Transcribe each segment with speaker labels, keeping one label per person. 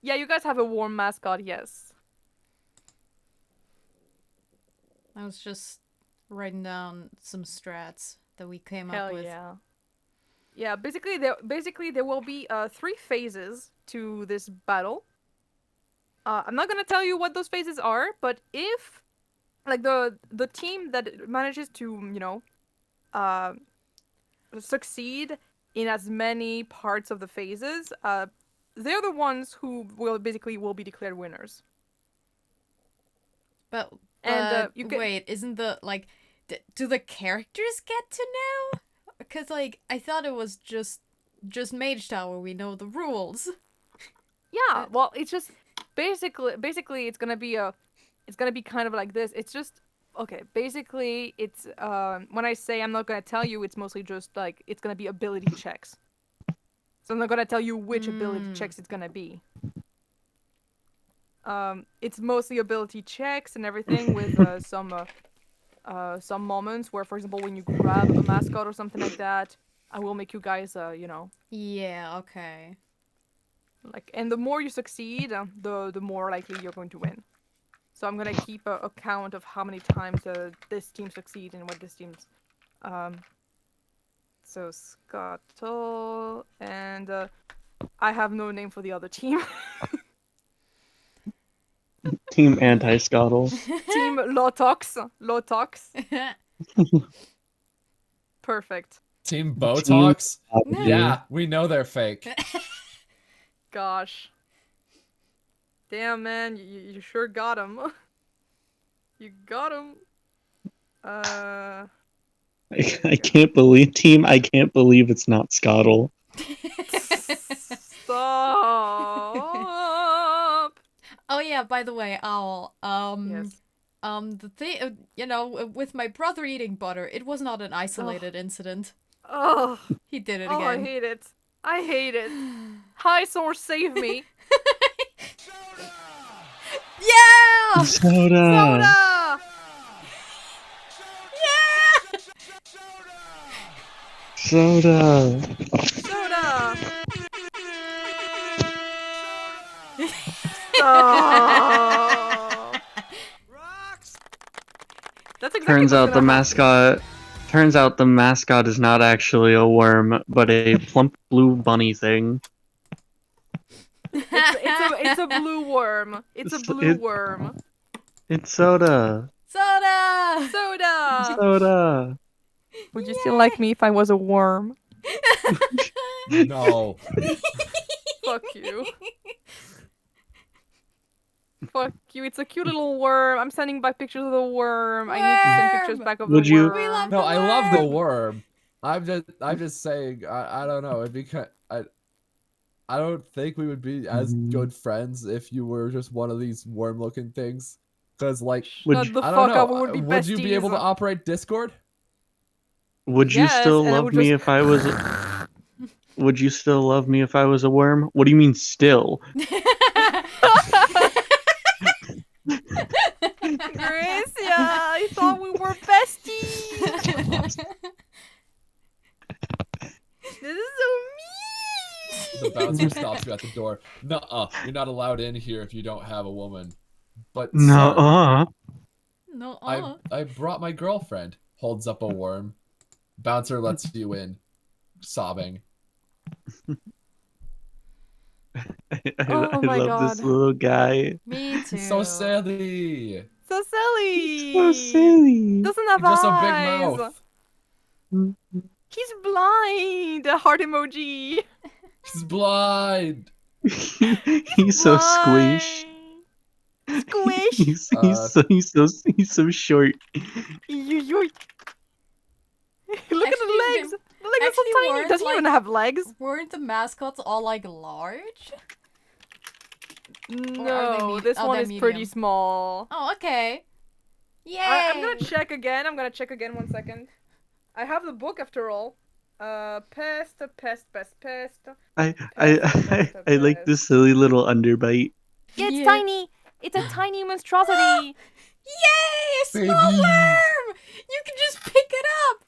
Speaker 1: Yeah, you guys have a worm mascot, yes.
Speaker 2: I was just writing down some strats that we came up
Speaker 1: Hell
Speaker 2: with.
Speaker 1: yeah. Yeah, basically there will be 3 phases to this battle. I'm not gonna tell you what those phases are, but if like the team that manages to, uh, succeed in as many parts of the phases, they're the ones who will be declared winners.
Speaker 2: But
Speaker 1: And you can
Speaker 2: wait, isn't the like do the characters get to know? Because like I thought it was just Mage Tower. We know the rules.
Speaker 1: yeah, well, it's just basically it's gonna be kind of like this. It's just okay. Basically, it's when I say I'm not gonna tell you, it's mostly just like it's gonna be ability checks. So I'm not gonna tell you which ability checks it's gonna be. It's mostly ability checks and everything with some moments where, for example, when you grab a mascot or something like that, I will make you guys
Speaker 2: Yeah. Okay.
Speaker 1: like, and the more you succeed, the more likely you're going to win. So I'm gonna keep a count of how many times this team succeed and what this team's. Um, so Scuttle and I have no name for the other team.
Speaker 3: Team Anti-Scottle.
Speaker 1: Team Lotox. Perfect.
Speaker 4: Team
Speaker 3: Team
Speaker 4: Botox?
Speaker 3: Oblivion.
Speaker 4: Yeah, we know they're fake.
Speaker 1: Gosh. Damn, man, you sure got him. You got him.
Speaker 3: I can't believe I can't believe it's not Scottle.
Speaker 1: Stop.
Speaker 2: Oh yeah. By the way, Owl.
Speaker 1: Yes.
Speaker 2: The thing, with my brother eating butter, it was not an isolated incident.
Speaker 1: Oh.
Speaker 2: He did it
Speaker 1: Oh, I
Speaker 2: again.
Speaker 1: hate it. I hate it. Hi, Source, save me.
Speaker 2: Yeah!
Speaker 3: Soda!
Speaker 1: Soda!
Speaker 2: Yeah!
Speaker 3: Soda!
Speaker 1: Soda! Stop. That's exactly
Speaker 3: Turns
Speaker 1: what's
Speaker 3: out
Speaker 1: gonna
Speaker 3: the
Speaker 1: happen.
Speaker 3: mascot. Turns out the mascot is not actually a worm, but a plump blue bunny thing.
Speaker 1: It's a blue worm. It's a blue worm.
Speaker 3: It's Soda!
Speaker 2: Soda!
Speaker 1: Soda!
Speaker 3: Soda!
Speaker 1: Would you still like me if I was a worm?
Speaker 4: No.
Speaker 1: Fuck you. Fuck you. It's a cute little worm. I'm sending back pictures of the worm. I need to send pictures
Speaker 2: Worm!
Speaker 1: back of
Speaker 3: Would
Speaker 1: the
Speaker 3: you-
Speaker 1: worm.
Speaker 2: We love
Speaker 4: No,
Speaker 2: the
Speaker 4: I love the
Speaker 2: worm!
Speaker 4: worm. I'm just saying, I don't know, it'd be I don't think we would be as good friends if you were just one of these worm-looking things. Cause like,
Speaker 3: Would
Speaker 1: Shut
Speaker 3: you-
Speaker 1: the
Speaker 4: I don't
Speaker 1: fuck up.
Speaker 4: know,
Speaker 1: We would be
Speaker 4: would you be able to
Speaker 1: besties.
Speaker 4: operate Discord?
Speaker 3: Would you
Speaker 1: Yes,
Speaker 3: still
Speaker 1: and I
Speaker 3: love
Speaker 1: would
Speaker 3: me
Speaker 1: just-
Speaker 3: if I was? Would you still love me if I was a worm? What do you mean still?
Speaker 1: Gracia, I thought we were besties. This is so
Speaker 4: The
Speaker 1: mean.
Speaker 4: bouncer stops you at the door. Nuh-uh, you're not allowed in here if you don't have a woman. But sir,
Speaker 3: No.
Speaker 2: No,
Speaker 4: I brought my girlfriend. Holds up a worm. Bouncer lets you in, sobbing.
Speaker 1: Oh my
Speaker 3: love
Speaker 1: God.
Speaker 3: this little guy.
Speaker 2: Me too.
Speaker 4: He's so silly.
Speaker 1: So silly.
Speaker 3: He's so silly.
Speaker 1: Doesn't have
Speaker 4: He's just a big
Speaker 1: eyes.
Speaker 4: mouth.
Speaker 1: He's blind. Heart emoji.
Speaker 4: He's blind.
Speaker 3: He's so squish.
Speaker 1: Squish.
Speaker 3: He's so short.
Speaker 1: Yoink. Look at the
Speaker 2: Actually,
Speaker 1: legs. The legs are so
Speaker 2: actually
Speaker 1: tiny.
Speaker 2: weren't,
Speaker 1: Doesn't even
Speaker 2: like-
Speaker 1: have legs.
Speaker 2: Weren't the mascots all like large?
Speaker 1: No,
Speaker 2: me-
Speaker 1: this
Speaker 2: are
Speaker 1: one
Speaker 2: they
Speaker 1: is pretty
Speaker 2: medium?
Speaker 1: small.
Speaker 2: Oh, okay. Yay!
Speaker 1: I'm gonna check again. 1 second. I have the book after all. Pest.
Speaker 3: I like this silly little underbite.
Speaker 1: It's
Speaker 2: Yeah.
Speaker 1: tiny. It's a tiny monstrosity.
Speaker 2: Yay! A small
Speaker 4: Baby.
Speaker 2: worm! You can just pick it up!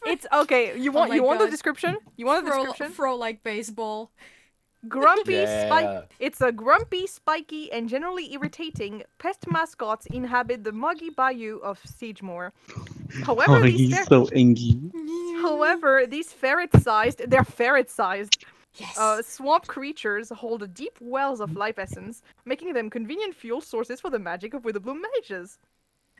Speaker 1: It's okay. You
Speaker 2: Oh
Speaker 1: want
Speaker 2: my
Speaker 1: the
Speaker 2: God.
Speaker 1: description? You want the description?
Speaker 2: Throw like baseball.
Speaker 4: Yeah.
Speaker 1: It's a grumpy, spiky, and generally irritating pest mascots inhabit the muggy bayou of Sagemore. However,
Speaker 3: Oh, he's so ingy.
Speaker 1: these ferret-sized, they're ferret-sized,
Speaker 2: Yes.
Speaker 1: swamp creatures hold deep wells of life essence, making them convenient fuel sources for the magic of Witherbloom mages.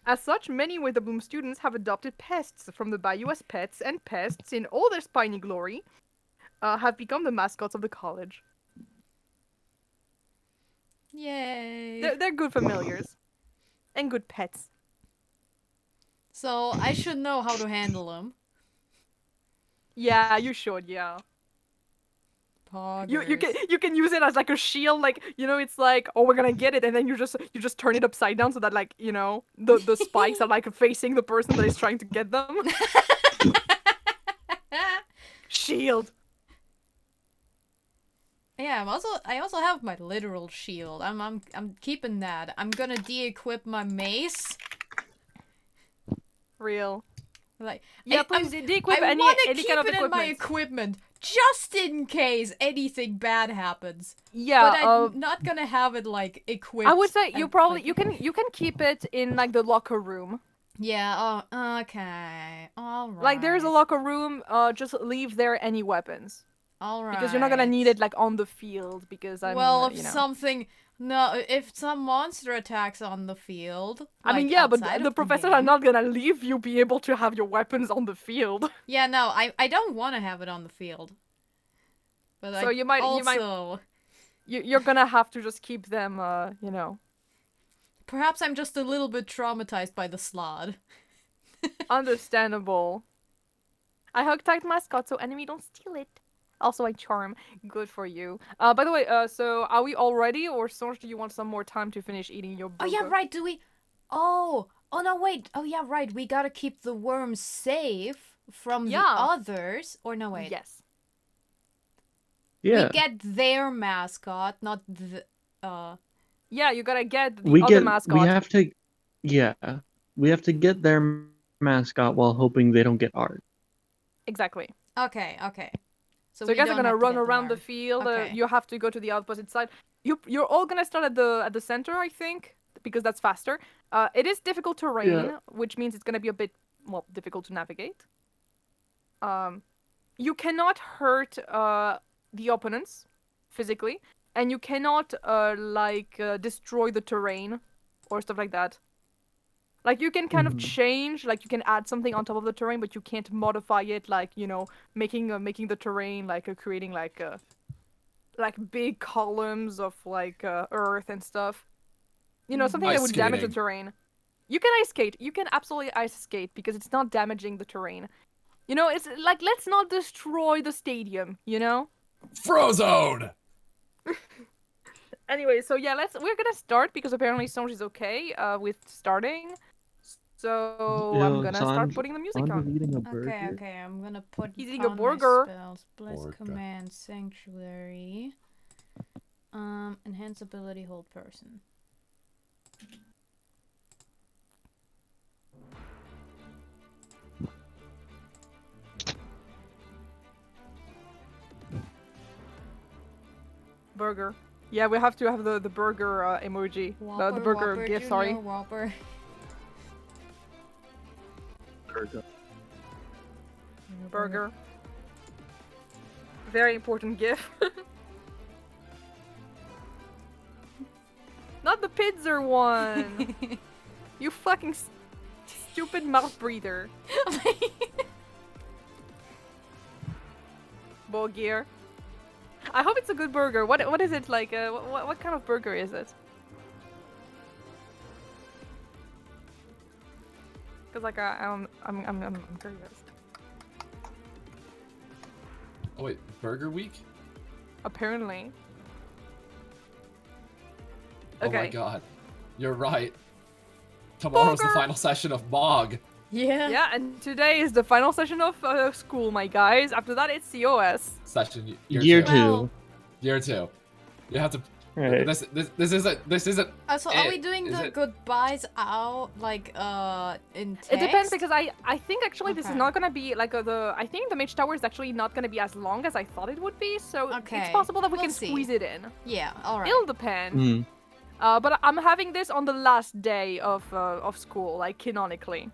Speaker 1: As such, many Witherbloom students have adopted pests from the bayou as pets, and pests, in all their spiny glory, have become the mascots of the college.
Speaker 2: Yay.
Speaker 1: They're good familiars. And good pets.
Speaker 2: So I should know how to handle them.
Speaker 1: Yeah, you should, yeah. You can use it as like a shield, like, you know, it's like, oh, we're gonna get it, and then you just turn it upside down so that, like, you know, the spikes are like facing the person that is trying to get them. Shield.
Speaker 2: Yeah, I also have my literal shield. I'm keeping that. I'm gonna de-equip my mace.
Speaker 1: Real.
Speaker 2: Like,
Speaker 1: Yeah,
Speaker 2: I
Speaker 1: please de-equip
Speaker 2: I
Speaker 1: any
Speaker 2: wanna
Speaker 1: kind
Speaker 2: keep
Speaker 1: of
Speaker 2: it in my
Speaker 1: equipment.
Speaker 2: equipment just in case anything bad happens.
Speaker 1: Yeah,
Speaker 2: But I'm not gonna have it like equipped.
Speaker 1: I would say you
Speaker 2: and,
Speaker 1: probably
Speaker 2: like-
Speaker 1: you can keep it in like the locker room.
Speaker 2: Yeah. Oh, okay. All right.
Speaker 1: Like there's a locker room. Just leave there any weapons
Speaker 2: All right.
Speaker 1: because you're not gonna need it like on the field because I
Speaker 2: Well,
Speaker 1: mean,
Speaker 2: if
Speaker 1: you know.
Speaker 2: something. No, if some monster attacks on the field.
Speaker 1: I mean,
Speaker 2: like,
Speaker 1: yeah, but
Speaker 2: outside
Speaker 1: the
Speaker 2: of
Speaker 1: professors are
Speaker 2: game-
Speaker 1: not gonna leave you be able to have your weapons on the field.
Speaker 2: Yeah, no, I don't want to have it on the field. But
Speaker 1: So you might you're gonna have to just keep them, you know.
Speaker 2: Perhaps I'm just a little bit traumatized by the slod.
Speaker 1: Understandable. I hug tight mascot so enemy don't steal it. Also, I charm. Good for you. By the way, so are we all ready, or Songe, do you want some more time to finish eating your
Speaker 2: Oh
Speaker 1: burger?
Speaker 2: yeah, right. Do we? Oh no, wait. Oh yeah, right. We gotta keep the worms safe from the
Speaker 1: Yeah.
Speaker 2: others. Or no, wait.
Speaker 1: Yes.
Speaker 3: Yeah.
Speaker 2: We get their mascot, not the.
Speaker 1: Yeah, you gotta get the
Speaker 3: We
Speaker 1: other
Speaker 3: get.
Speaker 1: mascot.
Speaker 3: We have to. Yeah. We have to get their mascot while hoping they don't get ours.
Speaker 1: Exactly.
Speaker 2: Okay.
Speaker 1: So
Speaker 2: we
Speaker 1: you guys are
Speaker 2: don't
Speaker 1: gonna
Speaker 2: have to
Speaker 1: run
Speaker 2: get
Speaker 1: around the
Speaker 2: worm.
Speaker 1: field.
Speaker 2: Okay.
Speaker 1: You have to go to the opposite side. You're all gonna start at the center, I think, because that's faster. It is difficult terrain,
Speaker 3: Yeah.
Speaker 1: which means it's gonna be a bit difficult to navigate. You cannot hurt the opponents physically, and you cannot destroy the terrain or stuff like that. Like you can kind of change, like you can add something on top of the terrain, but you can't modify it, like, you know, making the terrain creating like big columns of earth and stuff. You know, something
Speaker 4: Ice
Speaker 1: that would damage the
Speaker 4: skating.
Speaker 1: terrain. You can ice skate. You can absolutely ice skate because it's not damaging the terrain. You know, it's like, let's not destroy the stadium, you know?
Speaker 4: Frozone.
Speaker 1: Anyway, so yeah, we're gonna start because apparently Songe is okay with starting. So I'm gonna start putting the music on.
Speaker 3: Eating a burger.
Speaker 2: Okay. I'm gonna put.
Speaker 1: He's eating a
Speaker 2: on my
Speaker 1: burger.
Speaker 2: Spells. Bless
Speaker 4: Burger.
Speaker 2: command sanctuary. Enhance ability hold person.
Speaker 1: Burger. Yeah, we have to have the burger emoji. The burger
Speaker 2: Whopper,
Speaker 1: gif, sorry.
Speaker 2: Junior, Whopper.
Speaker 1: Burger. Very important gif. Not the pizza one! You fucking stupid mouth breather. Bulgir. I hope it's a good burger. What is it like? What kind of burger is it? Cause like I'm curious.
Speaker 4: Oh wait, Burger Week?
Speaker 1: Apparently.
Speaker 4: Oh my
Speaker 1: Okay.
Speaker 4: god. You're right. Tomorrow's the
Speaker 1: Burger.
Speaker 4: final session of MOG.
Speaker 2: Yeah.
Speaker 1: Yeah, and today is the final session of school, my guys. After that, it's COS.
Speaker 4: Session
Speaker 3: Year
Speaker 4: two.
Speaker 3: two.
Speaker 4: Year 2. You have to
Speaker 3: Right.
Speaker 4: This isn't.
Speaker 2: So are we
Speaker 4: It-
Speaker 2: doing
Speaker 4: is
Speaker 2: the
Speaker 4: it-
Speaker 2: goodbyes out in text?
Speaker 1: It depends because I think actually this is
Speaker 2: Okay.
Speaker 1: not gonna be like I think the Mage Tower is actually not gonna be as long as I thought it would be, so it's
Speaker 2: Okay,
Speaker 1: possible that we
Speaker 2: we'll
Speaker 1: can
Speaker 2: see.
Speaker 1: squeeze it in.
Speaker 2: Yeah, alright.
Speaker 1: It'll depend.
Speaker 3: Mm.
Speaker 1: But I'm having this on the last day of school, like canonically.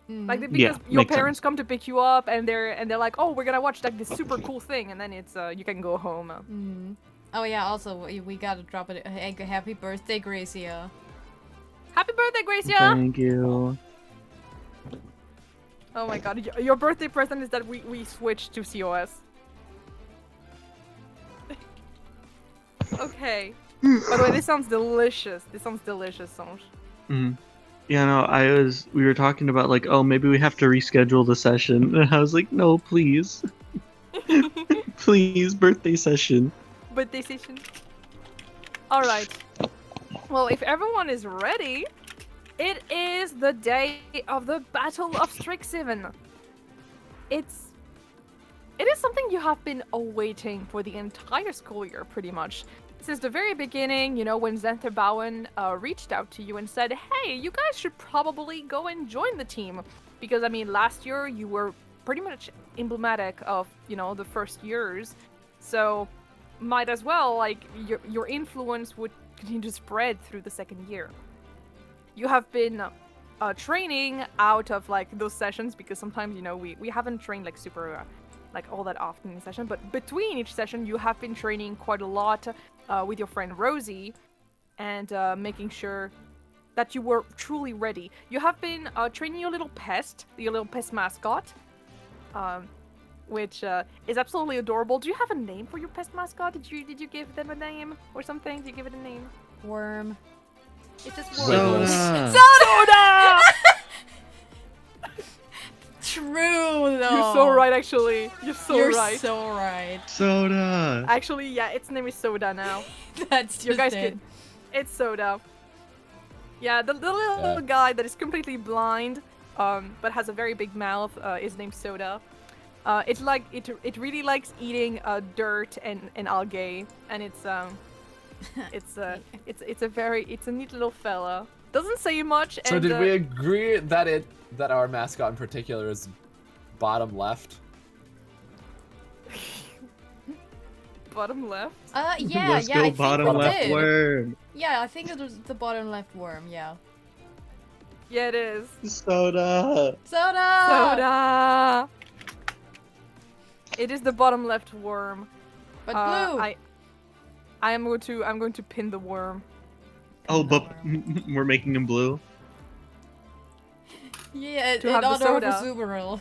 Speaker 1: Like because
Speaker 3: Yeah,
Speaker 1: your
Speaker 3: makes
Speaker 1: parents
Speaker 3: sense.
Speaker 1: come to pick you up and they're like, oh, we're gonna watch like this super cool thing, and then it's you can go home.
Speaker 2: Oh yeah, also we gotta drop it. Happy birthday, Gracia.
Speaker 1: Happy birthday, Gracia!
Speaker 3: Thank you.
Speaker 1: Oh my god, your birthday present is that we switched to COS. Okay. By the way, this sounds delicious. This sounds delicious, Songe.
Speaker 3: Mm. Yeah, no, we were talking about like, oh, maybe we have to reschedule the session. And I was like, no, please. Please, birthday session.
Speaker 1: Birthday session. Alright. Well, if everyone is ready, it is the day of the Battle of Strixhaven. It is something you have been awaiting for the entire school year, pretty much. Since the very beginning, you know, when Zenterbauen reached out to you and said, hey, you guys should probably go and join the team. Because, I mean, last year you were pretty much emblematic of, you know, the first years. So, might as well, like, your influence would continue to spread through the second year. You have been training out of, like, those sessions because sometimes, you know, we haven't trained, like, super... like all that often in session, but between each session you have been training quite a lot with your friend Rosie and making sure that you were truly ready. You have been training your little pest mascot, which is absolutely adorable. Do you have a name for your pest mascot? Did you give them a name or something? Did you give it a name?
Speaker 2: Worm.
Speaker 1: It's just
Speaker 4: Wiggles.
Speaker 1: Soda!
Speaker 2: True though.
Speaker 1: You're so right, actually. You're
Speaker 2: You're
Speaker 1: right.
Speaker 2: so right.
Speaker 3: Soda.
Speaker 1: Actually, yeah, its name is Soda now.
Speaker 2: That's
Speaker 1: You
Speaker 2: just
Speaker 1: guys
Speaker 2: it.
Speaker 1: can. It's Soda. Yeah, the little guy that is completely blind, but has a very big mouth, is named Soda. It's like it really likes eating dirt and algae, and it's a neat little fella. Doesn't say much.
Speaker 4: So
Speaker 1: and,
Speaker 4: did we agree that our mascot in particular is bottom left?
Speaker 1: bottom left?
Speaker 2: Yeah,
Speaker 3: Let's
Speaker 2: yeah,
Speaker 3: go
Speaker 2: I think
Speaker 3: bottom
Speaker 2: we
Speaker 3: left
Speaker 2: did.
Speaker 3: worm.
Speaker 2: Yeah, I think it was the bottom left worm, yeah.
Speaker 1: Yeah, it is.
Speaker 3: Soda.
Speaker 2: Soda!
Speaker 1: Soda. It is the bottom left worm.
Speaker 2: But blue!
Speaker 1: I'm going to pin the worm.
Speaker 3: Oh, but we're making him blue.
Speaker 2: Yeah,
Speaker 1: To
Speaker 2: in
Speaker 1: have the
Speaker 2: honor of
Speaker 1: soda.
Speaker 2: Azumarill.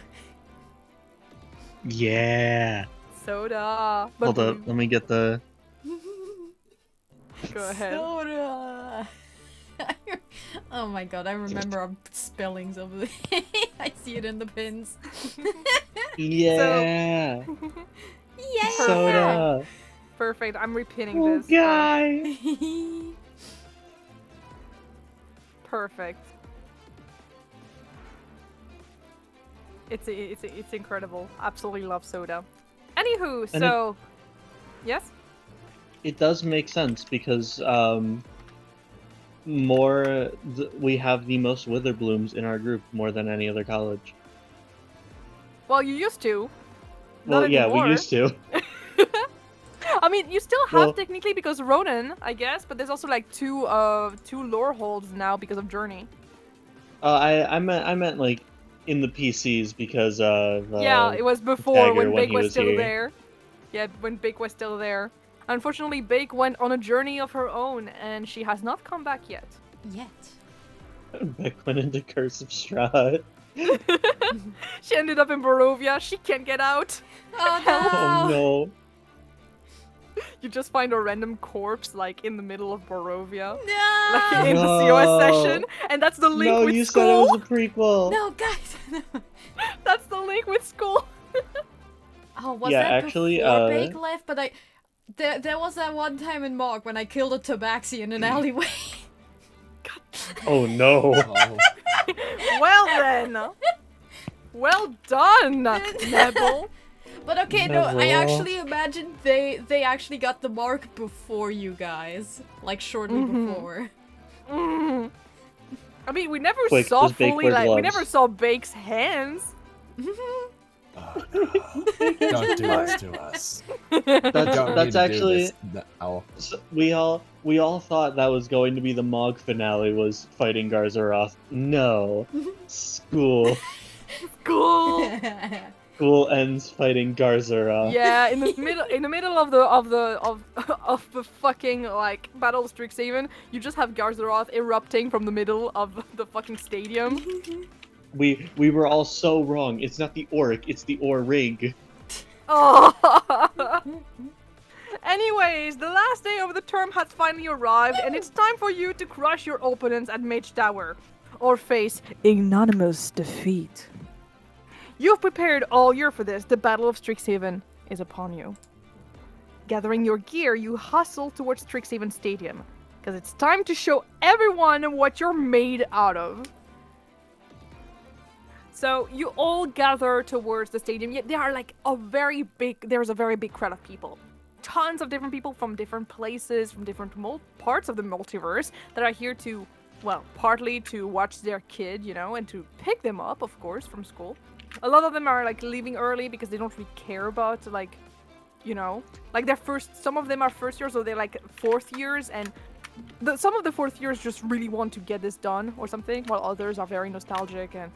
Speaker 3: Yeah.
Speaker 1: Soda. But
Speaker 3: Hold up,
Speaker 1: blue.
Speaker 3: let me get the.
Speaker 1: Go ahead.
Speaker 2: Soda! Oh my god, I remember our spellings of the. I see it in the pins.
Speaker 3: Yeah.
Speaker 2: Yeah!
Speaker 3: Soda.
Speaker 1: Perfect. I'm repinning
Speaker 3: Oh,
Speaker 1: this.
Speaker 3: guy.
Speaker 1: Perfect. It's incredible. Absolutely love Soda. Anywho,
Speaker 3: And
Speaker 1: so yes.
Speaker 3: It does make sense because we have the most wither blooms in our group more than any other college.
Speaker 1: Well, you used to.
Speaker 3: Well,
Speaker 1: Not
Speaker 3: yeah,
Speaker 1: anymore.
Speaker 3: we used to.
Speaker 1: I mean, you still have
Speaker 3: Well-
Speaker 1: technically because Ronan, I guess, but there's also like two lore holds now because of Journey.
Speaker 3: I meant like in the PCs because
Speaker 1: Yeah, it was before
Speaker 3: Dagger
Speaker 1: when
Speaker 3: when
Speaker 1: Bake
Speaker 3: he
Speaker 1: was
Speaker 3: was
Speaker 1: still
Speaker 3: here.
Speaker 1: there. Yeah, when Bake was still there. Unfortunately, Bake went on a journey of her own, and she has not come back yet.
Speaker 2: Yet.
Speaker 3: Beck went into Curse of Strahd.
Speaker 1: She ended up in Barovia. She can't get out.
Speaker 2: Oh no!
Speaker 3: Oh no.
Speaker 1: You just find a random corpse like in the middle of Barovia,
Speaker 2: No!
Speaker 1: like in the
Speaker 3: No.
Speaker 1: COS session, and that's the link
Speaker 3: No,
Speaker 1: with
Speaker 3: you said
Speaker 1: school.
Speaker 3: it was a prequel.
Speaker 2: No, guys! No.
Speaker 1: That's the link with school.
Speaker 2: Oh, was
Speaker 3: Yeah,
Speaker 2: that
Speaker 3: actually,
Speaker 2: before Bake left? But there was that one time in Mark when I killed a tabaxi in an alleyway.
Speaker 3: Oh no.
Speaker 4: Oh.
Speaker 1: Well then. Well done, Nebel.
Speaker 2: But okay, no, I
Speaker 3: Nebel.
Speaker 2: actually imagine they actually got the mark before you guys, like shortly before.
Speaker 1: Mm. I mean, we never
Speaker 3: Quick,
Speaker 1: saw
Speaker 3: does Bake
Speaker 1: fully
Speaker 3: wear
Speaker 1: like we
Speaker 3: gloves?
Speaker 1: never saw Bake's hands.
Speaker 4: Oh, no. Don't do this to us.
Speaker 3: That's
Speaker 4: Don't
Speaker 3: that's
Speaker 4: need to
Speaker 3: actually
Speaker 4: do this now.
Speaker 3: we all thought that was going to be the Mog finale was fighting Garzaroth. No, school ends fighting Garzaroth.
Speaker 1: Yeah, in the middle of the fucking like Battle of Strixhaven, you just have Garzaroth erupting from the middle of the fucking stadium.
Speaker 3: We were all so wrong. It's not the Orc, it's the Orig.
Speaker 1: Oh. Anyways, the last day of the term has finally arrived, and it's time for you to crush your opponents at Mage Tower, or face ignominious defeat. You've prepared all year for this. The Battle of Strixhaven is upon you. Gathering your gear, you hustle towards Strixhaven Stadium, because it's time to show everyone what you're made out of. So you all gather towards the stadium. There are like there's a very big crowd of people. Tons of different people from different places, from different parts of the multiverse that are here to, well, partly to watch their kid, and to pick them up, of course, from school. A lot of them are like leaving early because they don't really care about like some of them are first years, so they're like fourth years, and some of the fourth years just really want to get this done or something, while others are very nostalgic and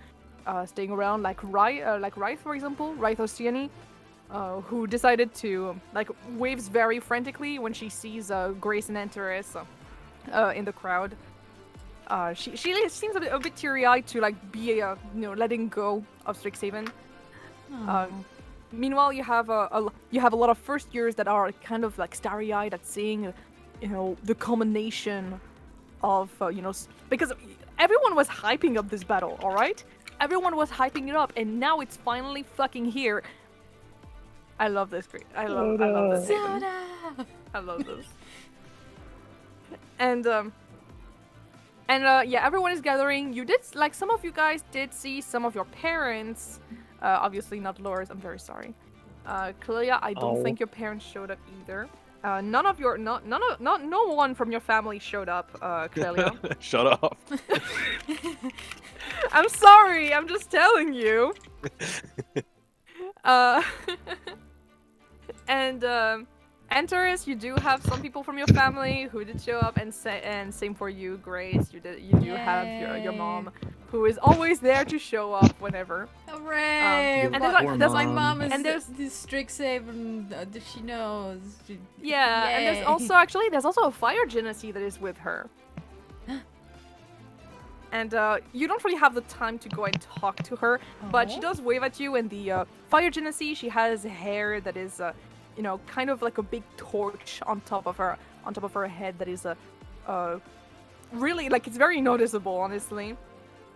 Speaker 1: staying around, like Ryth, for example, Ryth Oceani, who decided to waves very frantically when she sees Grace and Antares in the crowd. She seems a bit teary-eyed to be letting go of Strixhaven. Meanwhile, you have a lot of first years that are kind of starry-eyed at seeing the culmination of because everyone was hyping up this battle, all right? Everyone was hyping it up, and now it's finally fucking here. I love this. I love this. I love this. And yeah, everyone is gathering. You did some of you guys did see some of your parents. Obviously not Lorus. I'm very sorry. Clelia, I don't think your parents showed up either. No one from your family showed up, Clelia.
Speaker 5: Shut up.
Speaker 1: I'm sorry, I'm just telling you. And Antares, you do have some people from your family who did show up, and same for you, Grace. You do have your mom, who is always there to show up whenever.
Speaker 2: Hooray!
Speaker 1: And there's
Speaker 2: my mom is
Speaker 1: and there's
Speaker 2: this Strixhaven. She knows.
Speaker 1: Yeah, and
Speaker 2: Yay.
Speaker 1: there's also a fire genasi that is with her. And you don't really have the time to go and talk to her, but she does wave at you. And the fire genasi, she has hair that is, kind of like a big torch on top of her head. That is really it's very noticeable, honestly.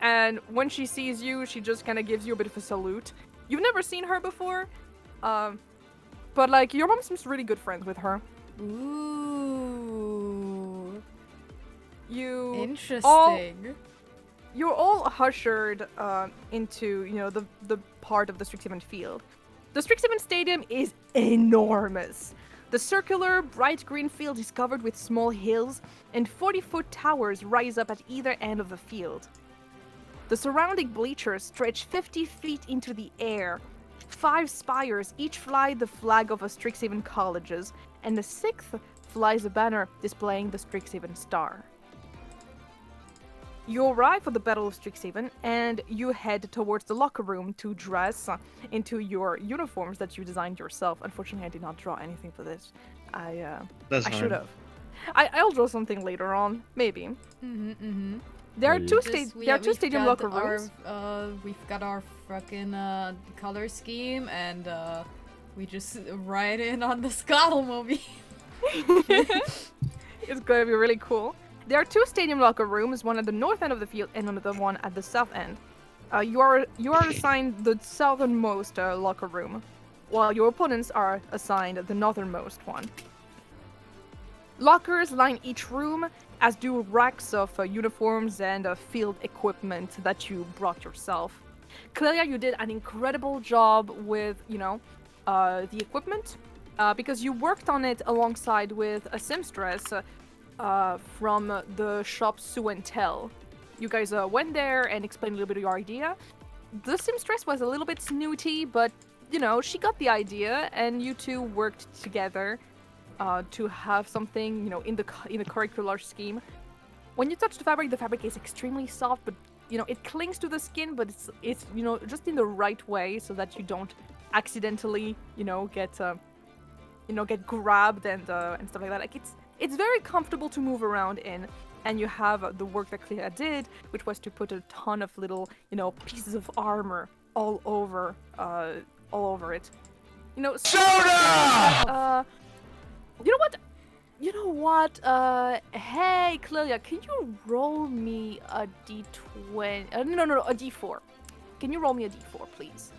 Speaker 1: And when she sees you, she just kind of gives you a bit of a salute. You've never seen her before, but your mom seems really good friends with her.
Speaker 2: Ooh.
Speaker 1: Interesting. You're all ushered into, the part of the Strixhaven field. The Strixhaven Stadium is enormous. The circular, bright green field is covered with small hills, and 40-foot towers rise up at either end of the field. The surrounding bleachers stretch 50 feet into the air. 5 spires each fly the flag of a Strixhaven colleges, and the 6th flies a banner displaying the Strixhaven star. You arrive for the Battle of Strixhaven, and you head towards the locker room to dress into your uniforms that you designed yourself. Unfortunately, I did not draw anything for this. I should have. I'll draw something later on, maybe. There are two stadium locker rooms.
Speaker 2: We've got our fucking color scheme, and we just ride in on the Scuttlemobile.
Speaker 1: It's gonna be really cool. There are 2 stadium locker rooms, one at the north end of the field and another one at the south end. You are assigned the southernmost locker room, while your opponents are assigned the northernmost one. Lockers line each room, as do racks of uniforms and field equipment that you brought yourself. Clelia, you did an incredible job with, the equipment, because you worked on it alongside with a seamstress from the shop Sue and Tell. You guys went there and explained a little bit of your idea. The seamstress was a little bit snooty, but you know, she got the idea, and you two worked together to have something, you know, in the curricular scheme. When you touch the fabric is extremely soft, but you know, it clings to the skin, but it's you know, just in the right way so that you don't accidentally, you know, get grabbed and stuff like that. Like it's very comfortable to move around in, and you have the work that Clelia did, which was to put a ton of little, you know, pieces of armor all over it. You know,
Speaker 5: Soda!
Speaker 1: You know what? Hey, Clelia, can you roll me a d20? No, a d4. Can you roll me a d4, please?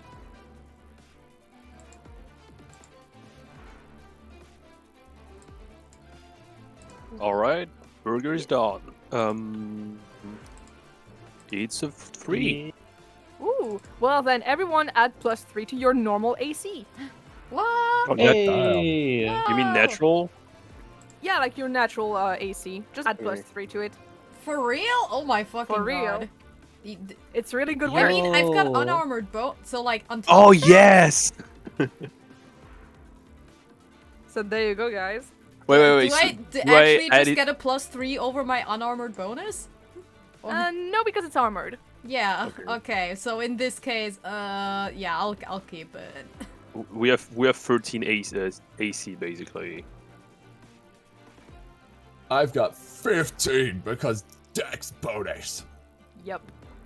Speaker 5: All right, burger is done. It's a 3.
Speaker 1: Ooh. Well, then everyone add +3 to your normal AC.
Speaker 2: What?
Speaker 5: Oh,
Speaker 3: Hey!
Speaker 5: You mean natural?
Speaker 1: Yeah, like your natural AC. Just add
Speaker 5: Okay.
Speaker 1: +3 to it.
Speaker 2: For real? Oh my fucking
Speaker 1: For real.
Speaker 2: god.
Speaker 1: It's really good
Speaker 2: I
Speaker 1: work.
Speaker 2: mean, I've got
Speaker 3: Yo.
Speaker 2: unarmored bow, so like on top
Speaker 5: Oh
Speaker 2: of that-
Speaker 5: yes!
Speaker 1: So there you go, guys.
Speaker 5: Wait.
Speaker 2: Do I
Speaker 5: do
Speaker 2: actually
Speaker 5: I add
Speaker 2: just
Speaker 5: it-
Speaker 2: get a +3 over my unarmored bonus? Or-
Speaker 1: No, because it's armored.
Speaker 2: yeah.
Speaker 5: Okay.
Speaker 2: Okay. So in this case, yeah, I'll keep it.
Speaker 5: We have 13 AC basically.
Speaker 4: I've got 15 because Dex bonus.
Speaker 1: Yep.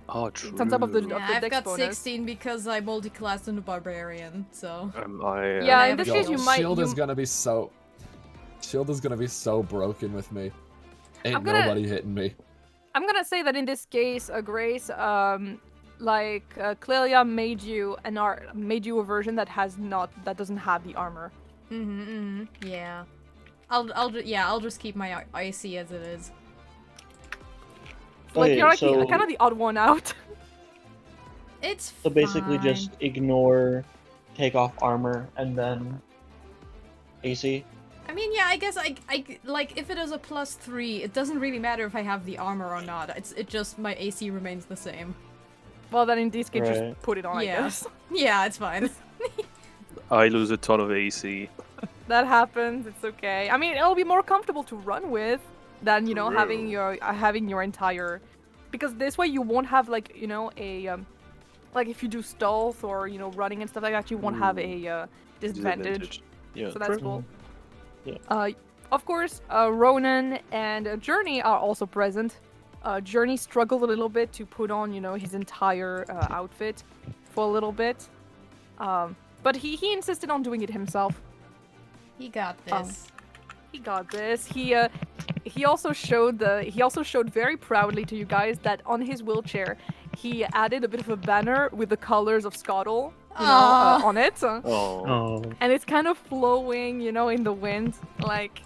Speaker 5: Oh, true.
Speaker 1: It's on top of the-
Speaker 2: Yeah,
Speaker 1: the
Speaker 2: I've
Speaker 1: dex
Speaker 2: got
Speaker 1: bonus.
Speaker 2: 16 because I multi-classed in the barbarian. So
Speaker 1: Yeah,
Speaker 2: I
Speaker 1: in
Speaker 2: have
Speaker 1: this
Speaker 2: a
Speaker 1: case you might.
Speaker 4: Shield
Speaker 1: you-
Speaker 4: is gonna be so. Shield is gonna be so broken with me. Ain't
Speaker 1: I'm gonna-
Speaker 4: nobody hitting me.
Speaker 1: I'm gonna say that in this case, Grace, Clelia made you a version that doesn't have the armor.
Speaker 2: yeah. I'll just keep my IC as it is.
Speaker 1: So, like
Speaker 3: Okay,
Speaker 1: you're like
Speaker 3: so-
Speaker 1: kind of the odd one out.
Speaker 2: It's
Speaker 3: So basically,
Speaker 2: fine.
Speaker 3: just ignore, take off armor, and then AC.
Speaker 2: I mean, yeah, I guess I like if it is a +3, it doesn't really matter if I have the armor or not. It just my AC remains the same.
Speaker 1: Well, then in this case,
Speaker 3: Right.
Speaker 1: just put it on.
Speaker 2: Yeah.
Speaker 1: I guess
Speaker 2: Yeah, it's fine.
Speaker 5: I lose a ton of AC.
Speaker 1: that happens. It's okay. I mean, it'll be more comfortable to run with than having your entire, because this way you won't have like a like if you do stealth or running and stuff like that, you won't have a disadvantage.
Speaker 5: Yeah.
Speaker 1: So that's
Speaker 5: true.
Speaker 1: cool.
Speaker 3: Yeah.
Speaker 1: Of course, Ronan and Journey are also present. Journey struggled a little bit to put on, his entire outfit for a little bit. But he insisted on doing it himself.
Speaker 2: He got this.
Speaker 1: He got this. He also showed very proudly to you guys that on his wheelchair, he added a bit of a banner with the colors of Scottle,
Speaker 2: Aw.
Speaker 1: on it.
Speaker 5: Oh.
Speaker 3: Oh.
Speaker 1: And it's kind of flowing, in the wind. Like,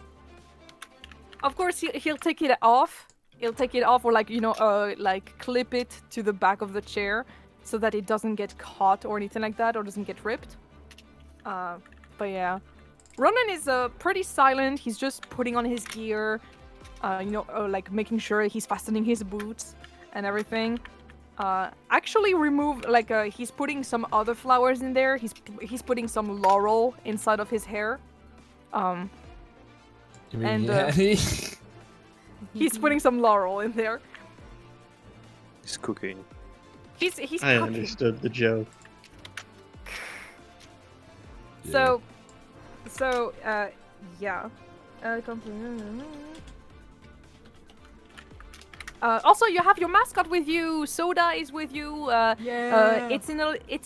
Speaker 1: of course, he'll take it off. He'll take it off, or like clip it to the back of the chair, so that it doesn't get caught or anything like that, or doesn't get ripped. But yeah, Ronan is pretty silent. He's just putting on his gear, like making sure he's fastening his boots and everything. Actually he's putting some other flowers in there. He's putting some laurel inside of his hair.
Speaker 4: You mean
Speaker 1: And,
Speaker 4: Yanny?
Speaker 1: He's putting some laurel in there.
Speaker 5: He's cooking.
Speaker 1: He's
Speaker 3: I
Speaker 1: cooking.
Speaker 3: understood the joke.
Speaker 1: So, yeah. Also, you have your mascot with you. Soda is with you.
Speaker 2: Yeah.
Speaker 1: It's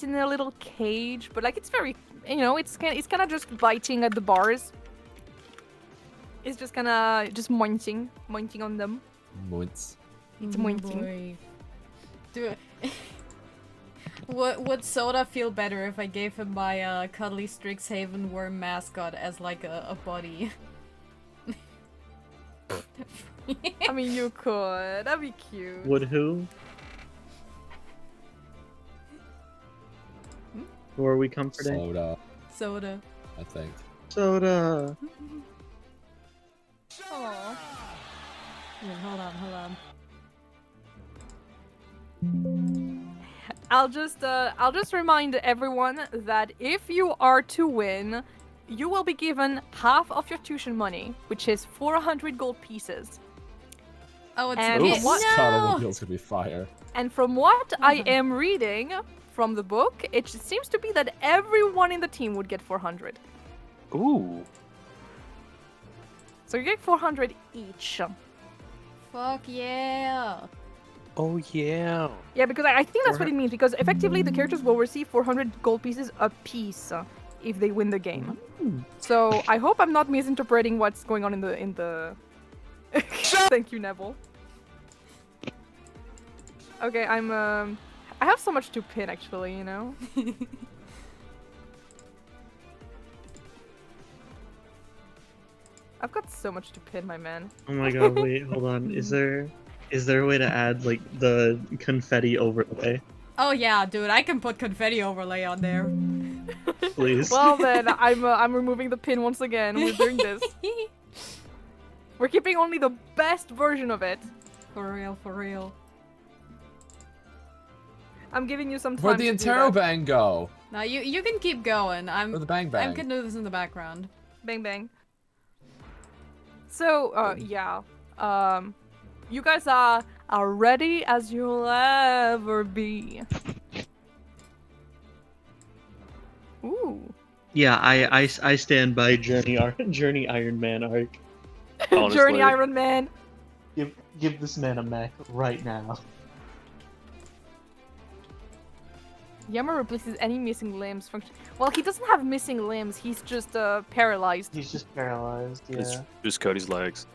Speaker 1: in a little cage, but like it's very, it's kind of just biting at the bars. It's just kind of just munching on them.
Speaker 4: Moints.
Speaker 1: It's
Speaker 2: Oh
Speaker 1: munching.
Speaker 2: boy. Do would Soda feel better if I gave him my cuddly Strixhaven worm mascot as like a buddy?
Speaker 1: I mean, you could. That'd be cute.
Speaker 3: Would who? Who are we comforting?
Speaker 4: Soda.
Speaker 2: Soda.
Speaker 4: I think.
Speaker 3: Soda.
Speaker 1: Aw.
Speaker 2: Wait, hold on.
Speaker 1: I'll just remind everyone that if you are to win, you will be given half of your tuition money, which is 400 gold pieces.
Speaker 2: Oh, it's
Speaker 1: And
Speaker 2: it.
Speaker 1: from what-
Speaker 2: No!
Speaker 4: Automobiles could be fire.
Speaker 1: And from what I
Speaker 2: Mhm.
Speaker 1: am reading from the book, it seems to be that everyone in the team would get 400.
Speaker 5: Ooh.
Speaker 1: So you get 400 each.
Speaker 2: Fuck yeah.
Speaker 5: Oh yeah.
Speaker 1: Yeah, because I think that's what it means, because effectively the characters will receive 400 gold pieces apiece if they win the game. So I hope I'm not misinterpreting what's going on in the... Thank you, Nebel. Okay, I have so much to pin, actually, you know? I've got so much to pin, my man.
Speaker 3: Oh my god, wait, hold on. Is there a way to add like the confetti overlay?
Speaker 2: Oh yeah, dude, I can put confetti overlay on there.
Speaker 3: Please.
Speaker 1: Well then, I'm removing the pin once again. We're doing this. We're keeping only the best version of it.
Speaker 2: For real.
Speaker 1: I'm giving you some time
Speaker 4: Where'd the
Speaker 1: to do that.
Speaker 4: interrobang go?
Speaker 2: Now you can keep going.
Speaker 4: Or the bang
Speaker 2: I
Speaker 4: bang?
Speaker 2: can do this in the background.
Speaker 1: Bang bang. So, yeah. You guys are ready as you'll ever be. Ooh.
Speaker 3: Yeah, I stand by Journey Iron Man arc.
Speaker 5: Honestly.
Speaker 1: Journey Iron Man.
Speaker 3: Give this man a mech right now.
Speaker 1: Yama replaces any missing limbs function. Well, he doesn't have missing limbs. He's just paralyzed.
Speaker 3: He's just paralyzed.
Speaker 5: It's
Speaker 3: Yeah.
Speaker 5: just cut his legs.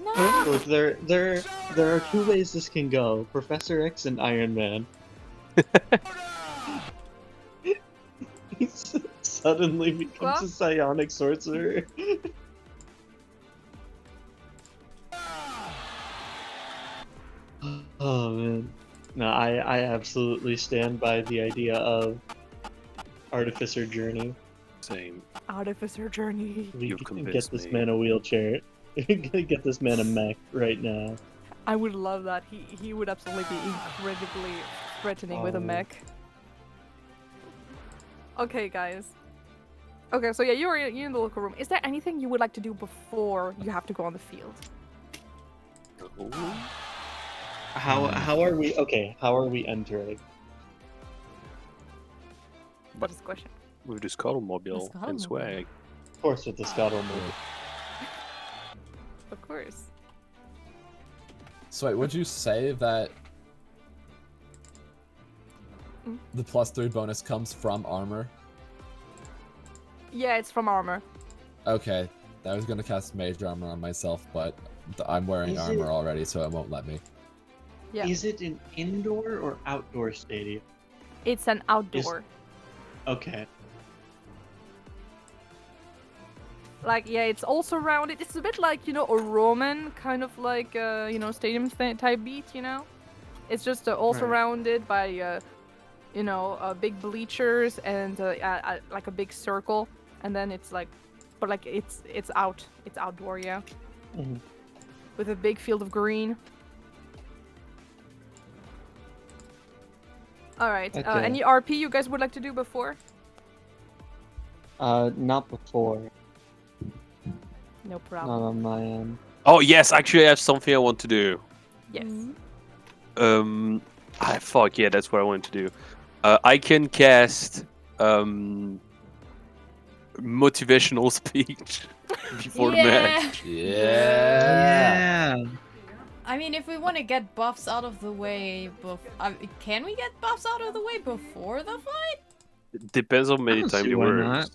Speaker 2: No!
Speaker 3: Look, there are two ways this can go: Professor X and Iron Man. He suddenly becomes a psionic sorcerer. Oh man. No, I absolutely stand by the idea of Artificer Journey.
Speaker 5: Same.
Speaker 1: Artificer Journey.
Speaker 3: We
Speaker 5: You've
Speaker 3: can get
Speaker 5: convinced
Speaker 3: this
Speaker 5: me.
Speaker 3: man a wheelchair. Get this man a mech right now.
Speaker 1: I would love that. He would absolutely be incredibly threatening with a
Speaker 3: Oh.
Speaker 1: mech. Okay, guys. Okay, so yeah, you're in the local room. Is there anything you would like to do before you have to go on the field?
Speaker 5: Ooh.
Speaker 3: How are we? Okay, how are we entering?
Speaker 1: What is the question?
Speaker 5: With the Scuttle-mobile
Speaker 2: The
Speaker 5: and
Speaker 2: Scuttle-mobile.
Speaker 5: swag.
Speaker 3: Of course, with the Scuttle move.
Speaker 1: Of course.
Speaker 4: So wait, would you say that
Speaker 1: Mm.
Speaker 4: the +3 bonus comes from armor?
Speaker 1: Yeah, it's from armor.
Speaker 4: Okay, I was gonna cast mage armor on myself, but I'm wearing
Speaker 3: Is
Speaker 4: armor
Speaker 3: it-
Speaker 4: already, so it won't let me.
Speaker 1: Yeah.
Speaker 3: Is it an indoor or outdoor stadium?
Speaker 1: It's an outdoor.
Speaker 3: Okay.
Speaker 1: Like, yeah, it's all surrounded. It's a bit like, you know, a Roman kind of like, you know, stadium type beat, you know? It's just all
Speaker 3: Right.
Speaker 1: surrounded by, you know, big bleachers and like a big circle. And then it's like, but like it's outdoor, yeah.
Speaker 3: Mhm.
Speaker 1: With a big field of green. All right.
Speaker 3: Okay.
Speaker 1: Any RP you guys would like to do before?
Speaker 3: Not before.
Speaker 1: No
Speaker 3: Not
Speaker 1: problem.
Speaker 3: on my end.
Speaker 5: Oh yes, actually I have something I want to do.
Speaker 1: Yes.
Speaker 5: Fuck yeah, that's what I want to do. I can cast motivational speech before the match.
Speaker 4: Yeah.
Speaker 2: I mean, if we want to get buffs out of the way, can we get buffs out of the way before the fight?
Speaker 5: Depends on how many
Speaker 3: don't
Speaker 5: times
Speaker 3: see
Speaker 5: it
Speaker 3: why
Speaker 5: works.
Speaker 3: not.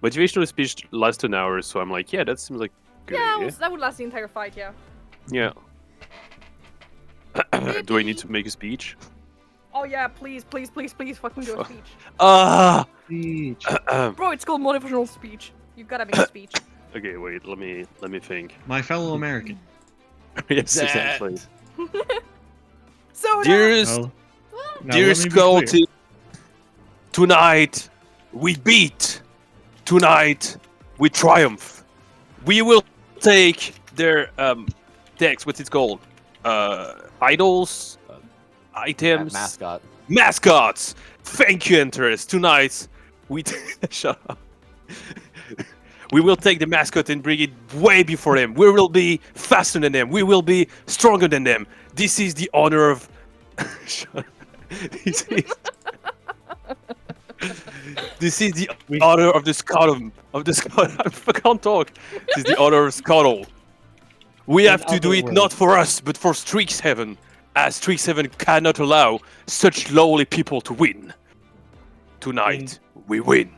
Speaker 5: Motivational speech lasts an hour, so I'm like, yeah, that seems like a good
Speaker 1: Yeah,
Speaker 5: idea.
Speaker 1: that would last the entire fight, yeah.
Speaker 5: Yeah. Do I need to make a speech?
Speaker 1: Oh yeah, please, please, please, please fucking do a
Speaker 5: Fuck.
Speaker 1: speech.
Speaker 5: Ah!
Speaker 3: Speech.
Speaker 1: Bro, it's called motivational speech. You gotta make a speech.
Speaker 5: Okay, wait, let me think.
Speaker 3: My fellow American.
Speaker 5: Yes,
Speaker 4: That-
Speaker 5: exactly.
Speaker 1: So
Speaker 5: Dearest,
Speaker 3: Now, now
Speaker 5: dear
Speaker 3: let me be clear.
Speaker 5: Sculty, tonight we beat. Tonight, we triumph. We will take their decks. What's it called? Idols, items, mascots. Thank you, Antares. Tonight, we shut up. We will take the mascot and bring it way before them. We will be faster than them. We will be stronger than them. This is the honor of. This is the honor of the Scotland. I can't talk. This is the honor of Scotland. We have to do it not for us, but for Strixhaven, as Strixhaven cannot allow such lowly people to win. Tonight, we win.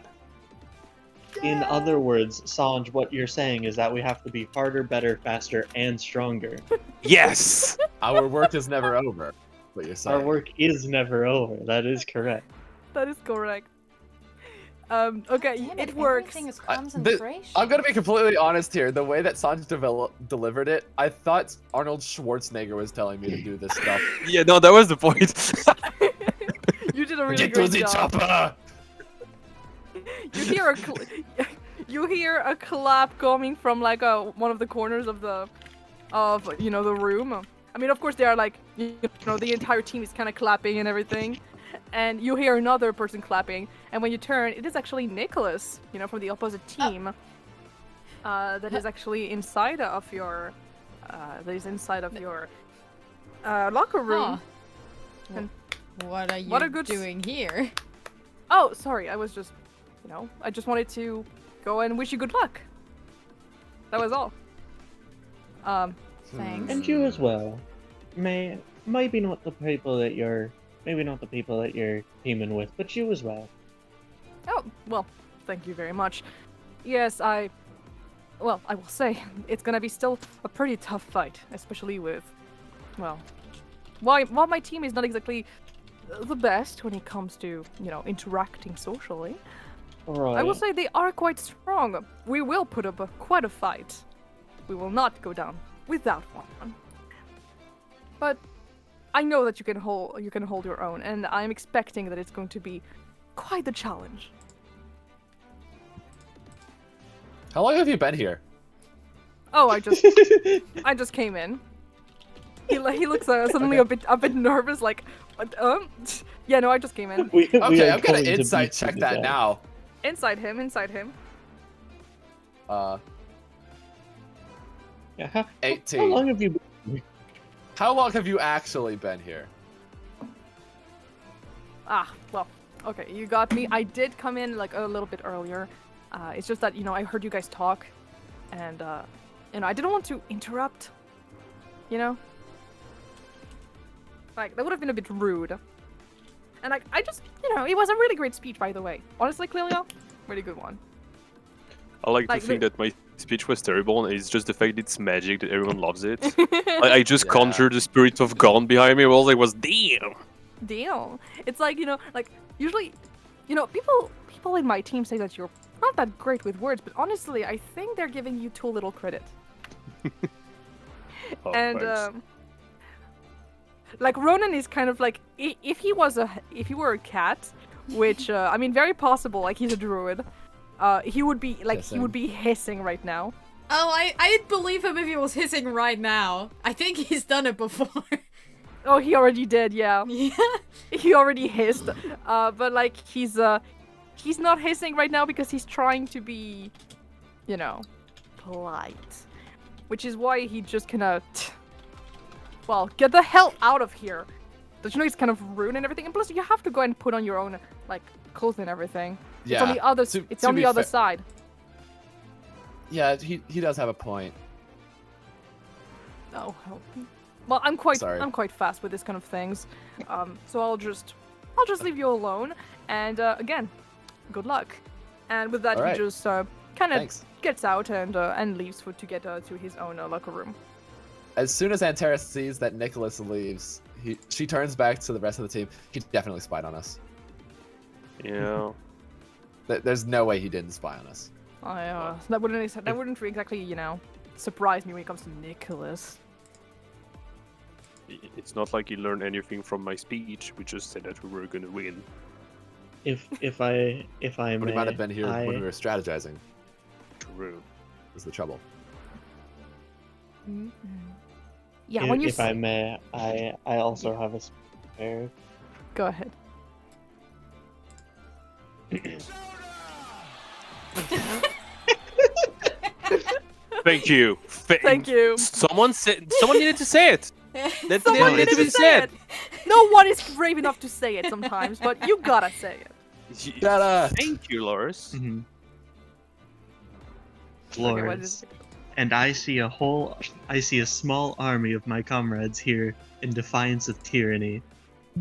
Speaker 3: In other words, Songe, what you're saying is that we have to be harder, better, faster, and stronger.
Speaker 5: Yes!
Speaker 4: Our work is never over. What you're saying.
Speaker 3: Our work is never over. That is correct.
Speaker 1: That is correct. Okay,
Speaker 2: Damn
Speaker 1: it works.
Speaker 2: Everything is concentration.
Speaker 4: I'm gonna be completely honest here. The way that Songe delivered it, I thought Arnold Schwarzenegger was telling me to do this stuff.
Speaker 5: Yeah, no, that was the point.
Speaker 1: You did a really
Speaker 4: Get
Speaker 1: great
Speaker 4: to the
Speaker 1: job.
Speaker 4: chopper!
Speaker 1: You hear a clap coming from like one of the corners of the room. I mean, of course, they are like the entire team is kind of clapping and everything, and you hear another person clapping. And when you turn, it is actually Nicholas, from the opposite team. That is actually inside of your locker room.
Speaker 2: Huh.
Speaker 1: And
Speaker 2: What are you
Speaker 1: what a good
Speaker 2: doing here?
Speaker 1: Oh, sorry, I was just, I just wanted to go and wish you good luck. That was all.
Speaker 2: Thanks.
Speaker 3: And you as well. Maybe not the people that you're teaming with, but you as well.
Speaker 1: Oh, well, thank you very much. Yes, I will say, it's gonna be still a pretty tough fight, especially with, while my team is not exactly the best when it comes to, interacting socially,
Speaker 3: Right.
Speaker 1: I will say they are quite strong. We will put up quite a fight. We will not go down without one. But I know that you can hold your own, and I'm expecting that it's going to be quite the challenge.
Speaker 4: How long have you been here?
Speaker 1: Oh, I just came in. He looks suddenly a bit nervous, like, yeah, no, I just came in.
Speaker 3: We
Speaker 4: Okay,
Speaker 3: are
Speaker 4: I'm gonna
Speaker 3: going to
Speaker 4: insight
Speaker 3: beat you
Speaker 4: check
Speaker 3: to
Speaker 4: that
Speaker 3: death.
Speaker 4: now.
Speaker 1: Inside him.
Speaker 3: Yeah, how
Speaker 4: 18.
Speaker 3: long have you been?
Speaker 4: How long have you actually been here?
Speaker 1: Well, okay, you got me. I did come in like a little bit earlier. It's just that I heard you guys talk, and I didn't want to interrupt. Like that would have been a bit rude. And I just it was a really great speech, by the way. Honestly, Clelia, really good one.
Speaker 5: I like to
Speaker 1: Like,
Speaker 5: think that my speech was terrible, and it's just the fact that it's magic that everyone loves it. I just conjured the spirit of Gone behind me. All I was damn.
Speaker 1: Deal. It's like like usually, people in my team say that you're not that great with words, but honestly, I think they're giving you too little credit.
Speaker 5: Oh,
Speaker 1: And
Speaker 5: thanks.
Speaker 1: like Ronan is kind of like if he were a cat, which I mean very possible, like he's a druid, he would be hissing right now.
Speaker 2: Oh, I'd believe him if he was hissing right now. I think he's done it before.
Speaker 1: Oh, he already did, yeah.
Speaker 2: Yeah.
Speaker 1: He already hissed. But like he's not hissing right now because he's trying to be, polite. Which is why he just kinda get the hell out of here. Don't you know it's kind of rude and everything? And plus you have to go and put on your own like clothes and everything.
Speaker 4: Yeah.
Speaker 1: It's on the other
Speaker 4: to
Speaker 1: on
Speaker 4: be
Speaker 1: the other
Speaker 4: fa-
Speaker 1: side.
Speaker 4: Yeah, he does have a point.
Speaker 1: Oh, well, I'm quite
Speaker 4: Sorry.
Speaker 1: fast with this kind of things. So I'll just leave you alone. And again, good luck. And with that,
Speaker 4: Alright.
Speaker 1: he just kind of
Speaker 4: Thanks.
Speaker 1: gets out and leaves to get to his own locker room.
Speaker 4: As soon as Antares sees that Nicholas leaves, she turns back to the rest of the team. He definitely spied on us.
Speaker 5: Yeah.
Speaker 4: There's no way he didn't spy on us.
Speaker 1: That wouldn't exactly surprise me when it comes to Nicholas.
Speaker 5: It's not like he learned anything from my speech. We just said that we were gonna win.
Speaker 3: if I
Speaker 4: But
Speaker 3: may,
Speaker 4: he might have been here when we
Speaker 3: I,
Speaker 4: were strategizing.
Speaker 5: True.
Speaker 4: Is the trouble.
Speaker 1: Yeah, when you
Speaker 3: if I may, I also have a spare.
Speaker 1: go ahead.
Speaker 5: Thank you.
Speaker 1: Thank you.
Speaker 5: Someone needed to say it. That
Speaker 1: Someone
Speaker 5: needed
Speaker 1: needed
Speaker 5: to be
Speaker 1: to say
Speaker 5: said.
Speaker 1: it. No one is brave enough to say it sometimes, but you gotta say it.
Speaker 4: Shut up.
Speaker 5: Thank you, Lorus.
Speaker 3: Mm-hmm.
Speaker 1: Okay, what
Speaker 3: Lorus.
Speaker 1: is it?
Speaker 3: And I see a small army of my comrades here in defiance of tyranny.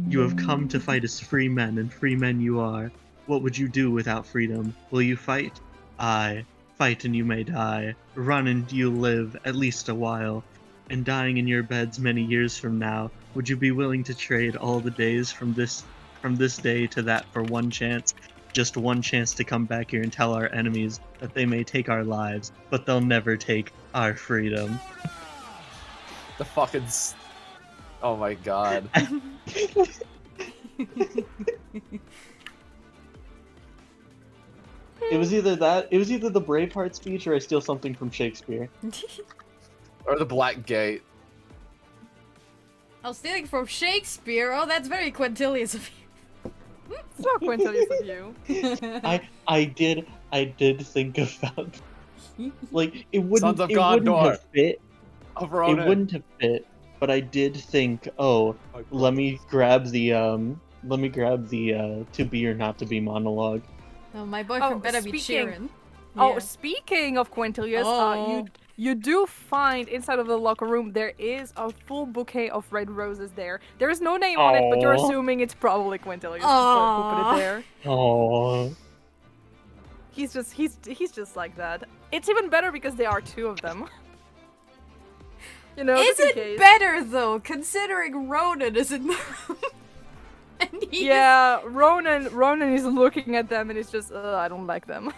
Speaker 3: You have come to fight as free men, and free men you are. What would you do without freedom? Will you fight? Aye. Fight and you may die. Run and you live, at least a while. And dying in your beds many years from now, would you be willing to trade all the days from this day to that for one chance? Just one chance to come back here and tell our enemies that they may take our lives, but they'll never take our freedom.
Speaker 4: The fucking. Oh my god.
Speaker 3: It was either the Braveheart speech, or I steal something from Shakespeare.
Speaker 4: Or the Black Gate.
Speaker 2: I was stealing from Shakespeare. Oh, that's very Quintilius of
Speaker 1: It's not Quintilius of you.
Speaker 2: you.
Speaker 3: I did think about, like, it
Speaker 4: Sons of
Speaker 3: wouldn't
Speaker 4: Gondor.
Speaker 3: have fit.
Speaker 4: Over
Speaker 3: It wouldn't have fit, but I did think, oh, let me grab the to be or not to be monologue.
Speaker 2: Oh, my boyfriend
Speaker 1: Oh,
Speaker 2: better be
Speaker 1: speaking-
Speaker 2: cheering.
Speaker 1: Oh,
Speaker 2: Yeah.
Speaker 1: speaking of Quintilius,
Speaker 2: Oh.
Speaker 1: you do find inside of the locker room there is a full bouquet of red roses there. There is no name on it, but you're
Speaker 3: Aw.
Speaker 1: assuming it's probably Quintilius who put
Speaker 2: Aw.
Speaker 1: it there.
Speaker 3: Oh,
Speaker 1: He's just like that. It's even better because there are two of them. You know,
Speaker 2: Is
Speaker 1: just in
Speaker 2: it
Speaker 1: case.
Speaker 2: better though, considering Ronan is in the room? And he's...
Speaker 1: Yeah, Ronan is looking at them and he's just, I don't like them.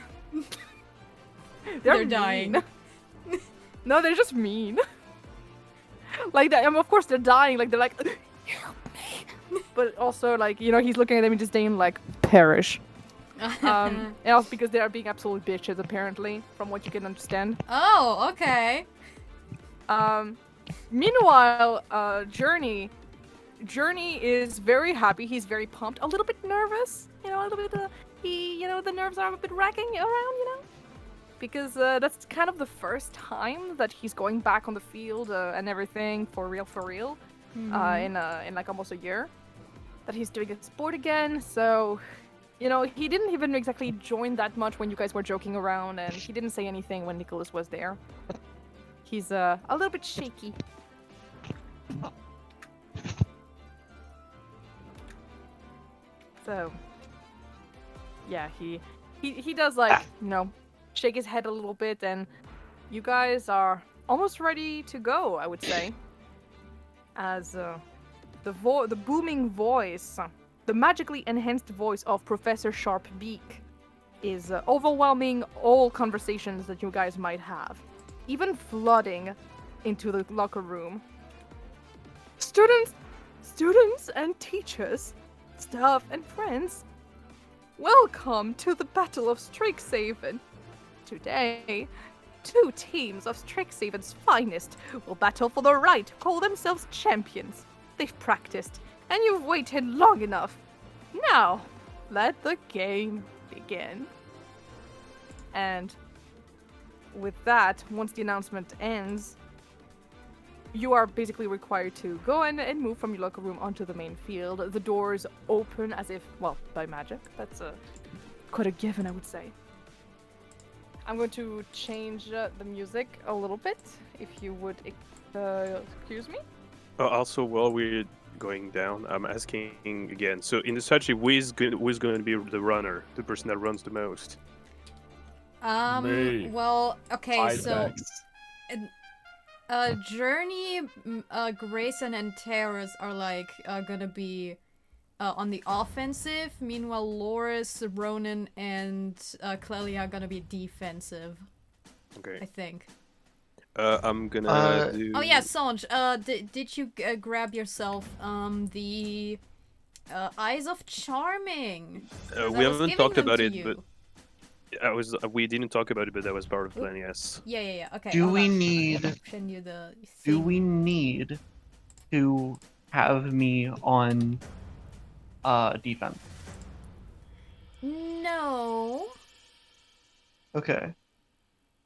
Speaker 2: They're dying.
Speaker 1: mean. No, they're just mean. Like that. I mean, of course they're dying. Like they're like, help me. But also like, you know, he's looking at them and just saying like, perish. And also because they are being absolute bitches apparently, from what you can understand.
Speaker 2: Oh, okay.
Speaker 1: Meanwhile, Journey is very happy. He's very pumped. A little bit nervous. You know, a little bit. The nerves are a bit racking around. You know, because that's kind of the first time that he's going back on the field and everything for real. In like almost a year that he's doing a sport again. So, you know, he didn't even exactly join that much when you guys were joking around, and he didn't say anything when Nicholas was there. He's a little bit shaky. So, yeah, he does like, you know, shake his head a little bit, and you guys are almost ready to go, I would say. As the booming voice, the magically enhanced voice of Professor Sharpbeak is overwhelming all conversations that you guys might have, even flooding into the locker room. Students and teachers, staff and friends, welcome to the Battle of Strixhaven. Today, two teams of Strixhaven's finest will battle for the right to call themselves champions. They've practiced, and you've waited long enough. Now, let the game begin. And with that, once the announcement ends, you are basically required to go in and move from your locker room onto the main field. The doors open as if, well, by magic. That's quite a given, I would say. I'm going to change the music a little bit, if you would excuse me.
Speaker 5: Also, while we're going down, I'm asking again. So in the strategy, who's going to be the runner, the person that runs the most?
Speaker 4: Me.
Speaker 2: Well, okay, so
Speaker 4: Ibex.
Speaker 2: Journey, Gracia, and Antares are like gonna be on the offensive. Meanwhile, Lorus, Ronan, and Clelia are gonna be defensive.
Speaker 5: Okay.
Speaker 2: I think.
Speaker 5: I'm gonna do.
Speaker 2: Oh yeah, Songe. Did you grab yourself the Eyes of Charming. 'Cause
Speaker 5: We
Speaker 2: I was
Speaker 5: haven't
Speaker 2: giving
Speaker 5: talked
Speaker 2: them
Speaker 5: about
Speaker 2: to
Speaker 5: it,
Speaker 2: you.
Speaker 5: but we didn't talk about it, but that was part of the plan. Yes.
Speaker 2: Yeah. Okay.
Speaker 3: Do
Speaker 2: hold
Speaker 3: we
Speaker 2: on.
Speaker 3: need?
Speaker 2: Send you the
Speaker 3: Do
Speaker 2: thing.
Speaker 3: we need to have me on defense?
Speaker 2: No.
Speaker 3: Okay.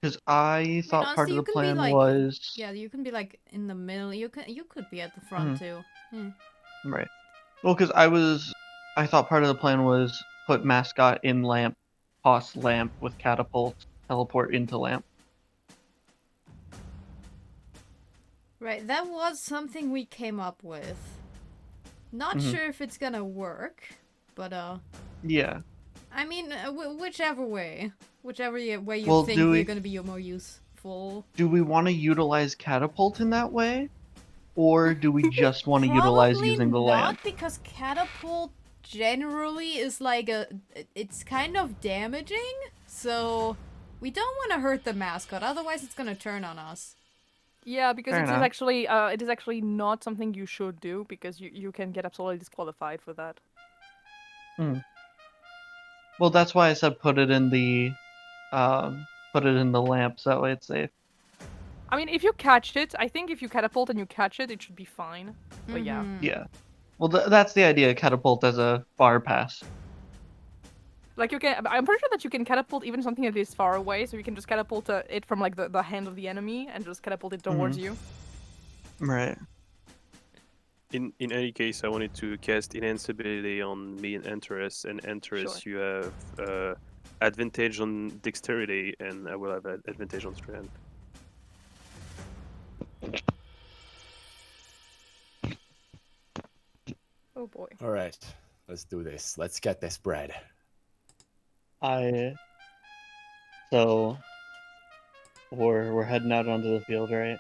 Speaker 3: Because I thought part
Speaker 2: honestly,
Speaker 3: of
Speaker 2: you
Speaker 3: the
Speaker 2: can be
Speaker 3: plan
Speaker 2: like-
Speaker 3: was
Speaker 2: Yeah, you can be like in the middle. You could be at the front too.
Speaker 3: right. Well, because I thought part of the plan was put mascot in lamp, toss lamp with catapult, teleport into lamp.
Speaker 2: Right, that was something we came up with. Not
Speaker 3: Mhm.
Speaker 2: sure if it's gonna work, but
Speaker 3: Yeah.
Speaker 2: I mean, whichever way, way you
Speaker 3: Well,
Speaker 2: think
Speaker 3: do
Speaker 2: you're
Speaker 3: we-
Speaker 2: gonna be more useful.
Speaker 3: Do we want to utilize catapult in that way, or do we just want to utilize
Speaker 2: Probably
Speaker 3: using the
Speaker 2: not,
Speaker 3: lamp?
Speaker 2: because catapult generally is like it's kind of damaging, so we don't want to hurt the mascot. Otherwise, it's gonna turn on us.
Speaker 1: Yeah, because
Speaker 3: Fair
Speaker 1: it is
Speaker 3: enough.
Speaker 1: actually not something you should do because you can get absolutely disqualified for that.
Speaker 3: Well, that's why I said put it in the lamp, so that way it's safe.
Speaker 1: I mean, if you catch it, I think if you catapult and you catch it, it should be fine. But yeah.
Speaker 2: Mhm.
Speaker 3: Yeah. Well, that's the idea. Catapult as a far pass.
Speaker 1: Like I'm pretty sure that you can catapult even something that is far away, so you can just catapult it from like the hand of the enemy and just catapult it towards you.
Speaker 3: Right.
Speaker 5: In any case, I wanted to cast invincibility on me and Antares, and Antares, you have advantage on dexterity, and I will have advantage on strength.
Speaker 1: Oh boy.
Speaker 4: All right, let's do this. Let's get this bread.
Speaker 3: So we're heading out onto the field, right?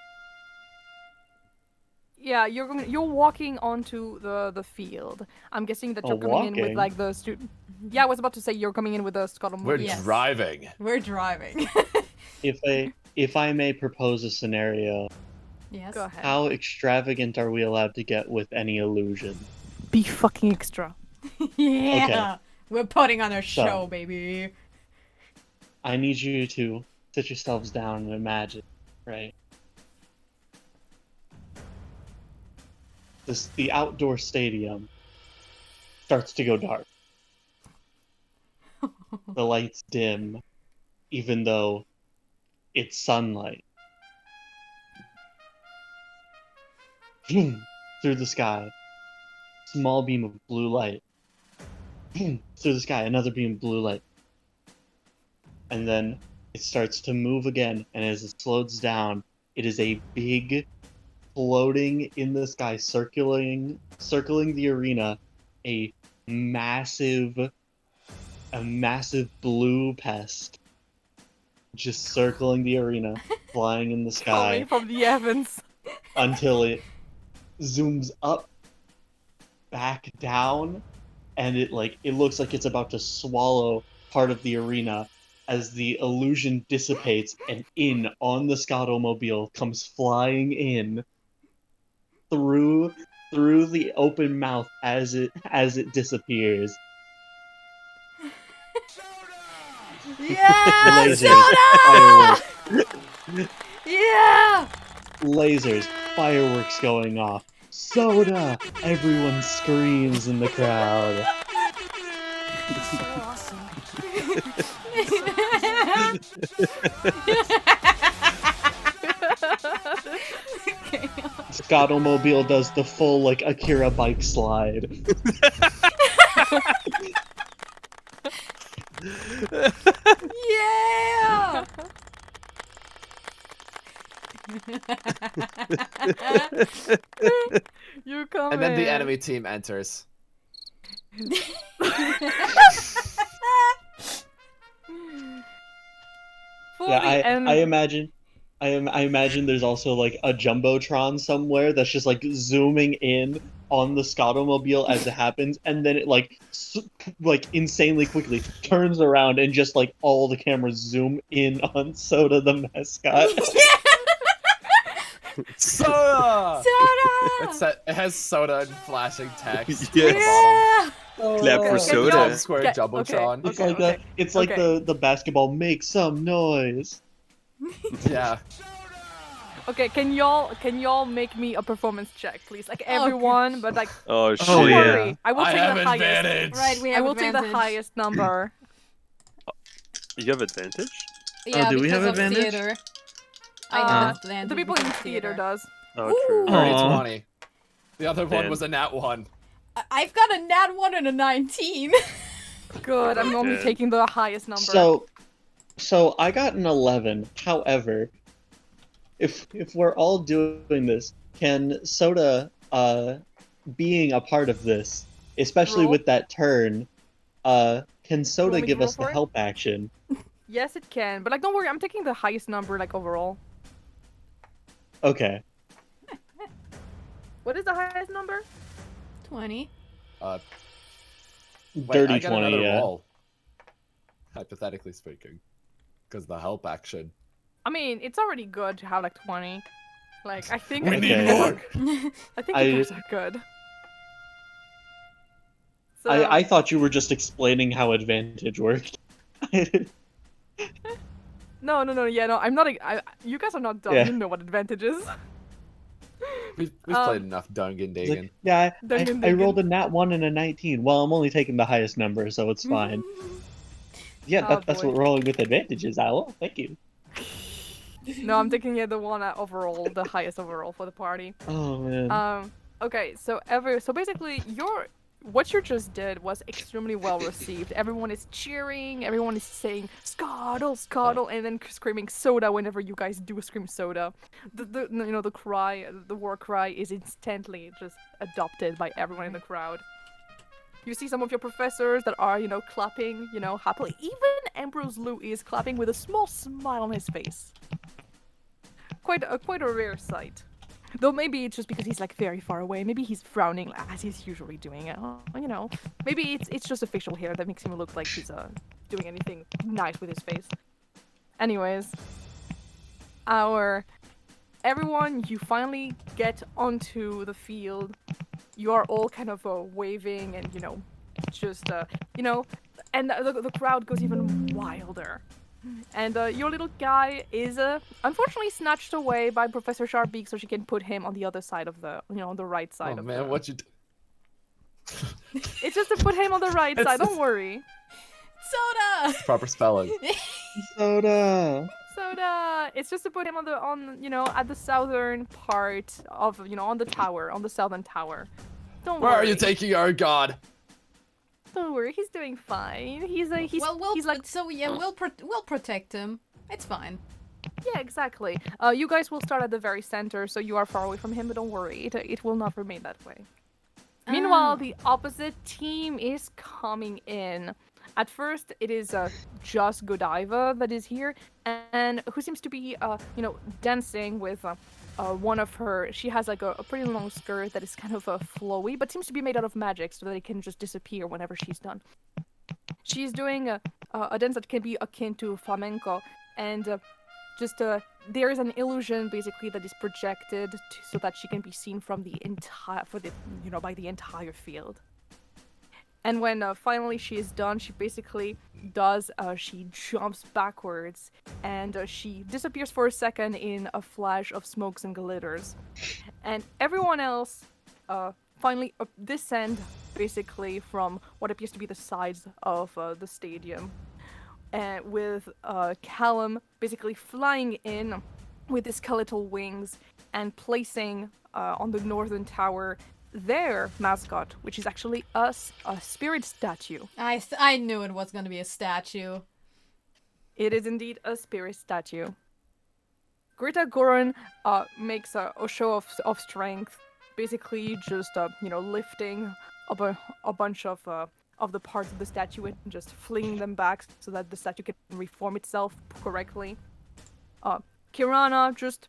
Speaker 1: Yeah, you're walking onto the field. I'm guessing that
Speaker 3: Oh,
Speaker 1: you're coming in with
Speaker 3: walking?
Speaker 1: like the student. Yeah, I was about to say you're coming in with the Scotland.
Speaker 4: We're
Speaker 2: Yes.
Speaker 4: driving.
Speaker 2: We're driving.
Speaker 3: If I may propose a scenario,
Speaker 2: Yes.
Speaker 1: Go ahead.
Speaker 3: how extravagant are we allowed to get with any illusion?
Speaker 1: Be fucking extra.
Speaker 2: Yeah. We're putting on a
Speaker 3: So-
Speaker 2: show, baby.
Speaker 3: I need you to sit yourselves down and imagine, right? The outdoor stadium starts to go dark. The lights dim, even though it's sunlight. Through the sky, small beam of blue light. Through the sky, another beam of blue light. And then it starts to move again, and as it slows down, it is a big, floating in the sky, circling the arena, a massive blue pest, just circling the arena, flying in the sky
Speaker 1: Coming from the heavens.
Speaker 3: until it zooms up, back down, and it looks like it's about to swallow part of the arena as the illusion dissipates, and in on the Scottomobile comes flying in through the open mouth as it disappears.
Speaker 2: Yeah,
Speaker 3: Lasers, fireworks,
Speaker 2: yeah.
Speaker 3: lasers, fireworks going off. Soda! Everyone screams in the crowd.
Speaker 2: So awesome. Okay.
Speaker 3: Scottomobile does the full Akira bike slide.
Speaker 2: Yeah.
Speaker 1: You come
Speaker 4: And then the
Speaker 1: in.
Speaker 4: enemy team enters.
Speaker 1: For
Speaker 3: Yeah,
Speaker 1: the end.
Speaker 3: I imagine there's also a jumbotron somewhere that's just zooming in on the Scottomobile as it happens, and then it insanely quickly turns around and just all the cameras zoom in on Soda the mascot.
Speaker 4: Soda!
Speaker 2: Soda!
Speaker 4: It has soda and flashing text.
Speaker 5: Yes.
Speaker 4: On the bottom.
Speaker 5: Clap for
Speaker 1: Can
Speaker 5: soda.
Speaker 1: y'all
Speaker 4: Times Square
Speaker 1: get-
Speaker 4: Jumbotron.
Speaker 3: It's like
Speaker 1: okay,
Speaker 3: it's like
Speaker 1: okay.
Speaker 3: the basketball make some noise.
Speaker 4: Yeah.
Speaker 1: Okay, can y'all make me a performance check, please? Like everyone, but like
Speaker 5: Oh shit.
Speaker 3: Oh,
Speaker 1: don't
Speaker 3: yeah.
Speaker 1: worry. I will
Speaker 4: I
Speaker 1: take
Speaker 4: have
Speaker 1: the highest.
Speaker 4: advantage.
Speaker 2: Right, we
Speaker 1: I
Speaker 2: have
Speaker 1: will take the
Speaker 2: advantage.
Speaker 1: highest number.
Speaker 5: You have advantage?
Speaker 2: Yeah,
Speaker 3: do we have
Speaker 2: because of
Speaker 3: advantage?
Speaker 2: theater. I have
Speaker 1: The
Speaker 2: advantage
Speaker 1: people in
Speaker 2: because of
Speaker 1: theater does.
Speaker 5: Oh,
Speaker 2: Ooh.
Speaker 5: true.
Speaker 4: 30-20. The other one
Speaker 5: Damn.
Speaker 4: was a nat 1.
Speaker 2: I've got a nat 1 and a 19.
Speaker 1: Good. I'm only
Speaker 5: Okay.
Speaker 1: taking the highest number.
Speaker 3: So I got an 11. However, if we're all doing this, can Soda being a part of this, especially
Speaker 1: Roll.
Speaker 3: with that turn, can Soda
Speaker 1: me to
Speaker 3: give
Speaker 1: roll
Speaker 3: us the
Speaker 1: for it?
Speaker 3: help action?
Speaker 1: Yes, it can. But like, don't worry. I'm taking the highest number like overall.
Speaker 3: Okay.
Speaker 1: What is the highest number?
Speaker 2: 20.
Speaker 4: Wait,
Speaker 3: Dirty
Speaker 4: I got
Speaker 3: 20,
Speaker 4: another
Speaker 3: yeah.
Speaker 4: roll. Hypothetically speaking. Because the help action.
Speaker 1: I mean, it's already good to have like 20. Like, I think.
Speaker 4: We
Speaker 1: I
Speaker 4: need
Speaker 1: think
Speaker 4: more!
Speaker 1: I think
Speaker 3: I-
Speaker 1: you guys are good. So,
Speaker 3: I thought you were just explaining how advantage worked.
Speaker 1: No, yeah, no, I'm not. You guys are not dumb.
Speaker 3: Yeah.
Speaker 1: You know what advantage is.
Speaker 4: We've
Speaker 1: Um,
Speaker 4: played enough Dungeon
Speaker 3: It's
Speaker 4: Dagon.
Speaker 3: like, yeah,
Speaker 1: Dungeon
Speaker 3: I rolled a
Speaker 1: Dagon.
Speaker 3: nat 1 and a 19. Well, I'm only taking the highest number, so it's fine. Yeah,
Speaker 1: Oh,
Speaker 3: that's
Speaker 1: boy.
Speaker 3: what rolling with advantages, Owl. Thank you.
Speaker 1: No, I'm taking the one at overall, the highest overall for the party.
Speaker 3: Oh, man.
Speaker 1: Okay, so basically what you just did was extremely well received. Everyone is cheering, everyone is saying Scottle, Scottle, and then screaming soda whenever you guys do scream soda. The cry, the war cry is instantly just adopted by everyone in the crowd. You see some of your professors that are, clapping, happily. Even Ambrose Lou is clapping with a small smile on his face. Quite a rare sight. Though maybe it's just because he's like very far away. Maybe he's frowning as he's usually doing. Maybe it's just a facial hair that makes him look like he's doing anything nice with his face. Anyways, everyone, you finally get onto the field. You are all kind of waving and just and the crowd goes even wilder. And your little guy is unfortunately snatched away by Professor Sharpbeak, so she can put him on the other side of the, on the right side
Speaker 4: Oh
Speaker 1: of
Speaker 4: man,
Speaker 1: the...
Speaker 4: what you do?
Speaker 1: It's just to put him on the right side. Don't worry.
Speaker 2: Soda!
Speaker 4: Proper spelling.
Speaker 3: Soda!
Speaker 1: Soda. It's just to put him at the southern part of on the tower, on the southern tower. Don't
Speaker 4: Where
Speaker 1: worry.
Speaker 4: are you taking our god?
Speaker 1: Don't worry. He's doing fine. He's
Speaker 2: We'll protect him. It's fine.
Speaker 1: Yeah, exactly. You guys will start at the very center, so you are far away from him, but don't worry, it will not remain that way. Meanwhile, the opposite team is coming in. At first, it is just Godiva that is here, and who seems to be, dancing with one of her. She has like a pretty long skirt that is kind of flowy, but seems to be made out of magic, so that it can just disappear whenever she's done. She's doing a dance that can be akin to flamenco, and there is an illusion basically that is projected so that she can be seen from by the entire field. And when finally she is done, she basically she jumps backwards and she disappears for a second in a flash of smokes and glitters. And everyone else finally descend basically from what appears to be the sides of the stadium. With Callum basically flying in with his skeletal wings and placing on the northern tower their mascot, which is actually a spirit statue.
Speaker 2: I knew it was gonna be a statue.
Speaker 1: It is indeed a spirit statue. Greta Goran makes a show of strength, basically just lifting a bunch of the parts of the statue and just flinging them back so that the statue can reform itself correctly. Kirana just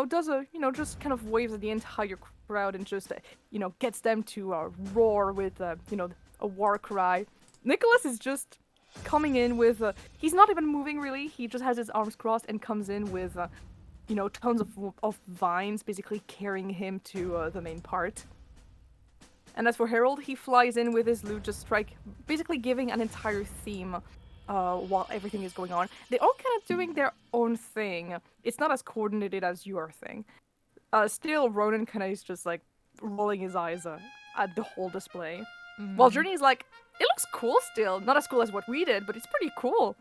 Speaker 1: does just kind of waves at the entire crowd and just gets them to roar with a war cry. Nicholas is just coming in with he's not even moving really. He just has his arms crossed and comes in with tons of vines basically carrying him to the main part. And as for Harold, he flies in with his lute, just basically giving an entire theme while everything is going on. They're all kind of doing their own thing. It's not as coordinated as your thing. Still, Ronan kind of is just like rolling his eyes at the whole display. While Journey is like, it looks cool still. Not as cool as what we did, but it's pretty cool.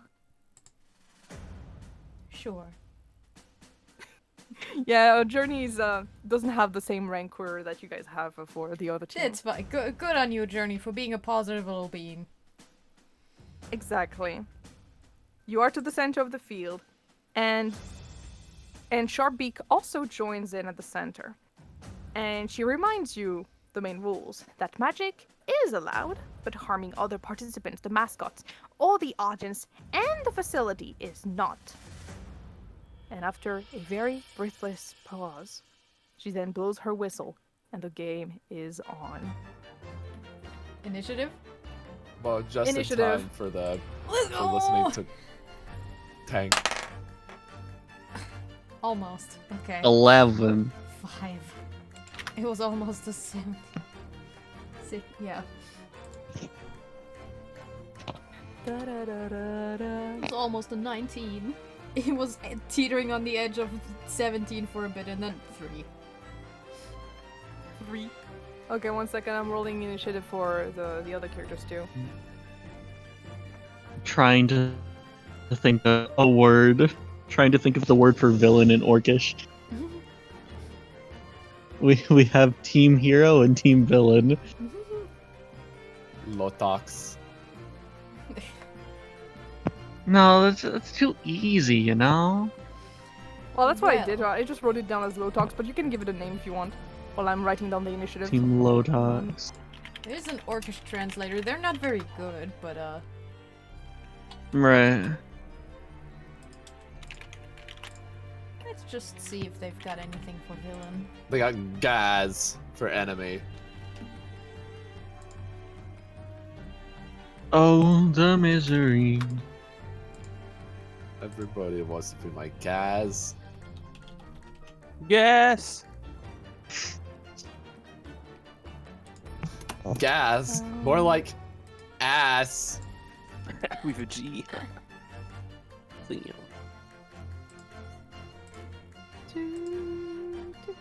Speaker 2: Sure.
Speaker 1: Yeah, Journey's doesn't have the same rancor that you guys have for the other team.
Speaker 2: It's fine. Good on you, Journey, for being a positive little being.
Speaker 1: Exactly. You are to the center of the field, and Sharpbeak also joins in at the center. And she reminds you the main rules, that magic is allowed, but harming other participants, the mascots, or the audience, and the facility is not. And after a very breathless pause, she then blows her whistle, and the game is on.
Speaker 2: Initiative?
Speaker 4: Well, just
Speaker 1: Initiative.
Speaker 4: in time for
Speaker 2: Let's
Speaker 4: for listening to Tank.
Speaker 2: Almost. Okay.
Speaker 3: 11.
Speaker 2: 5. It was almost a 7. Yeah. It was almost a 19. It was teetering on the edge of 17 for a bit, and then 3.
Speaker 1: 3. Okay, 1 second. I'm rolling initiative for the other characters too.
Speaker 3: Trying to think of a word. Trying to think of the word for villain in Orcish. We have team hero and team villain.
Speaker 4: Lotox.
Speaker 3: No, that's too easy, you know?
Speaker 1: Well, that's what I did.
Speaker 2: Well.
Speaker 1: I just wrote it down as Lotox, but you can give it a name if you want. While I'm writing down the initiative.
Speaker 3: Team Lotox.
Speaker 2: There's an Orcish translator. They're not very good, but
Speaker 3: Right.
Speaker 2: let's just see if they've got anything for villain.
Speaker 4: They got Gaz for enemy.
Speaker 3: Oh, the misery.
Speaker 4: Everybody wants to be my Gaz.
Speaker 5: Yes.
Speaker 4: Gaz? More like ass.
Speaker 5: With a G. Damn.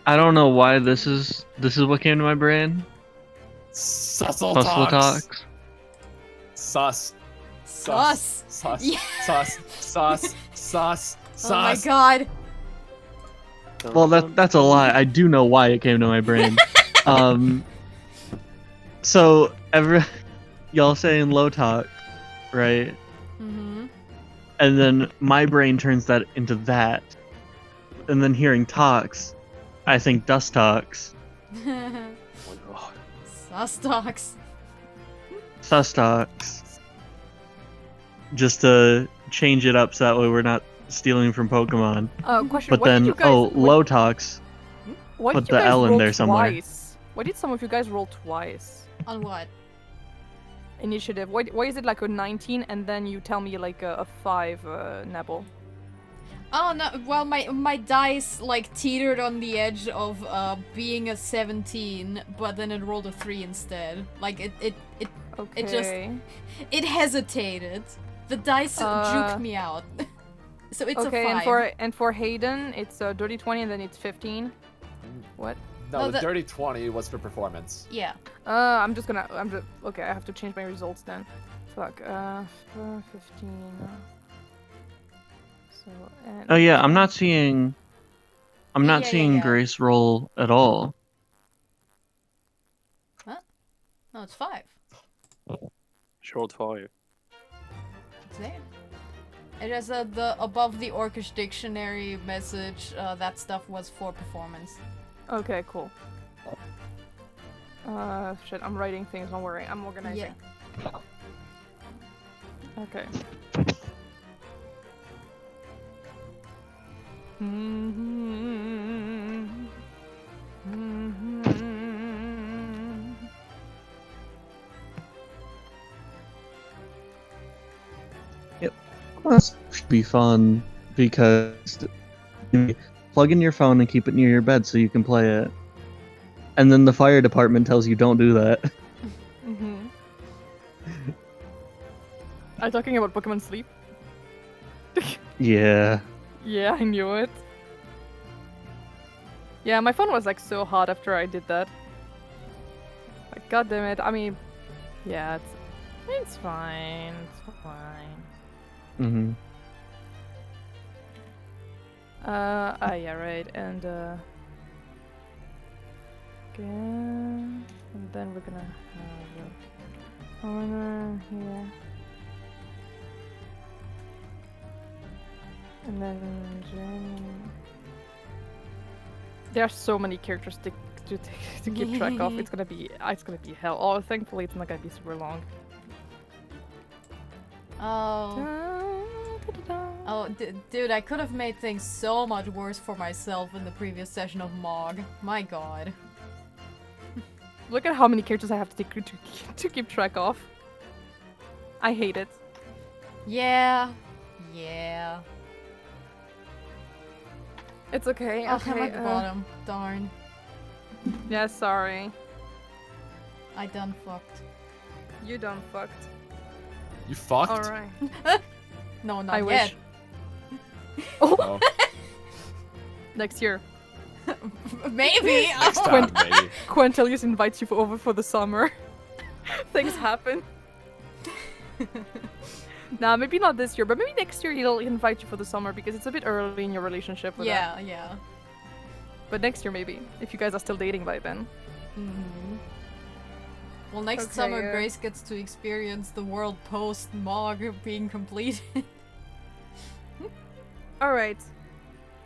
Speaker 3: I don't know why this is what came to my brain.
Speaker 4: Susseltox.
Speaker 3: Hustlotox.
Speaker 4: Sus.
Speaker 2: Sus.
Speaker 4: Sus.
Speaker 2: Yeah.
Speaker 4: Sus. Sus. Sus.
Speaker 2: Oh my
Speaker 4: Sus.
Speaker 2: god.
Speaker 3: Well, that's a lie. I do know why it came to my brain. So y'all saying Lotox, right?
Speaker 2: Mm-hmm.
Speaker 3: And then my brain turns that into that. And then hearing Tox, I think Dust Tox.
Speaker 5: Oh my god.
Speaker 2: Sustox.
Speaker 3: Sustox. Just to change it up so that way we're not stealing from Pokemon.
Speaker 1: Question.
Speaker 3: But
Speaker 1: why did
Speaker 3: then,
Speaker 1: you guys,
Speaker 3: Lotox.
Speaker 1: why
Speaker 3: put
Speaker 1: did you
Speaker 3: the
Speaker 1: guys
Speaker 3: L in
Speaker 1: roll
Speaker 3: there somewhere.
Speaker 1: twice? Why did some of you guys roll twice?
Speaker 2: On what?
Speaker 1: Initiative. Why is it like a 19 and then you tell me like a 5, Nebel?
Speaker 2: Oh no, well my dice like teetered on the edge of being a 17, but then it rolled a 3 instead. Like it
Speaker 1: Okay.
Speaker 2: it hesitated. The dice juked me out. So it's
Speaker 1: okay,
Speaker 2: a 5.
Speaker 1: and for Hayden, it's a dirty 20 and then it's 15. What?
Speaker 4: No,
Speaker 2: No,
Speaker 4: the
Speaker 2: the-
Speaker 4: dirty 20 was for performance.
Speaker 2: Yeah.
Speaker 1: Okay, I have to change my results then. Fuck, 15. So, and
Speaker 3: Oh yeah, I'm not seeing
Speaker 2: Yeah.
Speaker 3: Grace roll at all.
Speaker 2: No, it's 5.
Speaker 5: Short 5.
Speaker 2: It's there. It has the above the Orcish dictionary message. That stuff was for performance.
Speaker 1: Okay, cool. Shit, I'm writing things, don't worry, I'm organizing. Okay.
Speaker 3: This should be fun because plug in your phone and keep it near your bed so you can play it. And then the fire department tells you don't do that.
Speaker 1: Mm-hmm. Are you talking about Pokemon Sleep?
Speaker 3: Yeah.
Speaker 1: Yeah, I knew it. Yeah, my phone was like so hot after I did that. Like, god damn it. I mean, yeah, it's fine. It's fine.
Speaker 3: Mm-hmm.
Speaker 1: Yeah, right, and again, and then we're gonna have a owner here. And then Jenny. There are so many characters to keep track of. It's gonna be hell. Oh, thankfully it's not gonna be super long.
Speaker 2: Oh, dude, I could have made things so much worse for myself in the previous session of Mog. My god.
Speaker 1: Look at how many characters I have to keep track of. I hate it.
Speaker 2: Yeah. Yeah.
Speaker 1: It's okay.
Speaker 2: Oh,
Speaker 1: Okay.
Speaker 2: I'm at the bottom. Darn.
Speaker 1: Yeah, sorry.
Speaker 2: I done fucked.
Speaker 1: You done fucked.
Speaker 4: You fucked?
Speaker 1: Alright.
Speaker 2: No, not
Speaker 1: I
Speaker 2: yet.
Speaker 1: wish. Oh,
Speaker 4: Oh,
Speaker 1: next year.
Speaker 2: Maybe.
Speaker 4: next time, maybe.
Speaker 1: Quintilius invites you over for the summer. Things happen. Nah, maybe not this year, but maybe next year he'll invite you for the summer because it's a bit early in your relationship with that.
Speaker 2: Yeah.
Speaker 1: But next year maybe, if you guys are still dating by then.
Speaker 2: Mm-hmm. Well, next
Speaker 1: Okay,
Speaker 2: summer Grace gets to experience the world post Mog being completed.
Speaker 1: Alright.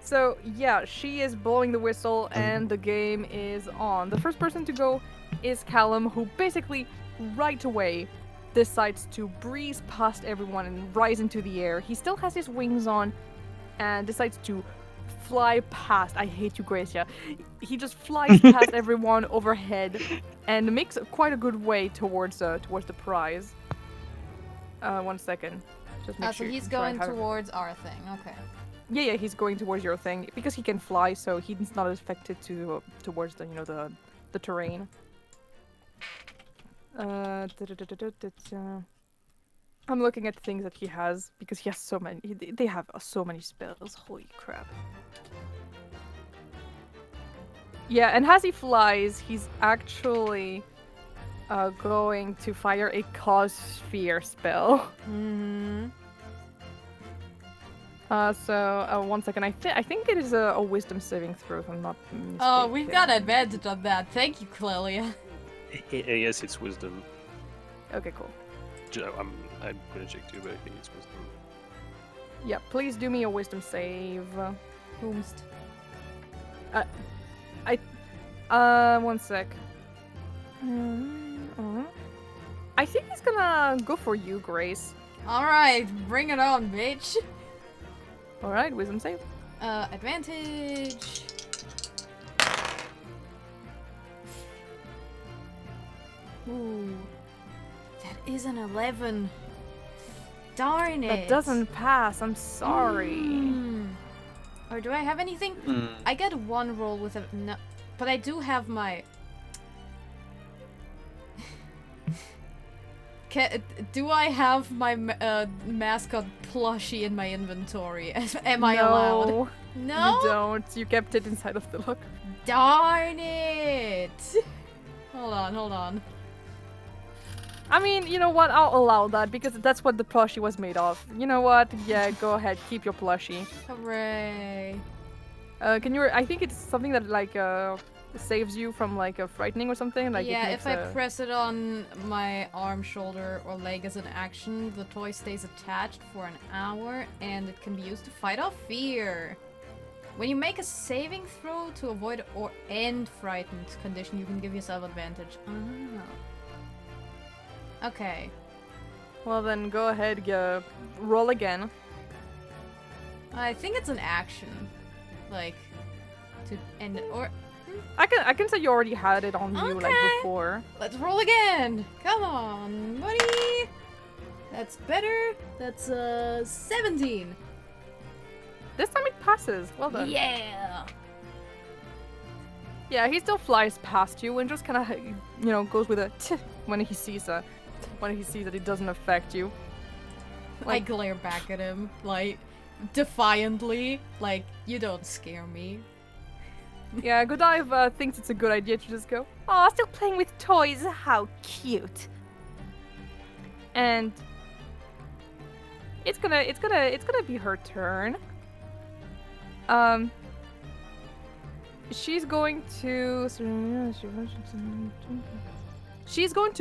Speaker 1: So, yeah, she is blowing the whistle and the game is on. The first person to go is Callum, who basically right away decides to breeze past everyone and rise into the air. He still has his wings on and decides to fly past. I hate you, Gracia. He just flies past everyone overhead and makes quite a good way towards the prize. 1 second. Just make
Speaker 2: So
Speaker 1: sure
Speaker 2: he's
Speaker 1: try
Speaker 2: going
Speaker 1: have-
Speaker 2: towards our thing. Okay.
Speaker 1: Yeah, he's going towards your thing because he can fly, so he's not affected towards the the terrain. I'm looking at things that he has because he has so many. They have so many spells. Holy crap! Yeah, and as he flies, he's actually going to fire a cause sphere spell.
Speaker 2: Mm-hmm.
Speaker 1: 1 second. I think it is a wisdom saving throw, if I'm not mistaken.
Speaker 2: Oh, we've got advantage on that. Thank you, Clelia.
Speaker 5: Yes, it's wisdom.
Speaker 1: Okay, cool.
Speaker 5: I'm gonna check too, but I think it's wisdom.
Speaker 1: Yeah, please do me a wisdom save.
Speaker 2: Whomst.
Speaker 1: 1 sec. I think he's gonna go for you, Grace.
Speaker 2: Alright, bring it on, bitch.
Speaker 1: Alright, wisdom save.
Speaker 2: Advantage. Ooh. That is an 11. Darn it.
Speaker 1: That doesn't pass, I'm sorry.
Speaker 2: Or do I have anything? I get one roll with a... No, but I do have my... Do I have my mascot plushie in my inventory? Am I allowed? No?
Speaker 1: You don't. You kept it inside of the locker.
Speaker 2: Darn it! Hold on.
Speaker 1: I mean, you know what? I'll allow that because that's what the plushie was made of. You know what? Yeah, go ahead. Keep your plushie.
Speaker 2: Hooray.
Speaker 1: Can you... I think it's something that, like, saves you from, like, a frightening or something. Like,
Speaker 2: Yeah,
Speaker 1: it
Speaker 2: if
Speaker 1: makes
Speaker 2: I press it on my arm, shoulder, or leg as an action, the toy stays attached for an hour, and it can be used to fight off fear. When you make a saving throw to avoid or end frightened condition, you can give yourself advantage. Okay.
Speaker 1: Well, then go ahead, roll again.
Speaker 2: I think it's an action. Like, to end it, or...
Speaker 1: I can say you already had it on you, like,
Speaker 2: Okay.
Speaker 1: before.
Speaker 2: Let's roll again! Come on, buddy! That's better. That's, 17.
Speaker 1: This time it passes. Well done.
Speaker 2: Yeah.
Speaker 1: Yeah, he still flies past you and just kind of, goes with a tch when he sees that it doesn't affect you.
Speaker 2: I glare back at him, like, defiantly, like, you don't scare me.
Speaker 1: Yeah, Godive thinks it's a good idea to just go, "Aw, still playing with toys, how cute." And it's gonna be her turn. She's going to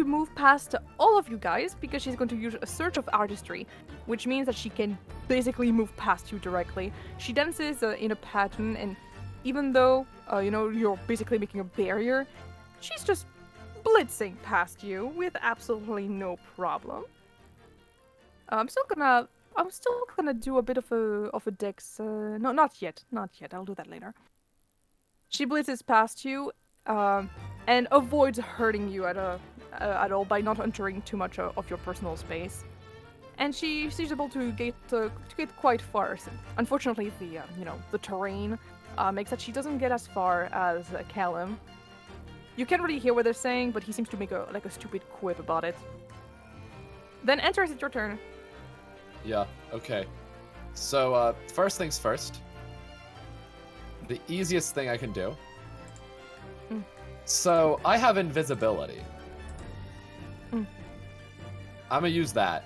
Speaker 1: move past all of you guys because she's going to use a Surge of Artistry, which means that she can basically move past you directly. She dances in a pattern, and even though you're basically making a barrier, she's just blitzing past you with absolutely no problem. I'm still gonna do a bit of a dex. No, not yet. I'll do that later. She blitzes past you, and avoids hurting you at all by not entering too much of your personal space. And she's able to get quite far. Unfortunately, the terrain makes that she doesn't get as far as Callum. You can't really hear what they're saying, but he seems to make a stupid quip about it. Then Antares, it's your turn.
Speaker 4: Yeah, okay. So, first things first. The easiest thing I can do. So, I have invisibility. I'm gonna use that.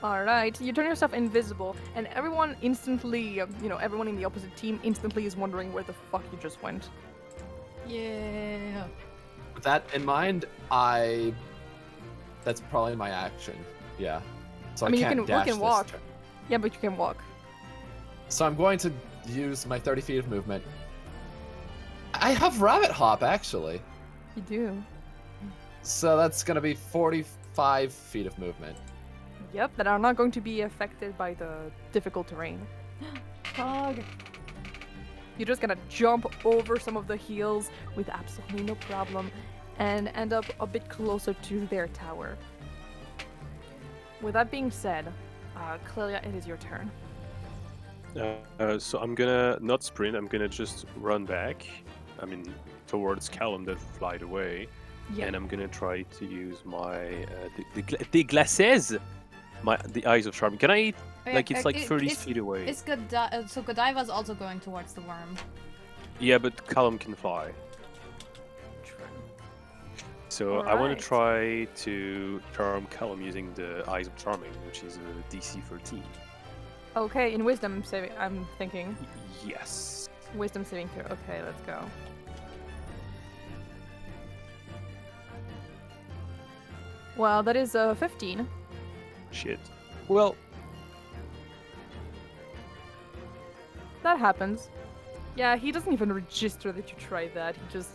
Speaker 1: Alright, you turn yourself invisible, and everyone instantly, everyone in the opposite team instantly is wondering where the fuck you just went.
Speaker 2: Yeah.
Speaker 4: With that in mind, that's probably my action. Yeah. So I
Speaker 1: mean,
Speaker 4: can't
Speaker 1: you
Speaker 4: dash
Speaker 1: can
Speaker 4: this
Speaker 1: walk.
Speaker 4: turn.
Speaker 1: Yeah, but you can walk.
Speaker 4: So I'm going to use my 30 feet of movement. I have rabbit hop, actually.
Speaker 1: You do.
Speaker 4: So that's going to be 45 feet of movement.
Speaker 1: Yep, that are not going to be affected by the difficult terrain. Fog. You're just gonna jump over some of the hills with absolutely no problem and end up a bit closer to their tower. With that being said, Clelia, it is your turn.
Speaker 5: So I'm gonna not sprint. I'm gonna just run back. I mean, towards Callum that flied away, and I'm gonna try to use my the glaces, the eyes of charm. Can I? Like it's like 30 feet away.
Speaker 2: It's so Godiva's also going towards the worm.
Speaker 5: Yeah, but Callum can fly. So I want to try to charm Callum using the Eyes of Charming, which is a DC 13.
Speaker 1: Okay, in Wisdom saving, I'm thinking.
Speaker 5: Yes.
Speaker 1: Wisdom saving throw. Okay, let's go. Well, that is 15.
Speaker 5: Shit. Well,
Speaker 1: that happens. Yeah, he doesn't even register that you tried that. He just...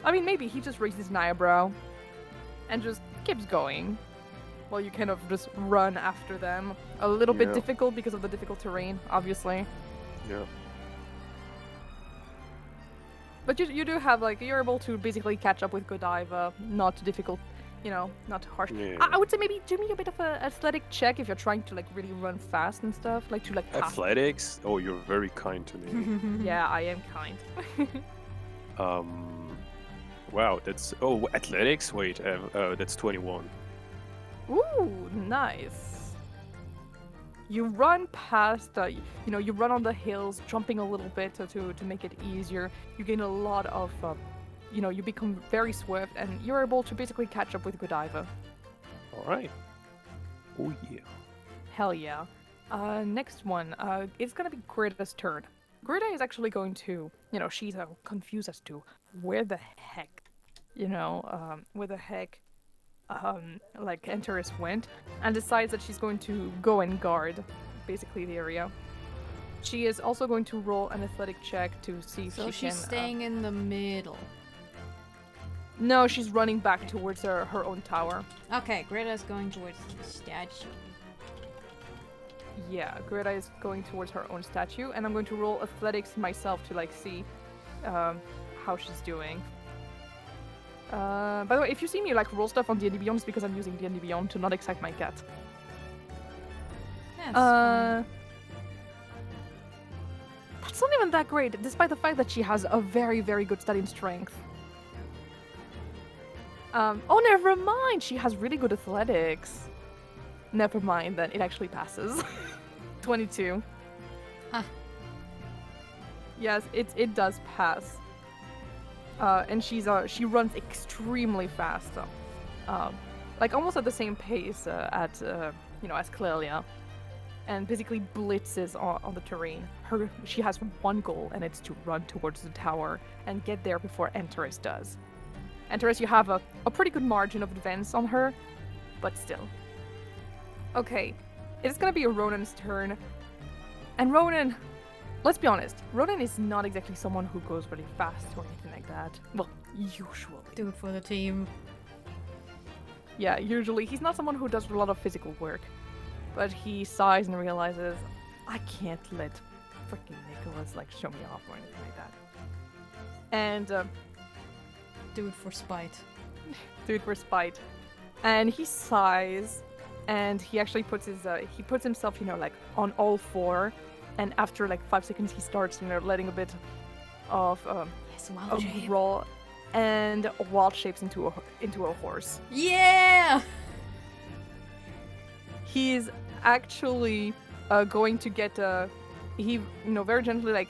Speaker 1: I mean, maybe he just raises an eyebrow and just keeps going while you kind of just run after them. A little bit difficult because of the difficult terrain, obviously.
Speaker 5: Yeah.
Speaker 1: But you do have, like, you're able to basically catch up with Godiva. Not difficult, not harsh.
Speaker 5: Yeah.
Speaker 1: I would say maybe do me a bit of an athletic check if you're trying to, like, really run fast and stuff. Like, to, like, pass.
Speaker 5: Athletics? Oh, you're very kind to me.
Speaker 1: Yeah, I am kind.
Speaker 5: Wow, that's... Oh, athletics? Wait, that's 21.
Speaker 1: Ooh, nice. You run past, you run on the hills, jumping a little bit to make it easier. You gain a lot of, you become very swift, and you're able to basically catch up with Godiva.
Speaker 5: Alright. Oh, yeah.
Speaker 1: Hell yeah. Next one, it's gonna be Greta's turn. Greta is actually going to, she's confused as to where the heck, like Antares went, and decides that she's going to go and guard, basically, the area. She is also going to roll an athletic check to see if she can...
Speaker 2: So she's staying in the middle.
Speaker 1: No, she's running back towards her own tower.
Speaker 2: Okay, Greta's going towards the statue.
Speaker 1: Yeah, Greta is going towards her own statue, and I'm going to roll athletics myself to, like, see how she's doing. By the way, if you see me, like, roll stuff on D&D Beyond, it's because I'm using D&D Beyond to not excite my cat.
Speaker 2: That's fine.
Speaker 1: it's not even that great, despite the fact that she has a very, very good stat in strength. Oh, never mind. She has really good athletics. Never mind, then it actually passes. 22.
Speaker 2: Ah.
Speaker 1: Yes, it does pass. And she runs extremely fast. Like almost at the same pace as Clelia, and basically blitzes on the terrain. She has one goal, and it's to run towards the tower and get there before Antares does. Antares, you have a pretty good margin of advance on her, but still. Okay, it's gonna be Ronan's turn, and Ronan, let's be honest, Ronan is not exactly someone who goes really fast or anything like that. Well, usually.
Speaker 2: Do it for the team.
Speaker 1: Yeah, usually he's not someone who does a lot of physical work, but he sighs and realizes, I can't let freaking Nicholas like show me off or anything like that. And
Speaker 2: Do it for spite.
Speaker 1: do it for spite. And he sighs, and he actually puts himself, like on all four, and after like 5 seconds, he starts, letting a bit of
Speaker 2: Yes, wild
Speaker 1: a
Speaker 2: shape.
Speaker 1: roll, and wild shapes into a horse.
Speaker 2: Yeah!
Speaker 1: He's actually going to get he very gently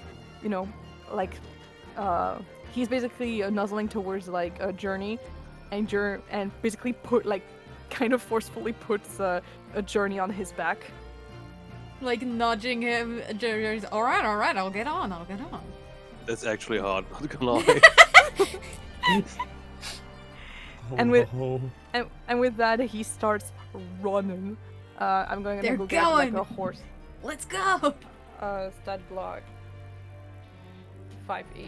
Speaker 1: he's basically nuzzling towards like a Journey, and basically kind of forcefully puts a Journey on his back.
Speaker 2: Like nudging him. Jerry's, alright, I'll get on.
Speaker 5: That's actually hard. Not gonna lie.
Speaker 1: And with and with that he starts running. I'm going to
Speaker 2: They're
Speaker 1: go get like
Speaker 2: going!
Speaker 1: a horse.
Speaker 2: Let's go!
Speaker 1: Stat block 5e.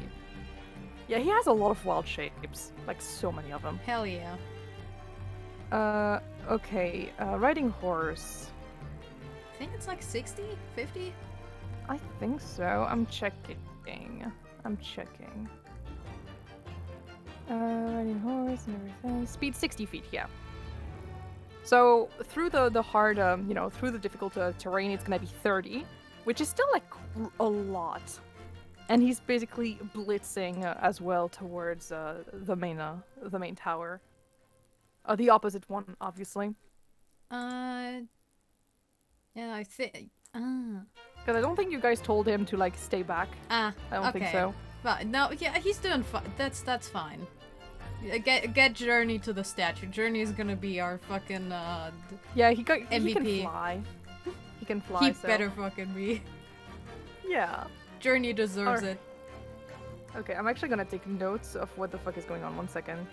Speaker 1: Yeah, he has a lot of wild shapes, like so many of them.
Speaker 2: Hell yeah.
Speaker 1: Okay, riding horse.
Speaker 2: I think it's like 60? 50?
Speaker 1: I think so. I'm checking. Riding horse and everything. Speed 60 feet, yeah. So through the hard, through the difficult terrain, it's gonna be 30, which is still like a lot. And he's basically blitzing as well towards the main tower. The opposite one, obviously.
Speaker 2: Yeah, I think.
Speaker 1: Because I don't think you guys told him to like stay back. I don't think so.
Speaker 2: But no, yeah, he's doing fine. That's fine. Get Journey to the statue. Journey is gonna be our fucking
Speaker 1: Yeah, he can
Speaker 2: MVP.
Speaker 1: fly. He can fly.
Speaker 2: He
Speaker 1: so.
Speaker 2: better fucking be.
Speaker 1: Yeah.
Speaker 2: Journey deserves it.
Speaker 1: Okay, I'm actually gonna take notes of what the fuck is going on. 1 second,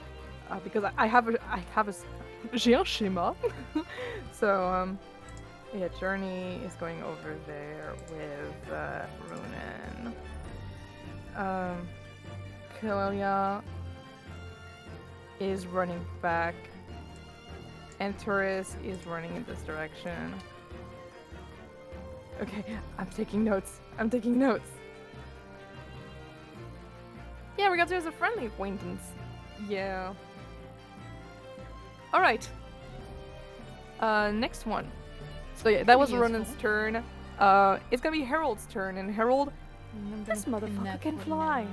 Speaker 1: because I have a j'ai un schéma. So yeah, Journey is going over there with Ronan. Clelia is running back. Antares is running in this direction. Okay, I'm taking notes. Yeah, Regatta is a friendly acquaintance. Yeah. Alright. Next one. So yeah, that was
Speaker 2: Pretty
Speaker 1: Ronan's
Speaker 2: useful.
Speaker 1: turn. It's gonna be Harold's turn, and Harold, this motherfucker can fly.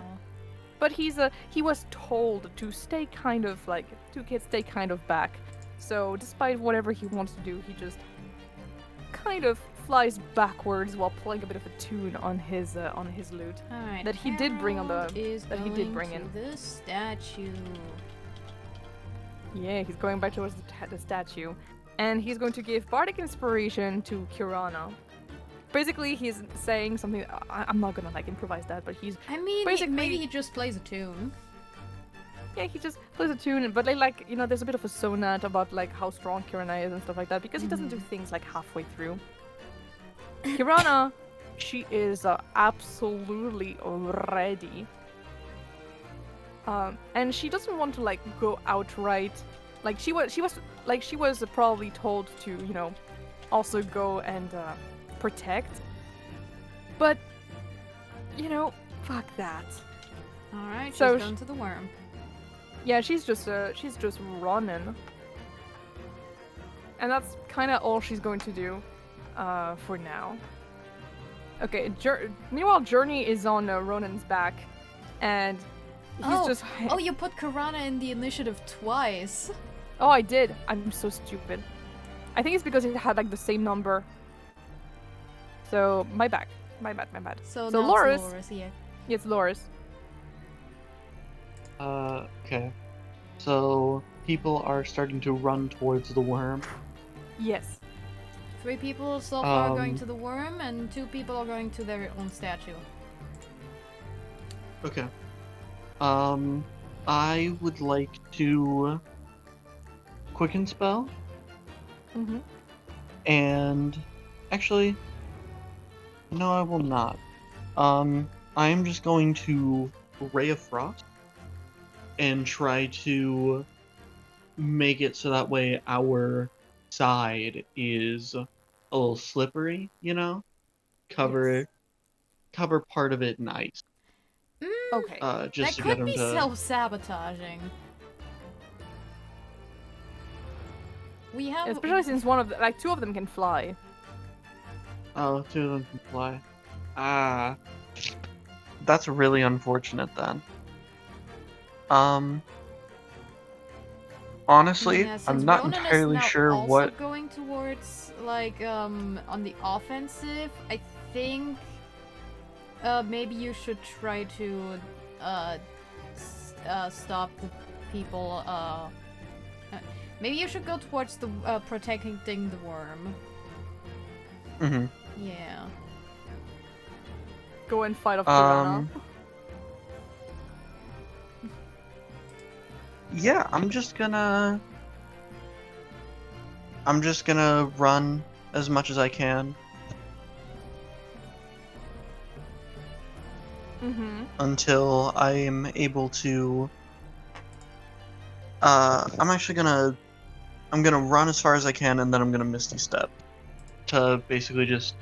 Speaker 1: But he was told to stay kind of back. So despite whatever he wants to do, he just kind of flies backwards while playing a bit of a tune on his lute.
Speaker 2: Alright.
Speaker 1: That he did bring on the- that he did bring in.
Speaker 2: The statue.
Speaker 1: Yeah, he's going back towards the statue, and he's going to give bardic inspiration to Kirana. Basically, he's saying something. I'm not gonna like improvise that, but he's
Speaker 2: I mean,
Speaker 1: basically-
Speaker 2: maybe he just plays a tune.
Speaker 1: yeah, he just plays a tune, but there's a bit of a sonat about like how strong Kirana is and stuff like that because he doesn't do things like halfway through. Kirana, she is absolutely ready. And she doesn't want to like go outright. Like she was probably told to also go and protect. But fuck that.
Speaker 2: Alright, she's
Speaker 1: So
Speaker 2: going to the worm.
Speaker 1: Yeah, she's just running. And that's kind of all she's going to do for now. Okay. Meanwhile, Journey is on Ronan's back, and he's just.
Speaker 2: Oh, you put Karana in the initiative twice.
Speaker 1: Oh, I did. I'm so stupid. I think it's because it had like the same number. So my bad.
Speaker 2: So
Speaker 1: So
Speaker 2: now
Speaker 1: Lorus.
Speaker 2: it's Lorus, yeah.
Speaker 1: It's Lorus.
Speaker 3: Okay. So people are starting to run towards the worm.
Speaker 1: Yes.
Speaker 2: 3 people so far are going
Speaker 3: Um,
Speaker 2: to the worm, and 2 people are going to their own statue.
Speaker 3: Okay. I would like to quicken spell,
Speaker 1: Mm-hmm.
Speaker 3: and actually, no, I will not. I am just going to Ray of Frost and try to make it so that way our side is a little slippery, you know? Cover
Speaker 1: Yes.
Speaker 3: cover part of it in ice.
Speaker 1: Okay.
Speaker 3: Just
Speaker 2: That
Speaker 3: to get
Speaker 2: could
Speaker 3: him
Speaker 2: be
Speaker 3: to.
Speaker 2: self-sabotaging. We have...
Speaker 1: Especially since two of them can fly.
Speaker 3: Oh, 2 of them can fly. Ah, that's really unfortunate then. Honestly,
Speaker 2: Yeah, since
Speaker 3: I'm not
Speaker 2: Ronan
Speaker 3: entirely
Speaker 2: is now
Speaker 3: sure
Speaker 2: also
Speaker 3: what.
Speaker 2: going towards, like, on the offensive, I think maybe you should try to stop the people. Maybe you should go towards the protecting the worm.
Speaker 3: Hmm.
Speaker 2: Yeah.
Speaker 1: Go and fight off Piranha.
Speaker 3: Yeah, I'm just gonna run as much as I can
Speaker 1: Mm-hmm.
Speaker 3: until I am able to. I'm gonna run as far as I can, and then I'm gonna Misty Step to basically just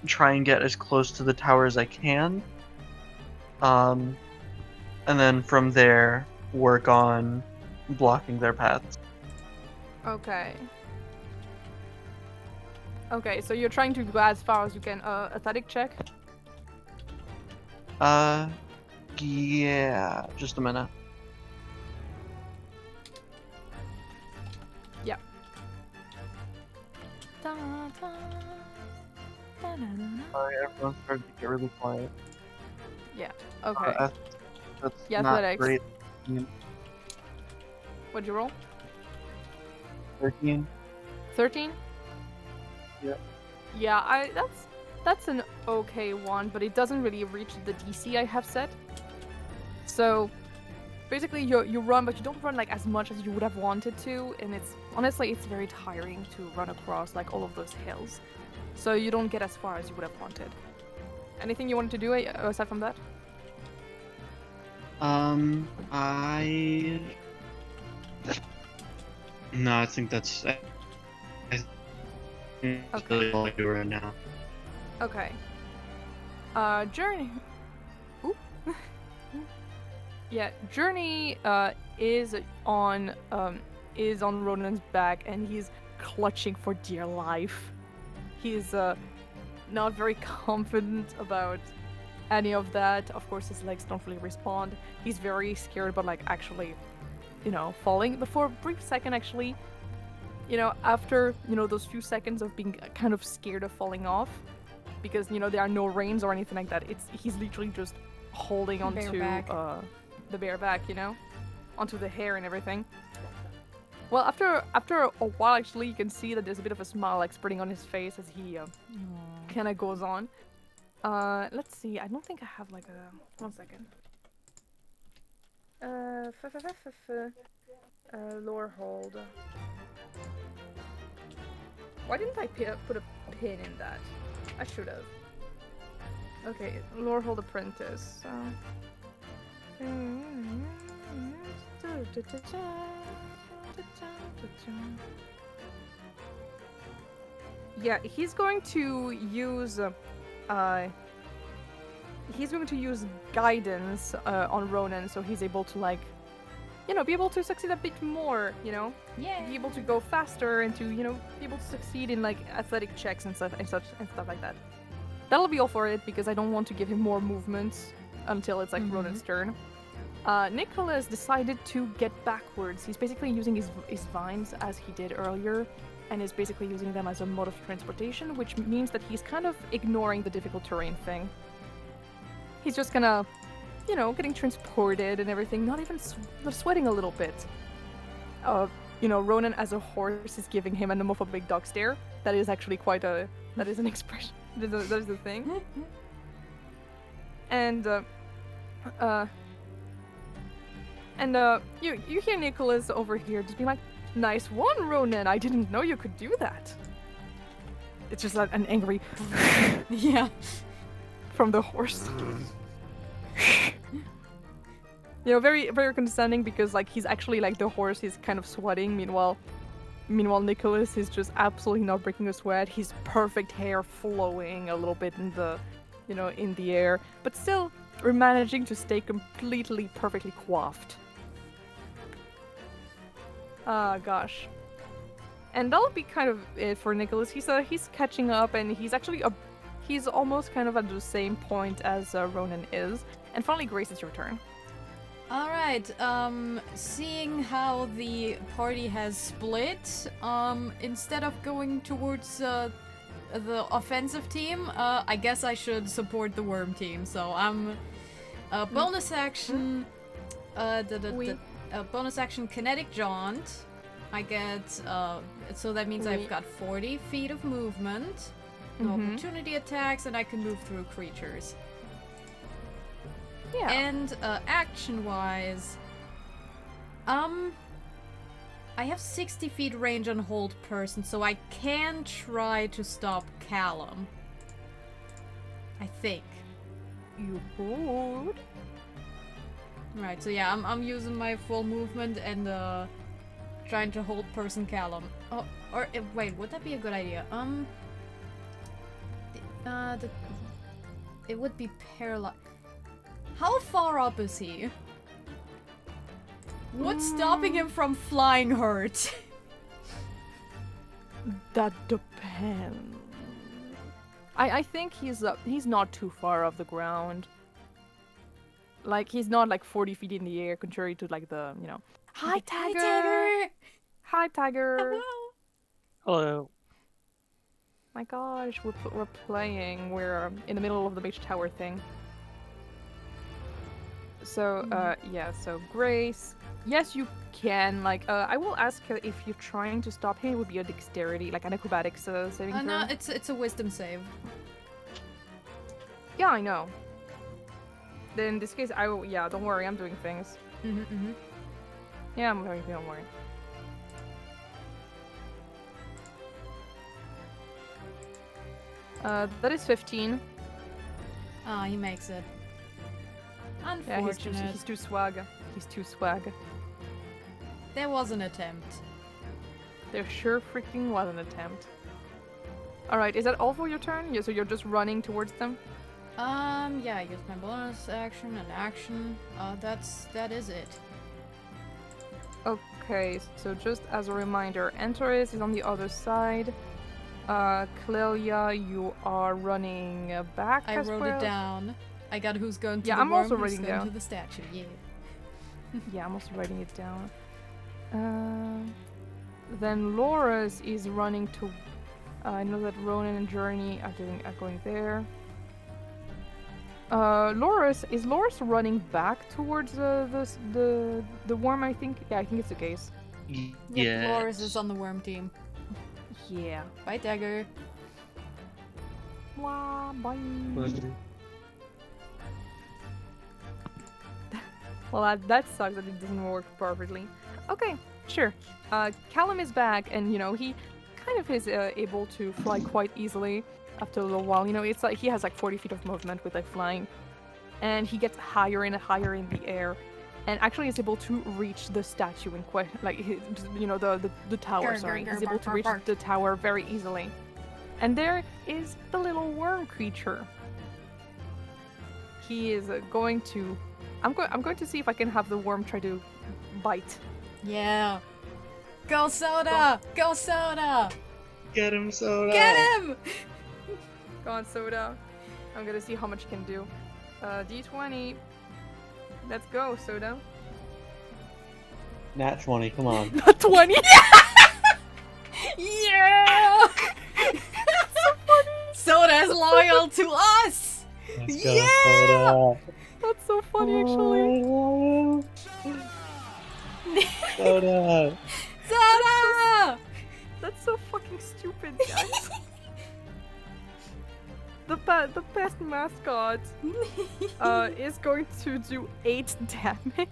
Speaker 3: try and get as close to the tower as I can. And then from there work on blocking their paths.
Speaker 1: Okay. Okay, so you're trying to go as far as you can. Athletic check.
Speaker 3: Yeah, just a minute.
Speaker 1: Yeah.
Speaker 3: Sorry, everyone's starting to get really quiet.
Speaker 1: Okay.
Speaker 3: That's
Speaker 1: Yeah,
Speaker 3: not
Speaker 1: athletics.
Speaker 3: great.
Speaker 1: What'd you roll?
Speaker 3: 13.
Speaker 1: 13?
Speaker 3: Yep.
Speaker 1: Yeah, that's an okay one, but it doesn't really reach the DC I have set. So basically you run, but you don't run like as much as you would have wanted to, and it's very tiring to run across like all of those hills. So you don't get as far as you would have wanted. Anything you wanted to do aside from that?
Speaker 3: I think that's.
Speaker 1: Okay.
Speaker 3: All I do right now.
Speaker 1: Okay. Journey. Ooh. Yeah, Journey is on Ronan's back, and he's clutching for dear life. He's not very confident about any of that. Of course, his legs don't really respond. He's very scared about like actually, falling. But for a brief second, actually, after those few seconds of being kind of scared of falling off, because there are no reins or anything like that. He's literally just holding onto the bare back, onto the hair and everything. Well, after a while, actually, you can see that there's a bit of a smile like spreading on his face as he kind of goes on. Let's see. I don't think I have like a 1 second. Lore hold. Why didn't I put a pin in that? I should have. Okay, lore hold apprentice. Yeah, he's going to use guidance on Ronan, so he's able to like, be able to succeed a bit more,
Speaker 2: Yeah.
Speaker 1: be able to go faster and to, be able to succeed in like athletic checks and stuff like that. that'll be all for it because I don't want to give him more movements until it's like Ronan's turn. Nicholas decided to get backwards. He's basically using his vines as he did earlier, and is basically using them as a mode of transportation, which means that he's kind of ignoring the difficult terrain thing. He's just gonna, you know, getting transported and everything, not even sweating a little bit. You know, Ronan as a horse is giving him an homophobic dog stare. That is actually quite that is an expression. That is a thing. And, you hear Nicholas over here just being like, "Nice one, Ronan. I didn't know you could do that." It's just like an angry
Speaker 2: Yeah.
Speaker 1: from the horse. You know, very, very condescending because like he's actually like the horse is kind of sweating. Meanwhile, Nicholas is just absolutely not breaking a sweat. His perfect hair flowing a little bit in the, you know, in the air, but still we're managing to stay completely perfectly coiffed. Gosh. And that'll be kind of it for Nicholas. He's catching up, and he's actually he's almost kind of at the same point as Ronan is. And finally, Grace, it's your turn.
Speaker 2: Alright, seeing how the party has split, instead of going towards the offensive team, I guess I should support the worm team. So I'm bonus action, bonus action kinetic jaunt. I get, so that means I've got 40 feet of movement, no opportunity attacks, and I can move through creatures.
Speaker 1: Yeah.
Speaker 2: And action-wise, I have 60 feet range on hold person, so I can try to stop Callum. I think.
Speaker 1: You would.
Speaker 2: Right, so yeah, I'm using my full movement and trying to hold person Callum. Oh, or wait, would that be a good idea? It would be paralyzed. How far up is he? What's stopping him from flying hurt?
Speaker 1: That depends. I think he's not too far off the ground. Like he's not like 40 feet in the air, contrary to like the, you know. Hi Tiger. Hi Tiger.
Speaker 5: Hello.
Speaker 1: My gosh, we're playing. We're in the middle of the mage tower thing. So, yeah, so Grace, yes, you can, like, I will ask if you're trying to stop him, it would be a dexterity, like an acrobatics saving throw.
Speaker 2: No, it's a wisdom save.
Speaker 1: Yeah, I know. Then in this case, I will, yeah, don't worry, I'm doing things. Yeah, I'm doing things, don't worry. That is 15.
Speaker 2: Ah, he makes it.
Speaker 1: Yeah,
Speaker 2: Unfortunate.
Speaker 1: he's too swag. He's too swag.
Speaker 2: There was an attempt.
Speaker 1: There sure freaking was an attempt. Alright, is that all for your turn? Yeah, so you're just running towards them?
Speaker 2: Yeah, I use my bonus action and action. That is it.
Speaker 1: Okay, so just as a reminder, Antares is on the other side. Clelia, you are running back
Speaker 2: I
Speaker 1: as
Speaker 2: wrote
Speaker 1: well.
Speaker 2: it down. I got who's going to
Speaker 1: Yeah,
Speaker 2: the
Speaker 1: I'm
Speaker 2: worm,
Speaker 1: also
Speaker 2: who's
Speaker 1: writing
Speaker 2: going
Speaker 1: down.
Speaker 2: to the statue, yeah.
Speaker 1: Yeah, I'm also writing it down. Then Lorus is running to. I know that Ronan and Journey are going there. Lorus is running back towards the worm. I think. Yeah, I think it's the case.
Speaker 2: Yep,
Speaker 3: Yeah.
Speaker 2: Lorus is on the worm team.
Speaker 1: Yeah.
Speaker 2: Bye, Dagger.
Speaker 1: Wah, bye. Well, that sucks that it doesn't work perfectly. Okay, sure. Callum is back, and you know he kind of is able to fly quite easily after a little while. You know, it's like he has like 40 feet of movement with like flying, and he gets higher and higher in the air, and actually is able to reach the statue in you know, the tower. Sorry, he's able to reach the tower very easily. And there is the little worm creature. He is going to. I'm going to see if I can have the worm try to bite.
Speaker 2: Yeah. Go Soda! Go Soda!
Speaker 3: Get him, Soda!
Speaker 2: Get him!
Speaker 1: Go on, Soda. I'm gonna see how much he can do. D20. Let's go, Soda.
Speaker 6: Nat 20, come on.
Speaker 1: Not 20.
Speaker 2: Yeah! Soda's loyal to us!
Speaker 6: Let's go,
Speaker 2: Yeah!
Speaker 1: That's so funny, actually.
Speaker 6: Soda.
Speaker 2: Soda!
Speaker 1: That's so fucking stupid, guys. the best mascot is going to do 8 damage.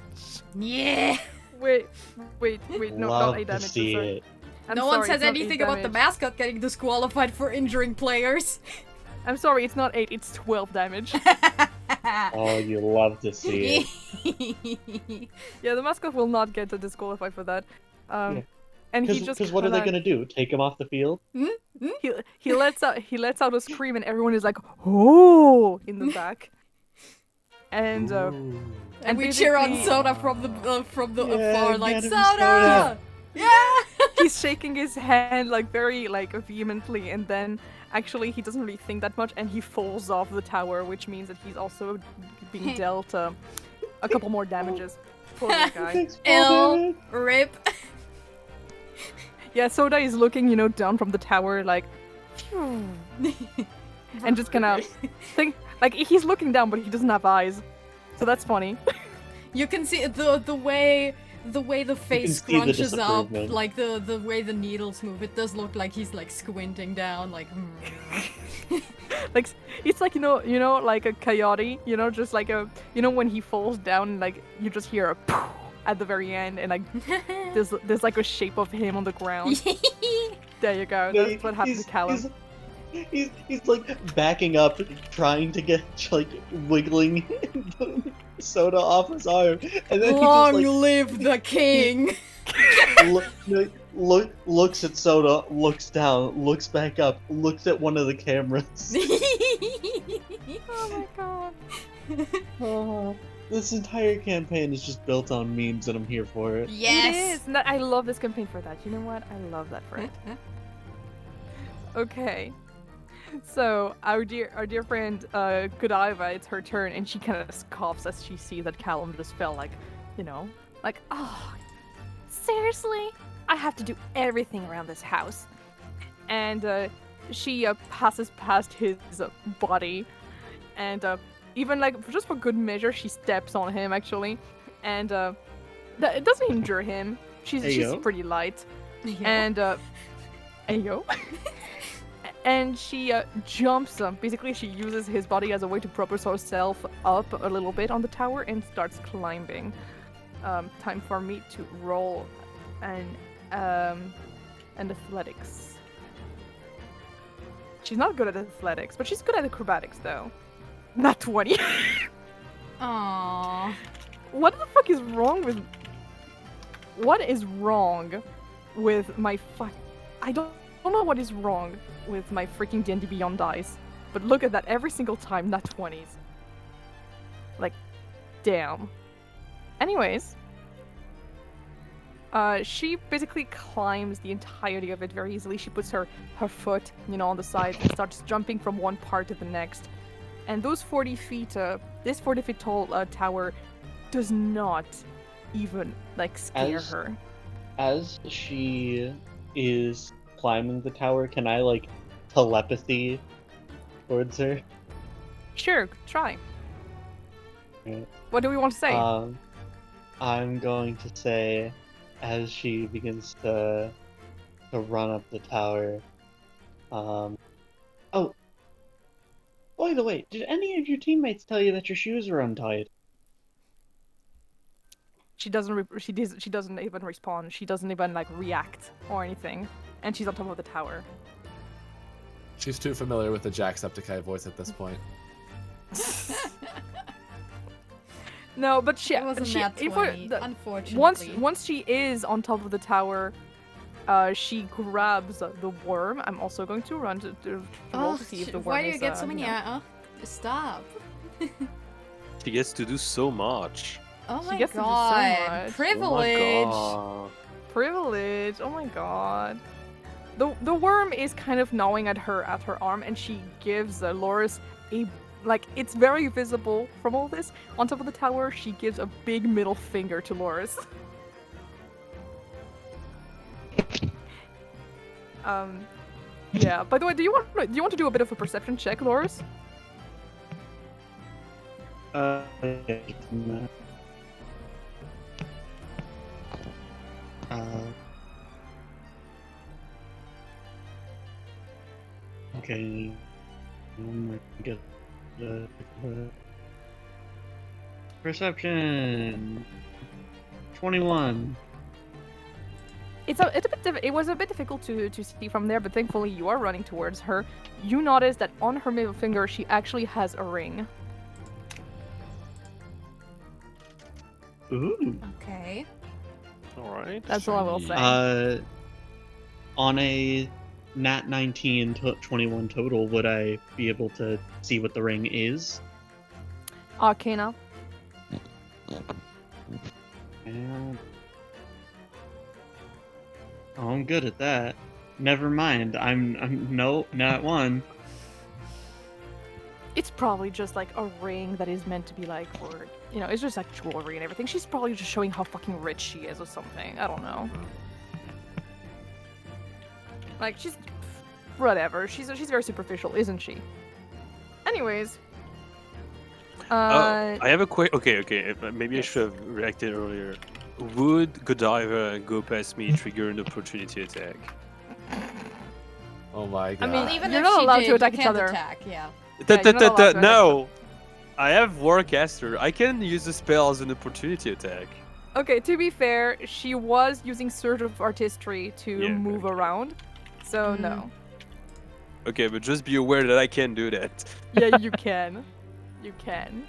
Speaker 2: Yeah!
Speaker 1: Wait, no,
Speaker 6: Love
Speaker 1: not 8
Speaker 6: to
Speaker 1: damage.
Speaker 6: see
Speaker 1: sorry.
Speaker 6: it.
Speaker 1: I'm
Speaker 2: No
Speaker 1: sorry,
Speaker 2: one says
Speaker 1: it's not 8
Speaker 2: anything about the
Speaker 1: damage.
Speaker 2: mascot getting disqualified for injuring players.
Speaker 1: I'm sorry, it's not 8, it's 12 damage.
Speaker 6: Oh, you love to see it.
Speaker 1: Yeah, the mascot will not get disqualified for that.
Speaker 6: Yeah.
Speaker 1: And he just
Speaker 6: Because what are they
Speaker 1: kinda-
Speaker 6: gonna do? Take him off the field?
Speaker 1: he lets out a scream and everyone is like, "Oh!" in the back. And
Speaker 6: Ooh.
Speaker 2: And we cheer on
Speaker 1: basically-
Speaker 2: Soda from the
Speaker 6: Yeah,
Speaker 2: afar, like
Speaker 6: get him,
Speaker 2: Soda!
Speaker 6: Soda!
Speaker 2: Yeah!
Speaker 1: he's shaking his hand like very like vehemently, and then actually he doesn't really think that much, and he falls off the tower, which means that he's also being dealt a couple more damages. Poor little guy.
Speaker 6: Thanks, Paul
Speaker 2: Ill,
Speaker 6: David.
Speaker 2: rip.
Speaker 1: Yeah, Soda is looking, down from the tower, like, and just kind of think like he's looking down, but he doesn't have eyes, so that's funny.
Speaker 2: You can see the way the face
Speaker 6: see the
Speaker 2: scrunches up,
Speaker 6: disapproval.
Speaker 2: like the way the needles move. It does look like he's like squinting down, like.
Speaker 1: Like it's like like a coyote, just like when he falls down, like you just hear a poof at the very end, and like there's like a shape of him on the ground. There you go.
Speaker 6: No,
Speaker 1: That's what happened to Callum.
Speaker 6: He's like backing up, trying to get like wiggling Soda off his arm, and then
Speaker 2: Long
Speaker 6: he just
Speaker 2: live the king!
Speaker 6: looks at Soda, looks down, looks back up, looks at one of the cameras.
Speaker 1: Oh my god.
Speaker 6: Oh, this entire campaign is just built on memes, and I'm here for it.
Speaker 2: Yes.
Speaker 1: It is. And I love this campaign for that. You know what? I love that for it. Okay. So our dear friend Godiva, it's her turn, and she kind of scoffs as she sees that Callum just fell, like, like, oh, seriously? I have to do everything around this house. And she passes past his body, and even like just for good measure, she steps on him actually, and it doesn't injure him. She's
Speaker 6: Ayo.
Speaker 1: pretty light, and ayo. And she jumps. Basically, she uses his body as a way to propel herself up a little bit on the tower and starts climbing. Time for me to roll an athletics. She's not good at athletics, but she's good at acrobatics, though. Not 20.
Speaker 2: Aww.
Speaker 1: What the fuck is wrong with... What is wrong with my fuck... I don't know what is wrong with my freaking D&D Beyond dice. But look at that, every single time, not 20s. Like, damn. Anyways. She basically climbs the entirety of it very easily. She puts her foot, on the side and starts jumping from one part to the next. And those 40 feet, this 40 feet tall tower does not even, like, scare her.
Speaker 6: As she is climbing the tower, can I like telepathy towards her?
Speaker 1: Sure, try.
Speaker 6: Right.
Speaker 1: What do we want to say?
Speaker 6: I'm going to say, as she begins to run up the tower, oh, by the way, did any of your teammates tell you that your shoes are untied?
Speaker 1: She doesn't even respond. She doesn't even, like, react or anything. And she's on top of the tower.
Speaker 4: She's too familiar with the Jacksepticeye voice at this point.
Speaker 1: No, but she...
Speaker 2: It wasn't
Speaker 1: she,
Speaker 2: that
Speaker 1: if
Speaker 2: 20,
Speaker 1: we're-
Speaker 2: unfortunately.
Speaker 1: Once she is on top of the tower, she grabs the worm. I'm also going to run to roll to see if the worm
Speaker 2: why do you
Speaker 1: is,
Speaker 2: get so many? Stop.
Speaker 5: She gets to do so much.
Speaker 2: Oh
Speaker 1: She
Speaker 2: my
Speaker 1: gets to do so
Speaker 2: god.
Speaker 1: much.
Speaker 2: Privilege.
Speaker 5: Oh
Speaker 1: Privilege. Oh my god. The worm is kind of gnawing at her arm, and she gives Lorus a like it's very visible from all this. On top of the tower, she gives a big middle finger to Lorus. Yeah. By the way, do you want to do a bit of a perception check, Lorus?
Speaker 6: Yeah, okay. Get the perception. 21.
Speaker 1: It was a bit difficult to see from there, but thankfully you are running towards her. You notice that on her middle finger she actually has a ring.
Speaker 6: Ooh.
Speaker 2: Okay.
Speaker 5: All right.
Speaker 1: That's all I will say.
Speaker 6: On a nat 19 to 21 total, would I be able to see what the ring is?
Speaker 1: Arcana.
Speaker 6: And... Oh, I'm good at that. Never mind. I'm no, not one.
Speaker 1: It's probably just like a ring that is meant to be like for, you know, it's just like jewelry and everything. She's probably just showing how fucking rich she is or something. I don't know. Like she's whatever. She's very superficial, isn't she? Anyways.
Speaker 5: I have a quick. Okay. Maybe I
Speaker 1: Yes.
Speaker 5: should have reacted earlier. Would Godiva go past me, trigger an opportunity attack?
Speaker 4: Oh my god.
Speaker 1: I mean,
Speaker 2: Well, even
Speaker 1: You're
Speaker 2: if
Speaker 1: not
Speaker 2: she
Speaker 1: allowed
Speaker 2: did,
Speaker 1: to attack
Speaker 2: you
Speaker 1: each
Speaker 2: can't
Speaker 1: other.
Speaker 2: attack, yeah.
Speaker 1: you're not allowed to attack
Speaker 5: No, I have Warcaster. I can use the spell as an opportunity attack.
Speaker 1: Okay, to be fair, she was using Surge of Artistry to
Speaker 5: Yeah,
Speaker 1: move
Speaker 5: okay.
Speaker 1: around. So
Speaker 2: Mm.
Speaker 1: no.
Speaker 5: Okay, but just be aware that I can do that.
Speaker 1: Yeah, you can. You can.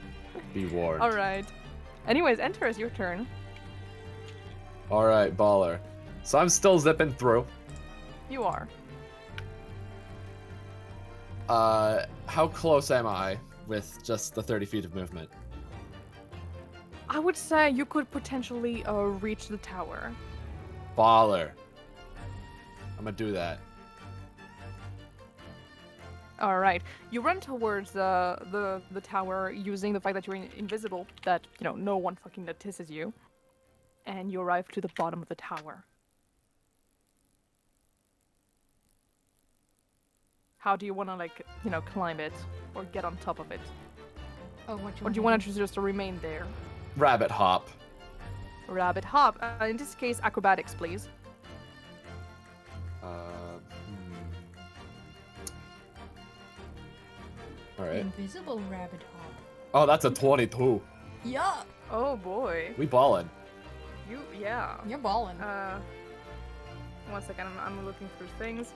Speaker 4: Be warned.
Speaker 1: Alright. Anyways, Antares, your turn.
Speaker 4: Alright, baller. So I'm still zipping through.
Speaker 1: You are.
Speaker 4: How close am I with just the 30 feet of movement?
Speaker 1: I would say you could potentially reach the tower.
Speaker 4: Baller. I'm gonna do that.
Speaker 1: All right, you run towards the tower using the fact that you're invisible, that you know no one fucking notices you, and you arrive to the bottom of the tower. How do you want to like climb it or get on top of it,
Speaker 2: Oh, what
Speaker 1: or do you want to just remain there?
Speaker 4: Rabbit hop.
Speaker 1: Rabbit hop. In this case, acrobatics, please.
Speaker 4: Alright.
Speaker 2: Invisible rabbit hop.
Speaker 4: Oh, that's a 22.
Speaker 2: Yeah,
Speaker 1: Oh boy,
Speaker 4: We ballin'.
Speaker 1: yeah.
Speaker 2: you're balling.
Speaker 1: 1 second, I'm looking through things.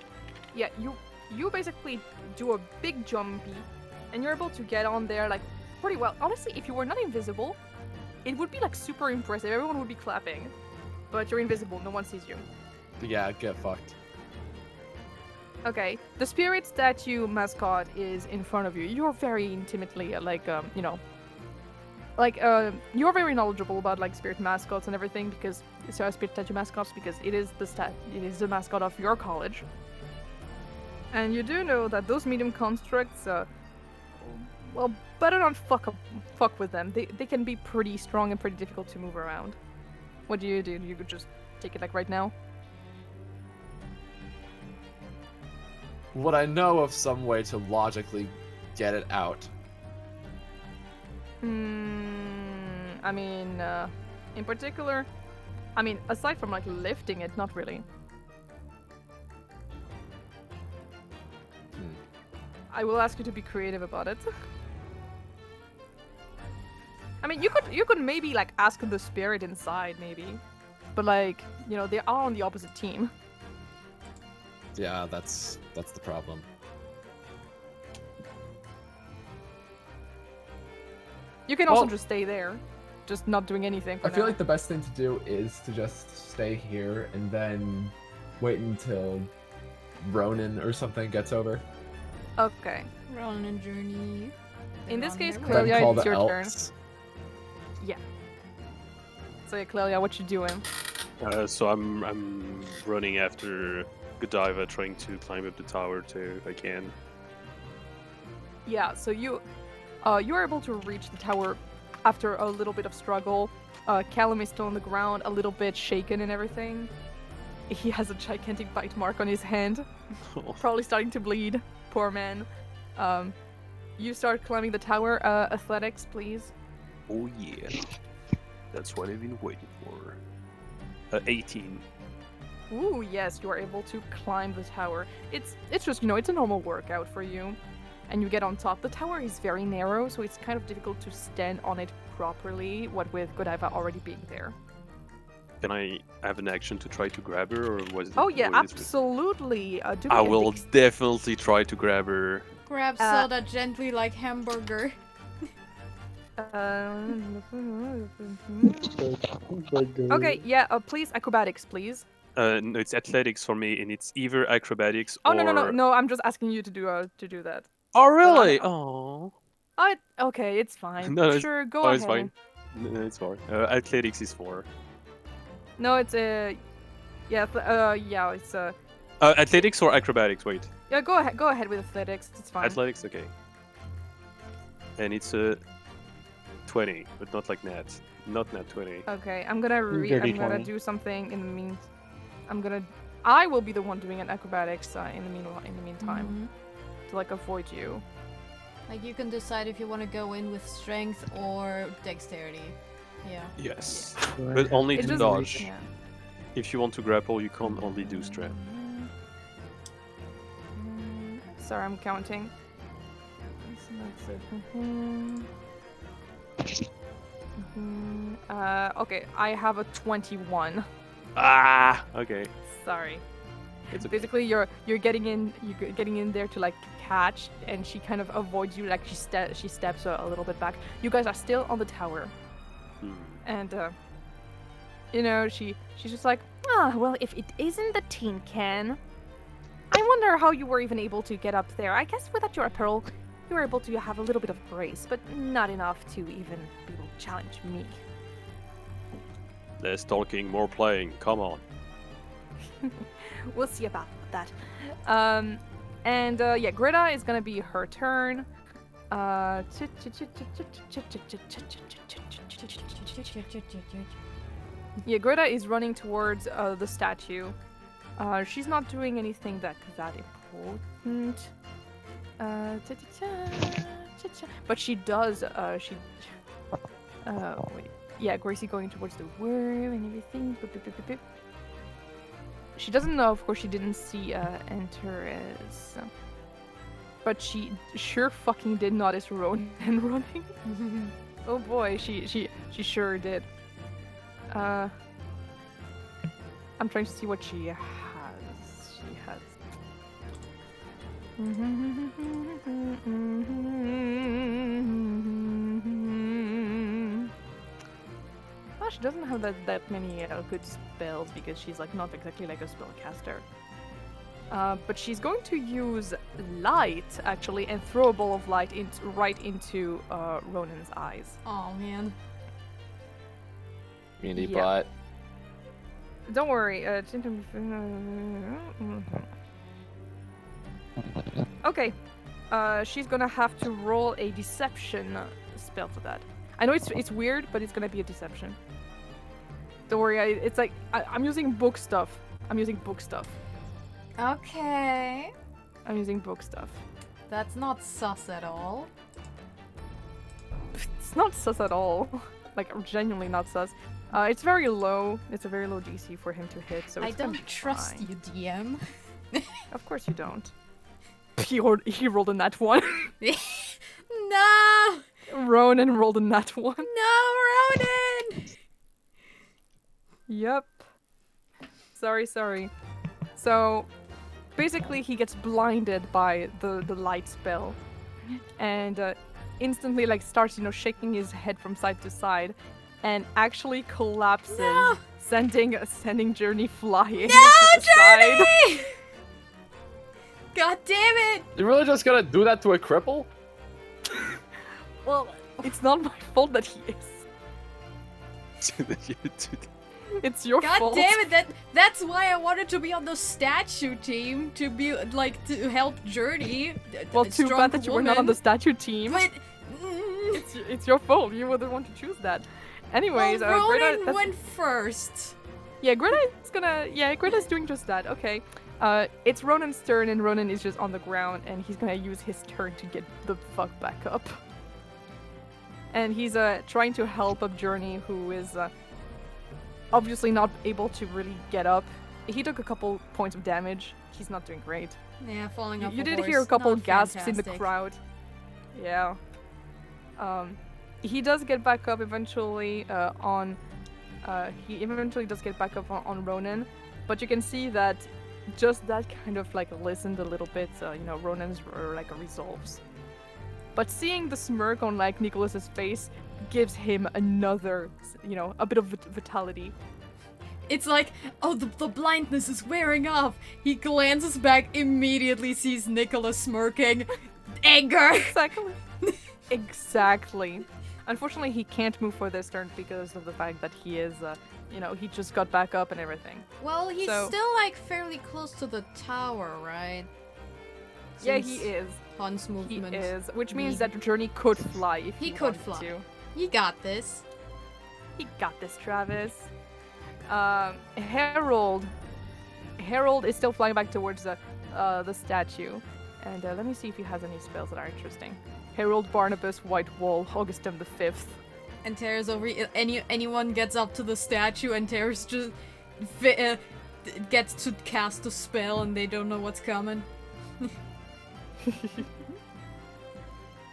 Speaker 1: Yeah, you basically do a big jumpy, and you're able to get on there like pretty well. Honestly, if you were not invisible, it would be like super impressive. Everyone would be clapping, but you're invisible. No one sees you.
Speaker 4: Yeah, get fucked.
Speaker 1: Okay, the spirit statue mascot is in front of you. You're very intimately you're very knowledgeable about like spirit mascots and everything because spirit statue mascots because it is the mascot of your college. And you do know that those medium constructs, well, better not fuck with them. They can be pretty strong and pretty difficult to move around. What do? You could just take it like right now?
Speaker 4: Would I know of some way to logically get it out?
Speaker 1: I mean, in particular, aside from like lifting it, not really. I will ask you to be creative about it. I mean, you could maybe like ask the spirit inside, maybe, but like they are on the opposite team.
Speaker 4: Yeah, that's the problem.
Speaker 1: You can also
Speaker 4: Well-
Speaker 1: just stay there, just not doing anything. For
Speaker 7: I feel
Speaker 1: now.
Speaker 7: like the best thing to do is to just stay here and then wait until Ronan or something gets over.
Speaker 1: Okay.
Speaker 2: Run and journey.
Speaker 1: In this
Speaker 2: Run
Speaker 1: case,
Speaker 2: and
Speaker 1: Clelia,
Speaker 7: Then call
Speaker 1: it's
Speaker 7: the
Speaker 1: your turn.
Speaker 7: elves.
Speaker 1: So yeah, Clelia, what you doing?
Speaker 5: So I'm running after Godiva, trying to climb up the tower too if I can.
Speaker 1: Yeah, so You are able to reach the tower after a little bit of struggle. Callum is still on the ground, a little bit shaken and everything. He has a gigantic bite mark on his hand, probably starting to bleed. Poor man. You start climbing the tower. Athletics, please.
Speaker 5: Oh yeah. That's what I've been waiting for. 18.
Speaker 1: Ooh, yes, you are able to climb the tower. It's just, it's a normal workout for you. And you get on top. The tower is very narrow, so it's kind of difficult to stand on it properly, what with Godiva already being there.
Speaker 5: Can I have an action to try to grab her, or was it?
Speaker 1: Oh yeah,
Speaker 5: was it-
Speaker 1: absolutely. Do
Speaker 5: I
Speaker 1: me a
Speaker 5: will
Speaker 1: dex-
Speaker 5: definitely try to grab her.
Speaker 2: Grab soda gently like hamburger.
Speaker 1: Okay, yeah, please, acrobatics, please.
Speaker 5: No, it's athletics for me, and it's either acrobatics
Speaker 1: Oh,
Speaker 5: or.
Speaker 1: no, I'm just asking you to do that.
Speaker 5: Oh really?
Speaker 1: But
Speaker 5: Oh.
Speaker 1: Okay, it's fine.
Speaker 5: No,
Speaker 1: Sure, go
Speaker 5: Oh,
Speaker 1: ahead.
Speaker 5: it's fine. No, it's fine. Athletics is 4.
Speaker 1: No, it's yeah, it's
Speaker 5: Athletics or acrobatics? Wait.
Speaker 1: yeah, go ahead with athletics. It's fine.
Speaker 5: Athletics, okay. And it's a 20, but not like nat. Not nat 20.
Speaker 1: Okay, I'm gonna
Speaker 6: Dirty
Speaker 1: I'm gonna
Speaker 6: 20.
Speaker 1: do something in the I will be the one doing an acrobatics in the meantime
Speaker 2: Mhm.
Speaker 1: to like avoid you.
Speaker 2: Like you can decide if you want to go in with strength or dexterity. Yeah.
Speaker 5: Yes. But only
Speaker 1: It
Speaker 5: to
Speaker 1: just-
Speaker 5: dodge.
Speaker 1: Yeah.
Speaker 5: If you want to grapple, you can only do strength.
Speaker 1: Sorry, I'm counting. So that's it. Okay, I have a 21.
Speaker 5: Ah! Okay.
Speaker 1: Sorry.
Speaker 5: It's okay.
Speaker 1: Basically you're getting in there to like catch, and she kind of avoids you, like she steps a little bit back. You guys are still on the tower,
Speaker 5: Hmm.
Speaker 1: and she's just like, well, if it isn't the tin can, I wonder how you were even able to get up there. I guess without your apparel, you were able to have a little bit of grace, but not enough to even be able to challenge me.
Speaker 5: Less talking, more playing. Come on.
Speaker 1: We'll see about that. Yeah, Greta is gonna be her turn. Yeah, Greta is running towards the statue. She's not doing anything that important. But she does. Wait. Yeah, Gracie going towards the worm and everything. She doesn't know, of course, she didn't see Antares. But she sure fucking did notice Ronan running. Oh boy, she sure did. I'm trying to see what she has. She has. Well, she doesn't have that many good spells because she's like not exactly like a spellcaster. But she's going to use light actually and throw a ball of light right into Ronan's eyes.
Speaker 2: Oh man.
Speaker 7: Community
Speaker 1: Yeah.
Speaker 7: bot.
Speaker 1: Don't worry. Okay. She's gonna have to roll a deception spell for that. I know it's weird, but it's gonna be a deception. Don't worry. I'm using book stuff.
Speaker 2: Okay.
Speaker 1: I'm using book stuff.
Speaker 2: That's not sus at all.
Speaker 1: It's not sus at all. Like genuinely not sus. It's very low. It's a very low DC for him to hit. So
Speaker 2: I
Speaker 1: it's gonna
Speaker 2: don't
Speaker 1: be
Speaker 2: trust
Speaker 1: fine.
Speaker 2: you, DM.
Speaker 1: Of course you don't. He rolled a nat 1.
Speaker 2: No!
Speaker 1: Ronan rolled a nat 1.
Speaker 2: No, Ronan!
Speaker 1: Yep. Sorry. So, basically he gets blinded by the light spell. And instantly like starts, shaking his head from side to side. And actually collapses,
Speaker 2: No!
Speaker 1: sending Journey flying
Speaker 2: No,
Speaker 1: to the side.
Speaker 2: Journey! God damn it!
Speaker 7: You really just gonna do that to a cripple?
Speaker 1: Well, it's not my fault that he is. It's your
Speaker 2: God
Speaker 1: fault.
Speaker 2: damn it! That's why I wanted to be on the statue team to be like to help Journey.
Speaker 1: Well, too bad that you were not on the statue team.
Speaker 2: But
Speaker 1: it's your fault. You were the one to choose that. Anyways,
Speaker 2: well,
Speaker 1: Greta,
Speaker 2: Ronan went first.
Speaker 1: yeah, Greta's doing just that. Okay. It's Ronan's turn, and Ronan is just on the ground, and he's gonna use his turn to get the fuck back up. And he's trying to help up Journey, who is obviously not able to really get up. He took a couple points of damage. He's not doing great.
Speaker 2: Yeah, falling off.
Speaker 1: You
Speaker 2: a
Speaker 1: did
Speaker 2: horse,
Speaker 1: hear a couple
Speaker 2: not
Speaker 1: gasps in the
Speaker 2: fantastic.
Speaker 1: crowd. Yeah. He does get back up eventually he eventually does get back up on Ronan, but you can see that just that kind of like listened a little bit, Ronan's like resolves. But seeing the smirk on like Nicholas's face gives him another, a bit of vitality.
Speaker 2: It's like, oh, the blindness is wearing off. He glances back, immediately sees Nicholas smirking. Anger!
Speaker 1: Exactly. Exactly. Unfortunately, he can't move for this turn because of the fact that he is, he just got back up and everything.
Speaker 2: Well, he's
Speaker 1: So-
Speaker 2: still like fairly close to the tower, right?
Speaker 1: Yeah,
Speaker 2: Since
Speaker 1: he is.
Speaker 2: Hans
Speaker 1: He
Speaker 2: movement.
Speaker 1: is, which means
Speaker 2: He-
Speaker 1: that Journey could fly if
Speaker 2: He
Speaker 1: he
Speaker 2: could
Speaker 1: wanted
Speaker 2: fly.
Speaker 1: to.
Speaker 2: You got this.
Speaker 1: He got this, Travis. Harold is still flying back towards the statue, and let me see if he has any spells that are interesting. Harold Barnabas, White Wall, Augustum the 5th.
Speaker 2: And Terra's over. Anyone gets up to the statue, and Terra's just gets to cast a spell, and they don't know what's coming.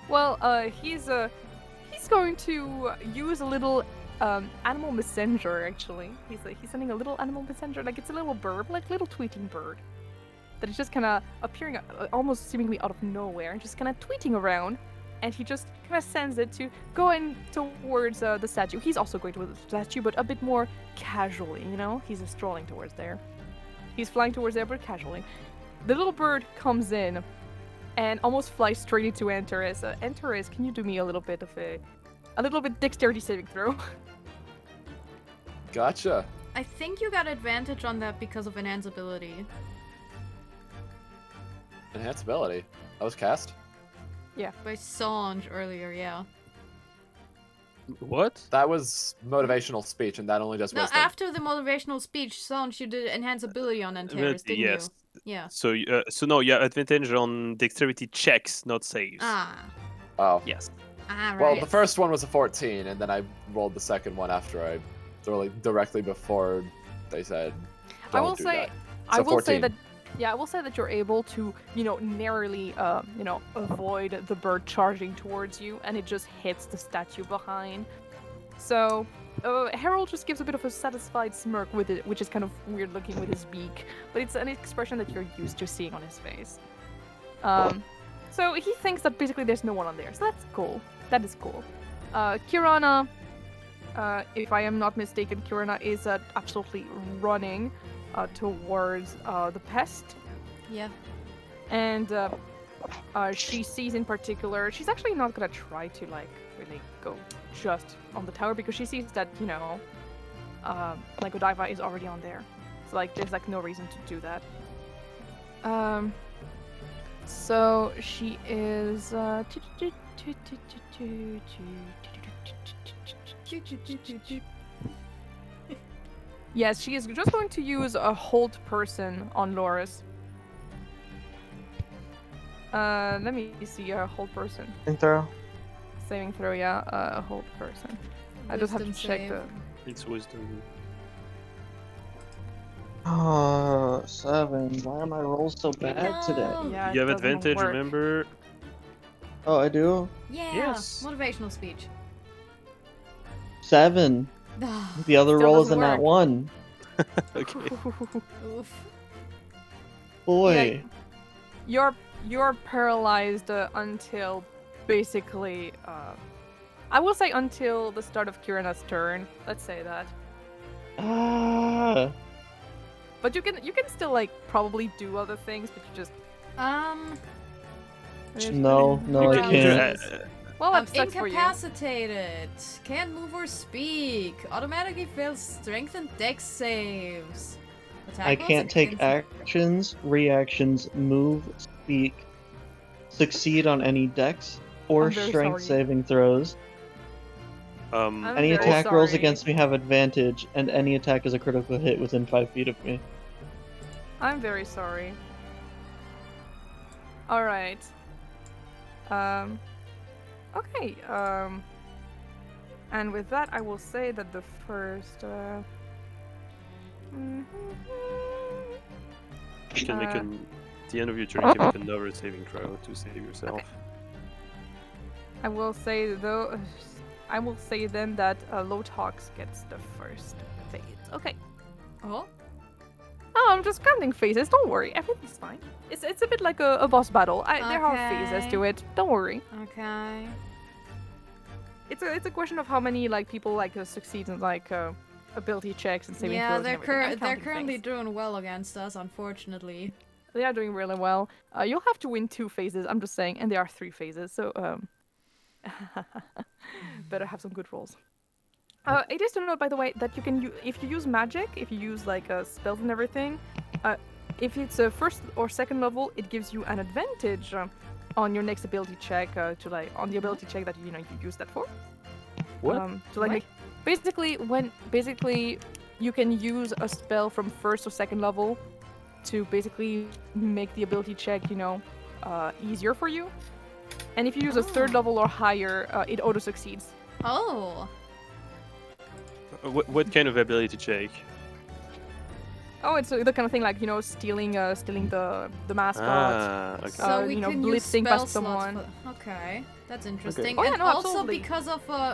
Speaker 1: Well, he's going to use a little animal messenger. Actually, he's sending a little animal messenger, like it's a little bird, like little tweeting bird, that is just kind of appearing almost seemingly out of nowhere, and just kind of tweeting around. And he just kind of sends it to go in towards the statue. He's also going towards the statue, but a bit more casually. He's just strolling towards there. He's flying towards there, but casually. The little bird comes in and almost flies straight into Antares. Antares, can you do me a little bit dexterity saving throw?
Speaker 7: Gotcha.
Speaker 2: I think you got advantage on that because of enhance ability.
Speaker 7: Enhance ability. That was cast.
Speaker 2: By Songe earlier, yeah.
Speaker 5: What?
Speaker 7: That was motivational speech, and that only does
Speaker 2: No,
Speaker 7: wisdom.
Speaker 2: after the motivational speech, Songe, you did enhance ability on Antares, didn't
Speaker 5: Yes.
Speaker 2: you? Yeah.
Speaker 5: So no, yeah, advantage on dexterity checks, not saves.
Speaker 2: Ah.
Speaker 7: Oh.
Speaker 5: Yes.
Speaker 2: Ah, right.
Speaker 7: Well, the first one was a 14, and then I rolled the second one after directly before they said.
Speaker 1: I will
Speaker 7: "Don't do
Speaker 1: say,
Speaker 7: that."
Speaker 1: I
Speaker 7: So
Speaker 1: will say
Speaker 7: 14.
Speaker 1: that, I will say that you're able to, narrowly, avoid the bird charging towards you, and it just hits the statue behind. So, Harold just gives a bit of a satisfied smirk with it, which is kind of weird looking with his beak, but it's an expression that you're used to seeing on his face. So he thinks that basically there's no one on there, so that's cool. That is cool. Kirana, if I am not mistaken, Kirana is absolutely running towards the pest,
Speaker 2: Yeah.
Speaker 1: and she sees in particular, she's actually not gonna try to really go just on the tower because she sees that Godiva is already on there, so there's no reason to do that. So she is yes, she is just going to use a hold person on Lorus. Let me see a hold person.
Speaker 6: Throw.
Speaker 1: Saving throw, yeah, a hold person. I just have to
Speaker 2: Wisdom
Speaker 1: check
Speaker 2: save.
Speaker 1: the...
Speaker 5: It's wisdom.
Speaker 6: Oh, 7. Why are my rolls so bad today?
Speaker 2: No.
Speaker 1: Yeah,
Speaker 5: You
Speaker 1: it
Speaker 5: have
Speaker 1: doesn't
Speaker 5: advantage,
Speaker 1: work.
Speaker 5: remember?
Speaker 6: Oh, I do?
Speaker 2: Yeah.
Speaker 5: Yes.
Speaker 2: Motivational speech.
Speaker 6: 7.
Speaker 2: Ah,
Speaker 6: The other
Speaker 1: Still
Speaker 6: roll is
Speaker 1: doesn't
Speaker 6: in that
Speaker 1: work.
Speaker 6: 1.
Speaker 5: Okay.
Speaker 2: Oof.
Speaker 6: Boy.
Speaker 1: You're paralyzed until basically I will say until the start of Kirana's turn. Let's say that.
Speaker 6: Ah.
Speaker 1: But you can still probably do other things, but you just
Speaker 6: No,
Speaker 5: You
Speaker 6: I
Speaker 5: can-
Speaker 6: can't.
Speaker 1: well,
Speaker 2: I'm
Speaker 1: that sucks for you.
Speaker 2: incapacitated. Can't move or speak. Automatically fails strength and dex saves. Attack
Speaker 6: I
Speaker 2: rolls
Speaker 6: can't
Speaker 2: and
Speaker 6: take
Speaker 2: instant-
Speaker 6: actions, reactions, move, speak, succeed on any dex or
Speaker 1: I'm very
Speaker 6: strength
Speaker 1: sorry.
Speaker 6: saving throws.
Speaker 5: Um,
Speaker 1: I'm
Speaker 6: Any
Speaker 1: very
Speaker 6: attack rolls
Speaker 1: sorry.
Speaker 6: against me have advantage, and any attack is a critical hit within 5 feet of me.
Speaker 1: I'm very sorry. All right. Okay. And with that, I will say that the first.
Speaker 5: you can make
Speaker 1: uh,
Speaker 5: at the end of your turn, you can make another saving throw to save yourself.
Speaker 1: Okay. I will say though. I will say then that Lotox gets the first phase. Okay.
Speaker 2: Oh,
Speaker 1: Oh, I'm just counting phases. Don't worry, everything's fine. It's a bit like a boss battle. There are phases
Speaker 2: Okay.
Speaker 1: to it. Don't worry.
Speaker 2: okay.
Speaker 1: It's a question of how many like people like succeed in like ability checks and saving
Speaker 2: Yeah,
Speaker 1: throws.
Speaker 2: they're
Speaker 1: and everything. I'm
Speaker 2: they're
Speaker 1: counting
Speaker 2: currently
Speaker 1: things.
Speaker 2: doing well against us, unfortunately.
Speaker 1: They are doing really well. You'll have to win 2 phases. I'm just saying, and there are 3 phases. So better have some good rolls. It is to note, by the way, that you can if you use magic, if you use like spells and everything, if it's a first or second level, it gives you an advantage on your next ability check to like on the ability check that you use that for.
Speaker 5: What?
Speaker 1: To like basically you can use a spell from first or second level to basically make the ability check easier for you. And if you use a third level or higher, it auto succeeds.
Speaker 2: Oh,
Speaker 5: What kind of ability check?
Speaker 1: Oh, it's the kind of thing like stealing the mascot.
Speaker 5: Ah, okay.
Speaker 2: so we
Speaker 1: you know,
Speaker 2: can use
Speaker 1: blitzing
Speaker 2: spell
Speaker 1: past
Speaker 2: slots
Speaker 1: someone.
Speaker 2: for- Okay, that's interesting.
Speaker 1: Oh, yeah,
Speaker 2: and
Speaker 1: no,
Speaker 2: also
Speaker 1: absolutely.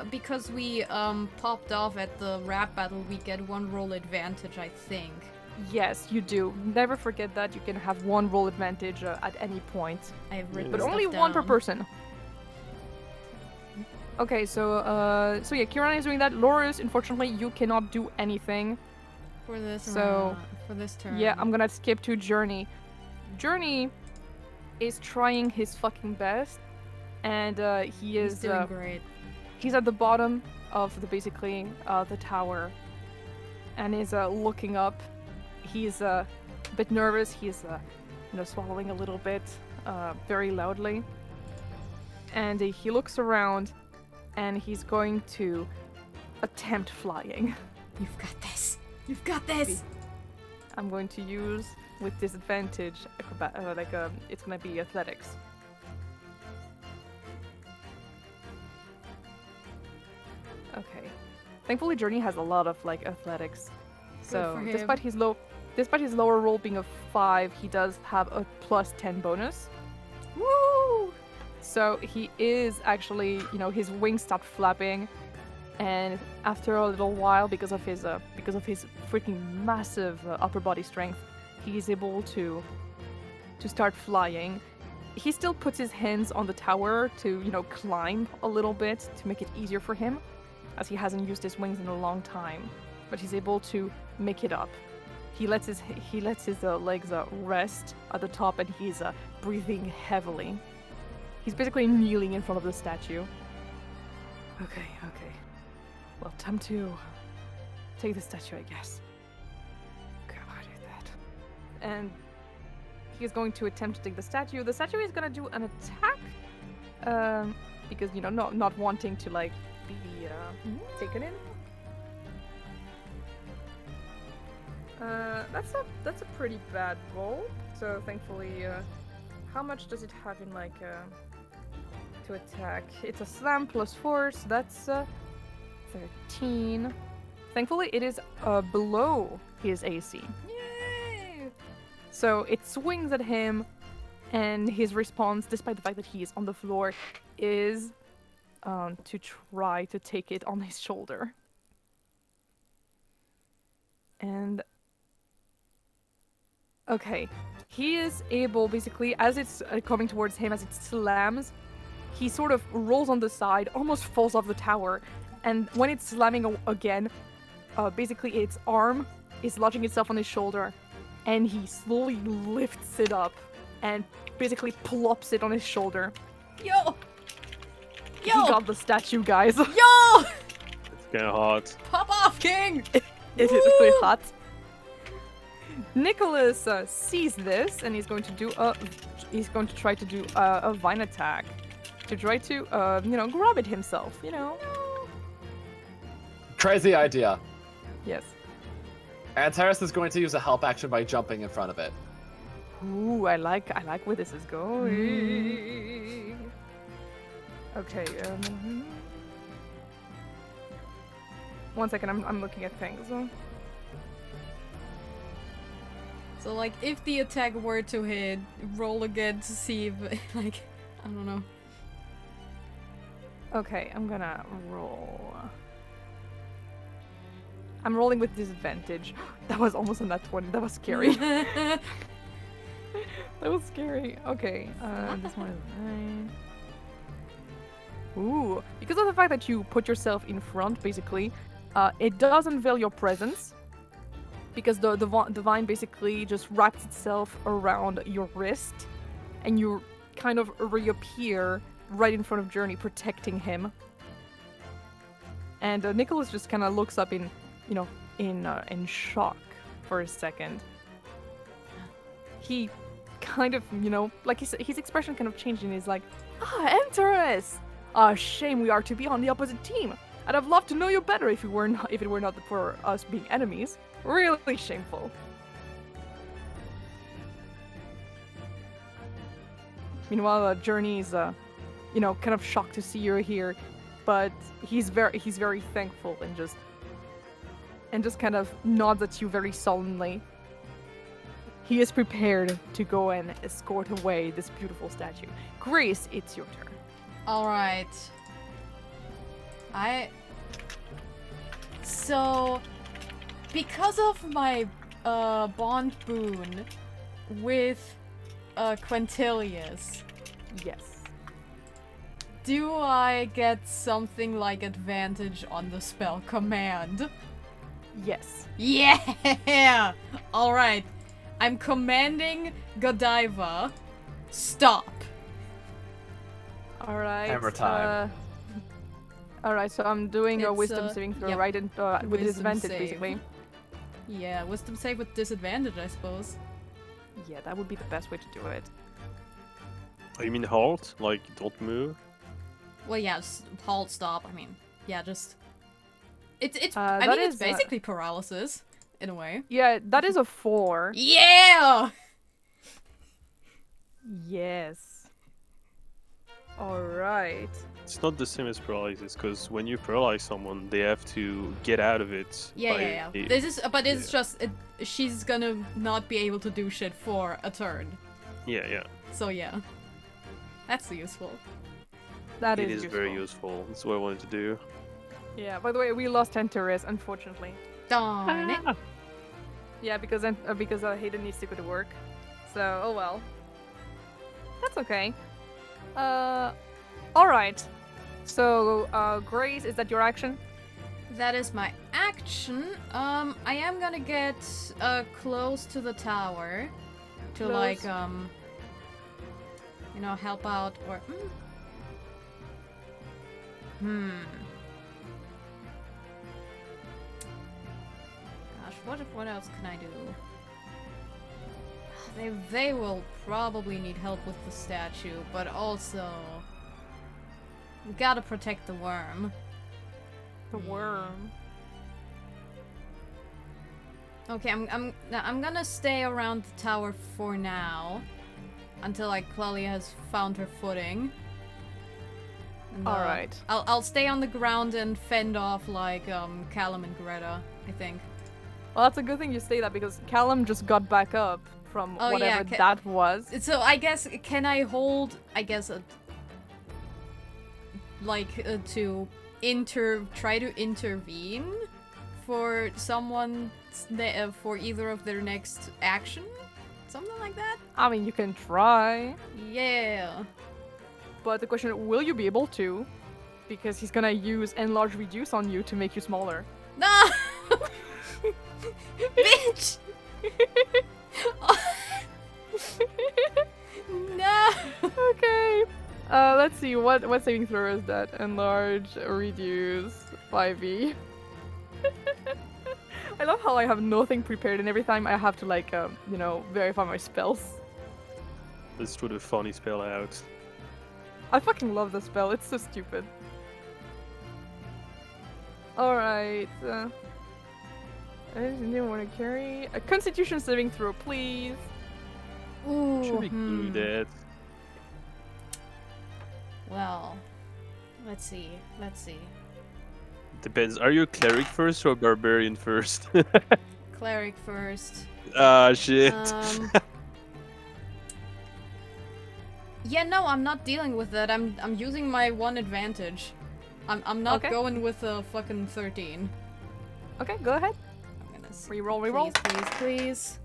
Speaker 2: because we popped off at the rap battle, we get 1 roll advantage, I think.
Speaker 1: Yes, you do. Never forget that you can have 1 roll advantage at any point,
Speaker 2: I have written
Speaker 1: but
Speaker 2: stuff
Speaker 1: only 1 per
Speaker 2: down.
Speaker 1: person. Okay, so yeah, Kiran is doing that. Lorus, unfortunately, you cannot do anything.
Speaker 2: For this
Speaker 1: So,
Speaker 2: for this turn.
Speaker 1: Yeah, I'm gonna skip to Journey. Journey is trying his fucking best, and he
Speaker 2: He's
Speaker 1: is
Speaker 2: doing great.
Speaker 1: he's at the bottom of the tower, and is looking up. He's a bit nervous. He's swallowing a little bit, very loudly, and he looks around, and he's going to attempt flying.
Speaker 2: You've got this. You've got this.
Speaker 1: I'm going to use with disadvantage it's gonna be athletics. Okay. Thankfully Journey has a lot of like athletics. So
Speaker 2: for him.
Speaker 1: despite his lower roll being a 5, he does have a +10 bonus. Woo! So he is actually, his wings start flapping, and after a little while, because of his freaking massive upper body strength, he is able to start flying. He still puts his hands on the tower to, climb a little bit to make it easier for him, as he hasn't used his wings in a long time. But he's able to make it up. He lets his legs rest at the top, and he's breathing heavily. He's basically kneeling in front of the statue. Okay. Well, time to take the statue, I guess. Okay, how do that? And he is going to attempt to take the statue. The statue is gonna do an attack, because not wanting to like be taken in. That's a pretty bad roll. So thankfully, how much does it have in like to attack? It's a slam plus force. That's 13. Thankfully, it is below his AC.
Speaker 2: Yay!
Speaker 1: So it swings at him, and his response, despite the fact that he is on the floor, is to try to take it on his shoulder. And okay, he is able, basically, as it's coming towards him, as it slams, he sort of rolls on the side, almost falls off the tower, and when it's slamming again, basically its arm is lodging itself on his shoulder, and he slowly lifts it up and basically plops it on his shoulder.
Speaker 2: Yo!
Speaker 1: He got the statue, guys.
Speaker 2: Yo!
Speaker 5: It's kind of hot.
Speaker 2: Pop off, King!
Speaker 1: It is really hot. Nicholas sees this, and he's going to try to do a vine attack. to try to, grab it himself.
Speaker 7: Crazy idea.
Speaker 1: Yes.
Speaker 7: Antares is going to use a help action by jumping in front of it.
Speaker 1: Ooh, I like where this is going. Okay. 1 second. I'm looking at things.
Speaker 2: So like, if the attack were to hit, roll again to see if, like, I don't know.
Speaker 1: Okay, I'm gonna roll. I'm rolling with disadvantage. That was almost a nat 20. That was scary. That was scary. Okay, this one is 9. Ooh, because of the fact that you put yourself in front, basically, it does unveil your presence. Because the vine basically just wraps itself around your wrist, and you kind of reappear right in front of Journey, protecting him. And Nicholas just kind of looks up in shock for a second. He kind of, like his expression kind of changed, and he's like, Antares! Shame we are to be on the opposite team. I'd have loved to know you better if it were not for us being enemies. Really shameful. Meanwhile, Journey is, kind of shocked to see you here, but he's very thankful and just kind of nods at you very sullenly. He is prepared to go and escort away this beautiful statue. Grace, it's your turn.
Speaker 2: Alright. So, because of my bond boon with Quintilius,
Speaker 1: Yes.
Speaker 2: do I get something like advantage on the spell command?
Speaker 1: Yes.
Speaker 2: Yeah! Alright. I'm commanding Godiva. Stop.
Speaker 1: Alright.
Speaker 7: Hammer time.
Speaker 1: Alright, so I'm doing a
Speaker 2: It's,
Speaker 1: wisdom saving throw,
Speaker 2: yep.
Speaker 1: right? And, with
Speaker 2: Wisdom
Speaker 1: disadvantage,
Speaker 2: save.
Speaker 1: basically.
Speaker 2: Yeah, wisdom save with disadvantage, I suppose.
Speaker 1: Yeah, that would be the best way to do it.
Speaker 5: Oh, you mean halt? Like, don't move?
Speaker 2: Well, yeah, halt, stop. I mean, yeah, just. It's.
Speaker 1: that
Speaker 2: I mean, it's
Speaker 1: is,
Speaker 2: basically paralysis in a way.
Speaker 1: Yeah, that is a 4.
Speaker 2: Yeah.
Speaker 1: Yes. Alright.
Speaker 5: It's not the same as paralysis, because when you paralyze someone, they have to get out of it.
Speaker 2: Yeah. This is, but it's just she's gonna not be able to do shit for a turn.
Speaker 5: Yeah.
Speaker 2: So yeah, that's useful.
Speaker 1: That
Speaker 5: It
Speaker 1: is
Speaker 5: is very useful. That's what I wanted to do.
Speaker 1: Yeah, by the way, we lost Antares, unfortunately.
Speaker 2: Darn it.
Speaker 1: Yeah, because Hayden needs to go to work. So, oh well. That's okay. Alright. So, Grace, is that your action?
Speaker 2: That is my action. I am gonna get close to the tower to
Speaker 1: Close.
Speaker 2: like help out or Gosh, what else can I do? They will probably need help with the statue, but also we gotta protect the worm.
Speaker 1: The worm.
Speaker 2: Okay, I'm gonna stay around the tower for now until like Clelia has found her footing. And,
Speaker 1: Alright.
Speaker 2: I'll stay on the ground and fend off like Callum and Greta, I think.
Speaker 1: Well, that's a good thing you say that because Callum just got back up from
Speaker 2: Oh,
Speaker 1: whatever
Speaker 2: yeah,
Speaker 1: that was.
Speaker 2: So I guess can I hold to try to intervene for someone for either of their next action? Something like that?
Speaker 1: I mean, you can try.
Speaker 2: Yeah.
Speaker 1: But the question, will you be able to? Because he's gonna use enlarge reduce on you to make you smaller.
Speaker 2: No! Bitch! No!
Speaker 1: Okay. Let's see, what saving throw is that? Enlarge, reduce, 5e. I love how I have nothing prepared and every time I have to like, verify my spells.
Speaker 5: Let's throw the funny spell out.
Speaker 1: I fucking love the spell. It's so stupid. Alright. I didn't want to carry a Constitution saving throw, please.
Speaker 2: Ooh.
Speaker 5: Should be good.
Speaker 2: Well, let's see. Let's see.
Speaker 5: Depends. Are you a cleric first or a barbarian first?
Speaker 2: Cleric first.
Speaker 5: Ah, shit.
Speaker 2: Yeah, no, I'm not dealing with that. I'm using my one advantage. I'm not
Speaker 1: Okay.
Speaker 2: going with a fucking 13.
Speaker 1: Okay, go ahead.
Speaker 2: I'm gonna see.
Speaker 1: Reroll, reroll.
Speaker 2: Please, please.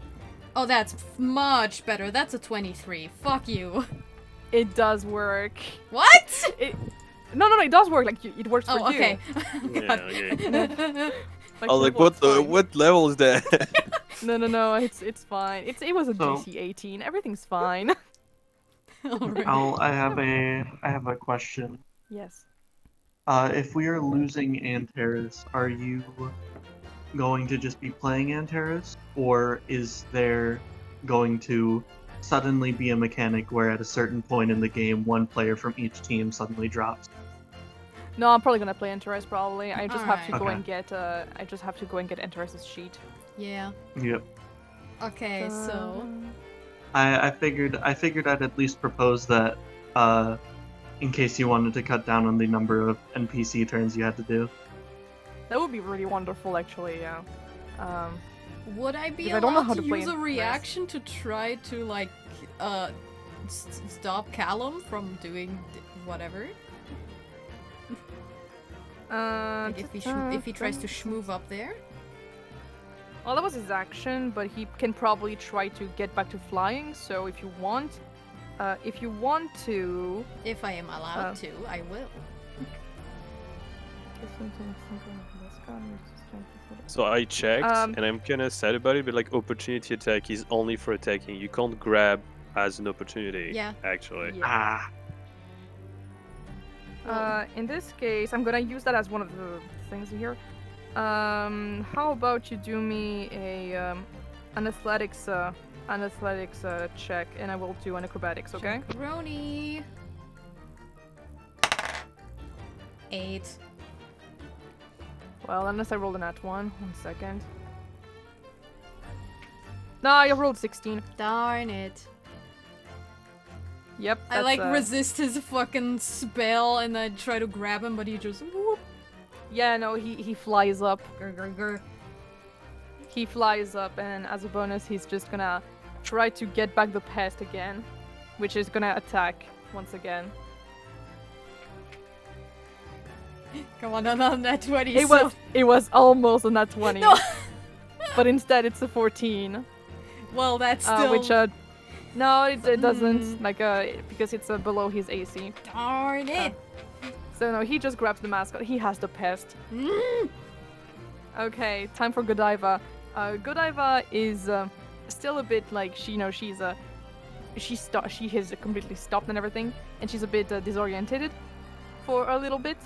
Speaker 2: Oh, that's much better. That's a 23. Fuck you.
Speaker 1: It does work.
Speaker 2: What?
Speaker 1: No, it does work. Like it works for
Speaker 2: Oh,
Speaker 1: you.
Speaker 2: okay.
Speaker 5: Yeah, okay.
Speaker 1: Like,
Speaker 5: I was like,
Speaker 1: level, it's fine.
Speaker 5: what level is that?
Speaker 1: No, it's fine. It was a
Speaker 3: So-
Speaker 1: DC 18. Everything's fine.
Speaker 2: Alright.
Speaker 3: I have a question.
Speaker 1: Yes.
Speaker 3: If we are losing Antares, are you going to just be playing Antares, or is there going to suddenly be a mechanic where at a certain point in the game, one player from each team suddenly drops?
Speaker 1: No, I'm probably gonna play Antares. Probably. I just have to
Speaker 2: Alright.
Speaker 1: go
Speaker 3: Okay.
Speaker 1: and get. I just have to go and get Antares' sheet.
Speaker 2: Yeah.
Speaker 3: Yep.
Speaker 2: Okay, so.
Speaker 3: I figured I'd at least propose that, in case you wanted to cut down on the number of NPC turns you had to do.
Speaker 1: That would be really wonderful, actually. Yeah.
Speaker 2: Would I be
Speaker 1: Because I don't know
Speaker 2: allowed
Speaker 1: how
Speaker 2: to
Speaker 1: to play
Speaker 2: use a
Speaker 1: Antares.
Speaker 2: reaction to try to, like, stop Callum from doing whatever? Like if he tries to schmoove up there?
Speaker 1: Well, that was his action, but he can probably try to get back to flying. So if you want to,
Speaker 2: If I am allowed to, I will.
Speaker 5: So I checked,
Speaker 1: Um,
Speaker 5: and I'm kind of sad about it, but like opportunity attack is only for attacking. You can't grab as an opportunity.
Speaker 2: Yeah.
Speaker 5: Actually.
Speaker 1: Yeah.
Speaker 3: Ah,
Speaker 1: In this case, I'm gonna use that as one of the things here. How about you do me an athletics check, and I will do an acrobatics. Okay.
Speaker 2: Jabroni. 8.
Speaker 1: Well, unless I rolled a nat 1. 1 second. No, I rolled 16.
Speaker 2: Darn it.
Speaker 1: Yep.
Speaker 2: I like
Speaker 1: that's,
Speaker 2: resist his fucking spell and I try to grab him, but he just whoop.
Speaker 1: Yeah, no, he flies up.
Speaker 2: Grr, grr, grr.
Speaker 1: He flies up, and as a bonus, he's just gonna try to get back the pest again, which is gonna attack once again.
Speaker 2: Come on, no, that 20.
Speaker 1: It was almost a nat 20.
Speaker 2: No.
Speaker 1: But instead it's a 14.
Speaker 2: Well, that's still.
Speaker 1: Which no, it doesn't because it's below his AC.
Speaker 2: Darn it.
Speaker 1: So no, he just grabs the mascot. He has the pest. Okay, time for Godiva. Godiva is still a bit like she has completely stopped and everything, and she's a bit disorientated for a little bit.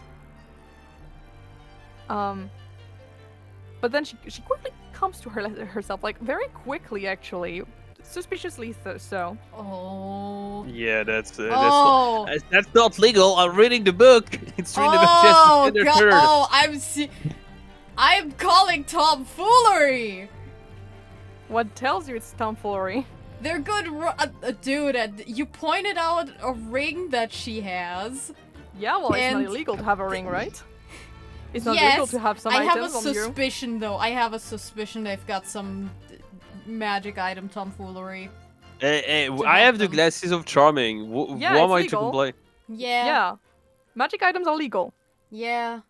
Speaker 1: But then she quickly comes to herself, like very quickly actually, suspiciously so.
Speaker 2: Oh.
Speaker 5: Yeah, that's
Speaker 2: Oh.
Speaker 5: that's not legal. I'm reading the book. It's reading
Speaker 2: Oh,
Speaker 5: about just
Speaker 2: God.
Speaker 5: turn.
Speaker 2: Oh, I'm calling tomfoolery.
Speaker 1: What tells you it's tomfoolery?
Speaker 2: They're good, dude. You pointed out a ring that she has.
Speaker 1: Yeah, well, it's
Speaker 2: And-
Speaker 1: not illegal to have a ring, right? It's not
Speaker 2: Yes,
Speaker 1: illegal to have some
Speaker 2: I have a
Speaker 1: items on you.
Speaker 2: suspicion, though. I have a suspicion they've got some magic item tomfoolery.
Speaker 5: I have the
Speaker 2: them.
Speaker 5: glasses of charming.
Speaker 1: Yeah,
Speaker 5: What am
Speaker 1: it's
Speaker 5: I to
Speaker 1: legal.
Speaker 5: complain?
Speaker 2: Yeah.
Speaker 1: Yeah. Magic items are legal.
Speaker 2: Yeah.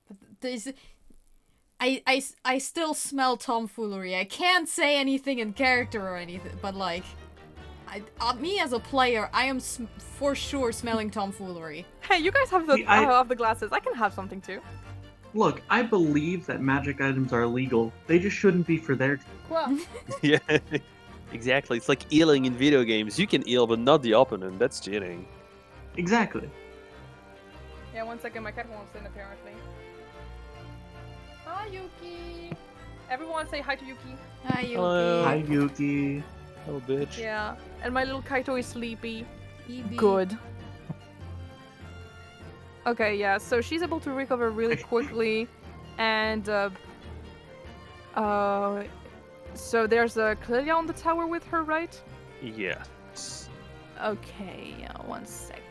Speaker 2: But there's... I still smell tomfoolery. I can't say anything in character or anything, but like... me as a player, I am for sure smelling tomfoolery.
Speaker 1: Hey, you guys have the
Speaker 3: See,
Speaker 1: have the glasses. I can have something too.
Speaker 3: Look, I believe that magic items are illegal. They just shouldn't be for their team.
Speaker 1: Well,
Speaker 5: Yeah, exactly. It's like healing in video games. You can heal, but not the opponent. That's cheating.
Speaker 3: Exactly.
Speaker 1: yeah, 1 second. My cat won't in apparently. Hi, Yuki. Everyone say hi to Yuki.
Speaker 2: Hi, Yuki.
Speaker 5: Hello.
Speaker 3: Hi, Yuki.
Speaker 5: Oh, bitch.
Speaker 1: Yeah. And my little Kaito is sleepy.
Speaker 2: EB.
Speaker 1: Good. Okay, yeah. So she's able to recover really quickly, and so there's a Clelia on the tower with her, right?
Speaker 5: Yes.
Speaker 1: Okay, 1 second.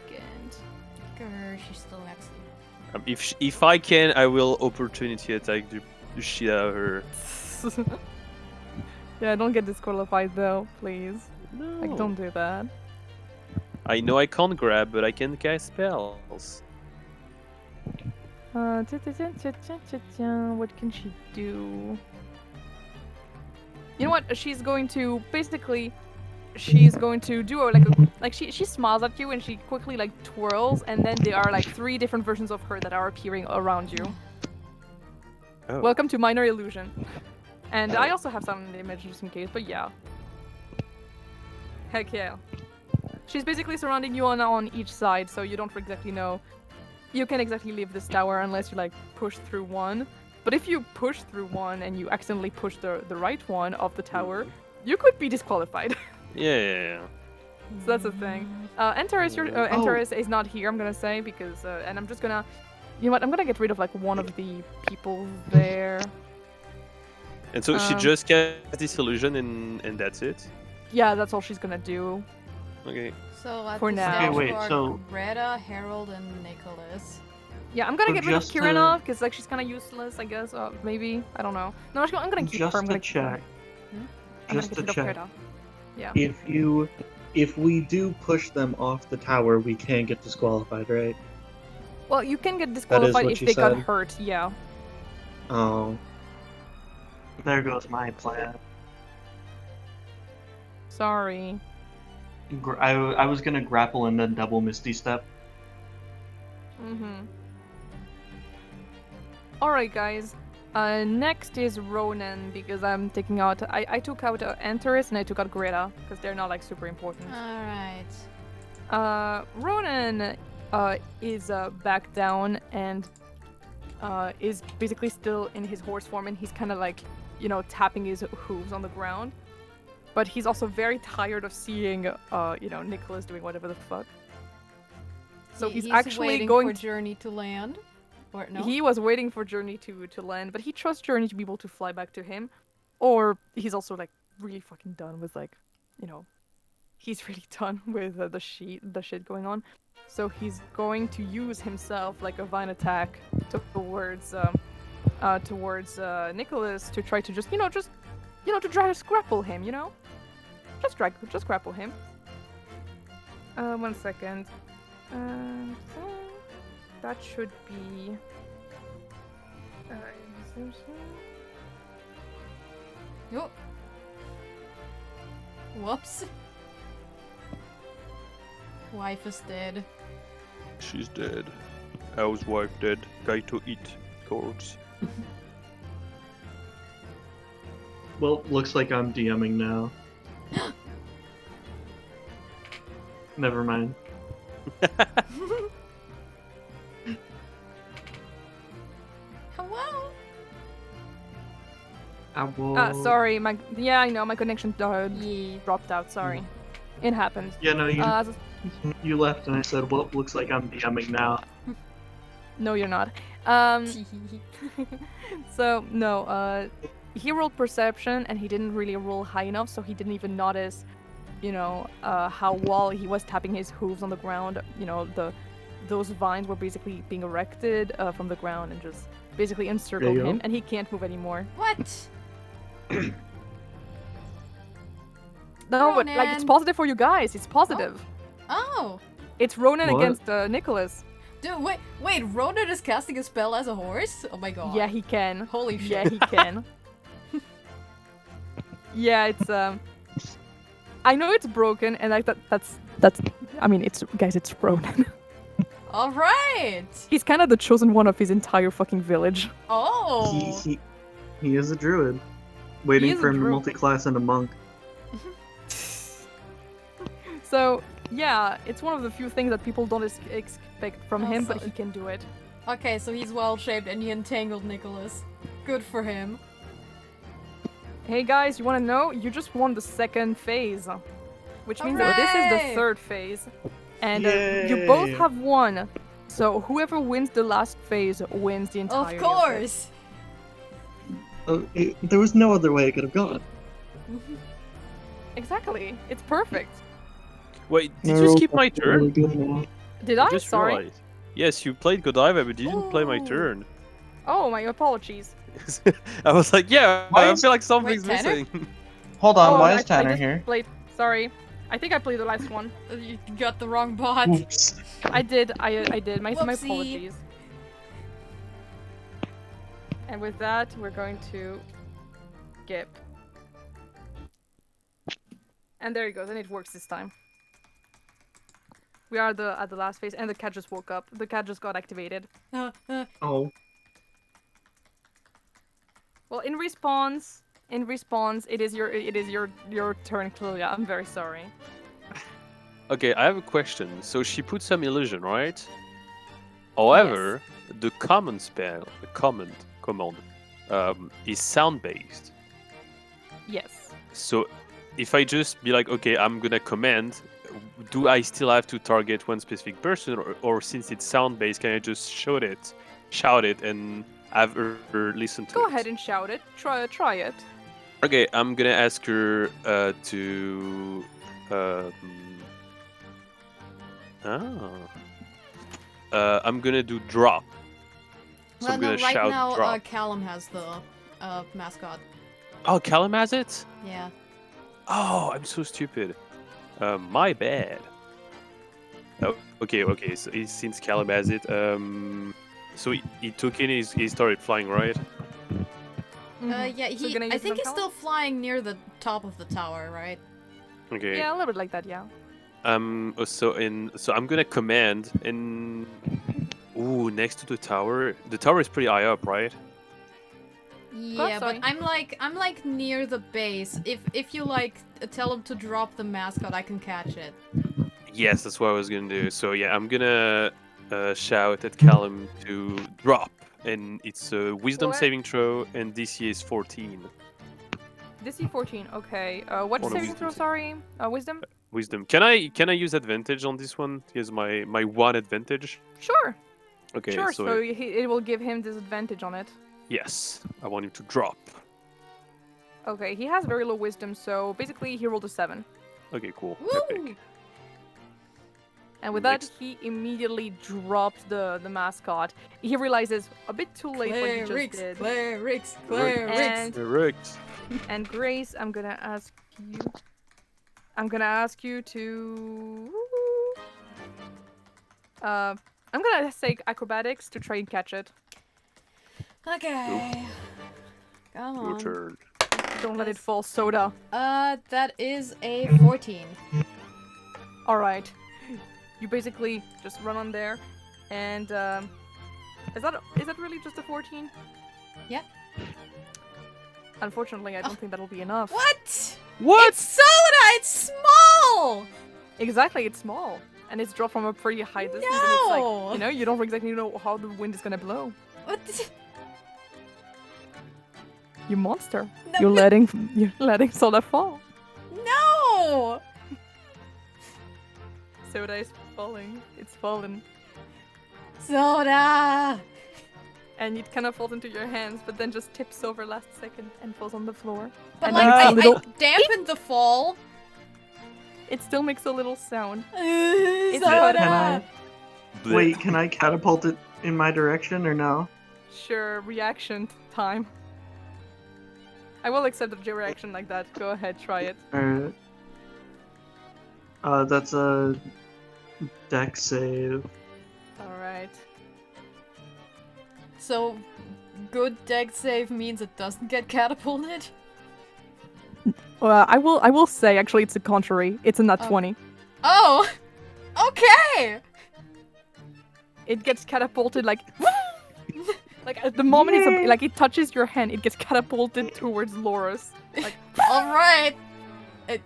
Speaker 2: Grr, she's still next to you.
Speaker 5: If I can, I will opportunity attack the shit out of her.
Speaker 1: Yeah, don't get disqualified though, please.
Speaker 5: No.
Speaker 1: Like, don't do that.
Speaker 5: I know I can't grab, but I can cast spells.
Speaker 1: What can she do? You know what? She's going to basically, she's going to do she smiles at you and she quickly like twirls, and then there are like 3 different versions of her that are appearing around you.
Speaker 5: Oh.
Speaker 1: Welcome to Minor Illusion. And I also have some image just in case, but yeah. Heck yeah. She's basically surrounding you on each side, so you don't exactly know. You can't exactly leave this tower unless you like push through one. But if you push through one and you accidentally push the right one of the tower, you could be disqualified.
Speaker 5: Yeah.
Speaker 1: So that's the thing. Antares, Antares is not here, I'm gonna say, because and I'm just gonna, you know what? I'm gonna get rid of like one of the people there.
Speaker 5: And so she just cast this illusion and that's it?
Speaker 1: Yeah, that's all she's gonna do.
Speaker 5: Okay.
Speaker 2: So at
Speaker 1: For
Speaker 2: the
Speaker 1: now.
Speaker 2: stage
Speaker 6: Okay, wait,
Speaker 2: are
Speaker 6: so-
Speaker 2: Greta, Harold, and Nicholas.
Speaker 1: Yeah, I'm gonna
Speaker 6: So
Speaker 1: get rid of
Speaker 6: just
Speaker 1: Kirina because like she's kind of useless, I guess. Maybe I don't know. No, I'm gonna keep
Speaker 6: Just
Speaker 1: her. I'm
Speaker 6: to
Speaker 1: gonna keep her.
Speaker 6: check.
Speaker 1: I'm
Speaker 6: Just to
Speaker 1: gonna get rid of
Speaker 6: check.
Speaker 1: Kirina. Yeah.
Speaker 6: If we do push them off the tower, we can get disqualified, right?
Speaker 1: Well, you can get disqualified
Speaker 6: what
Speaker 1: if
Speaker 6: you
Speaker 1: they got
Speaker 6: said?
Speaker 1: hurt. Yeah.
Speaker 6: Oh.
Speaker 3: There goes my plan.
Speaker 1: Sorry.
Speaker 3: I was gonna grapple and then double Misty Step.
Speaker 1: Mm-hmm. Alright, guys. Next is Ronan, because I'm taking out... I took out Antares and I took out Greta, because they're not, like, super important.
Speaker 2: Alright.
Speaker 1: Ronan is back down and is basically still in his horse form, and he's kind of, like, you know, tapping his hooves on the ground. But he's also very tired of seeing, you know, Nicholas doing whatever the fuck. So he's actually
Speaker 2: waiting
Speaker 1: going
Speaker 2: for Journey to land. Or no?
Speaker 1: He was waiting for Journey to land, but he trusts Journey to be able to fly back to him. Or he's also like really fucking done with like, you know, he's really done with the shit going on. So he's going to use himself like a vine attack towards Nicholas to try to just to try to grapple him, you know, just grapple him. 1 second. That should be.
Speaker 2: Oh. Whoops. Wife is dead.
Speaker 5: She's dead. Housewife dead. Guy to eat. Corpse.
Speaker 3: Well, looks like I'm DMing now. Never mind.
Speaker 2: Hello?
Speaker 1: Sorry, I know my connection
Speaker 2: Yeah.
Speaker 1: dropped out. Sorry, it happened.
Speaker 3: Yeah, no, you left and I said, well, looks like I'm DMing now.
Speaker 1: No, you're not. So no, he rolled perception and he didn't really roll high enough, so he didn't even notice, you know, how while he was tapping his hooves on the ground, you know, those vines were basically being erected from the ground and just basically encircled him, and he can't move anymore.
Speaker 2: What?
Speaker 1: No, but like it's
Speaker 2: Ronan.
Speaker 1: positive for you guys. It's positive.
Speaker 2: Oh.
Speaker 1: It's Ronan
Speaker 3: What?
Speaker 1: against Nicholas.
Speaker 2: Dude, wait, Ronan is casting a spell as a horse? Oh my god.
Speaker 1: Yeah, he can.
Speaker 2: Holy shit.
Speaker 1: Yeah, he can. Yeah, it's I know it's broken, and like that's. I mean, it's Ronan.
Speaker 2: Alright!
Speaker 1: He's kind of the chosen one of his entire fucking village.
Speaker 2: Oh!
Speaker 3: He is a druid. Waiting
Speaker 1: is a
Speaker 3: for him to
Speaker 1: druid.
Speaker 3: multi-class into monk.
Speaker 1: So yeah, it's one of the few things that people don't expect from him, but
Speaker 2: Also-
Speaker 1: he can do it.
Speaker 2: Okay, so he's well-shaped and he entangled Nicholas. Good for him.
Speaker 1: Hey guys, you want to know? You just won the second phase, which means that this is the
Speaker 2: Hooray!
Speaker 1: third phase, and you both
Speaker 3: Yay!
Speaker 1: have won. So whoever wins the last phase wins the entire.
Speaker 2: Of course.
Speaker 3: There was no other way it could have gone.
Speaker 1: Exactly. It's perfect.
Speaker 5: Wait, did you skip my turn?
Speaker 1: Did I?
Speaker 5: Just
Speaker 1: Sorry.
Speaker 5: realized. Yes, you played Godiva, but you didn't play my
Speaker 2: Oh.
Speaker 5: turn.
Speaker 1: Oh, my apologies.
Speaker 5: I was like, yeah,
Speaker 6: Why
Speaker 5: I
Speaker 6: is-
Speaker 5: feel like something's
Speaker 2: Tanner?
Speaker 5: missing.
Speaker 6: Hold on,
Speaker 1: Oh,
Speaker 6: why
Speaker 1: I-
Speaker 6: is Tanner
Speaker 1: I just
Speaker 6: here?
Speaker 1: Played. Sorry. I think I played the last one.
Speaker 2: You got the wrong bot.
Speaker 3: Oops.
Speaker 1: I did. I did. My
Speaker 2: Whoopsie.
Speaker 1: apologies. And with that, we're going to skip. And there he goes, and it works this time. We are at the last phase, and the cat just woke up. The cat just got activated.
Speaker 3: Oh.
Speaker 1: Well, in response, it is your turn, Clelia. I'm very sorry.
Speaker 5: Okay, I have a question. So she put some illusion, right? However, the command spell, the command, is sound-based.
Speaker 1: Yes.
Speaker 5: So if I just be like, okay, I'm gonna command, do I still have to target one specific person, or since it's sound-based, can I just shout it, and have her listen to it?
Speaker 1: Go ahead and shout it. Try it.
Speaker 5: Okay, I'm gonna ask her to. I'm gonna do drop. So
Speaker 2: Well,
Speaker 5: I'm
Speaker 2: no,
Speaker 5: gonna
Speaker 2: right
Speaker 5: shout
Speaker 2: now,
Speaker 5: drop.
Speaker 2: Callum has the mascot.
Speaker 5: Oh, Callum has it?
Speaker 2: Yeah.
Speaker 5: Oh, I'm so stupid. My bad. Oh, okay. So since Callum has it, so he took in, he started flying, right?
Speaker 1: Mhm.
Speaker 2: Yeah,
Speaker 1: So gonna
Speaker 2: I
Speaker 1: use
Speaker 2: think
Speaker 1: it
Speaker 2: he's
Speaker 1: on
Speaker 2: still flying near the top of the tower, right?
Speaker 5: Okay.
Speaker 1: Yeah, a little bit like that. Yeah.
Speaker 5: So I'm gonna command in. Ooh, next to the tower. The tower is pretty high up, right?
Speaker 2: Yeah,
Speaker 1: sorry.
Speaker 2: but I'm like near the base. If you like tell him to drop the mascot, I can catch it.
Speaker 5: Yes, that's what I was gonna do. So yeah, I'm gonna shout at Callum to drop, and it's a Wisdom
Speaker 1: What?
Speaker 5: saving throw, and DC is 14.
Speaker 1: DC 14. Okay. What
Speaker 5: What a
Speaker 1: saving
Speaker 5: wisdom
Speaker 1: throw?
Speaker 5: save.
Speaker 1: Sorry. Wisdom.
Speaker 5: Wisdom. Can I use advantage on this one? Here's my one advantage.
Speaker 1: Sure.
Speaker 5: Okay,
Speaker 1: Sure.
Speaker 5: so
Speaker 1: So it will give him disadvantage on it.
Speaker 5: yes, I want him to drop.
Speaker 1: Okay. He has very low wisdom, so basically he rolled a 7.
Speaker 5: Okay, cool.
Speaker 2: Woo!
Speaker 5: Epic.
Speaker 1: And with that,
Speaker 5: Next.
Speaker 1: he immediately drops the mascot. He realizes a bit too late what he just did.
Speaker 2: Clerics,
Speaker 1: And
Speaker 5: Correct.
Speaker 1: and Grace, I'm gonna ask you to. I'm gonna say acrobatics to try and catch it.
Speaker 2: Okay. Come
Speaker 5: Your
Speaker 2: on.
Speaker 5: turn.
Speaker 1: Don't let it fall, Soda.
Speaker 2: That is a 14.
Speaker 1: All right. You basically just run on there, and is that really just a 14?
Speaker 2: Yeah.
Speaker 1: Unfortunately, I don't think that'll be enough.
Speaker 2: What?
Speaker 5: What?
Speaker 2: It's soda! It's small!
Speaker 1: Exactly, it's small, and it's dropped from a pretty high distance. And it's
Speaker 2: No!
Speaker 1: like, you know, you don't exactly know how the wind is gonna blow.
Speaker 2: What? the-
Speaker 1: You monster!
Speaker 2: No,
Speaker 1: You're
Speaker 2: but-
Speaker 1: letting Soda fall.
Speaker 2: No!
Speaker 1: Soda is falling. It's fallen,
Speaker 2: Soda!
Speaker 1: and it kind of falls into your hands, but then just tips over last second and falls on the floor.
Speaker 2: But
Speaker 1: And
Speaker 2: like,
Speaker 1: makes a
Speaker 2: I
Speaker 1: little-
Speaker 2: dampened the fall.
Speaker 1: It still makes a little sound.
Speaker 2: Soda!
Speaker 3: Wait, can I catapult it in my direction or no?
Speaker 1: Sure, reaction time. I will accept a reaction like that. Go ahead, try it.
Speaker 3: Alright. That's a deck save.
Speaker 1: All right.
Speaker 2: So, good deck save means it doesn't get catapulted?
Speaker 1: Well, I will say actually it's the contrary. It's a nat
Speaker 2: Oh.
Speaker 1: 20.
Speaker 2: Oh! Okay!
Speaker 1: It gets catapulted like like at the moment like it touches your hand, it gets catapulted towards Lorus. Like
Speaker 2: Alright!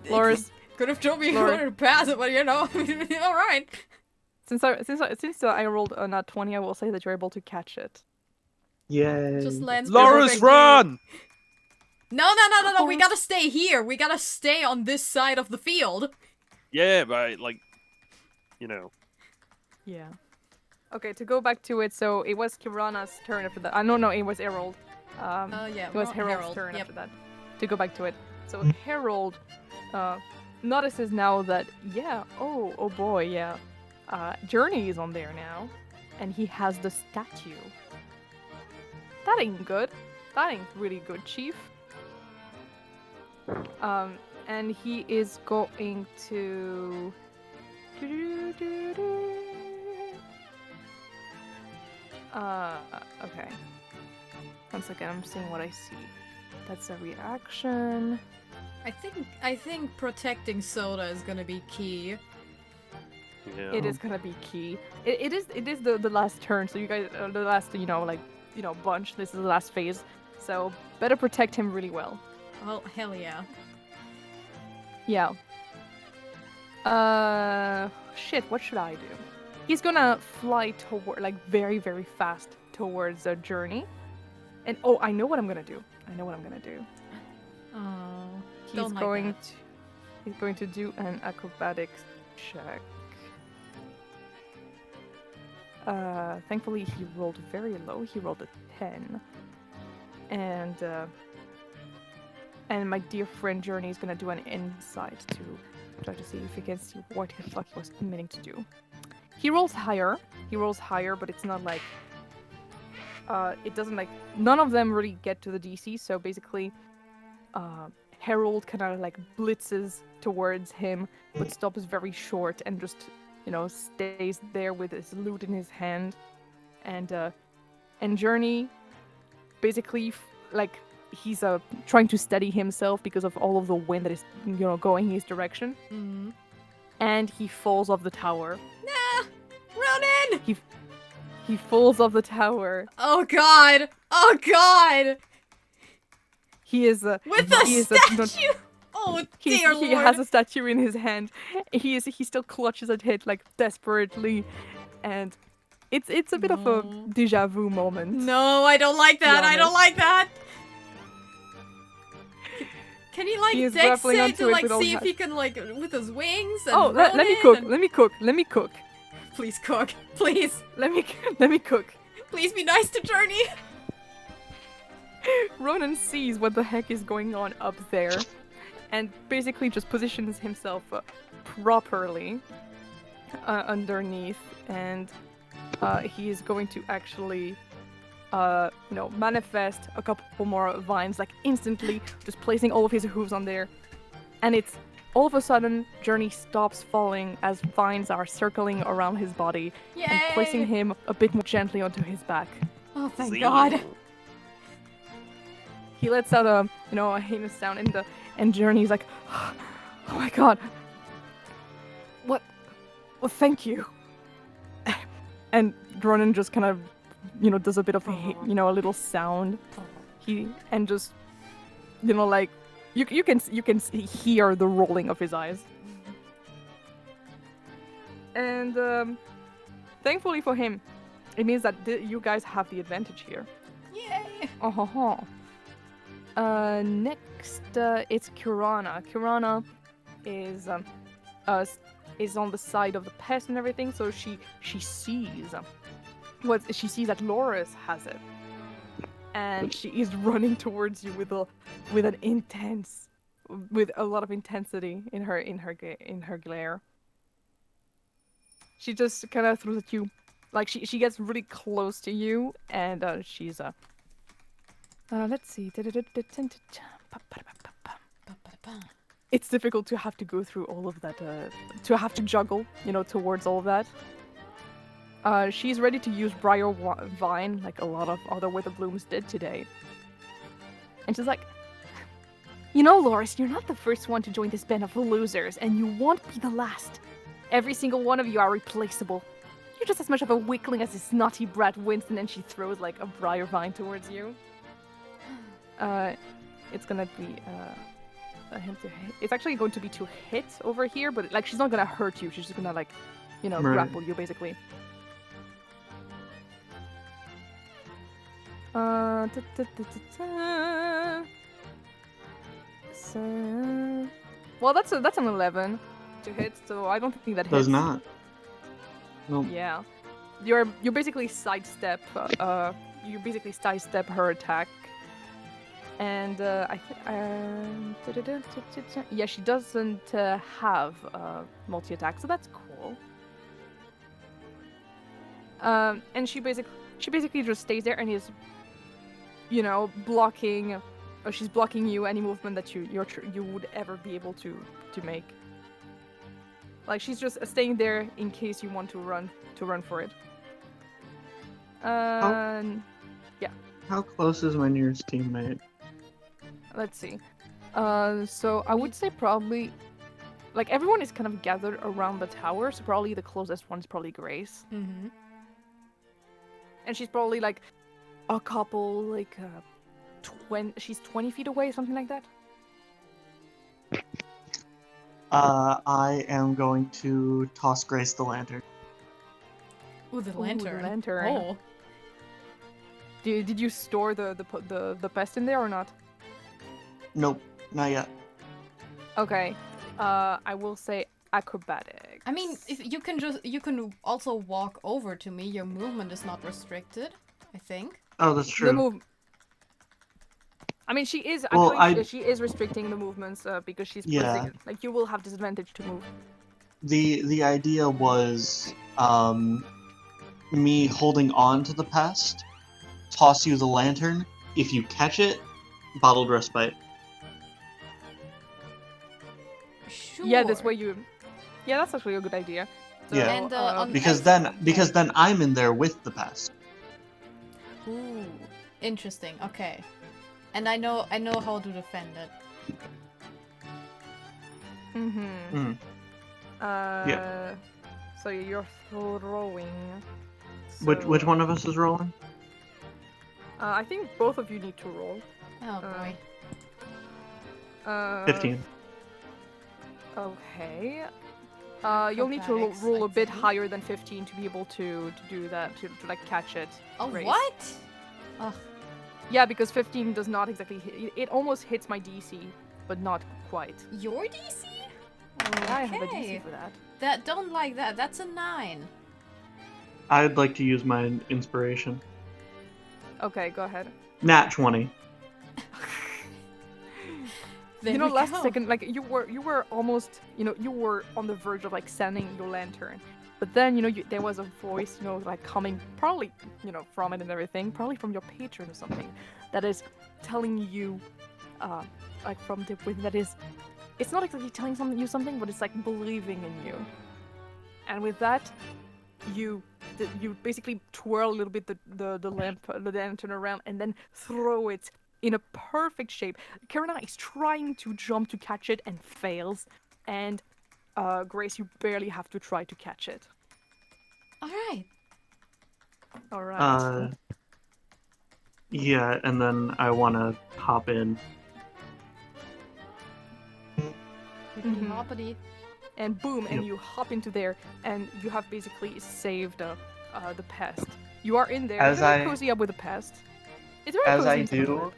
Speaker 1: Lorus,
Speaker 2: Could have told me
Speaker 1: Lord.
Speaker 2: to pass it, but you know, alright.
Speaker 1: since I rolled a nat 20, I will say that you're able to catch it.
Speaker 3: Yay.
Speaker 2: Just lands
Speaker 5: Lorus,
Speaker 2: perfectly.
Speaker 5: run!
Speaker 2: No, we
Speaker 1: course.
Speaker 2: gotta stay here. We gotta stay on this side of the field.
Speaker 5: Yeah, but like, you know.
Speaker 1: Yeah. Okay, to go back to it, so it was Kirana's turn after that. No, it was Harold.
Speaker 2: Yeah,
Speaker 1: It was
Speaker 2: well,
Speaker 1: Harold's turn
Speaker 2: yep.
Speaker 1: after that. To go back to it. So Harold notices now that, oh boy, yeah. Journey is on there now. And he has the statue. That ain't good. That ain't really good, Chief. And he is going to... okay. One second, I'm seeing what I see. That's a reaction.
Speaker 2: I think protecting Soda is gonna be key.
Speaker 5: Yeah.
Speaker 1: It is gonna be key. It is the last turn, so you guys the last bunch. This is the last phase, so better protect him really well.
Speaker 2: Oh hell yeah.
Speaker 1: Yeah. Shit. What should I do? He's gonna fly toward very very fast towards a journey, and I know what I'm gonna do.
Speaker 2: Oh,
Speaker 1: He's going to do an acrobatics check. Thankfully he rolled very low. He rolled a 10. And my dear friend Journey is gonna do an insight to try to see if he can see what the fuck he was meaning to do. He rolls higher, but it's not like it doesn't none of them really get to the DC, so basically Harold kind of blitzes towards him, but stops very short and just, stays there with his lute in his hand. And Journey, basically, he's trying to steady himself because of all of the wind that is, going his direction.
Speaker 2: Mm.
Speaker 1: And he falls off the tower.
Speaker 2: Nah! Ronan!
Speaker 1: He falls off the tower.
Speaker 2: Oh god! Oh god!
Speaker 1: He is
Speaker 2: With the statue! Oh dear
Speaker 1: he
Speaker 2: lord!
Speaker 1: has a statue in his hand. He still clutches at it desperately, and it's a bit of a deja vu moment.
Speaker 2: No, I don't like that. I don't like that. Can he
Speaker 1: is
Speaker 2: dex
Speaker 1: grappling
Speaker 2: it
Speaker 1: onto
Speaker 2: to
Speaker 1: it with all
Speaker 2: see if
Speaker 1: his-
Speaker 2: he can with his wings? And
Speaker 1: Oh, let me
Speaker 2: Ronan
Speaker 1: cook.
Speaker 2: and-
Speaker 1: Let me cook.
Speaker 2: Please cook, please,
Speaker 1: Let me cook.
Speaker 2: please be nice to Journey.
Speaker 1: Ronan sees what the heck is going on up there, and basically just positions himself properly underneath, and he is going to actually, manifest a couple more vines, instantly, just placing all of his hooves on there, and it's all of a sudden Journey stops falling as vines are circling around his body and placing him a bit more gently onto his back.
Speaker 2: Oh, thank
Speaker 5: See?
Speaker 2: God.
Speaker 1: He lets out a heinous sound, and Journey's like, oh my god, what? Well, thank you. And Ronan just kind of, does a bit of a little sound. And just, you can hear the rolling of his eyes. And thankfully for him, it means that you guys have the advantage here.
Speaker 2: Yay.
Speaker 1: Next, it's Kirana. Kirana is on the side of the pest and everything, so she sees that Lorus has it, and she is running towards you with a lot of intensity in her glare. She just kind of throws at you, she gets really close to you, and she's let's see. It's difficult to have to go through all of that, to have to juggle, towards all of that. She's ready to use Briar Vine, like a lot of other Wither Blooms did today. And she's like, Lorus, you're not the first one to join this band of losers, and you won't be the last. Every single one of you are replaceable. You're just as much of a weakling as this naughty brat Winston, and she throws, a Briar Vine towards you. It's gonna be, it's actually going to be to hit over here, but she's not gonna hurt you. She's just gonna
Speaker 3: Right.
Speaker 1: grapple you basically. So, well, that's an 11 to hit, so I don't think that hits.
Speaker 6: Does not. Nope.
Speaker 1: Yeah. you basically sidestep her attack, and yeah, she doesn't have multi attack, so that's cool. And she basically just stays there and is, blocking. She's blocking you any movement that you would ever be able to make. Like she's just staying there in case you want to run for it.
Speaker 6: How close is my nearest teammate?
Speaker 1: Let's see. So I would say probably, like everyone is kind of gathered around the tower, so probably the closest one is probably Grace.
Speaker 2: Mm-hmm.
Speaker 1: And she's probably like a couple, like, she's 20 feet away, something like that.
Speaker 6: I am going to toss Grace the lantern.
Speaker 2: Ooh, the
Speaker 1: Ooh, the
Speaker 2: lantern.
Speaker 1: lantern.
Speaker 2: Oh.
Speaker 1: Did you store the pest in there or not?
Speaker 6: Nope, not yet.
Speaker 1: Okay. I will say acrobatics.
Speaker 2: I mean, if you can also walk over to me. Your movement is not restricted, I think.
Speaker 6: Oh, that's true.
Speaker 1: I mean, she is
Speaker 6: Well,
Speaker 1: actually she is restricting the movements because she's
Speaker 6: Yeah.
Speaker 1: pressing. Like you will have disadvantage to move.
Speaker 6: The idea was me holding on to the pest, toss you the lantern. If you catch it, bottled respite.
Speaker 2: Sure.
Speaker 1: Yeah, this way you. Yeah, that's actually a good idea. So,
Speaker 6: Yeah.
Speaker 2: And, on
Speaker 6: Because
Speaker 2: X-
Speaker 6: then I'm in there with the pest.
Speaker 2: Ooh, interesting. Okay, and I know how to defend it.
Speaker 1: Mm-hmm.
Speaker 6: Yeah.
Speaker 1: So you're throwing.
Speaker 6: Which
Speaker 1: so-
Speaker 6: one of us is rolling?
Speaker 1: I think both of you need to roll.
Speaker 2: Oh boy.
Speaker 6: 15.
Speaker 1: Okay. You'll need to
Speaker 2: Acrobatics,
Speaker 1: roll a
Speaker 2: I'd
Speaker 1: bit
Speaker 2: say.
Speaker 1: higher than 15 to be able to do that, to like catch it.
Speaker 2: Oh,
Speaker 1: Grace.
Speaker 2: what? Ugh.
Speaker 1: Yeah, because 15 does not exactly hit. It almost hits my DC, but not quite.
Speaker 2: Your DC?
Speaker 1: I have a
Speaker 2: Okay.
Speaker 1: DC for that.
Speaker 2: That don't like that. That's a 9.
Speaker 6: I'd like to use my inspiration.
Speaker 1: Okay, go ahead.
Speaker 6: Nat 20.
Speaker 2: There
Speaker 1: You know,
Speaker 2: we
Speaker 1: last
Speaker 2: go.
Speaker 1: second, like you were almost, you were on the verge of like sending your lantern, but then there was a voice, like coming probably, from it and everything, probably from your patron or something, that is telling you, like from deep within, that is, it's not exactly telling you something, but it's like believing in you. And with that, you basically twirl a little bit the lantern around and then throw it in a perfect shape. Karina is trying to jump to catch it and fails, and Grace, you barely have to try to catch it.
Speaker 2: All right.
Speaker 1: All right.
Speaker 6: Yeah, and then I want to hop in.
Speaker 1: Mhm.
Speaker 2: Hoppity.
Speaker 1: And boom, and
Speaker 6: Yep.
Speaker 1: you hop into there, and you have basically saved the pest. You are in there.
Speaker 6: As
Speaker 1: You're very
Speaker 6: I-
Speaker 1: cozy up with the pest. It's very
Speaker 6: As
Speaker 1: cozy
Speaker 6: I
Speaker 1: inside the
Speaker 6: do,
Speaker 1: wood.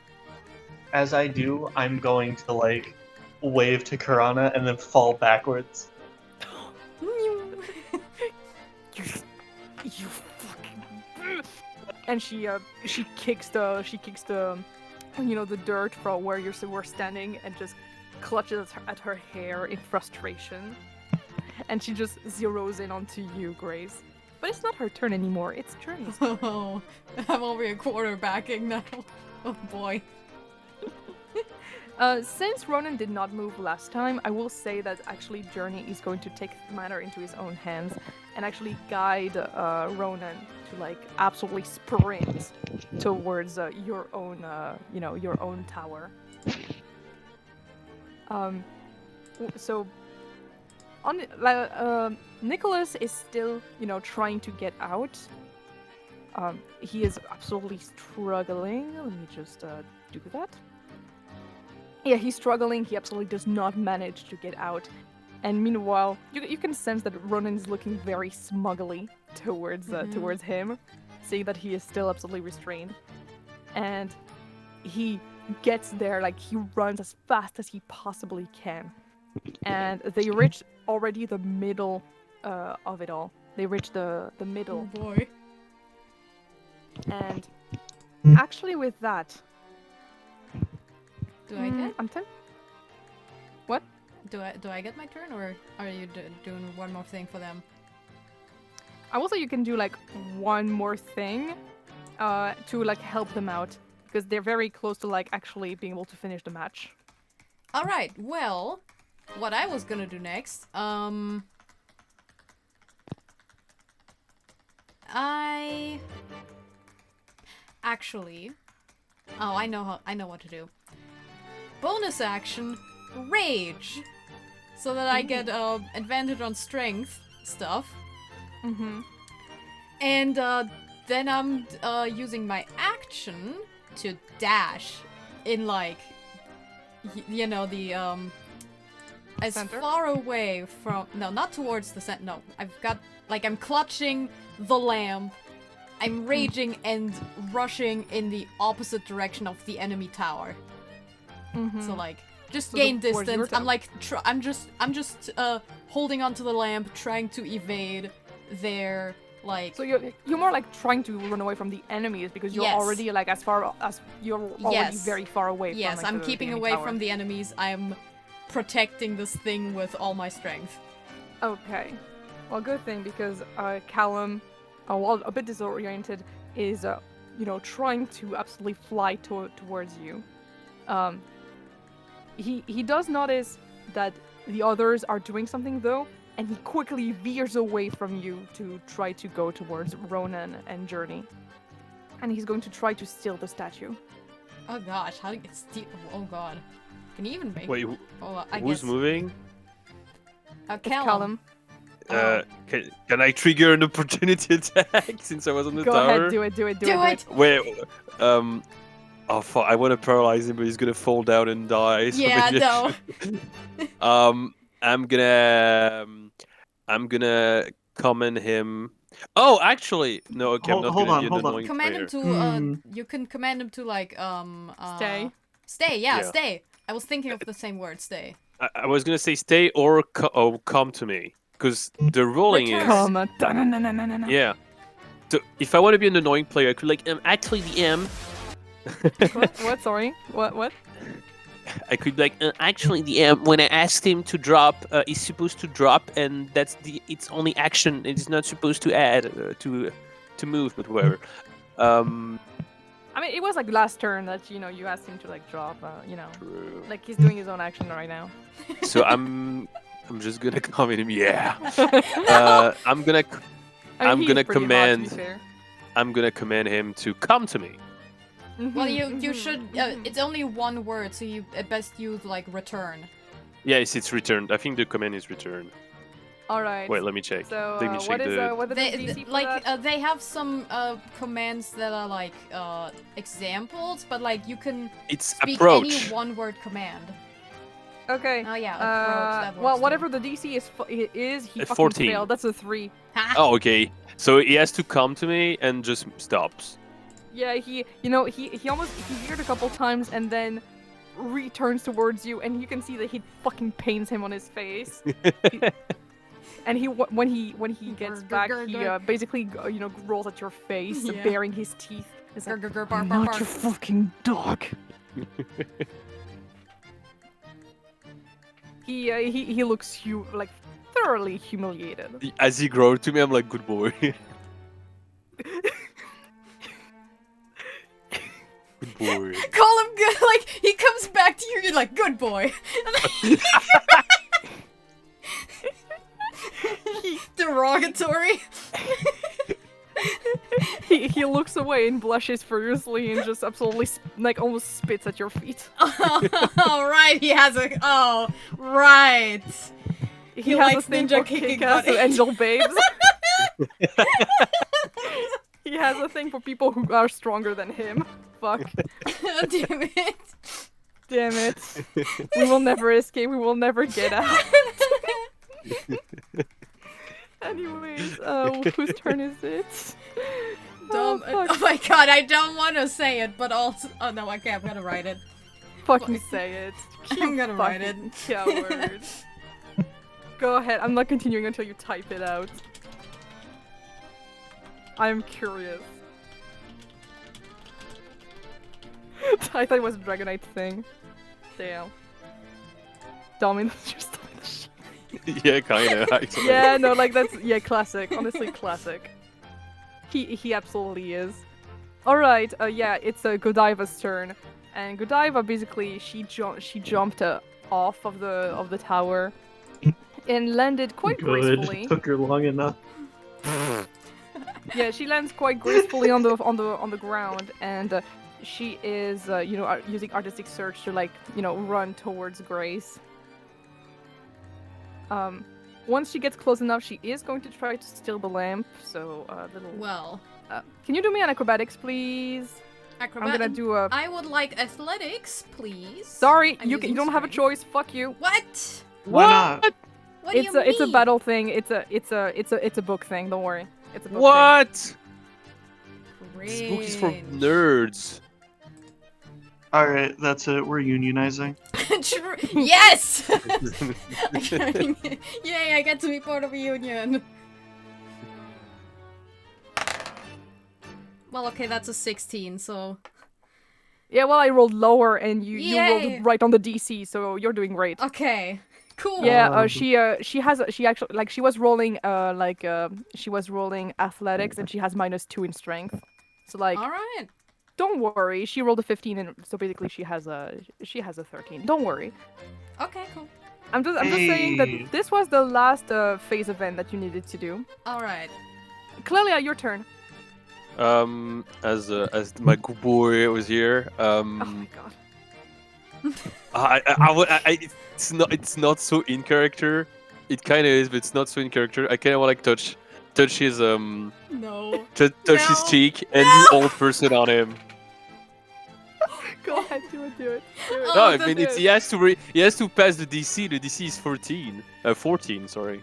Speaker 6: I'm going to like wave to Karana and then fall backwards.
Speaker 1: You fucking. And she kicks the the dirt from where you were standing and just clutches at her hair in frustration. And she just zeroes in onto you, Grace. But it's not her turn anymore. It's Journey's.
Speaker 2: Oh, I'm over here quarterbacking now. Oh boy.
Speaker 1: Since Ronan did not move last time, I will say that actually Journey is going to take the matter into his own hands and actually guide Ronan to like absolutely sprint towards your own tower. So Nicholas is still trying to get out. He is absolutely struggling. Let me just do that. Yeah, he's struggling. He absolutely does not manage to get out. And meanwhile, you can sense that Ronan is looking very smugly towards him, seeing that he is still absolutely restrained. And he gets there, like he runs as fast as he possibly can. And they reach already the middle of it all. they reach the middle.
Speaker 2: Oh boy.
Speaker 1: And actually, with that,
Speaker 2: Do I get?
Speaker 1: I'm What?
Speaker 2: Do I get my turn, or are you doing one more thing for them?
Speaker 1: I will say you can do like one more thing, to like help them out because they're very close to like actually being able to finish the match.
Speaker 2: All right. Well, what I was gonna do next, I actually, oh, I know what to do. Bonus action, rage, so that I get advantage on strength stuff,
Speaker 1: Mm-hmm.
Speaker 2: and then I'm using my action to dash in like, you know, the as
Speaker 1: Center?
Speaker 2: far away from, no, not towards the center. No, I've got like, I'm clutching the lamp. I'm raging and rushing in the opposite direction of the enemy tower.
Speaker 1: Mm-hmm.
Speaker 2: So like, just
Speaker 1: So
Speaker 2: gain
Speaker 1: towards your
Speaker 2: distance. I'm
Speaker 1: tower.
Speaker 2: like, I'm just holding onto the lamp, trying to evade their like.
Speaker 1: So you're more like trying to run away from the enemies because you're
Speaker 2: Yes.
Speaker 1: already like as far as you're already
Speaker 2: Yes.
Speaker 1: very far away.
Speaker 2: Yes,
Speaker 1: from, like,
Speaker 2: I'm
Speaker 1: the
Speaker 2: keeping
Speaker 1: enemy
Speaker 2: away
Speaker 1: tower.
Speaker 2: from the enemies. I'm protecting this thing with all my strength.
Speaker 1: Okay. Well, good thing because Callum, while a bit disoriented, is trying to absolutely fly towards you. He does notice that the others are doing something though, and he quickly veers away from you to try to go towards Ronan and Journey. And he's going to try to steal the statue.
Speaker 2: Oh gosh, how do you steal? Oh god, can you even make?
Speaker 5: Wait,
Speaker 2: Oh, I
Speaker 5: who's
Speaker 2: guess.
Speaker 5: moving?
Speaker 1: It's
Speaker 2: Callum.
Speaker 1: Callum.
Speaker 2: Oh.
Speaker 5: Can I trigger an opportunity attack since I was on the
Speaker 1: Go
Speaker 5: tower?
Speaker 1: ahead, do it.
Speaker 2: Do it!
Speaker 5: Wait, oh fuck! I want to paralyze him, but he's gonna fall down and die. So
Speaker 2: Yeah,
Speaker 5: maybe I
Speaker 2: no.
Speaker 5: should- I'm gonna comment him. Oh, actually, no. Okay, I'm not
Speaker 3: Hold
Speaker 5: gonna
Speaker 3: on,
Speaker 5: be an
Speaker 3: hold on.
Speaker 5: annoying
Speaker 2: Command
Speaker 5: player.
Speaker 2: him to. You can command him to like
Speaker 1: Stay.
Speaker 2: Stay. Yeah,
Speaker 5: Yeah.
Speaker 2: stay. I was thinking of the same word. Stay.
Speaker 5: I was gonna say stay or come to me, because the ruling is
Speaker 2: Return.
Speaker 1: Come. Da-na-na-na-na-na.
Speaker 5: yeah. So if I want to be an annoying player, I could like actually the
Speaker 1: What? Sorry. What?
Speaker 5: I could be like actually the when I asked him to drop, he's supposed to drop, and that's it's only action. It's not supposed to add to move, but whatever.
Speaker 1: I mean, it was like last turn that you asked him to like drop.
Speaker 5: True.
Speaker 1: Like he's doing his own action right now.
Speaker 5: So I'm just gonna comment him. Yeah. I'm gonna
Speaker 1: I mean,
Speaker 5: I'm
Speaker 1: he is
Speaker 5: gonna
Speaker 1: pretty hot,
Speaker 5: command-
Speaker 1: to be fair.
Speaker 5: I'm gonna command him to come to me.
Speaker 2: Well,
Speaker 1: Mhm,
Speaker 2: you
Speaker 1: mhm,
Speaker 2: should.
Speaker 1: mhm.
Speaker 2: It's only one word, so you at best use like return.
Speaker 5: Yes, it's returned. I think the command is returned.
Speaker 1: All right.
Speaker 5: Wait, let me check.
Speaker 1: So
Speaker 5: let me check
Speaker 1: what is
Speaker 5: the.
Speaker 1: what is
Speaker 2: They
Speaker 1: the DC for
Speaker 2: like
Speaker 1: that?
Speaker 2: they have some commands that are like examples, but like you can
Speaker 5: It's
Speaker 2: speak
Speaker 5: approach.
Speaker 2: any one-word command.
Speaker 1: Okay.
Speaker 2: Oh yeah, approach. That
Speaker 1: Well,
Speaker 2: works
Speaker 1: whatever
Speaker 2: too.
Speaker 1: the DC is he fucking
Speaker 5: 14.
Speaker 1: failed. That's a 3.
Speaker 2: Ha!
Speaker 5: Oh, okay. So he has to come to me and just stops.
Speaker 1: Yeah, he almost veered a couple times and then returns towards you, and you can see that he fucking pains him on his face. And when he gets back, he basically rolls at your face,
Speaker 2: Yeah.
Speaker 1: baring his teeth. It's
Speaker 2: Grr,
Speaker 1: like,
Speaker 2: grr, grr, bark,
Speaker 1: I'm
Speaker 2: bark,
Speaker 1: not
Speaker 2: bark.
Speaker 1: your fucking dog. He looks like thoroughly humiliated.
Speaker 5: As he grows to me, I'm like, good boy. Good boy.
Speaker 2: Call him good. Like he comes back to you, you're like, good boy. Derogatory.
Speaker 1: He looks away and blushes furiously and just absolutely almost spits at your feet.
Speaker 2: Oh right, he has a. Oh right.
Speaker 1: He
Speaker 2: He
Speaker 1: has a
Speaker 2: likes
Speaker 1: thing
Speaker 2: ninja
Speaker 1: for
Speaker 2: kicking
Speaker 1: kick-ass
Speaker 2: butt.
Speaker 1: and angel babes. He has a thing for people who are stronger than him. Fuck.
Speaker 2: Damn it.
Speaker 1: Damn it. We will never escape. We will never get out. Anyways, whose turn is it?
Speaker 2: Dumb.
Speaker 1: Oh,
Speaker 2: Oh
Speaker 1: fuck.
Speaker 2: my god, I don't want to say it, but also. Oh no, okay, I'm gonna write it.
Speaker 1: Fucking say it.
Speaker 2: I'm gonna write it.
Speaker 1: Coward. Go ahead. I'm not continuing until you type it out. I'm curious. I thought it was a Dragonite thing. Damn. Dominus just
Speaker 5: Yeah, kinda. Actually.
Speaker 1: Yeah, no, like that's classic. Honestly, classic. He absolutely is. All right, yeah, it's Godiva's turn, and Godiva basically she jumped off of the tower and landed quite gracefully.
Speaker 3: Took her long enough.
Speaker 1: Yeah, she lands quite gracefully on the ground, and she is using artistic surge to run towards Grace. Once she gets close enough, she is going to try to steal the lamp. So little.
Speaker 2: Well,
Speaker 1: Can you do me an acrobatics, please?
Speaker 2: acrobat.
Speaker 1: I'm gonna do a.
Speaker 2: I would like athletics, please.
Speaker 1: Sorry,
Speaker 2: I'm
Speaker 1: you
Speaker 2: using
Speaker 1: don't have a
Speaker 2: strength.
Speaker 1: choice. Fuck you.
Speaker 2: What?
Speaker 3: Why not?
Speaker 2: What do you mean?
Speaker 1: It's a battle thing. It's a book thing. Don't worry. It's a book
Speaker 5: What? This book is for
Speaker 2: Cringe.
Speaker 5: nerds.
Speaker 3: All right, that's it. We're unionizing.
Speaker 2: Yes! Yay, I get to be part of a union. Well, okay, that's a 16, so...
Speaker 1: Yeah, well, I rolled lower, and you
Speaker 2: Yay!
Speaker 1: rolled right on the DC, so you're doing great.
Speaker 2: Okay, cool.
Speaker 1: Yeah, she was rolling she was rolling athletics, and she has -2 in strength. So like,
Speaker 2: Alright.
Speaker 1: don't worry, she rolled a 15, and so basically she has a 13. Don't worry.
Speaker 2: Okay, cool.
Speaker 1: I'm just saying
Speaker 3: Hey.
Speaker 1: that this was the last phase event that you needed to do.
Speaker 2: Alright.
Speaker 1: Clelia, your turn.
Speaker 5: As my good boy was here,
Speaker 1: Oh my god.
Speaker 5: it's not so in character. It kind of is, but it's not so in character. I kind of want to touch his
Speaker 2: No.
Speaker 5: touch his
Speaker 2: No.
Speaker 5: cheek and
Speaker 2: No.
Speaker 5: do old person on him.
Speaker 1: Go ahead, do it.
Speaker 2: Oh,
Speaker 5: No, I
Speaker 2: that's
Speaker 5: mean
Speaker 1: it.
Speaker 5: he has to pass the DC. The DC is 14. Sorry.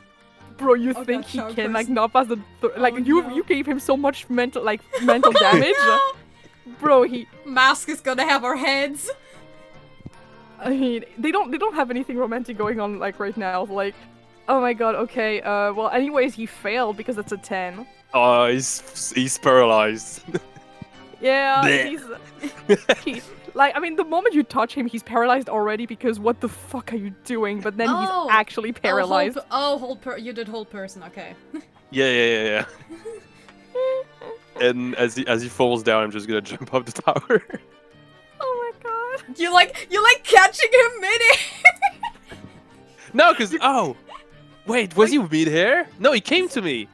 Speaker 1: Bro, you
Speaker 2: Oh
Speaker 1: think
Speaker 2: god,
Speaker 1: he
Speaker 2: show
Speaker 1: can
Speaker 2: person.
Speaker 1: not pass the
Speaker 2: Oh, no.
Speaker 1: you gave him so much mental damage,
Speaker 2: No!
Speaker 1: bro. He,
Speaker 2: Mask is gonna have our heads.
Speaker 1: I mean, they don't have anything romantic going on like right now. Like, oh my god. Okay. Well, anyways, he failed because it's a 10.
Speaker 5: He's paralyzed.
Speaker 1: Yeah,
Speaker 5: Blech.
Speaker 1: he like. I mean, the moment you touch him, he's paralyzed already because what the fuck are you doing? But then
Speaker 2: Oh.
Speaker 1: he's actually paralyzed.
Speaker 2: You did hold person, okay.
Speaker 5: Yeah. And as he falls down, I'm just gonna jump up the tower.
Speaker 1: Oh my god.
Speaker 2: You like catching him mid-air.
Speaker 5: No, cause wait, was he mid-air? No, he came to me.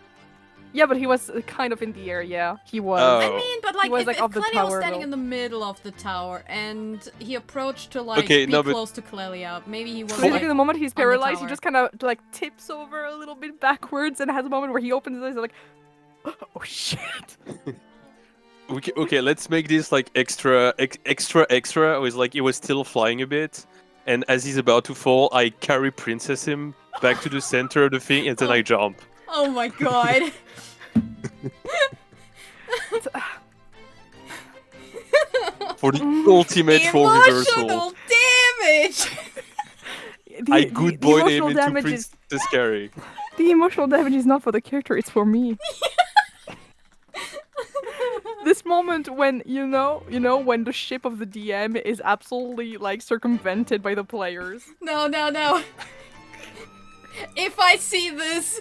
Speaker 1: Yeah, but he was kind of in the air. Yeah, he was.
Speaker 5: Oh.
Speaker 2: I mean, but like,
Speaker 1: was,
Speaker 2: if,
Speaker 1: like,
Speaker 2: if
Speaker 1: off the
Speaker 2: Clelia was
Speaker 1: tower,
Speaker 2: standing
Speaker 1: though.
Speaker 2: in the middle of the tower and he approached to like
Speaker 5: Okay,
Speaker 2: be
Speaker 5: no, but-
Speaker 2: close to Clelia, maybe he was
Speaker 1: Basically,
Speaker 2: like,
Speaker 1: the moment he's
Speaker 2: on the
Speaker 1: paralyzed, he
Speaker 2: tower.
Speaker 1: just kind of like tips over a little bit backwards and has a moment where he opens his eyes and like, oh shit.
Speaker 5: Okay, let's make this like extra. With like he was still flying a bit, and as he's about to fall, I carry Princess him back to the center of the thing, and then I jump.
Speaker 2: oh my god.
Speaker 5: For the ultimate full reversal.
Speaker 2: Emotional damage.
Speaker 5: I good boy him
Speaker 1: emotional
Speaker 5: into
Speaker 1: damage is
Speaker 5: Princess Carrie.
Speaker 1: the emotional damage is not for the character; it's for me. This moment when you know when the ship of the DM is absolutely like circumvented by the players.
Speaker 2: No. If I see this,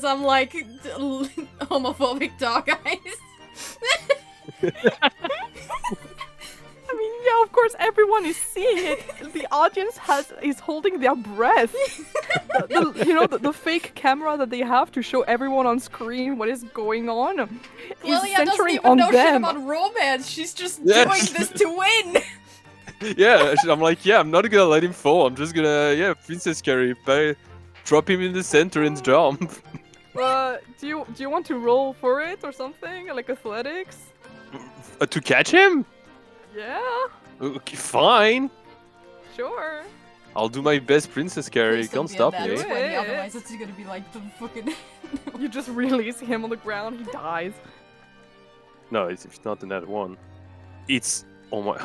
Speaker 2: I'm like homophobic dog eyes.
Speaker 1: I mean, yeah, of course, everyone is seeing it. The audience is holding their breath. The fake camera that they have to show everyone on screen what is going on is
Speaker 2: Clelia doesn't
Speaker 1: centering
Speaker 2: even
Speaker 1: on
Speaker 2: know shit
Speaker 1: them.
Speaker 2: about romance. She's just
Speaker 5: Yes.
Speaker 2: doing this to win.
Speaker 5: Yeah, I'm like, I'm not gonna let him fall. I'm just gonna, Princess Carrie, drop him in the center and jump.
Speaker 1: Do you want to roll for it or something like athletics?
Speaker 5: To catch him?
Speaker 1: Yeah,
Speaker 5: Okay, fine.
Speaker 1: sure.
Speaker 5: I'll do my best, Princess Carrie.
Speaker 2: Please don't
Speaker 5: Can't
Speaker 2: be
Speaker 5: stop
Speaker 2: a
Speaker 5: me.
Speaker 2: nat 20,
Speaker 1: Yeah.
Speaker 2: otherwise it's gonna be like the fucking.
Speaker 1: You just release him on the ground, he dies.
Speaker 5: No, it's not the net one. It's Oh my!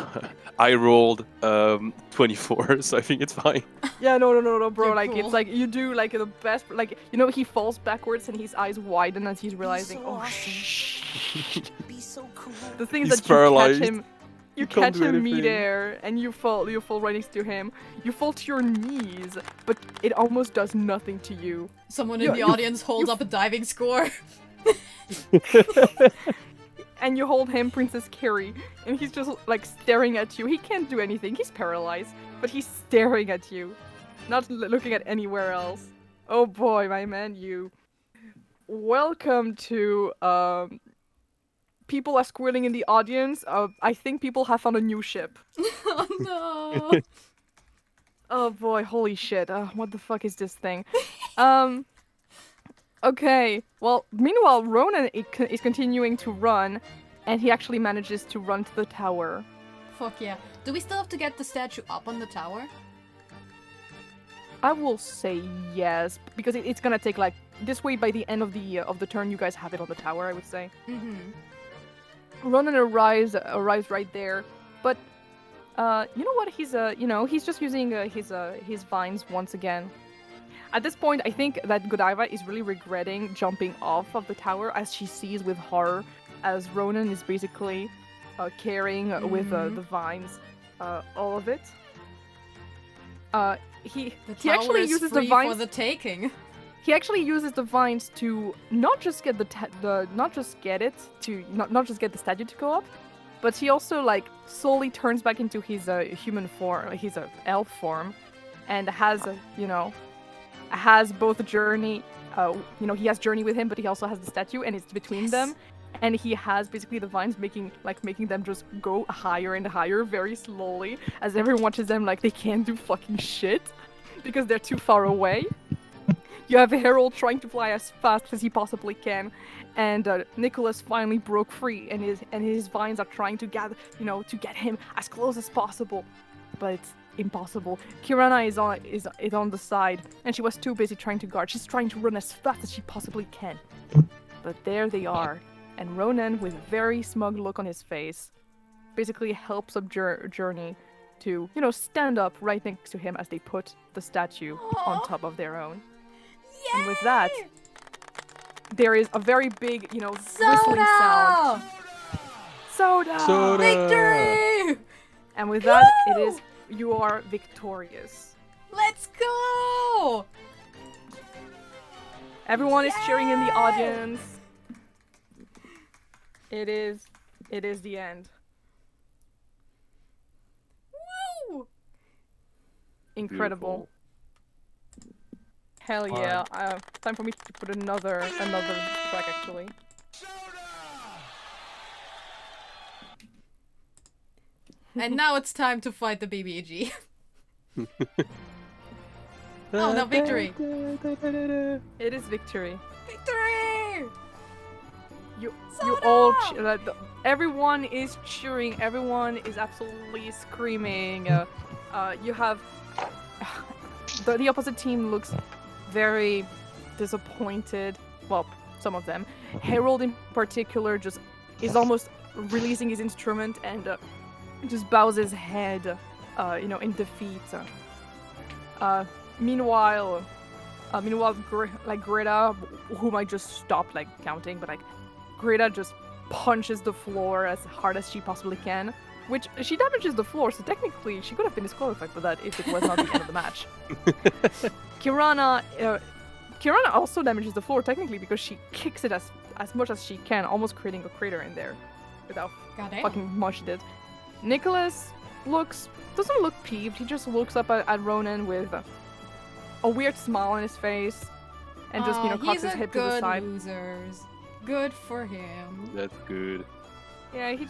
Speaker 5: I rolled 24, so I think it's fine.
Speaker 1: Yeah, no, bro.
Speaker 2: You're
Speaker 1: Like
Speaker 2: cool.
Speaker 1: it's like you do like the best. Like he falls backwards and his eyes widen as he's realizing,
Speaker 8: so
Speaker 1: oh
Speaker 8: awesome.
Speaker 1: shit.
Speaker 8: Be so cool.
Speaker 1: The thing is
Speaker 5: He's
Speaker 1: that you
Speaker 5: paralyzed.
Speaker 1: catch him. You
Speaker 5: He can't
Speaker 1: catch
Speaker 5: do
Speaker 1: him
Speaker 5: anything.
Speaker 1: midair and you fall right next to him. You fall to your knees, but it almost does nothing to you.
Speaker 2: Someone
Speaker 1: You-
Speaker 2: in the
Speaker 1: you-
Speaker 2: audience hold up a diving score.
Speaker 1: And you hold him, Princess Carrie, and he's just like staring at you. He can't do anything. He's paralyzed, but he's staring at you, not looking at anywhere else. Oh boy, my man, you. Welcome to people are squirting in the audience. I think people have found a new ship.
Speaker 2: Oh no.
Speaker 1: Oh boy, holy shit. What the fuck is this thing? Okay. Well, meanwhile, Ronan is continuing to run, and he actually manages to run to the tower.
Speaker 2: Fuck yeah. Do we still have to get the statue up on the tower?
Speaker 1: I will say yes, because it's gonna take like this way by the end of the turn. You guys have it on the tower, I would say.
Speaker 2: Mm-hmm.
Speaker 1: Ronan arrives right there, but you know what? He's just using his vines once again. At this point, I think that Godiva is really regretting jumping off of the tower as she sees with horror as Ronan is basically carrying with the vines all of it. He actually uses the
Speaker 2: free
Speaker 1: vines.
Speaker 2: for the taking.
Speaker 1: He actually uses the vines to not just get not just get the statue to go up, but he also like slowly turns back into his human form, his elf form, and has both a journey. He has journey with him, but he also has the statue, and it's between them. And he has basically the vines making them just go higher and higher very slowly as everyone watches them like they can't do fucking shit because they're too far away. You have Harold trying to fly as fast as he possibly can, and Nicholas finally broke free, and his vines are trying to get him as close as possible, but it's impossible. Kirana is on the side, and she was too busy trying to guard. She's trying to run as fast as she possibly can, but there they are. And Ronan, with a very smug look on his face, basically helps up Journey to, stand up right next to him as they put the statue on top of their own. Yay! And with that, there is a very big, whistling sound. Soda!
Speaker 2: Victory!
Speaker 1: And with that, it is, you are victorious.
Speaker 2: Let's go!
Speaker 1: Everyone is cheering in the audience. It is the end.
Speaker 2: Woo!
Speaker 1: Incredible. Hell yeah. Time for me to put another track actually.
Speaker 2: And now it's time to fight the BBG. Oh no, victory!
Speaker 1: It is victory.
Speaker 2: Victory!
Speaker 1: You all everyone is cheering. Everyone is absolutely screaming. You have the opposite team looks very disappointed. Well, some of them. Harold in particular just is almost releasing his instrument and just bows his head, in defeat. Meanwhile, Greta, whom I just stopped counting, but Greta just punches the floor as hard as she possibly can, which she damages the floor, so technically she could have been disqualified for that if it was not the end of the match. Kirana also damages the floor technically because she kicks it as much as she can, almost creating a crater in there without fucking much it. Nicholas doesn't look peeved. He just looks up at Ronan with a weird smile on his face and just cocks his head to the side.
Speaker 2: Losers. Good for him.
Speaker 5: That's good.
Speaker 1: Yeah, he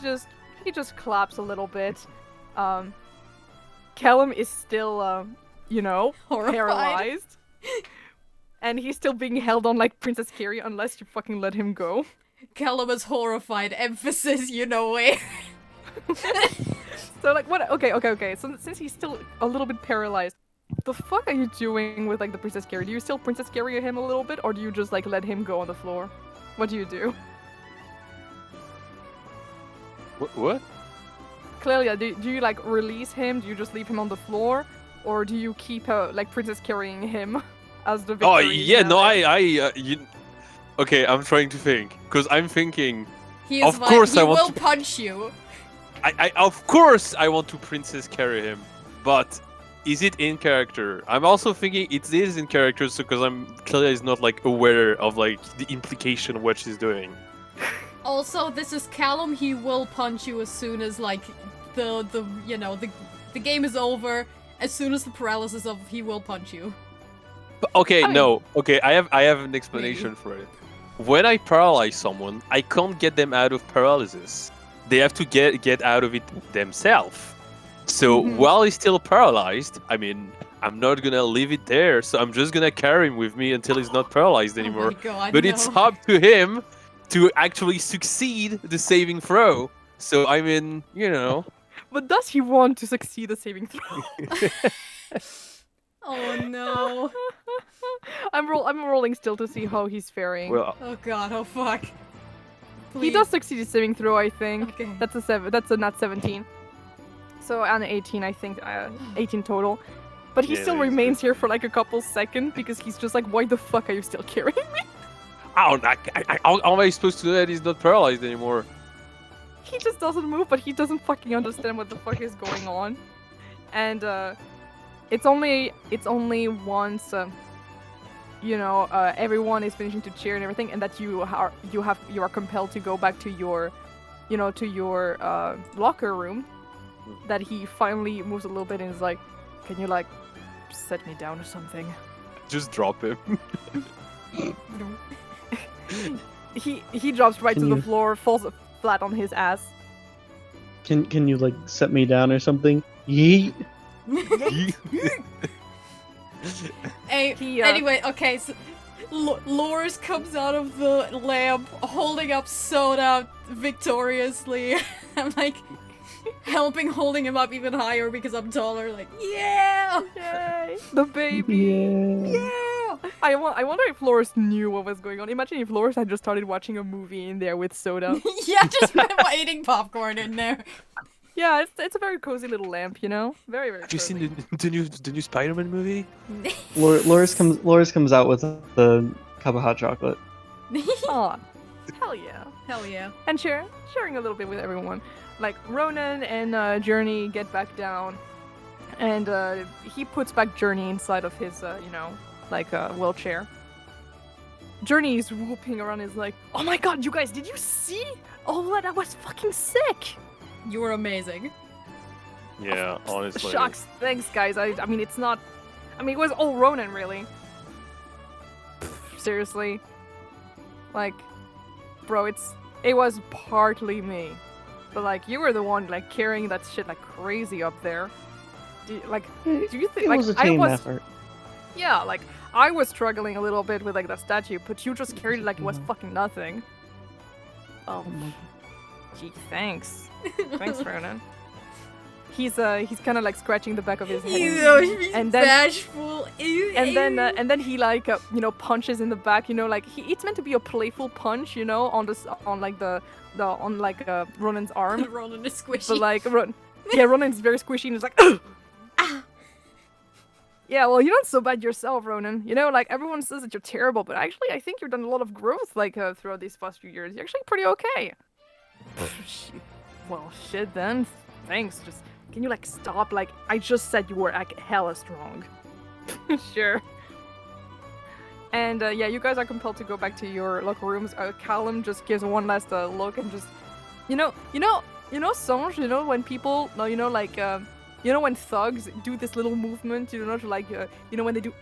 Speaker 1: just claps a little bit. Callum is still
Speaker 2: Horrified.
Speaker 1: paralyzed. And he's still being held on like Princess Carrie unless you fucking let him go.
Speaker 2: Callum is horrified. Emphasis, you know where.
Speaker 1: So what? Okay. So since he's still a little bit paralyzed, the fuck are you doing with the Princess Carrie? Do you still Princess Carry him a little bit, or do you just let him go on the floor? What do you do?
Speaker 5: What?
Speaker 1: Clelia, do you like release him? Do you just leave him on the floor, or do you keep like Princess carrying him as the victory?
Speaker 5: Oh
Speaker 1: is
Speaker 5: yeah,
Speaker 1: now
Speaker 5: no,
Speaker 1: there?
Speaker 5: Okay, I'm trying to think because I'm thinking.
Speaker 2: He
Speaker 5: Of course
Speaker 2: he
Speaker 5: I want
Speaker 2: will
Speaker 5: to-
Speaker 2: punch you.
Speaker 5: I of course I want to princess carry him, but is it in character? I'm also thinking it is in character, so because Clelia is not like aware of like the implication of what she's doing.
Speaker 2: Also, this is Callum. He will punch you as soon as like the game is over. As soon as the paralysis is over, he will punch you.
Speaker 5: But, okay,
Speaker 1: I mean-
Speaker 5: no, okay, I have an explanation for it. When I paralyze someone, I can't get them out of paralysis. They have to get out of it themselves. So
Speaker 1: Mhm.
Speaker 5: while he's still paralyzed, I mean, I'm not gonna leave it there. So I'm just gonna carry him with me until he's not paralyzed anymore.
Speaker 2: Oh my god,
Speaker 5: But
Speaker 2: no.
Speaker 5: it's up to him to actually succeed the saving throw. So I mean,
Speaker 1: But does he want to succeed the saving throw?
Speaker 2: Oh no.
Speaker 1: I'm rolling still to see how he's faring.
Speaker 5: well,
Speaker 2: Oh god, oh fuck.
Speaker 1: he
Speaker 2: Please.
Speaker 1: does succeed his saving throw, I think.
Speaker 2: Okay.
Speaker 1: That's a 7. That's a nat 17. So and 18, I think. 18 total. But he
Speaker 5: Yeah,
Speaker 1: still
Speaker 5: that's
Speaker 1: remains here for like a couple seconds because he's just like, why the fuck are you still carrying me?
Speaker 5: how am I supposed to know that he's not paralyzed anymore?
Speaker 1: He just doesn't move, but he doesn't fucking understand what the fuck is going on. And it's only once everyone is finishing to cheer and everything, and that you are compelled to go back to your locker room, that he finally moves a little bit and is like, can you like set me down or something?
Speaker 5: Just drop him.
Speaker 1: He drops right
Speaker 6: Can
Speaker 1: to the
Speaker 6: you-
Speaker 1: floor, falls flat on his ass.
Speaker 6: Can you like set me down or something? Yeet.
Speaker 2: Hey,
Speaker 1: He,
Speaker 2: anyway, okay, so Lorus comes out of the lamp holding up Soda victoriously. I'm like holding him up even higher because I'm taller, like, yeah!
Speaker 1: Yay! The baby!
Speaker 6: Yeah.
Speaker 2: Yeah!
Speaker 1: I wonder if Lorus knew what was going on. Imagine if Lorus had just started watching a movie in there with soda.
Speaker 2: Yeah, just eating popcorn in there.
Speaker 1: Yeah, it's a very cozy little lamp, you know? Very, very
Speaker 5: Have you
Speaker 1: cozy.
Speaker 5: seen the new Spider-Man movie?
Speaker 6: Loris comes out with the cup of hot chocolate.
Speaker 1: Aw, hell yeah.
Speaker 2: Hell yeah.
Speaker 1: And sharing a little bit with everyone. Like, Ronan and Journey get back down, and he puts back Journey inside of his, wheelchair. Journey is whooping around, is like, oh my god, you guys, did you see? Oh, that was fucking sick!
Speaker 2: You were amazing.
Speaker 5: Yeah, honestly.
Speaker 1: Shucks, thanks guys. I mean, it's not. I mean, it was all Ronan, really. Seriously. Like, bro, it was partly me. But, like, you were the one, like, carrying that shit like crazy up there. Do you think,
Speaker 6: It
Speaker 1: like,
Speaker 6: was a team effort.
Speaker 1: Yeah, like, I was struggling a little bit with, like, the statue, but you just carried it like it was fucking nothing. Oh, gee, thanks. Thanks, Ronan. He's kind of like scratching the back of his head, and then
Speaker 2: bashful.
Speaker 1: and then he like punches in the back. It's meant to be a playful punch, on Ronan's arm.
Speaker 2: Ronan is squishy.
Speaker 1: But like Ronan's very squishy and is like, yeah, well, you're not so bad yourself, Ronan. Like everyone says that you're terrible, but actually I think you've done a lot of growth throughout these past few years. You're actually pretty okay. Well, shit then. Thanks. Just can you stop? I just said you were hella strong. Sure. And you guys are compelled to go back to your locker rooms. Callum just gives one last look and just, Songe. When people, when thugs do this little movement, to when they do,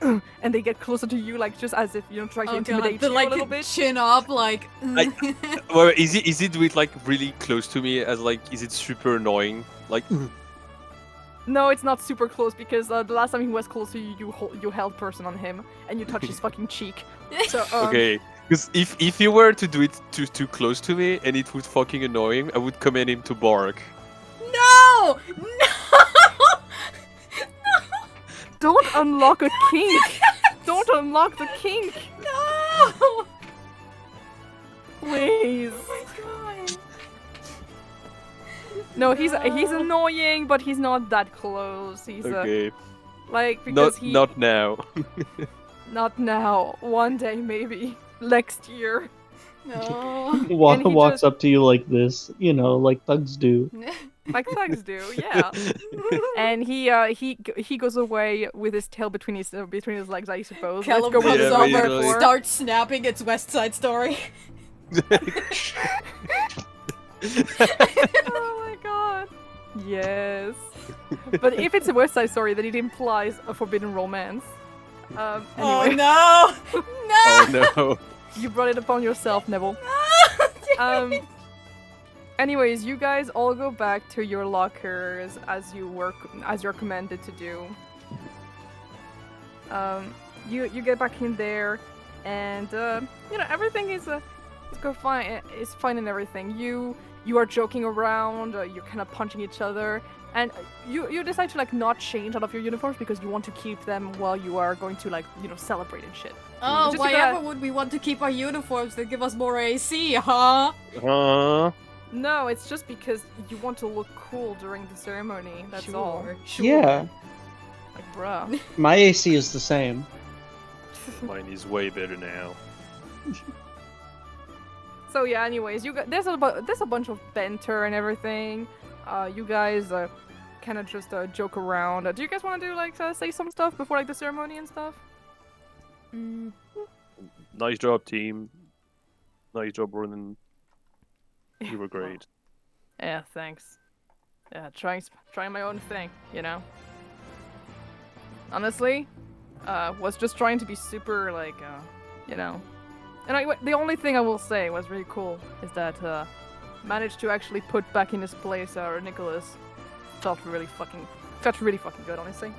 Speaker 1: and they get closer to you, just as if trying to intimidate you a little bit.
Speaker 2: Chin up, like.
Speaker 5: Well, is it do it really close to me as is it super annoying?
Speaker 1: No, it's not super close because the last time he was close to you, you held person on him and you touched his fucking cheek. So
Speaker 5: Okay, because if you were to do it too close to me and it would fucking annoy him, I would command him to bark.
Speaker 2: No!
Speaker 1: Don't unlock a kink. Don't unlock the kink.
Speaker 2: No!
Speaker 1: Please.
Speaker 2: Oh my god.
Speaker 1: No, he's annoying, but he's not that close. He's
Speaker 5: Okay.
Speaker 1: like because
Speaker 5: Not now.
Speaker 1: not now. One day maybe next year.
Speaker 2: No.
Speaker 1: And he
Speaker 6: Walks
Speaker 1: just-
Speaker 6: up to you like this, like thugs do.
Speaker 1: Like thugs do, yeah. And he goes away with his tail between his legs, I suppose.
Speaker 2: Callum
Speaker 1: Let's go with
Speaker 2: comes
Speaker 5: Yeah,
Speaker 1: the
Speaker 2: over,
Speaker 5: basically.
Speaker 2: starts snapping its West Side Story.
Speaker 1: Oh my god. Yes. But if it's a West Side Story, then it implies a forbidden romance. Anyway,
Speaker 2: Oh no! No!
Speaker 5: Oh no.
Speaker 1: you brought it upon yourself, Nebel. Anyways, you guys all go back to your lockers as you're commanded to do. You get back in there, and everything is fine. It's fine and everything. You are joking around. You're kind of punching each other, and you decide to not change out of your uniforms because you want to keep them while you are going to celebrate and shit.
Speaker 2: Oh,
Speaker 1: Just
Speaker 2: why
Speaker 1: to
Speaker 2: ever would we want to keep our uniforms that give us more AC, huh?
Speaker 1: No, it's just because you want to look cool during the ceremony. That's all.
Speaker 2: Sure.
Speaker 6: Yeah,
Speaker 1: Like, bruh.
Speaker 6: my AC is the same.
Speaker 5: Mine is way better now.
Speaker 1: So yeah, anyways, there's a bunch of banter and everything. You guys kind of just joke around. Do you guys want to do say some stuff before the ceremony and stuff?
Speaker 2: Mm.
Speaker 5: Nice job, team. Nice job, running. You were great.
Speaker 1: Yeah, thanks. Yeah, trying my own thing, Honestly, was just trying to be super And the only thing I will say was really cool is that managed to actually put back in his place Nicholas. Felt really fucking good, honestly.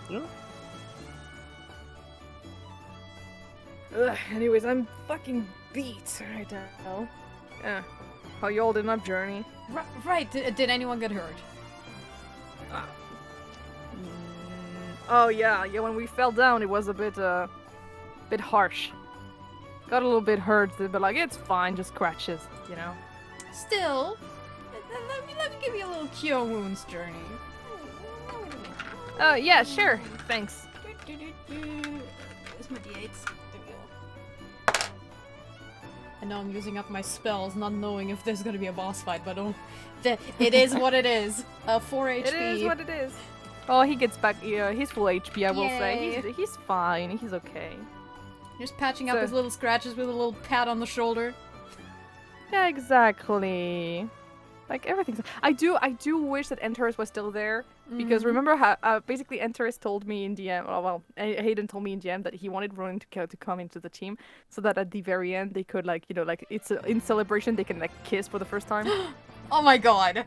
Speaker 5: Yeah.
Speaker 1: Anyways, I'm fucking beat right now. Yeah. How y'all did my journey?
Speaker 2: Right, did anyone get hurt?
Speaker 1: Oh yeah, when we fell down, it was a bit harsh. Got a little bit hurt, but it's fine, just scratches,
Speaker 2: Still, let me give you a little cure wounds journey.
Speaker 1: Oh yeah, sure. Thanks.
Speaker 2: Where's my d8s? There we go. I know I'm using up my spells, not knowing if there's gonna be a boss fight, but it is what it is. 4 HP.
Speaker 1: It is what it is. Oh, he gets back. Yeah, he's full HP. I will say
Speaker 2: Yay.
Speaker 1: he's fine. He's okay.
Speaker 2: Just patching up
Speaker 1: So-
Speaker 2: his little scratches with a little pat on the shoulder.
Speaker 1: Yeah, exactly. Everything's. I do wish that Antares was still there because remember how basically Antares told me in DM. Well, Hayden told me in DM that he wanted Ronan to come into the team so that at the very end they could it's in celebration they can kiss for the first time.
Speaker 2: Oh my god.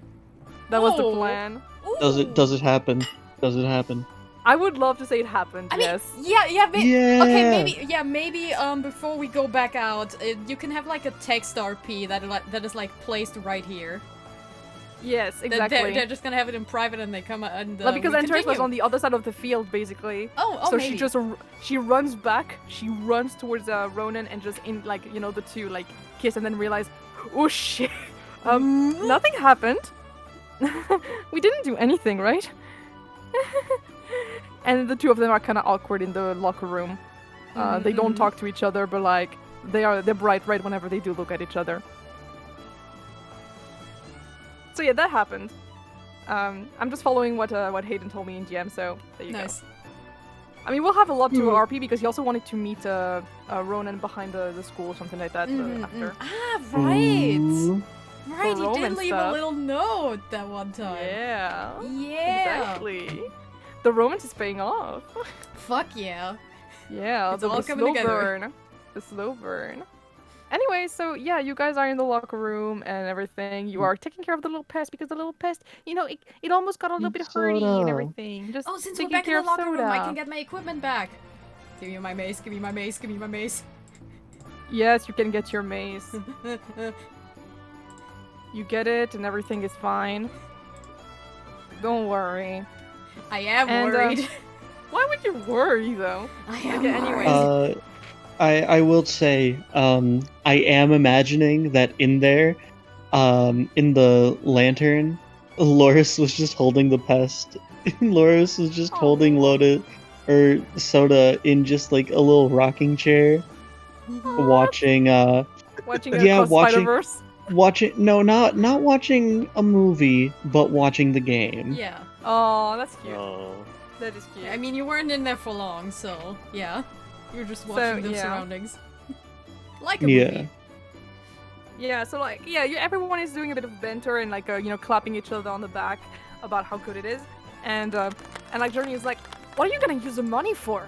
Speaker 1: That was the
Speaker 2: Oh.
Speaker 1: plan.
Speaker 6: Does it happen? Does it happen?
Speaker 1: I would love to say it happened.
Speaker 2: I mean,
Speaker 1: yes.
Speaker 2: yeah,
Speaker 6: Yeah.
Speaker 2: Okay, maybe before we go back out, you can have a text RP that is placed right here.
Speaker 1: Yes,
Speaker 2: That
Speaker 1: exactly.
Speaker 2: They're just gonna have it in private and they come and
Speaker 1: Well, because
Speaker 2: we
Speaker 1: Antares was
Speaker 2: continue.
Speaker 1: on the other side of the field, basically.
Speaker 2: Oh,
Speaker 1: So
Speaker 2: maybe.
Speaker 1: she runs back. She runs towards Ronan and just the two kiss and then realize, oh shit, nothing happened. We didn't do anything, right? And the two of them are kind of awkward in the locker room. They don't talk to each other, but they're bright right whenever they do look at each other. So yeah, that happened. I'm just following what Hayden told me in GM, so there you go.
Speaker 2: Nice.
Speaker 1: I mean, we'll have a lot to RP because he also wanted to meet Ronan behind the school or something like that after.
Speaker 2: Ah, right.
Speaker 6: Ooh.
Speaker 2: Right, he
Speaker 1: Roman
Speaker 2: did leave
Speaker 1: stuff.
Speaker 2: a little note that one time.
Speaker 1: Yeah.
Speaker 2: Yeah.
Speaker 1: Exactly. The romance is paying off.
Speaker 2: Fuck yeah.
Speaker 1: Yeah,
Speaker 2: It's
Speaker 1: the
Speaker 2: all coming
Speaker 1: slow
Speaker 2: together.
Speaker 1: burn. The slow burn. Anyway, so yeah, you guys are in the locker room and everything. You are taking care of the little pest because the little pest, it almost got a little bit hurty and
Speaker 6: Soda.
Speaker 1: everything. Just
Speaker 2: Oh, since we're
Speaker 1: taking
Speaker 2: back in
Speaker 1: care
Speaker 2: the
Speaker 1: of
Speaker 2: locker room, I
Speaker 1: Soda.
Speaker 2: can get my equipment back. Give me my mace, give me my mace, give me my mace.
Speaker 1: Yes, you can get your mace. You get it and everything is fine. Don't worry.
Speaker 2: I am
Speaker 1: And,
Speaker 2: worried.
Speaker 1: Why would you worry though?
Speaker 2: I am
Speaker 1: okay, anyways.
Speaker 2: worried.
Speaker 6: I will say, I am imagining that in there, in the lantern, Lorus was just holding the pest. Lorus was just holding
Speaker 1: Aw.
Speaker 6: Lotus or Soda in just like a little rocking chair, watching
Speaker 1: Watching
Speaker 6: yeah,
Speaker 1: Across
Speaker 6: watching
Speaker 1: Spider-Verse.
Speaker 6: no, not watching a movie, but watching the game.
Speaker 2: Yeah.
Speaker 1: Oh, that's cute.
Speaker 5: Oh.
Speaker 1: That is cute.
Speaker 2: I mean, you weren't in there for long, so yeah. You're just
Speaker 1: So,
Speaker 2: watching the
Speaker 1: yeah.
Speaker 2: surroundings. Like a
Speaker 6: Yeah.
Speaker 2: movie.
Speaker 1: Yeah, so like, yeah, everyone is doing a bit of banter and like, clapping each other on the back about how good it is, and like Journey is like, what are you gonna use the money for?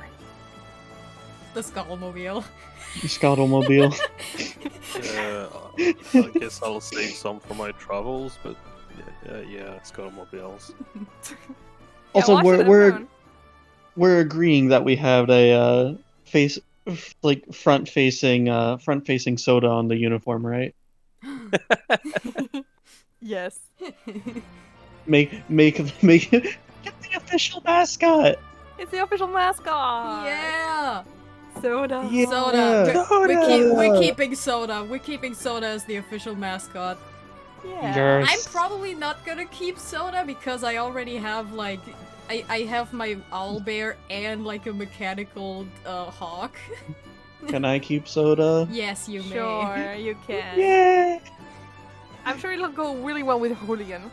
Speaker 2: The Skullmobile.
Speaker 6: Scottlemobile.
Speaker 5: I guess I'll save some for my travels, but yeah, Scotomobiles.
Speaker 6: Also,
Speaker 1: watch it,
Speaker 6: we're
Speaker 1: everyone.
Speaker 6: we're agreeing that we have a front facing Soda on the uniform, right?
Speaker 1: Yes.
Speaker 6: Make it get the official mascot.
Speaker 1: It's the official mascot.
Speaker 2: Yeah!
Speaker 1: Soda.
Speaker 6: Yeah.
Speaker 2: Soda. We're
Speaker 6: Soda.
Speaker 2: keeping Soda. We're keeping Soda as the official mascot.
Speaker 1: Yeah.
Speaker 6: Yes.
Speaker 2: I'm probably not gonna keep Soda because I already have like I have my owlbear and like a mechanical hawk.
Speaker 6: Can I keep Soda?
Speaker 2: Yes, you may.
Speaker 1: Sure, you can.
Speaker 6: Yeah.
Speaker 1: I'm sure it'll go really well with Julian.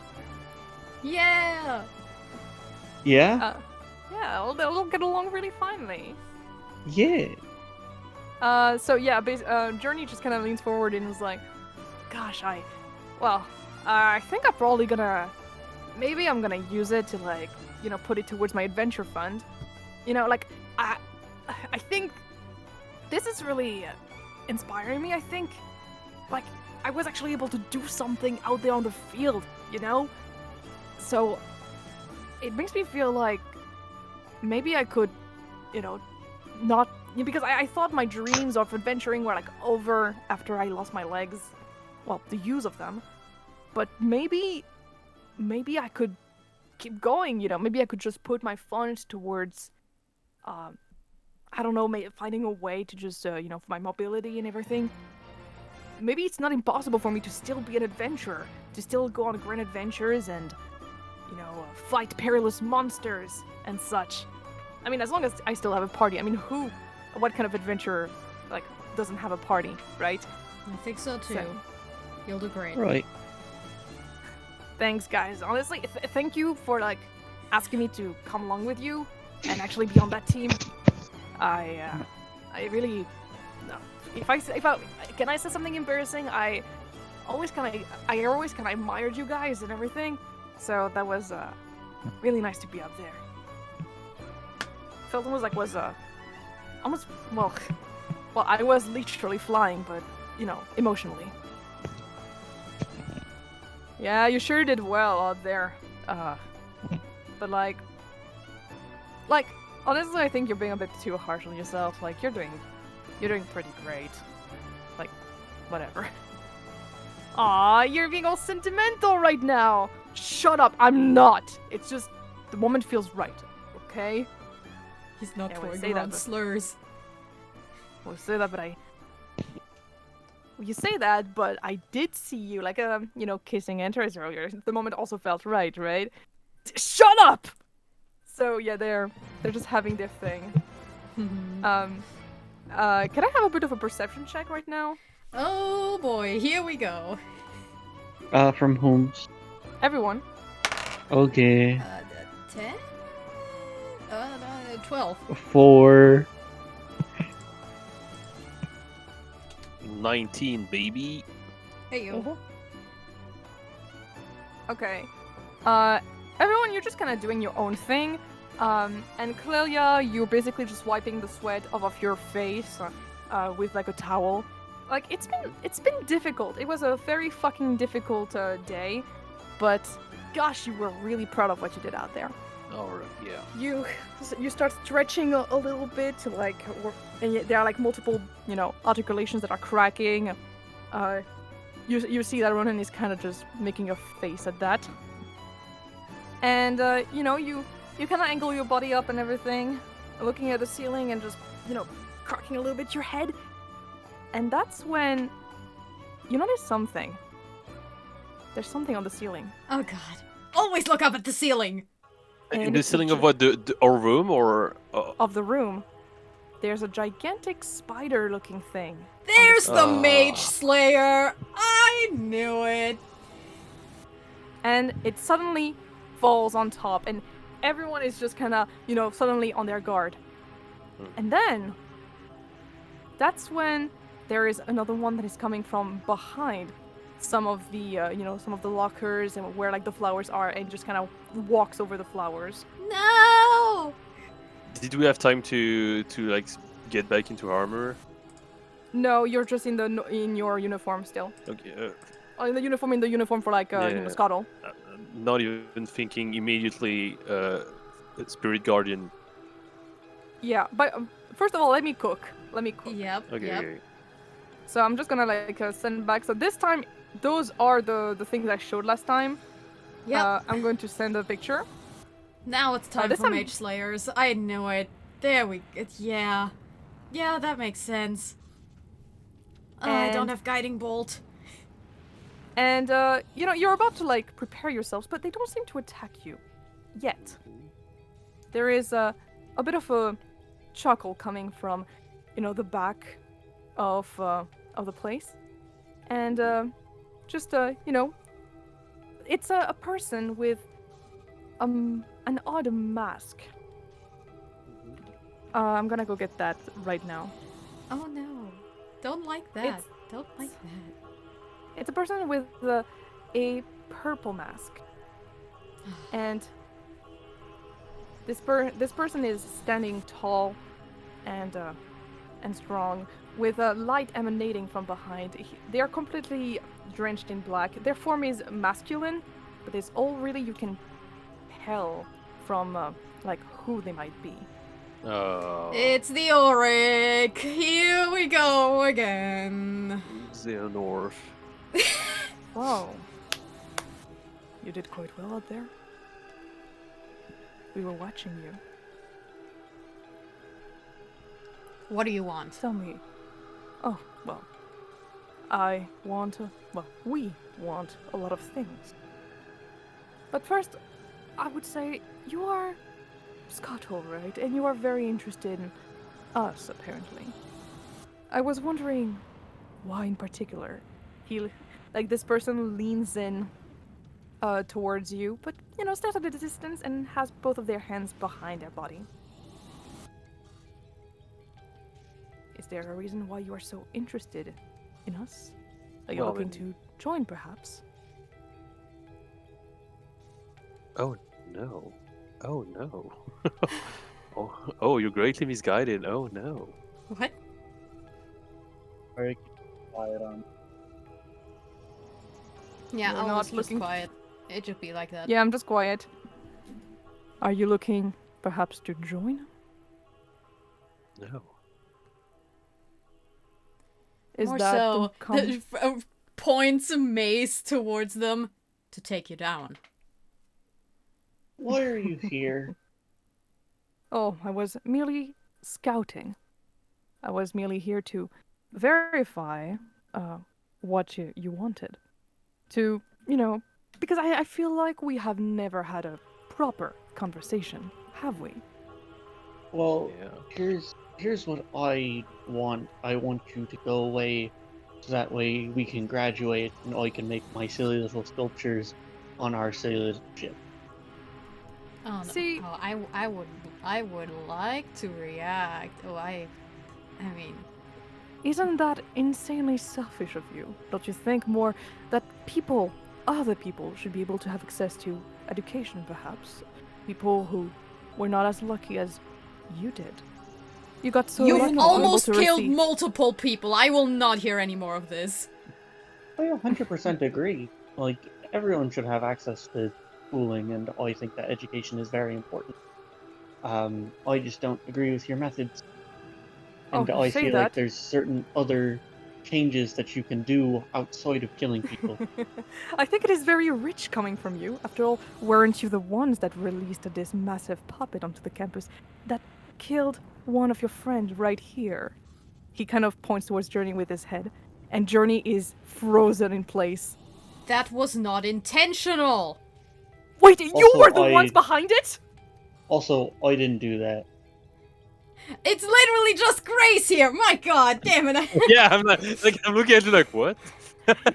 Speaker 2: Yeah.
Speaker 6: Yeah.
Speaker 1: Yeah, they'll get along really finely.
Speaker 6: Yeah.
Speaker 1: So yeah, Journey just kind of leans forward and is like, "Gosh, I think I'm probably maybe I'm gonna use it to like, put it towards my adventure fund. I think this is really inspiring me. I think, like, I was actually able to do something out there on the field, So it makes me feel like maybe I could, not because I thought my dreams of adventuring were like over after I lost my legs, well, the use of them. But maybe I could keep going. Maybe I could just put my funds towards, I don't know, finding a way to just, for my mobility and everything. Maybe it's not impossible for me to still be an adventurer, to still go on grand adventures and, fight perilous monsters and such. I mean, as long as I still have a party. I mean, what kind of adventurer, like, doesn't have a party, right?
Speaker 2: I think so too.
Speaker 1: So-
Speaker 2: You'll do great.
Speaker 6: Right.
Speaker 1: Thanks, guys. Honestly, thank you for, like, asking me to come along with you and actually be on that team. I really, no. Can I say something embarrassing? I always kind of admired you guys and everything. So that was, really nice to be up there. Felt almost like almost, well, I was literally flying, but, emotionally. Yeah, you sure did well out there. But like, honestly, I think you're being a bit too harsh on yourself. Like, you're doing pretty great. Like, whatever. Aw, you're being all sentimental right now. Shut up, I'm not. It's just, the moment feels right, okay?
Speaker 2: He's not
Speaker 1: Yeah, we
Speaker 2: throwing
Speaker 1: say that,
Speaker 2: around
Speaker 1: but-
Speaker 2: slurs.
Speaker 1: Well, you say that, but you say that, but I did see you, like, kissing Antares earlier. The moment also felt right, right? Shut up! So, yeah, they're just having their thing. Can I have a bit of a perception check right now?
Speaker 2: Oh boy, here we go.
Speaker 6: From whom?
Speaker 1: Everyone.
Speaker 6: Okay.
Speaker 2: 10? 12.
Speaker 6: 4.
Speaker 5: 19, baby.
Speaker 2: Hey you.
Speaker 1: Okay. Everyone, you're just kind of doing your own thing. And Clelia, you're basically just wiping the sweat off of your face with like a towel. Like, it's been difficult. It was a very fucking difficult day, but gosh, you were really proud of what you did out there.
Speaker 5: Alright, yeah.
Speaker 1: You start stretching a little bit to like, and there are like multiple articulations that are cracking. You see that Ronan is kind of just making a face at that, and you kind of angle your body up and everything, looking at the ceiling and just cracking a little bit your head, and that's when you notice something. There's something on the ceiling.
Speaker 2: Oh god. always look up at the ceiling.
Speaker 5: In
Speaker 1: And
Speaker 5: the
Speaker 1: it's a
Speaker 5: ceiling of
Speaker 1: gi-
Speaker 5: what? Our room or?
Speaker 1: Of the room, there's a gigantic spider-looking thing.
Speaker 2: There's the Mage
Speaker 5: Ah.
Speaker 2: Slayer. I knew it.
Speaker 1: And it suddenly falls on top, and everyone is just kind of, suddenly on their guard. And then, that's when there is another one that is coming from behind some of the, some of the lockers and where like the flowers are, and just kind of walks over the flowers.
Speaker 2: No.
Speaker 5: Did we have time to like get back into armor?
Speaker 1: No, you're just in your uniform still.
Speaker 5: Okay.
Speaker 1: In the uniform for like,
Speaker 5: Yeah.
Speaker 1: Scuttle.
Speaker 5: Not even thinking immediately. Spirit Guardian.
Speaker 1: Yeah, but first of all, let me cook.
Speaker 2: Yep.
Speaker 5: Okay.
Speaker 2: Yep.
Speaker 5: okay.
Speaker 1: So I'm just gonna like send back. So this time, those are the things I showed last time.
Speaker 2: Yep.
Speaker 1: I'm going to send a picture.
Speaker 2: Now it's time
Speaker 1: this
Speaker 2: for
Speaker 1: time-
Speaker 2: Mage Slayers. I knew it. There we. Yeah. Yeah, that makes sense. I don't
Speaker 1: And-
Speaker 2: have guiding bolt.
Speaker 1: And you're about to like prepare yourselves, but they don't seem to attack you yet. There is a bit of a chuckle coming from, the back of the place, and it's a person with an odd mask. I'm gonna go get that right now.
Speaker 2: Oh no! Don't like that.
Speaker 1: It's-
Speaker 2: Don't like that.
Speaker 1: It's a person with a purple mask, and this person is standing tall and strong, with a light emanating from behind. They are completely drenched in black. Their form is masculine, but it's all really you can tell from like who they might be.
Speaker 5: Oh.
Speaker 2: It's the Auric. Here we go again.
Speaker 5: Xehanort.
Speaker 1: Wow, you did quite well out there. We were watching you.
Speaker 2: What do you want?
Speaker 1: Tell me. Oh, well. We want a lot of things. But first, I would say you are Scuttle, right? And you are very interested in us, apparently. I was wondering why in particular. This person leans in towards you, but, stays at a distance and has both of their hands behind their body. Is there a reason why you are so interested in us? Are you
Speaker 5: Well,
Speaker 1: looking to join, perhaps?
Speaker 5: Oh no. Oh no. oh, you're greatly misguided. Oh no.
Speaker 2: What?
Speaker 6: Very quiet on.
Speaker 2: Yeah,
Speaker 1: You're
Speaker 2: I
Speaker 1: not
Speaker 2: was just
Speaker 1: looking-
Speaker 2: quiet. It should be like that.
Speaker 1: Yeah, I'm just quiet. Are you looking, perhaps, to join?
Speaker 5: No.
Speaker 1: Is
Speaker 2: More
Speaker 1: that
Speaker 2: so,
Speaker 1: the
Speaker 2: points a mace towards them to take you down.
Speaker 6: Why are you here?
Speaker 1: Oh, I was merely scouting. I was merely here to verify what you wanted. To, because I feel like we have never had a proper conversation, have we?
Speaker 6: Well,
Speaker 5: Yeah.
Speaker 6: here's what I want. I want you to go away, so that way we can graduate and I can make my silly little sculptures on our silly little ship.
Speaker 2: Oh, no.
Speaker 1: See-
Speaker 2: Oh, I would like to react. Oh, I mean,
Speaker 1: Isn't that insanely selfish of you? Don't you think more that other people, should be able to have access to education, perhaps? People who were not as lucky as you did. You got so lucky
Speaker 2: you've
Speaker 1: to be
Speaker 2: almost
Speaker 1: able to
Speaker 2: killed
Speaker 1: receive-
Speaker 2: multiple people. I will not hear any more of this.
Speaker 6: I 100% agree. Like, everyone should have access to schooling, and I think that education is very important. I just don't agree with your methods. And
Speaker 1: Oh, you
Speaker 6: I
Speaker 1: say
Speaker 6: feel
Speaker 1: that.
Speaker 6: like there's certain other changes that you can do outside of killing people.
Speaker 1: I think it is very rich coming from you. After all, weren't you the ones that released this massive puppet onto the campus that killed one of your friends right here? He kind of points towards Journey with his head, and Journey is frozen in place.
Speaker 2: That was not intentional.
Speaker 1: Wait, you
Speaker 6: Also,
Speaker 1: were the ones behind it?
Speaker 6: Also, I didn't do that.
Speaker 2: It's literally just Grace here. My god, damn it.
Speaker 5: Yeah, I'm I'm looking at you like, what?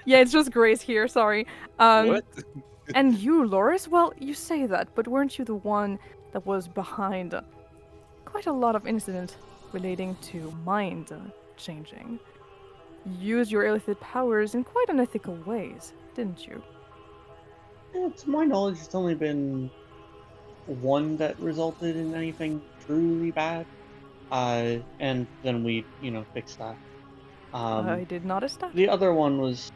Speaker 1: Yeah, it's just Grace here, sorry.
Speaker 5: What?
Speaker 1: And you, Lorus? Well, you say that, but weren't you the one that was behind quite a lot of incident relating to mind changing? You used your illicit powers in quite unethical ways, didn't you?
Speaker 6: To my knowledge, it's only been one that resulted in anything truly bad. And then we, fixed that.
Speaker 1: I did not establish.
Speaker 6: The other one was,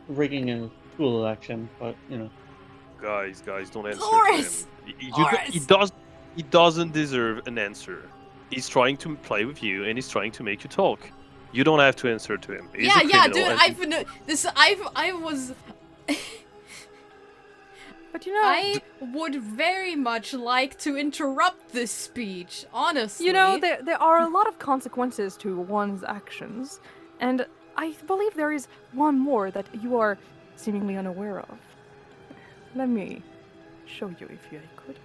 Speaker 6: rigging a school election, but,
Speaker 5: Guys, don't answer
Speaker 2: Lorus!
Speaker 5: to him. He doesn't deserve an answer. He's trying to play with you, and he's trying to make you talk. You don't have to answer to him. He's a
Speaker 2: Yeah,
Speaker 5: criminal,
Speaker 2: dude,
Speaker 5: and-
Speaker 2: I was...
Speaker 1: But you know,
Speaker 2: I would very much like to interrupt this speech, honestly.
Speaker 1: you know, there are a lot of consequences to one's actions, and I believe there is one more that you are seemingly unaware of. Let me show you if I could.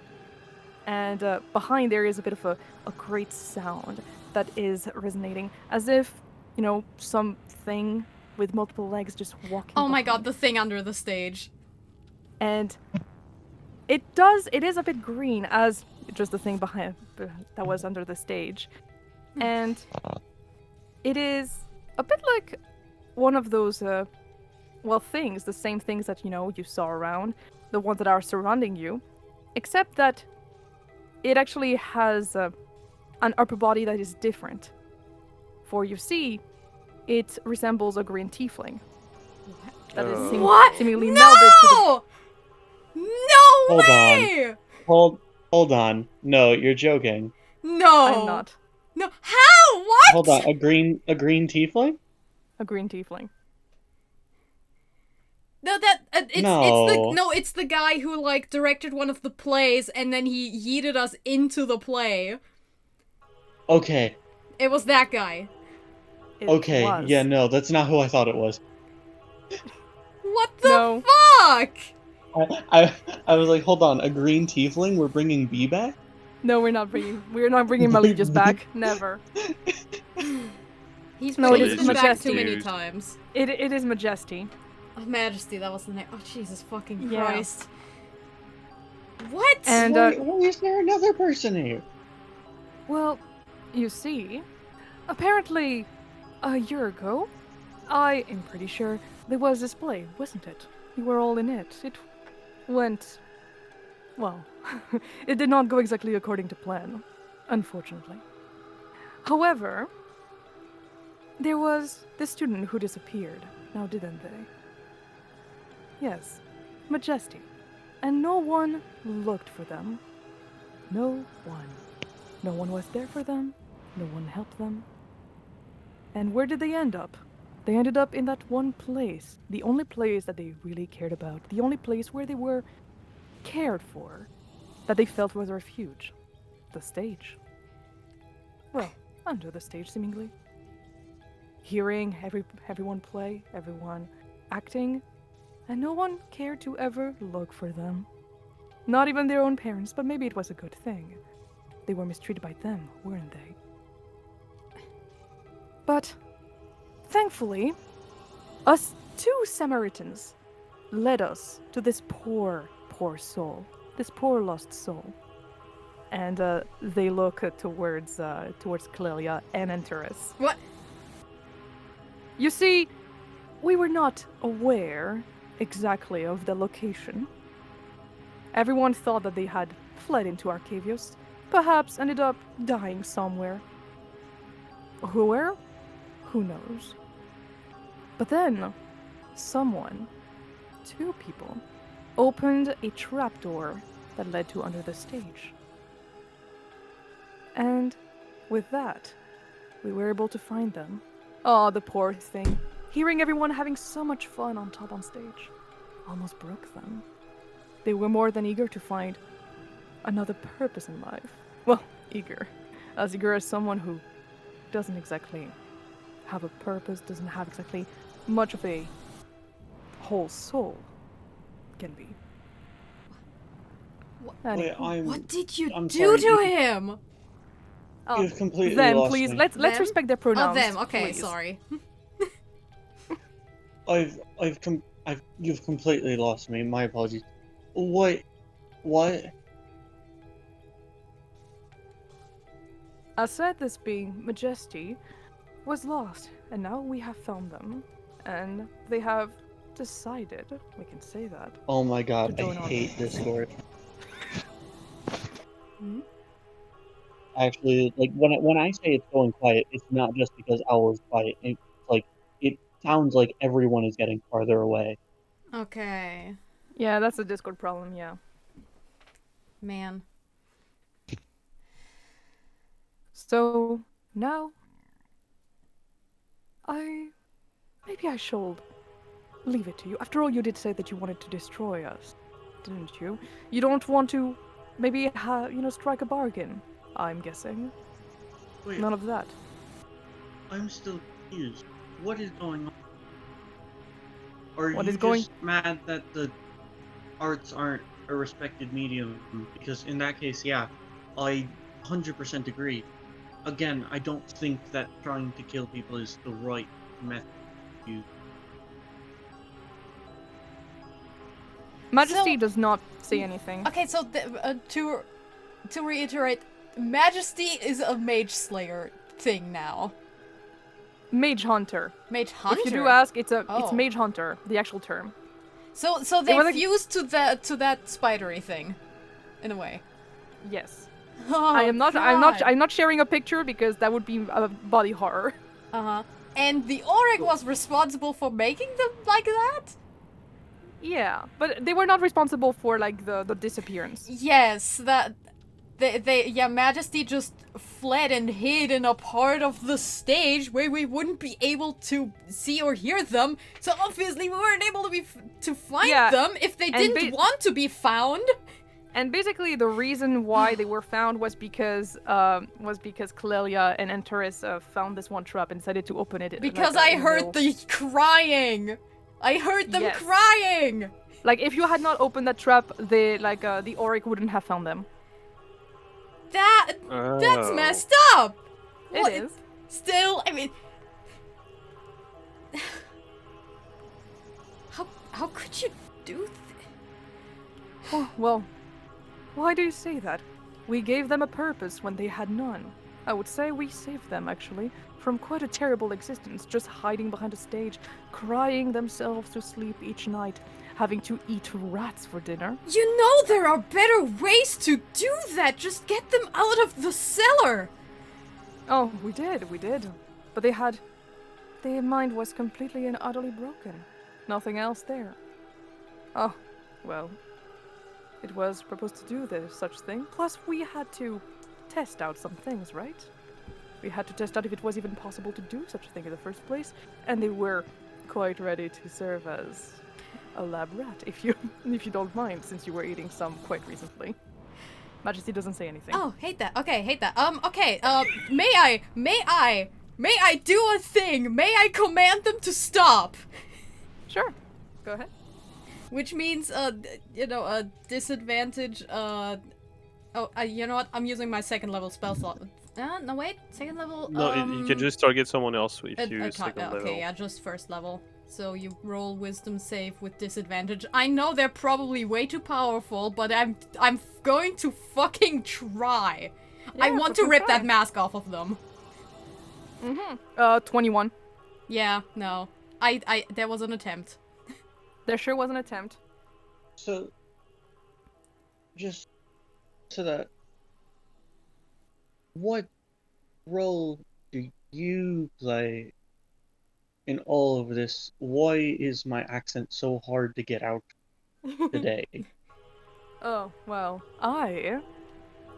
Speaker 1: And behind there is a bit of a great sound that is resonating, as if, something with multiple legs just walking.
Speaker 2: Oh my god,
Speaker 1: behind.
Speaker 2: the thing under the stage.
Speaker 1: And it is a bit green as just the thing behind that was under the stage. And it is a bit like one of those things, the same things that you saw around, the ones that are surrounding you, except that it actually has an upper body that is different. For you see, it resembles a green tiefling that is
Speaker 2: What?
Speaker 1: seemingly melded to the.
Speaker 2: No
Speaker 6: Hold
Speaker 2: way!
Speaker 6: hold on. No, you're joking.
Speaker 2: No.
Speaker 1: I'm not
Speaker 2: No. How? What?
Speaker 6: Hold on, a green tiefling?
Speaker 1: a green tiefling.
Speaker 2: No, it's
Speaker 6: No.
Speaker 2: it's the guy who like directed one of the plays and then he yeeted us into the play.
Speaker 6: Okay,
Speaker 2: It was that guy.
Speaker 1: It
Speaker 6: okay,
Speaker 1: was.
Speaker 6: yeah, no, that's not who I thought it was.
Speaker 2: What the
Speaker 1: No.
Speaker 2: fuck?
Speaker 6: I was like, hold on, a green tiefling? We're bringing B back?
Speaker 1: No, we're not bringing Maligus back. Never.
Speaker 2: He's
Speaker 1: No, it
Speaker 2: he's
Speaker 1: is
Speaker 2: been back
Speaker 1: Majesty.
Speaker 2: too many times.
Speaker 1: It is Majesty.
Speaker 2: Oh, Majesty, that was the name. Oh, Jesus fucking
Speaker 1: Yeah.
Speaker 2: Christ. What?
Speaker 1: And
Speaker 6: Why is there another person here?
Speaker 1: well, you see, apparently a year ago, I am pretty sure there was this play, wasn't it? We were all in it. It went well. It did not go exactly according to plan, unfortunately. However, there was this student who disappeared, now didn't they? Yes, Majesty. And no one looked for them. No one. No one was there for them. No one helped them. And where did they end up? They ended up in that one place. The only place that they really cared about. The only place where they were cared for. That they felt was a refuge. The stage. Well, under the stage, seemingly. Hearing everyone play, everyone acting, and no one cared to ever look for them. Not even their own parents, but maybe it was a good thing. They were mistreated by them, weren't they? But, thankfully, us two Samaritans led us to this poor soul. This poor lost soul. And they look towards Clelia and Antares.
Speaker 2: What?
Speaker 1: You see, we were not aware exactly of the location. Everyone thought that they had fled into Arcavius, perhaps ended up dying somewhere. Where? Who knows? But then, someone, two people, opened a trapdoor that led to under the stage. And with that, we were able to find them. Oh, the poor thing. Hearing everyone having so much fun on top on stage almost broke them. They were more than eager to find another purpose in life. Well, eager. As eager as someone who doesn't exactly have a purpose, doesn't have exactly much of a whole soul can be.
Speaker 6: Wait,
Speaker 1: Anywho.
Speaker 2: What did you
Speaker 6: I'm
Speaker 2: do
Speaker 6: sorry,
Speaker 2: to him?
Speaker 1: Oh,
Speaker 6: You've completely
Speaker 1: them,
Speaker 6: lost
Speaker 1: please.
Speaker 6: me.
Speaker 1: Let's
Speaker 2: Them?
Speaker 1: respect their
Speaker 2: Oh,
Speaker 1: pronouns.
Speaker 2: them. Okay,
Speaker 1: please.
Speaker 2: sorry.
Speaker 6: You've completely lost me. My apologies. What?
Speaker 1: I said this being Majesty was lost, and now we have found them, and they have decided, we can say that.
Speaker 6: Oh my god,
Speaker 1: To
Speaker 6: I
Speaker 1: join our
Speaker 6: hate Discord.
Speaker 1: Hmm?
Speaker 6: Actually, like when I say it's going quiet, it's not just because Owl is quiet. It's like it sounds like everyone is getting farther away.
Speaker 2: Okay.
Speaker 1: Yeah, that's a Discord problem, yeah.
Speaker 2: Man.
Speaker 1: So, now, maybe I should leave it to you. After all, you did say that you wanted to destroy us, didn't you? You don't want to, maybe, strike a bargain, I'm guessing.
Speaker 6: Wait,
Speaker 1: None of that.
Speaker 6: I'm still confused. What is going on? Are
Speaker 1: What
Speaker 6: you
Speaker 1: is going-
Speaker 6: just mad that the arts aren't a respected medium? Because in that case, yeah, I 100% agree. Again, I don't think that trying to kill people is the right method to use.
Speaker 1: Majesty
Speaker 2: So-
Speaker 1: does not say anything.
Speaker 2: Okay, so to reiterate, Majesty is a Mage Slayer thing now.
Speaker 1: Mage Hunter.
Speaker 2: Mage Hunter.
Speaker 1: If you do ask, it's
Speaker 2: Oh.
Speaker 1: Mage Hunter, the actual term.
Speaker 2: So they
Speaker 1: was a-
Speaker 2: fused to that spidery thing, in a way.
Speaker 1: Yes.
Speaker 2: Oh,
Speaker 1: I'm
Speaker 2: God.
Speaker 1: not sharing a picture because that would be a body horror.
Speaker 2: Uh-huh. And the Auric was responsible for making them like that?
Speaker 1: Yeah, but they were not responsible for like the disappearance.
Speaker 2: Yes, that Majesty just fled and hid in a part of the stage where we wouldn't be able to see or hear them. So obviously we weren't able to find
Speaker 1: Yeah,
Speaker 2: them if they
Speaker 1: and
Speaker 2: didn't want to be found.
Speaker 1: And basically, the reason why they were found was because Clelia and Antares found this one trap and decided to open it.
Speaker 2: Because
Speaker 1: like,
Speaker 2: I
Speaker 1: in the
Speaker 2: heard
Speaker 1: middle.
Speaker 2: the crying. I heard them
Speaker 1: Yes.
Speaker 2: crying.
Speaker 1: Like if you had not opened that trap, the Auric wouldn't have found them.
Speaker 2: That's
Speaker 5: Oh.
Speaker 2: messed up. What-
Speaker 1: It is.
Speaker 2: Still, I mean, how could you do this?
Speaker 1: Oh, well, why do you say that? We gave them a purpose when they had none. I would say we saved them, actually, from quite a terrible existence, just hiding behind a stage, crying themselves to sleep each night, having to eat rats for dinner.
Speaker 2: You know there are better ways to do that. Just get them out of the cellar.
Speaker 1: Oh, we did. But their mind was completely and utterly broken. Nothing else there. Oh, well, it was proposed to do such thing. Plus, we had to test out some things, right? We had to test out if it was even possible to do such a thing in the first place, and they were quite ready to serve as a lab rat, if you don't mind, since you were eating some quite recently. Majesty doesn't say anything.
Speaker 2: Oh, hate that. Okay, hate that. Okay. May I do a thing? May I command them to stop?
Speaker 1: Sure. Go ahead.
Speaker 2: Which means, a disadvantage, you know what? I'm using my second level spell slot. No, wait. Second level,
Speaker 5: No, you can just target someone else if you second level.
Speaker 2: Okay, yeah, just first level. So you roll wisdom save with disadvantage. I know they're probably way too powerful, but I'm going to fucking try. I
Speaker 1: Yeah,
Speaker 2: want to
Speaker 1: fucking
Speaker 2: rip
Speaker 1: try.
Speaker 2: that mask off of them.
Speaker 1: 21.
Speaker 2: Yeah, no. There was an attempt.
Speaker 1: There sure was an attempt.
Speaker 6: So, just so that, what role do you play in all of this? Why is my accent so hard to get out today?
Speaker 1: Oh, well, I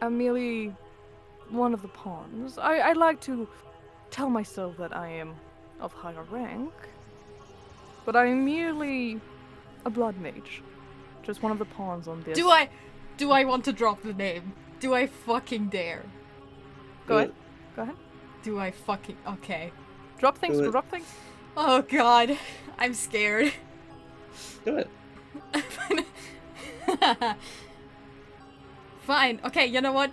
Speaker 1: am merely one of the pawns. I like to tell myself that I am of higher rank, but I am merely a blood mage. Just one of the pawns on this.
Speaker 2: Do I want to drop the name? Do I fucking dare?
Speaker 1: Go ahead. Go ahead.
Speaker 2: Do I fucking... Okay.
Speaker 1: Drop things,
Speaker 6: Do it.
Speaker 1: drop things.
Speaker 2: Oh god. I'm scared.
Speaker 6: Do it.
Speaker 2: Fine. Okay, you know what?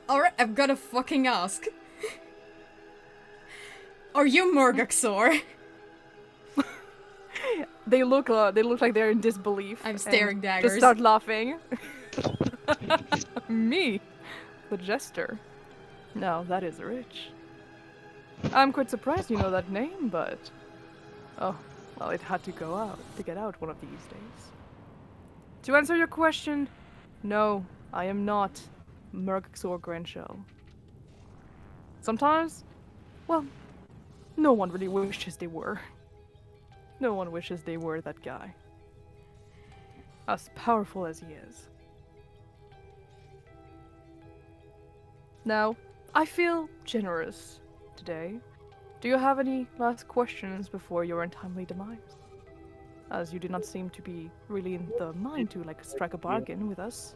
Speaker 2: Alright, I'm gonna fucking ask. Are you Murgaxor?
Speaker 1: They look like they're in disbelief.
Speaker 2: I'm
Speaker 1: and
Speaker 2: staring
Speaker 1: Just
Speaker 2: daggers.
Speaker 1: start laughing. Me, the jester. Now that is rich. I'm quite surprised you know that name, but oh, well, it had to get out one of these days. To answer your question, no, I am not Murgaxor Grenshell. Sometimes, well, no one really wishes they were. No one wishes they were that guy. As powerful as he is. Now, I feel generous today. Do you have any last questions before your untimely demise? As you do not seem to be really in the mind to, like, strike a bargain with us.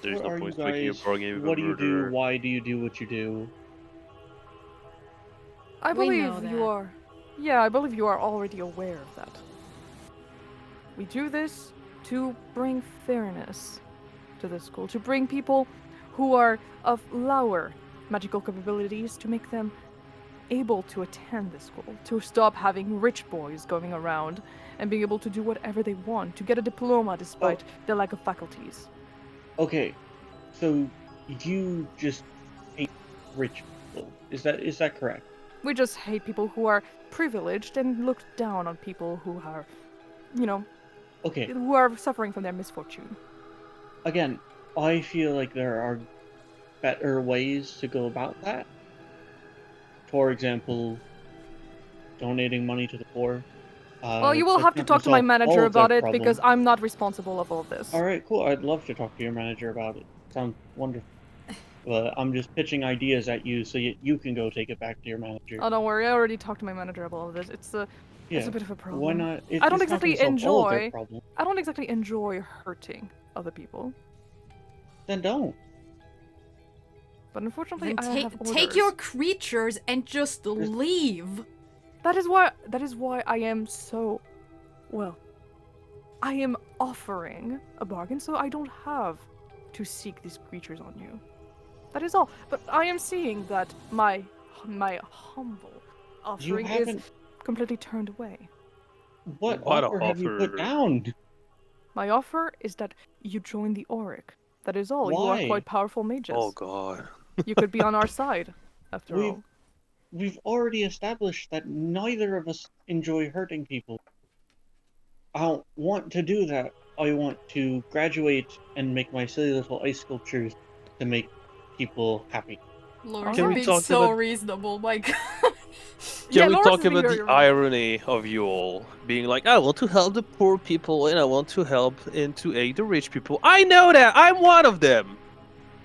Speaker 5: There's
Speaker 6: What
Speaker 5: no
Speaker 6: are you
Speaker 5: point striking a
Speaker 6: guys?
Speaker 5: bargain with a
Speaker 6: What do you do?
Speaker 5: murderer.
Speaker 6: Why do you do what you do?
Speaker 1: I
Speaker 2: We
Speaker 1: believe
Speaker 2: know
Speaker 1: you
Speaker 2: that.
Speaker 1: are. Yeah, I believe you are already aware of that. We do this to bring fairness to the school, to bring people who are of lower magical capabilities, to make them able to attend the school, to stop having rich boys going around and being able to do whatever they want, to get a diploma despite their lack of faculties.
Speaker 6: Okay, so you just hate rich people. Is that correct?
Speaker 1: We just hate people who are privileged and look down on people who are, you know,
Speaker 6: Okay,
Speaker 1: who are suffering from their misfortune.
Speaker 6: again, I feel like there are better ways to go about that. For example, donating money to the poor.
Speaker 1: Well, you will
Speaker 6: That's
Speaker 1: have to
Speaker 6: not gonna
Speaker 1: talk to my
Speaker 6: solve all
Speaker 1: manager
Speaker 6: of their
Speaker 1: about it because
Speaker 6: problems.
Speaker 1: I'm not responsible of all of this.
Speaker 6: All right, cool. I'd love to talk to your manager about it. Sounds wonderful. But I'm just pitching ideas at you so you can go take it back to your manager.
Speaker 1: Oh, don't worry. I already talked to my manager about all of this. It's a
Speaker 6: Yeah.
Speaker 1: bit of a problem.
Speaker 6: Why not?
Speaker 1: I don't
Speaker 6: It's not gonna
Speaker 1: exactly
Speaker 6: solve all of their
Speaker 1: enjoy.
Speaker 6: problems.
Speaker 1: I don't exactly enjoy hurting other people,
Speaker 6: Then don't.
Speaker 1: but unfortunately,
Speaker 2: Then
Speaker 1: I have orders.
Speaker 2: take your creatures and just leave.
Speaker 1: That is why I am so, well, I am offering a bargain, so I don't have to seek these creatures on you. That is all. But I am seeing that my humble offering is
Speaker 6: haven't-
Speaker 1: completely turned away.
Speaker 6: What
Speaker 5: What
Speaker 6: offer have you put
Speaker 5: offer?
Speaker 6: down?
Speaker 1: My offer is that you join the Auric. That is all. You
Speaker 6: Why?
Speaker 1: are quite powerful mages.
Speaker 5: Oh god.
Speaker 1: You could be on our side, after
Speaker 6: We've-
Speaker 1: all.
Speaker 6: We've already established that neither of us enjoy hurting people. I don't want to do that. I want to graduate and make my silly little ice sculptures to make people happy.
Speaker 2: Lord,
Speaker 1: Can
Speaker 2: you're
Speaker 1: we
Speaker 2: being
Speaker 5: talk
Speaker 2: so
Speaker 5: about-
Speaker 2: reasonable, my god.
Speaker 1: Yeah,
Speaker 5: Can we
Speaker 1: Lorus
Speaker 5: talk
Speaker 1: is being
Speaker 5: about
Speaker 1: very
Speaker 5: the
Speaker 1: reasonable.
Speaker 5: irony of you all being like, I want to help the poor people and I want to help and to aid the rich people? I know that! I'm one of them!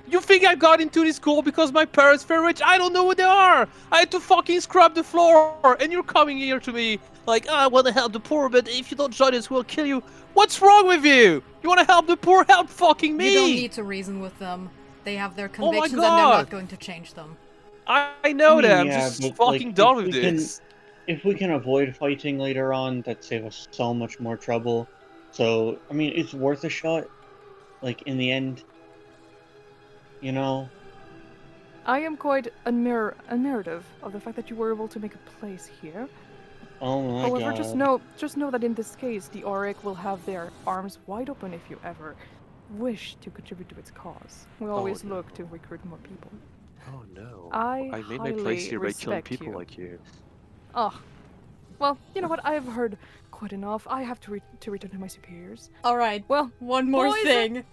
Speaker 5: You think I got into this school because my parents were rich? I don't know who they are! I had to fucking scrub the floor! And you're coming here to me like, I want to help the poor, but if you don't join us, we'll kill you. What's wrong with you? You want to help the poor? Help fucking me!
Speaker 2: You don't need to reason with them. They have their
Speaker 5: my
Speaker 2: convictions and they're
Speaker 5: God.
Speaker 2: not going to change them.
Speaker 5: I know that, I'm
Speaker 6: Yeah,
Speaker 5: just
Speaker 6: but,
Speaker 5: fucking
Speaker 6: like,
Speaker 5: done
Speaker 6: if
Speaker 5: with
Speaker 6: we can-
Speaker 5: this.
Speaker 6: If we can avoid fighting later on, that'd save us so much more trouble. So, I mean, it's worth a shot. Like, in the end, you know?
Speaker 1: I am quite admirative of the fact that you were able to make a place here.
Speaker 6: Oh my
Speaker 1: However,
Speaker 6: god.
Speaker 1: just know that in this case, the Auric will have their arms wide open if you ever wish to contribute to its cause. We always
Speaker 5: no.
Speaker 1: look to recruit more people.
Speaker 5: Oh no.
Speaker 1: I
Speaker 5: made my
Speaker 1: highly
Speaker 5: place here by killing
Speaker 1: respect
Speaker 5: people
Speaker 1: you.
Speaker 5: like you.
Speaker 1: Oh, well, you know what? I've heard quite enough. I have to return to my superiors.
Speaker 2: Alright,
Speaker 1: Well,
Speaker 2: one more
Speaker 1: boys-
Speaker 2: thing.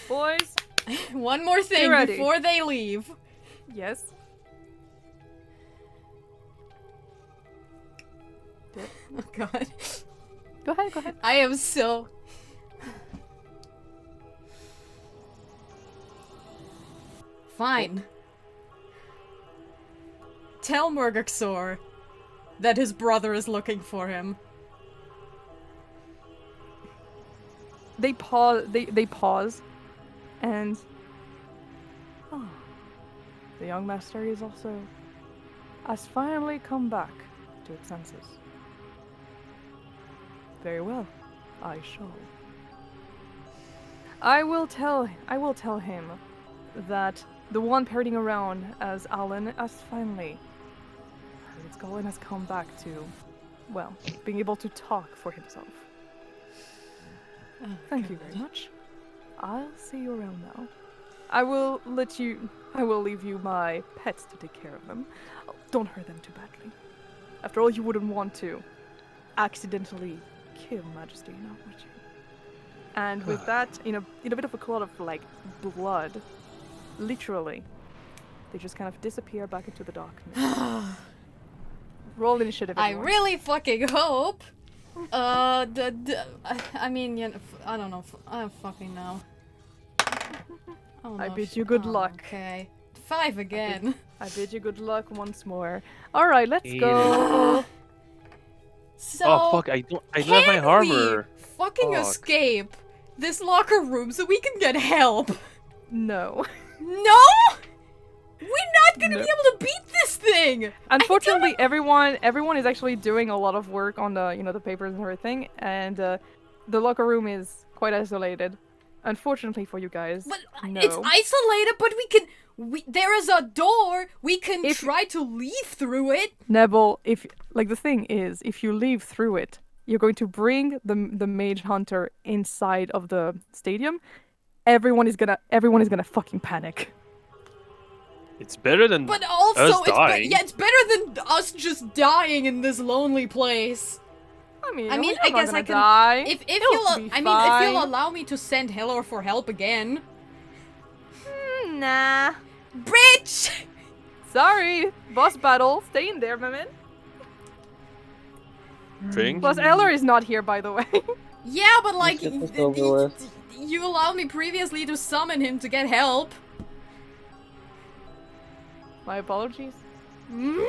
Speaker 1: boys,
Speaker 2: One more thing
Speaker 1: ready.
Speaker 2: before they leave.
Speaker 1: yes.
Speaker 2: Oh god.
Speaker 1: Go ahead. Go ahead.
Speaker 2: I am so... Fine. Tell Murgaxor that his brother is looking for him.
Speaker 1: They pause. They pause, and oh, the young master is also has finally come back to its senses. Very well. I shall. I will tell him that the one parading around as Alan has finally, its Golan has come back to, well, being able to talk for himself. Thank you very much. I'll see you around now. I will leave you my pets to take care of them. Oh, don't hurt them too badly. After all, you wouldn't want to accidentally kill Majesty, now would you? And with that, in a bit of a cloud of like blood, literally, they just kind of disappear back into the darkness. Roll initiative.
Speaker 2: I
Speaker 1: Everyone.
Speaker 2: really fucking hope. I mean, you know, I don't know. I don't fucking know.
Speaker 1: I bid you good luck.
Speaker 2: Okay. 5 again.
Speaker 1: I bid you good luck once more. All right, let's go.
Speaker 2: So.
Speaker 5: Oh fuck! I don't have my
Speaker 2: can
Speaker 5: armor.
Speaker 2: we fucking
Speaker 5: Fuck.
Speaker 2: escape this locker room so we can get help?
Speaker 1: No.
Speaker 2: No? We're not gonna
Speaker 1: No.
Speaker 2: be able to beat this thing!
Speaker 1: Unfortunately, everyone is actually doing a lot of work on the the papers and everything, and the locker room is quite isolated. Unfortunately for you guys,
Speaker 2: But
Speaker 1: no.
Speaker 2: it's isolated, but there is a door, we can try to leave through it.
Speaker 1: Nebel, the thing is, if you leave through it, you're going to bring the mage hunter inside of the stadium. Everyone is gonna fucking panic.
Speaker 5: It's better than
Speaker 2: But also,
Speaker 5: us dying.
Speaker 2: it's better than us just dying in this lonely place.
Speaker 1: I mean,
Speaker 2: I
Speaker 1: we're not
Speaker 2: guess
Speaker 1: gonna
Speaker 2: I can.
Speaker 1: die.
Speaker 2: If
Speaker 1: It'll
Speaker 2: you'll,
Speaker 1: be
Speaker 2: if
Speaker 1: fine.
Speaker 2: you'll allow me to send Heller for help again.
Speaker 1: Nah.
Speaker 2: Bitch!
Speaker 1: Sorry, boss battle. Stay in there, my man.
Speaker 5: Drink.
Speaker 1: Plus, Eller is not here, by the way.
Speaker 2: Yeah, but like,
Speaker 6: get this over with.
Speaker 2: you allowed me previously to summon him to get help.
Speaker 1: My apologies.
Speaker 2: Mm.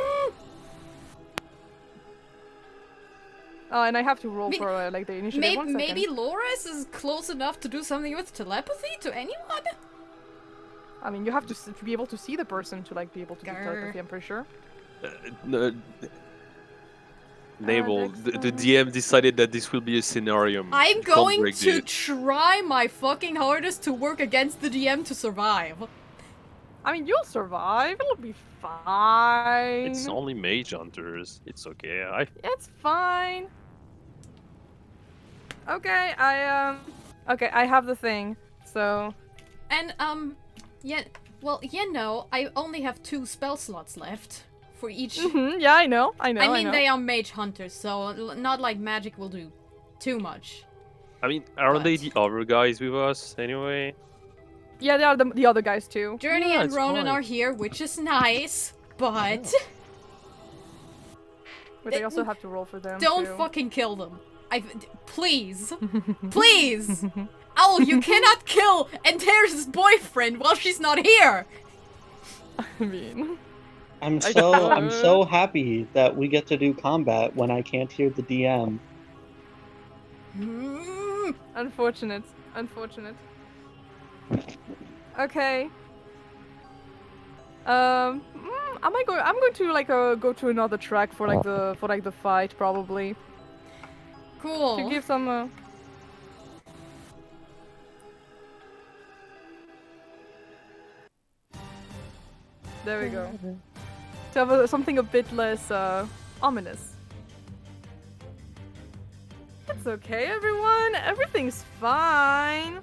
Speaker 1: Oh, and I have to roll for the initiative.
Speaker 2: Maybe,
Speaker 1: 1 second.
Speaker 2: maybe Lorus is close enough to do something with telepathy to anyone?
Speaker 1: I mean, you have to be able to see the person to be able to do
Speaker 2: Grr.
Speaker 1: telepathy. I'm pretty sure.
Speaker 5: Nebel,
Speaker 1: next
Speaker 5: the
Speaker 1: one.
Speaker 5: DM decided that this will be a scenario.
Speaker 2: I'm
Speaker 5: You can't
Speaker 2: going
Speaker 5: break
Speaker 2: to
Speaker 5: it.
Speaker 2: try my fucking hardest to work against the DM to survive.
Speaker 1: I mean, you'll survive. It'll be fine.
Speaker 5: It's only mage hunters. It's okay.
Speaker 1: It's fine. Okay, okay, I have the thing. So,
Speaker 2: And, yeah, well, I only have 2 spell slots left for each.
Speaker 1: yeah, I know.
Speaker 2: I mean,
Speaker 1: know.
Speaker 2: they are mage hunters, so not like magic will do too much.
Speaker 5: I mean, are they
Speaker 2: But-
Speaker 5: the other guys with us anyway?
Speaker 1: Yeah, they are the other guys too.
Speaker 2: Journey
Speaker 5: Yeah,
Speaker 2: and
Speaker 5: it's
Speaker 2: Ronan
Speaker 5: fine.
Speaker 2: are here, which is nice, but
Speaker 1: But they also have to roll for them.
Speaker 2: don't
Speaker 1: too.
Speaker 2: fucking kill them. Please. Please! Owl, you cannot kill Antares' boyfriend while she's not here!
Speaker 1: I mean,
Speaker 6: I'm
Speaker 1: I
Speaker 6: so happy that we get to do combat when I can't hear the DM.
Speaker 2: Mm.
Speaker 1: unfortunate. Okay. I'm going to go to another track for the fight probably
Speaker 2: Cool.
Speaker 1: to give some. There we go. To have something a bit less ominous. It's okay, everyone. Everything's fine.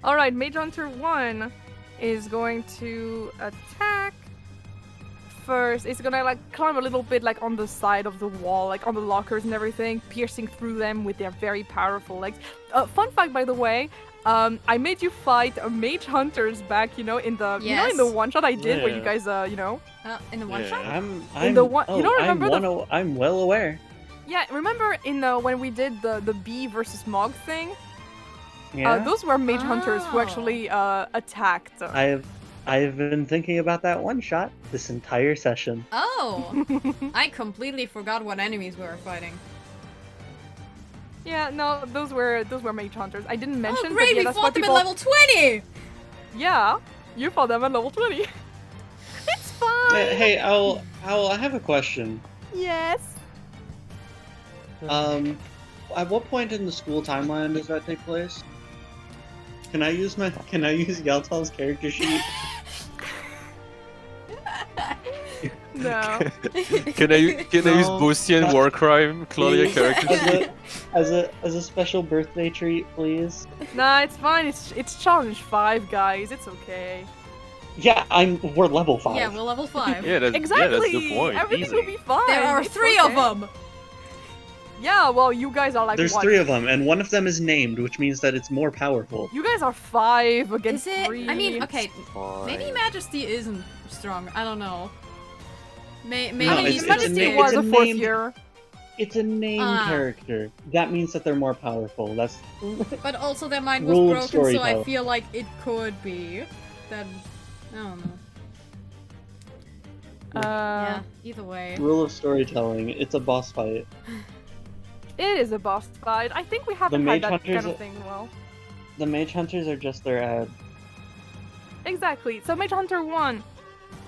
Speaker 1: All right, Mage Hunter 1 is going to attack first. It's gonna climb a little bit on the side of the wall, on the lockers and everything, piercing through them with their very powerful legs. Fun fact, by the way, I made you fight Mage Hunters back, in the in the one shot I did where you
Speaker 5: Yeah.
Speaker 1: guys
Speaker 2: In the one
Speaker 5: Yeah.
Speaker 2: shot?
Speaker 6: I'm
Speaker 1: the one- you don't remember
Speaker 6: I'm well aware.
Speaker 1: Yeah, remember in when we did the bee versus Mog thing?
Speaker 6: Yeah.
Speaker 1: Those were Mage Hunters who
Speaker 2: Oh.
Speaker 1: actually attacked.
Speaker 6: I've been thinking about that one shot this entire session.
Speaker 2: Oh! I completely forgot what enemies we were fighting.
Speaker 1: Yeah, no, those were Mage Hunters. I didn't mention,
Speaker 2: Oh great,
Speaker 1: but yeah,
Speaker 2: we
Speaker 1: that's
Speaker 2: fought
Speaker 1: what
Speaker 2: them
Speaker 1: people...
Speaker 2: at level 20!
Speaker 1: Yeah, you fought them at level 20. It's fine.
Speaker 6: Hey, Owl, I have a question.
Speaker 1: Yes.
Speaker 6: At what point in the school timeline does that take place? Can I use Yaltal's character sheet?
Speaker 1: No.
Speaker 5: Can I use
Speaker 6: No.
Speaker 5: Bustian war crime Clelia
Speaker 6: Please,
Speaker 5: character?
Speaker 6: as a special birthday treat, please.
Speaker 1: Nah, it's fine. It's challenge 5, guys. It's okay.
Speaker 6: Yeah, we're level 5.
Speaker 2: Yeah, we're level 5.
Speaker 5: Yeah, that's
Speaker 1: Exactly.
Speaker 5: the point.
Speaker 1: Everything
Speaker 5: Easy.
Speaker 1: will be fine.
Speaker 2: There are
Speaker 1: It's
Speaker 2: 3 of
Speaker 1: okay.
Speaker 2: them!
Speaker 1: Yeah, well, you guys are like
Speaker 6: There's
Speaker 1: what?
Speaker 6: 3 of them, and one of them is named, which means that it's more powerful.
Speaker 1: You guys are 5 against
Speaker 2: Is it?
Speaker 1: 3.
Speaker 2: I mean, okay,
Speaker 5: Fine.
Speaker 2: maybe Majesty isn't strong. I don't know. Maybe
Speaker 6: No,
Speaker 1: I mean,
Speaker 6: it's a
Speaker 1: Majesty
Speaker 6: name-
Speaker 1: was
Speaker 6: it's
Speaker 1: a
Speaker 6: a
Speaker 1: 4th
Speaker 6: named-
Speaker 1: year.
Speaker 6: It's a named
Speaker 2: Ah.
Speaker 6: character. That means that they're more powerful. That's
Speaker 2: But also their mind was
Speaker 6: Rule of
Speaker 2: broken, so I
Speaker 6: storytelling.
Speaker 2: feel like it could be. That... I don't know. Yeah, either way.
Speaker 6: rule of storytelling. It's a boss fight.
Speaker 1: It is a boss fight. I think we haven't
Speaker 6: Mage
Speaker 1: had that
Speaker 6: Hunters-
Speaker 1: kind of thing well.
Speaker 6: The mage hunters are just their ad.
Speaker 1: Exactly. So Mage Hunter 1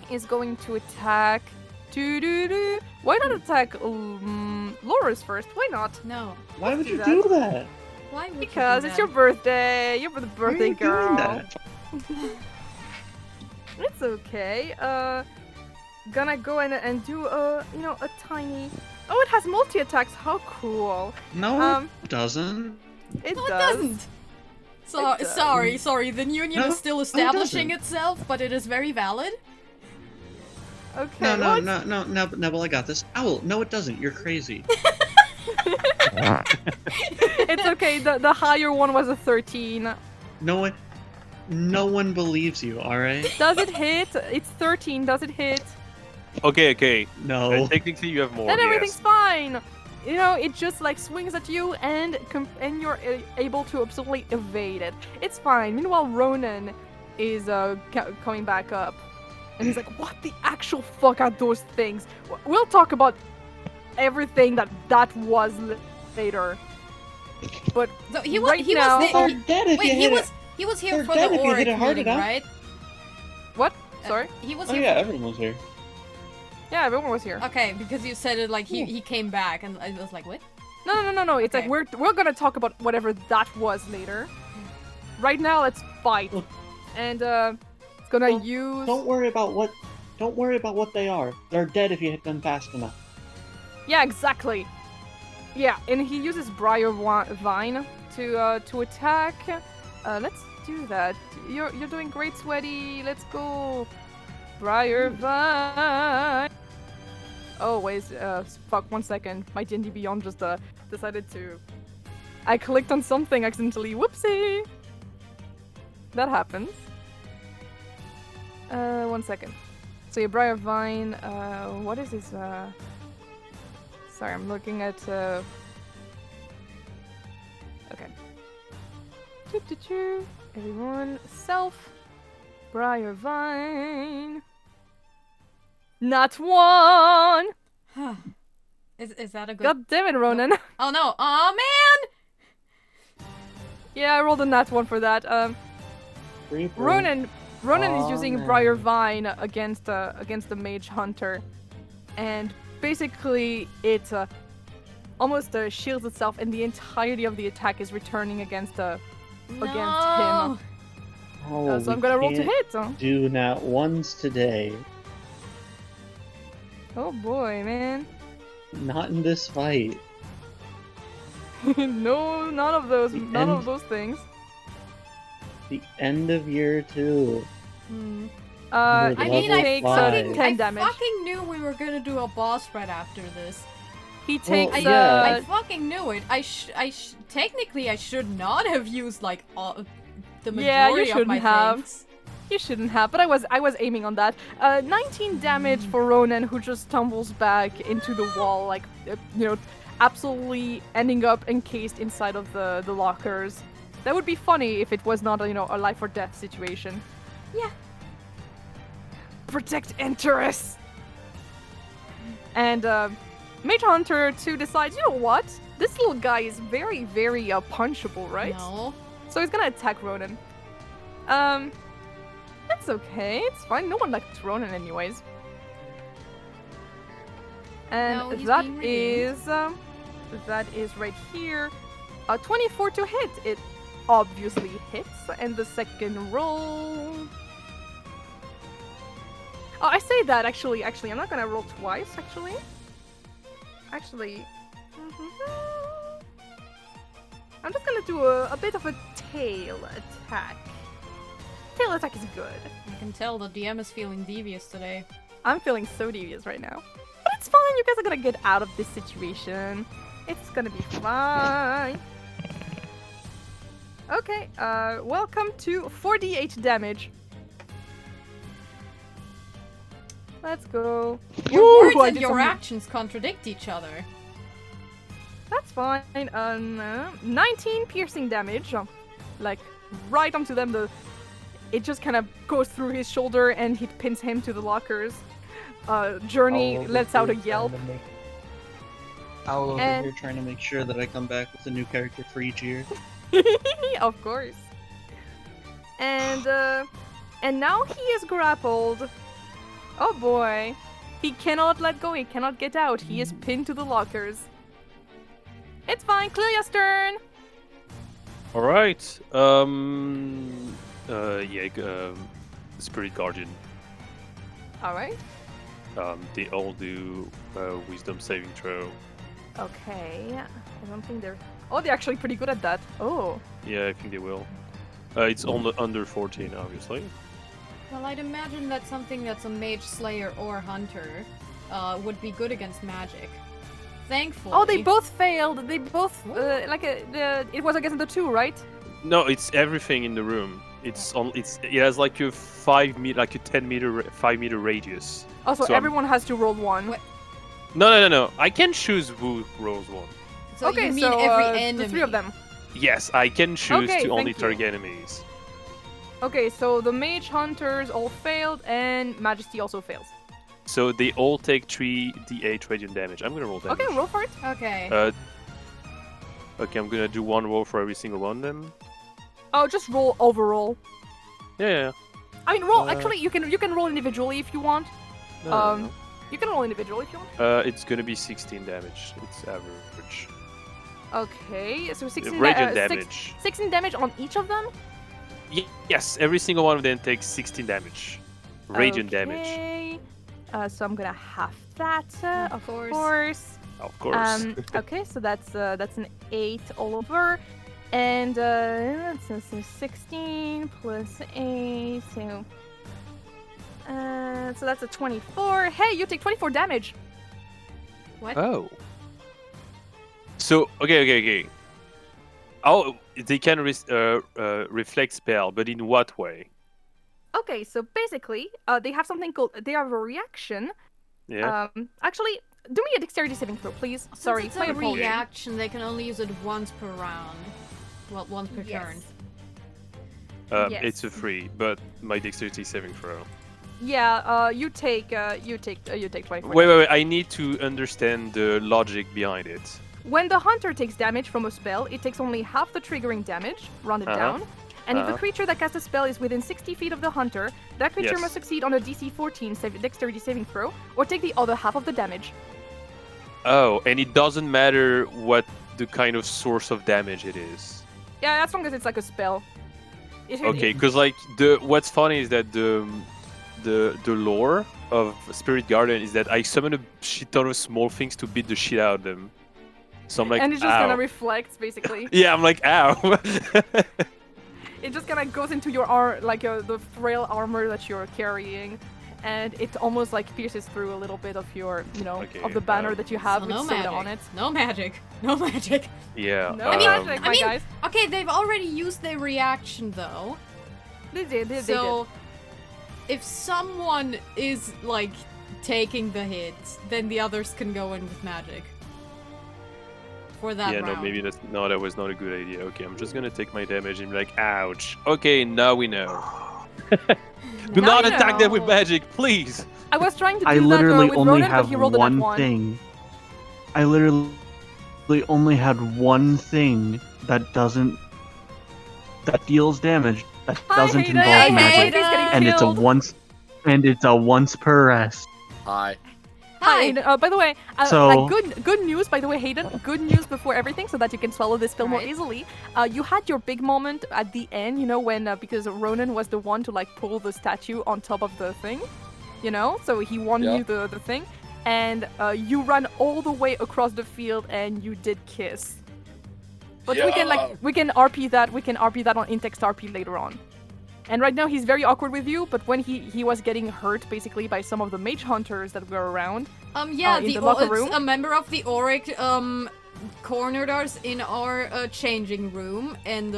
Speaker 1: is going to attack. Doo-doo-doo. Why not attack Lorus first? Why not?
Speaker 2: No.
Speaker 6: Why would
Speaker 1: do
Speaker 6: you
Speaker 1: that.
Speaker 6: do that?
Speaker 2: Why would
Speaker 1: Because
Speaker 2: you do
Speaker 1: it's
Speaker 2: that?
Speaker 1: your birthday. You're the
Speaker 6: Why are
Speaker 1: birthday
Speaker 6: you
Speaker 1: girl.
Speaker 6: doing that?
Speaker 1: It's okay. Gonna go in and do a tiny. Oh, it has multi attacks. How cool.
Speaker 6: No, it doesn't.
Speaker 1: It
Speaker 2: No, it
Speaker 1: does.
Speaker 2: doesn't!
Speaker 1: It does.
Speaker 2: Sorry, the union
Speaker 6: No,
Speaker 2: is still
Speaker 6: it
Speaker 2: establishing
Speaker 6: doesn't.
Speaker 2: itself, but it is very valid.
Speaker 1: Okay.
Speaker 6: No,
Speaker 1: well,
Speaker 6: no, Nebel, I got this. Owl, no, it doesn't. You're crazy.
Speaker 1: it's okay. The higher one was a 13.
Speaker 6: No one believes you. All right?
Speaker 1: Does it hit? It's 13. Does it hit?
Speaker 5: Okay.
Speaker 6: No.
Speaker 5: Technically, you have more.
Speaker 1: Then everything's
Speaker 5: Yes.
Speaker 1: fine. You know, it just like swings at you, and you're able to absolutely evade it. It's fine. Meanwhile, Ronan is coming back up, and he's like, "What the actual fuck are those things?" We'll talk about everything that was later. But
Speaker 2: So he was
Speaker 1: Right
Speaker 2: he
Speaker 1: now-
Speaker 2: was
Speaker 6: They're
Speaker 2: the,
Speaker 6: dead if
Speaker 2: wait,
Speaker 6: you
Speaker 2: he
Speaker 6: hit
Speaker 2: was
Speaker 6: it.
Speaker 2: he was here
Speaker 6: They're
Speaker 2: for
Speaker 6: dead
Speaker 2: the
Speaker 6: if you hit
Speaker 2: Auric
Speaker 6: it hard
Speaker 2: meeting,
Speaker 6: enough.
Speaker 2: right?
Speaker 1: what? Sorry.
Speaker 2: He was
Speaker 6: Oh
Speaker 2: here.
Speaker 6: yeah, everyone was here.
Speaker 1: Yeah, everyone was here.
Speaker 2: Okay, because you said it like he came back, and I was like, what?
Speaker 1: No. It's
Speaker 2: Okay.
Speaker 1: like we're gonna talk about whatever that was later. Right now, let's fight,
Speaker 6: Look.
Speaker 1: and it's gonna
Speaker 6: Don't-
Speaker 1: use.
Speaker 6: Don't worry about what they are. They're dead if you hit them fast enough.
Speaker 1: Yeah, exactly. Yeah, and he uses Briar Vine to attack. Let's do that. You're doing great, Sweaty. Let's go, Briar Vine. Oh wait, fuck. 1 second. My D&D Beyond just decided to. I clicked on something accidentally. Whoopsie. That happens. 1 second. So yeah, Briar Vine. What is his? Sorry, I'm looking at. Okay. Choo-choo-choo. Everyone, self. Briar Vine. Not one.
Speaker 2: Is that a good?
Speaker 1: God damn it, Ronan.
Speaker 2: Oh no! Oh man!
Speaker 1: Yeah, I rolled a nat one for that.
Speaker 6: Reaper.
Speaker 1: Ronan is
Speaker 6: Aw,
Speaker 1: using
Speaker 6: man.
Speaker 1: Briar Vine against the Mage Hunter, and basically it almost shields itself, and the entirety of the attack is returning against him.
Speaker 2: No.
Speaker 6: Oh,
Speaker 1: So I'm
Speaker 6: we
Speaker 1: gonna roll to
Speaker 6: can't
Speaker 1: hit. Huh?
Speaker 6: Do nat ones today.
Speaker 1: Oh boy, man.
Speaker 6: Not in this fight.
Speaker 1: No, none of those.
Speaker 6: The
Speaker 1: None of
Speaker 6: end.
Speaker 1: those things.
Speaker 6: The end of year 2.
Speaker 1: Hmm.
Speaker 6: We're
Speaker 2: I mean, I
Speaker 1: takes
Speaker 6: fucking-
Speaker 1: 10
Speaker 2: I
Speaker 1: damage.
Speaker 2: fucking knew we were gonna do a boss right after this.
Speaker 1: He takes.
Speaker 6: yeah.
Speaker 2: I fucking knew it. Technically I should not have used like all the
Speaker 1: Yeah, you
Speaker 2: majority of my
Speaker 1: shouldn't have.
Speaker 2: things.
Speaker 1: You shouldn't have, but I was aiming on that. 19 damage for Ronan, who just tumbles back into the wall, like absolutely ending up encased inside of the lockers. That would be funny if it was not a life or death situation.
Speaker 2: Yeah.
Speaker 1: Protect Antares. And Mage Hunter 2 decides, you know what? This little guy is very, very punchable, right?
Speaker 2: No.
Speaker 1: So he's gonna attack Ronan. It's okay. It's fine. No one likes Ronan anyways. And
Speaker 2: No, he's
Speaker 1: that
Speaker 2: being redeemed.
Speaker 1: is that is right here. 24 to hit. It obviously hits. And the second roll. Oh, I say that actually. I'm not gonna roll twice. Actually, I'm just gonna do a bit of a tail attack. Tail attack is good.
Speaker 2: I can tell the DM is feeling devious today.
Speaker 1: I'm feeling so devious right now. But it's fine, you guys are gonna get out of this situation. It's gonna be fine. Okay, welcome to 4d8 damage. Let's go.
Speaker 2: Your
Speaker 1: Ooh,
Speaker 2: words
Speaker 1: I
Speaker 2: and
Speaker 1: did
Speaker 2: your
Speaker 1: something-
Speaker 2: actions contradict each other.
Speaker 1: That's fine. 19 piercing damage. Like, right onto them. It just kind of goes through his shoulder and it pins him to the lockers. Journey
Speaker 6: Owl over
Speaker 1: lets out a
Speaker 6: here
Speaker 1: yelp.
Speaker 6: trying to make- Owl over
Speaker 1: And-
Speaker 6: here trying to make sure that I come back with a new character for each year.
Speaker 1: Of course. And now he is grappled. Oh boy. He cannot let go, he cannot get out. He is pinned to the lockers. It's fine, Clelia's turn!
Speaker 5: Alright. Spirit Guardian.
Speaker 1: Alright.
Speaker 5: They all do wisdom saving throw.
Speaker 1: Okay. I don't think they're... Oh, they're actually pretty good at that. Oh.
Speaker 5: Yeah, I think they will. It's on the under 14, obviously.
Speaker 2: Well, I'd imagine that something that's a mage, slayer, or hunter would be good against magic. Thankfully.
Speaker 1: Oh, they both failed. They both... it was against the two, right?
Speaker 5: No, it's everything in the room. It's on. It has like a 5 meter, like a 5 meter radius.
Speaker 1: Also,
Speaker 5: So I'm-
Speaker 1: everyone has to roll one.
Speaker 2: Wait.
Speaker 5: No. I can choose who rolls one.
Speaker 2: So
Speaker 1: okay,
Speaker 2: you mean
Speaker 1: so
Speaker 2: every
Speaker 1: the
Speaker 2: enemy.
Speaker 1: three of them.
Speaker 5: Yes, I can choose
Speaker 1: Okay,
Speaker 5: to only
Speaker 1: thank you.
Speaker 5: target enemies.
Speaker 1: Okay, so the mage hunters all failed, and majesty also fails.
Speaker 5: So they all take 3d8 radiant damage. I'm gonna roll damage.
Speaker 1: Okay, roll for it.
Speaker 2: Okay.
Speaker 5: Okay, I'm gonna do one roll for every single one of them.
Speaker 1: Oh, just roll overall.
Speaker 5: Yeah.
Speaker 1: I mean, roll.
Speaker 5: Uh,
Speaker 1: Actually, you can roll individually if you want.
Speaker 5: No.
Speaker 1: You can roll individually if you want.
Speaker 5: It's gonna be 16 damage. It's average.
Speaker 1: Okay, so 16
Speaker 5: Radiant damage.
Speaker 1: 16 damage on each of them.
Speaker 5: Yes, every single one of them takes 16 damage. Radiant damage.
Speaker 1: Okay. So I'm gonna half that.
Speaker 2: Of course.
Speaker 1: course.
Speaker 5: Of course.
Speaker 1: Okay, so that's an 8 all over, and that's so 16 plus 8, so that's a 24. Hey, you take 24 damage.
Speaker 2: What?
Speaker 5: Oh. So okay. Oh, they can reflect spell, but in what way?
Speaker 1: Okay, so basically, they have something called they have a reaction.
Speaker 5: Yeah.
Speaker 1: Actually, do me a dexterity saving throw, please.
Speaker 2: Since
Speaker 1: Sorry,
Speaker 2: it's
Speaker 1: my
Speaker 2: a
Speaker 1: apologies.
Speaker 2: reaction, they can only use it once per round. Well, once per turn.
Speaker 1: yes.
Speaker 5: It's a free, but my dexterity saving throw.
Speaker 1: Yeah, you take 24.
Speaker 5: Wait. I need to understand the logic behind it.
Speaker 1: When the hunter takes damage from a spell, it takes only half the triggering damage, rounded down. And if the creature that casts a spell is within 60 feet of the hunter, that creature
Speaker 5: Yes.
Speaker 1: must succeed on a DC 14 dexterity saving throw, or take the other half of the damage.
Speaker 5: Oh, and it doesn't matter what the kind of source of damage it is.
Speaker 1: Yeah, as long as it's like a spell.
Speaker 5: Okay, because like what's funny is that the lore of Spirit Guardian is that I summon a shit ton of small things to beat the shit out of them. So I'm like,
Speaker 1: and it's just
Speaker 5: ow.
Speaker 1: gonna reflect, basically.
Speaker 5: Yeah, I'm like, ow.
Speaker 1: It just kind of goes into your the frail armor that you're carrying, and it almost like pierces through a little bit of your,
Speaker 5: Okay,
Speaker 1: of the banner that you have
Speaker 2: So
Speaker 1: with
Speaker 2: no
Speaker 1: Soda
Speaker 2: magic.
Speaker 1: on it.
Speaker 2: No magic. No magic.
Speaker 5: Yeah.
Speaker 1: No magic, my guys.
Speaker 2: Okay, they've already used their reaction though.
Speaker 1: They did.
Speaker 2: So, if someone is like taking the hit, then the others can go in with magic. For that
Speaker 5: Yeah,
Speaker 2: round.
Speaker 5: that was not a good idea. Okay, I'm just gonna take my damage and be like, ouch. Okay, now we know. Do
Speaker 1: Now
Speaker 5: not
Speaker 1: you
Speaker 5: attack them with
Speaker 1: know.
Speaker 5: magic, please.
Speaker 1: I was trying to do
Speaker 3: I
Speaker 1: that
Speaker 3: literally
Speaker 1: with
Speaker 3: only
Speaker 1: Ronan, but
Speaker 3: have
Speaker 1: he rolled a
Speaker 3: one
Speaker 1: nat 1.
Speaker 3: thing. I literally only had one thing that deals damage that
Speaker 1: Hi,
Speaker 3: doesn't
Speaker 1: Hayden.
Speaker 3: involve
Speaker 1: Hey,
Speaker 3: magic,
Speaker 1: Hayden.
Speaker 3: and it's a
Speaker 1: killed.
Speaker 3: once per rest.
Speaker 4: Hi.
Speaker 2: Hi.
Speaker 1: Hayden. By the way,
Speaker 3: So-
Speaker 1: like good news. By the way, Hayden. Good news before everything, so that you can swallow this pill more
Speaker 2: Right.
Speaker 1: easily. You had your big moment at the end. You know when because Ronan was the one to like pull the statue on top of the thing. You know, so he won
Speaker 4: Yeah.
Speaker 1: you the thing, and you ran all the way across the field and you did kiss. But we can RP that. We can RP that on in-text RP later on. And right now he's very awkward with you, but when he was getting hurt basically by some of the mage hunters that were around.
Speaker 2: Yeah,
Speaker 1: in
Speaker 2: the
Speaker 1: the locker room?
Speaker 2: a member of the Auric cornered us in our changing room and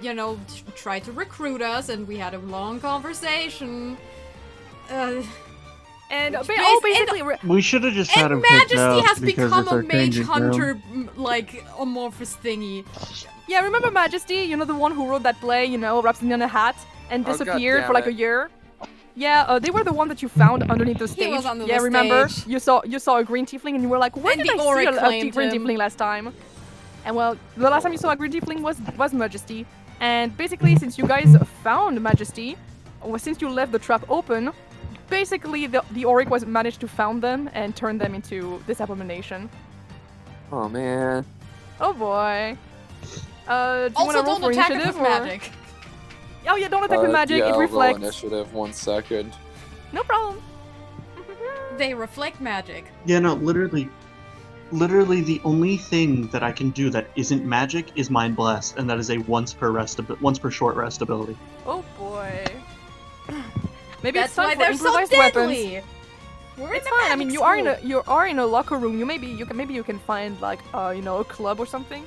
Speaker 2: you know tried to recruit us, and we had a long conversation.
Speaker 1: And
Speaker 2: Bas-
Speaker 1: basically
Speaker 6: We should have just had
Speaker 2: And
Speaker 6: him kicked
Speaker 2: Majesty
Speaker 6: out
Speaker 2: has
Speaker 6: because
Speaker 2: become
Speaker 6: it's
Speaker 2: a
Speaker 6: our
Speaker 2: mage
Speaker 6: changing
Speaker 2: hunter
Speaker 6: room.
Speaker 2: like amorphous thingy.
Speaker 1: yeah, remember Majesty? You know the one who wrote that play, you know, Rhapsody in a hat and
Speaker 8: Oh,
Speaker 1: disappeared for
Speaker 8: goddammit.
Speaker 1: like a year. Yeah, they were the one that you found underneath the stage.
Speaker 2: was under
Speaker 1: yeah,
Speaker 2: the
Speaker 1: remember?
Speaker 2: stage.
Speaker 1: You saw a green tiefling and you were like, where
Speaker 2: And
Speaker 1: did
Speaker 2: the
Speaker 1: I
Speaker 2: Auric
Speaker 1: see a
Speaker 2: claimed
Speaker 1: green
Speaker 2: him.
Speaker 1: tiefling last time? And well, the last time you saw a green tiefling was Majesty. And basically, since you guys found Majesty, or since you left the trap open, basically the Auric was managed to found them and turn them into this abomination.
Speaker 8: Oh man.
Speaker 1: Oh boy. Do you
Speaker 2: Also,
Speaker 1: wanna roll
Speaker 2: don't
Speaker 1: for
Speaker 2: attack it
Speaker 1: initiative
Speaker 2: with
Speaker 1: or-
Speaker 2: magic.
Speaker 1: Oh yeah, don't attack with magic.
Speaker 7: Yeah,
Speaker 1: it
Speaker 7: I'll roll
Speaker 1: reflects.
Speaker 7: initiative 1 second.
Speaker 1: No problem.
Speaker 2: They reflect magic.
Speaker 3: Yeah, no, literally the only thing that I can do that isn't magic is Mind Blast, and that is a once per short rest ability.
Speaker 1: Oh boy. Maybe
Speaker 2: That's
Speaker 1: it's time
Speaker 2: why
Speaker 1: for
Speaker 2: they're so
Speaker 1: improvised weapons.
Speaker 2: deadly. We're
Speaker 1: It's
Speaker 2: in a
Speaker 1: fine. I
Speaker 2: magic
Speaker 1: mean, you are in a locker room. Maybe you can find like you know, a club or something.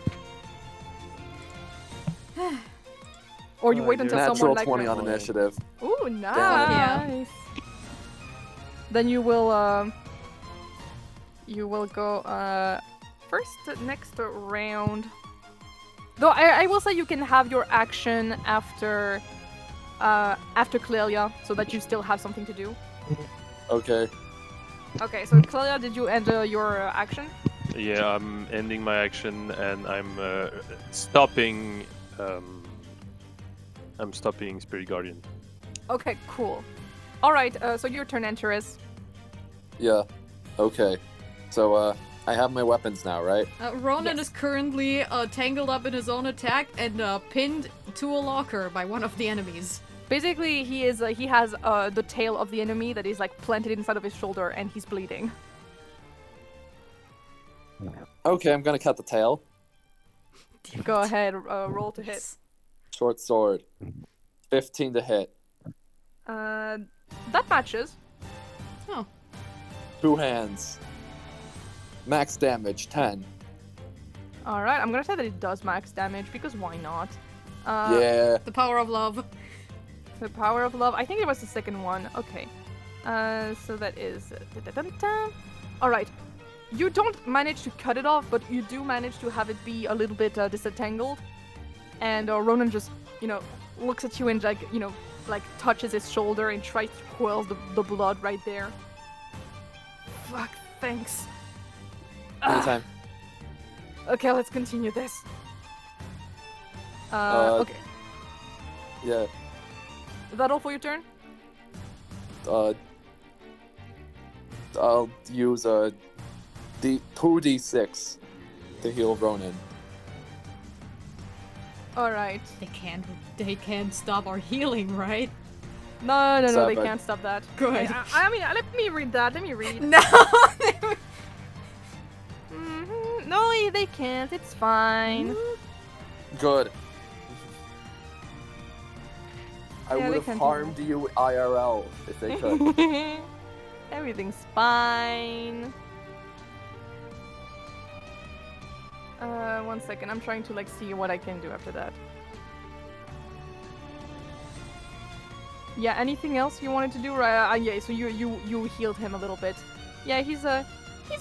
Speaker 1: Or you wait until
Speaker 8: Natural
Speaker 1: someone like
Speaker 8: 20 on initiative.
Speaker 1: Ooh, nice.
Speaker 2: Yeah.
Speaker 1: Then you will go first next round. Though I will say you can have your action after Clelia, so that you still have something to do.
Speaker 7: Okay.
Speaker 1: Okay, so Clelia, did you end your action?
Speaker 5: Yeah, I'm ending my action and I'm stopping. I'm stopping Spirit Guardian.
Speaker 1: Okay, cool. All right, so your turn, Antares.
Speaker 7: Yeah. Okay. So, I have my weapons now, right?
Speaker 2: Ronan
Speaker 1: Yes.
Speaker 2: is currently tangled up in his own attack and pinned to a locker by one of the enemies.
Speaker 1: Basically, he has the tail of the enemy that is like planted inside of his shoulder, and he's bleeding.
Speaker 7: Okay, I'm gonna cut the tail.
Speaker 1: Go ahead, roll to hit.
Speaker 7: Short sword. 15 to hit.
Speaker 1: That matches.
Speaker 7: 2 hands. Max damage, 10.
Speaker 1: All right, I'm gonna say that it does max damage because why not?
Speaker 7: Yeah.
Speaker 2: The power of love.
Speaker 1: The power of love. I think it was the second one. Okay. So that is. All right. You don't manage to cut it off, but you do manage to have it be a little bit disentangled. And Ronan just, you know, looks at you and like, you know, like touches his shoulder and tries to quell the blood right there. Fuck. Thanks.
Speaker 7: Anytime.
Speaker 1: Okay, let's continue this. Okay.
Speaker 7: Yeah.
Speaker 1: Is that all for your turn?
Speaker 7: I'll use a 2d6 to heal Ronan.
Speaker 1: All right.
Speaker 2: They can't stop our healing, right?
Speaker 1: No, they
Speaker 7: 7.
Speaker 1: can't stop that.
Speaker 2: Good.
Speaker 1: I mean, let me read that. Let me read.
Speaker 2: No.
Speaker 1: No, they can't. It's fine.
Speaker 7: Good. I
Speaker 1: Yeah,
Speaker 7: would
Speaker 1: they
Speaker 7: have
Speaker 1: can do
Speaker 7: harmed you IRL if they could.
Speaker 1: Everything's fine. 1 second. I'm trying to like see what I can do after that. Yeah. Anything else you wanted to do? Right? Yeah. So you healed him a little bit. Yeah. He's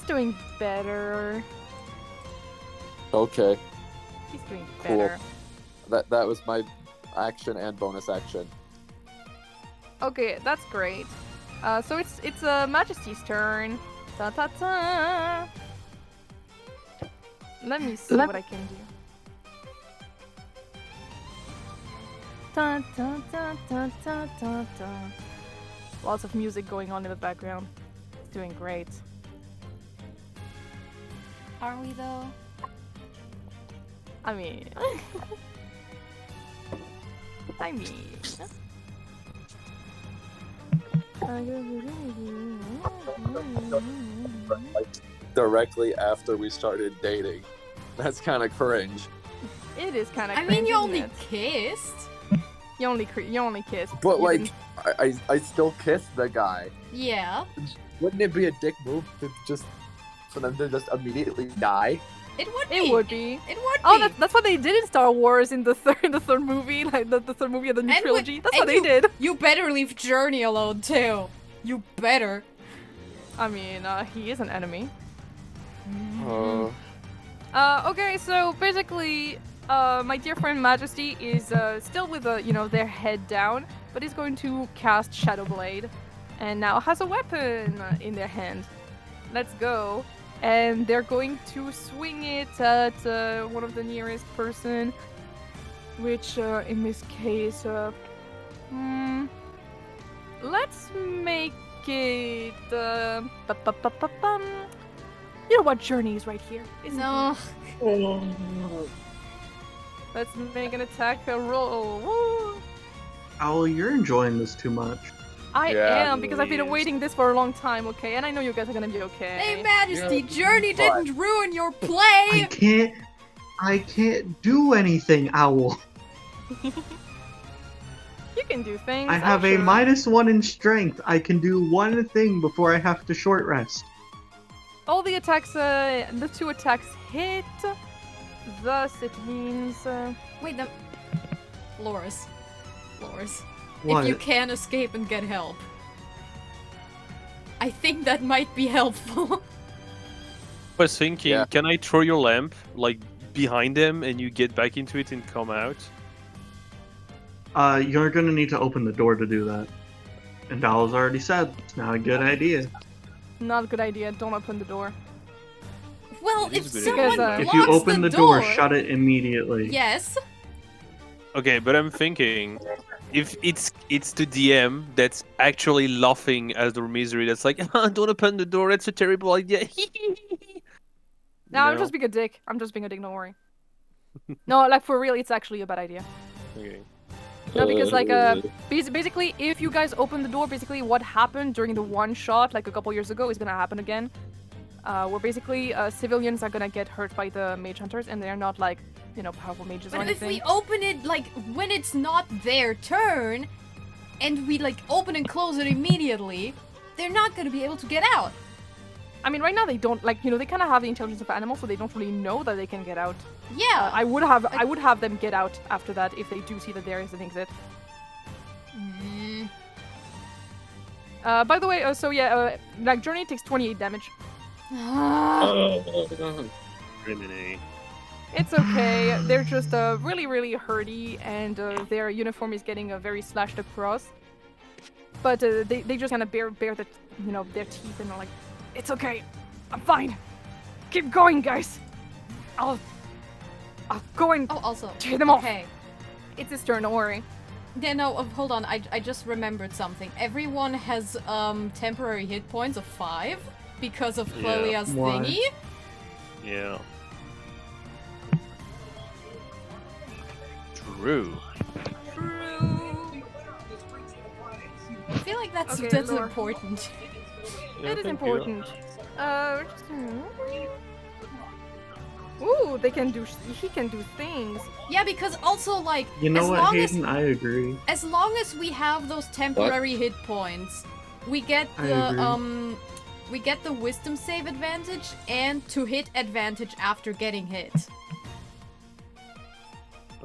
Speaker 1: doing better.
Speaker 7: Okay.
Speaker 1: He's doing
Speaker 7: Cool.
Speaker 1: better.
Speaker 7: That was my action and bonus action.
Speaker 1: Okay, that's great. So it's Majesty's turn. Ta ta ta. Let me see what I can do. Ta ta ta ta ta ta ta. Lots of music going on in the background. It's doing great.
Speaker 2: Are we though?
Speaker 1: I mean, I mean.
Speaker 8: Directly after we started dating. That's kind of cringe.
Speaker 1: It is kind of.
Speaker 2: I mean, you only kissed.
Speaker 1: You only kissed.
Speaker 8: But
Speaker 1: You
Speaker 8: like,
Speaker 1: didn't-
Speaker 8: I still kissed the guy.
Speaker 2: Yeah.
Speaker 8: Wouldn't it be a dick move to just for them to just immediately die?
Speaker 2: It would be.
Speaker 1: It would be.
Speaker 2: It would
Speaker 1: Oh,
Speaker 2: be.
Speaker 1: that's what they did in Star Wars in the third movie, like the third movie of the new
Speaker 2: And
Speaker 1: trilogy. That's
Speaker 2: and
Speaker 1: what they did.
Speaker 2: You better leave Journey alone too. You better.
Speaker 1: I mean, he is an enemy. Okay, so basically, my dear friend Majesty is still with their head down, but is going to cast Shadow Blade, and now has a weapon in their hand. Let's go. And they're going to swing it at one of the nearest person, which in this case, let's make it. You know what? Journey is right here. Isn't
Speaker 2: No.
Speaker 1: it? Let's make an attack roll. Woo!
Speaker 3: Owl, you're enjoying this too much.
Speaker 1: I
Speaker 8: Yeah,
Speaker 1: am, because I've been
Speaker 5: please.
Speaker 1: awaiting this for a long time, okay? And I know you guys are gonna be okay.
Speaker 2: Hey, Majesty, Journey
Speaker 8: fine.
Speaker 2: didn't ruin your
Speaker 3: I
Speaker 2: play.
Speaker 3: can't do anything, Owl.
Speaker 1: You can do things.
Speaker 3: I have
Speaker 1: I'm
Speaker 3: a
Speaker 1: sure.
Speaker 3: -1 in strength. I can do one thing before I have to short rest.
Speaker 1: All the attacks, the 2 attacks hit. Thus, it means.
Speaker 2: Wait, Lorus.
Speaker 3: What?
Speaker 2: If you can escape and get help. I think that might be helpful.
Speaker 5: I was thinking,
Speaker 8: Yeah.
Speaker 5: can I throw your lamp like behind them and you get back into it and come out?
Speaker 3: You're gonna need to open the door to do that. And Owl's already said it's not a good idea.
Speaker 1: Not a good idea. Don't open the door.
Speaker 2: Well,
Speaker 5: It
Speaker 2: if
Speaker 5: is good
Speaker 2: someone
Speaker 1: idea.
Speaker 3: If you
Speaker 2: blocks
Speaker 3: open the door, shut it immediately.
Speaker 2: Yes.
Speaker 5: Okay, but I'm thinking, if it's the DM that's actually laughing at their misery, that's like, don't open the door, that's a terrible idea.
Speaker 1: No, I'm just being a dick. Don't worry. No, like for real, it's actually a bad idea.
Speaker 5: Okay.
Speaker 1: No, because like basically, if you guys open the door, basically what happened during the one shot like a couple years ago is gonna happen again. Where basically civilians are gonna get hurt by the mage hunters, and they're not like powerful mages or
Speaker 2: But if
Speaker 1: anything.
Speaker 2: we open it like when it's not their turn, and we like open and close it immediately, they're not gonna be able to get out.
Speaker 1: I mean, right now they don't they kind of have the intelligence of animals, so they don't really know that they can get out.
Speaker 2: Yeah.
Speaker 1: I would have them get out after that if they do see that there is an exit.
Speaker 2: Mm.
Speaker 1: By the way, like Journey takes 28 damage.
Speaker 5: Criminy.
Speaker 1: It's okay. They're just really, really hurty, and their uniform is getting very slashed across. But they just kind of bare their teeth and are like, it's okay, I'm fine. Keep going, guys. I'll go and
Speaker 2: Oh, also.
Speaker 1: tear them off.
Speaker 2: Okay.
Speaker 1: It's his turn. Don't worry.
Speaker 2: Yeah, no, hold on. I just remembered something. Everyone has temporary hit points of 5 because of
Speaker 5: Yeah.
Speaker 2: Clelia's
Speaker 3: Why?
Speaker 2: thingy.
Speaker 5: Yeah. True.
Speaker 1: True.
Speaker 2: I feel like that's
Speaker 1: Okay,
Speaker 2: that's
Speaker 1: Lore.
Speaker 2: important.
Speaker 5: Yeah,
Speaker 1: It is
Speaker 5: thank you.
Speaker 1: important. Ooh, he can do things.
Speaker 2: Yeah, because also like
Speaker 3: You know
Speaker 2: as
Speaker 3: what,
Speaker 2: long
Speaker 3: Hayden? I agree.
Speaker 2: as long as we have those temporary hit points, we get
Speaker 3: I
Speaker 2: the
Speaker 3: agree.
Speaker 2: we get the wisdom save advantage and to hit advantage after getting hit.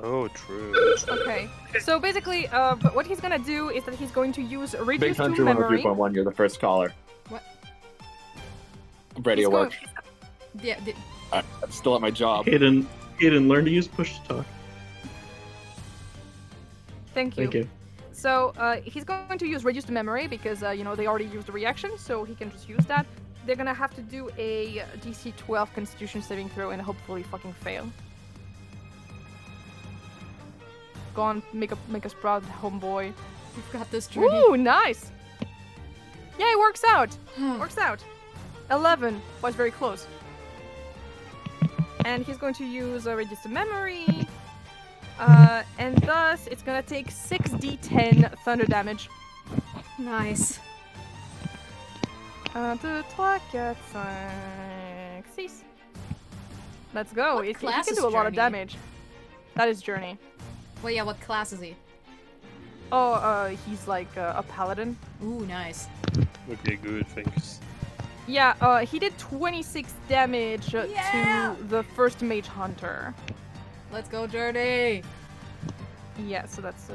Speaker 5: Oh, true.
Speaker 1: Okay. So basically, but what he's gonna do is that he's going to use
Speaker 8: Big
Speaker 1: reduce to
Speaker 8: Hunter
Speaker 1: memory.
Speaker 8: 103.1, you're the first caller.
Speaker 2: What?
Speaker 8: Radio
Speaker 1: He's going-
Speaker 8: work.
Speaker 2: Yeah,
Speaker 8: I'm still at my job.
Speaker 3: Hayden, learn to use push to talk.
Speaker 1: Thank you.
Speaker 3: Thank you.
Speaker 1: So he's going to use reduce to memory because they already used the reaction, so he can just use that. They're gonna have to do a DC 12 Constitution saving throw and hopefully fucking fail. Go on, make us proud, homeboy.
Speaker 2: we've got this journey.
Speaker 1: Ooh, nice. Yeah, it works out. Works out. 11 was very close. And he's going to use a reduce to memory. And thus, it's gonna take 6d10 thunder damage.
Speaker 2: Nice.
Speaker 1: 1, 2, 3, 4, 5, 6. Let's go.
Speaker 2: What
Speaker 1: He
Speaker 2: class
Speaker 1: can
Speaker 2: is
Speaker 1: do a lot of
Speaker 2: Journey?
Speaker 1: damage. That is Journey.
Speaker 2: Well, yeah, what class is he?
Speaker 1: Oh, he's like a paladin.
Speaker 2: Ooh, nice.
Speaker 5: Okay, good, thanks.
Speaker 1: Yeah, he did 26 damage
Speaker 2: Yeah!
Speaker 1: to the first mage hunter.
Speaker 2: Let's go, Journey!
Speaker 1: Yeah, so that's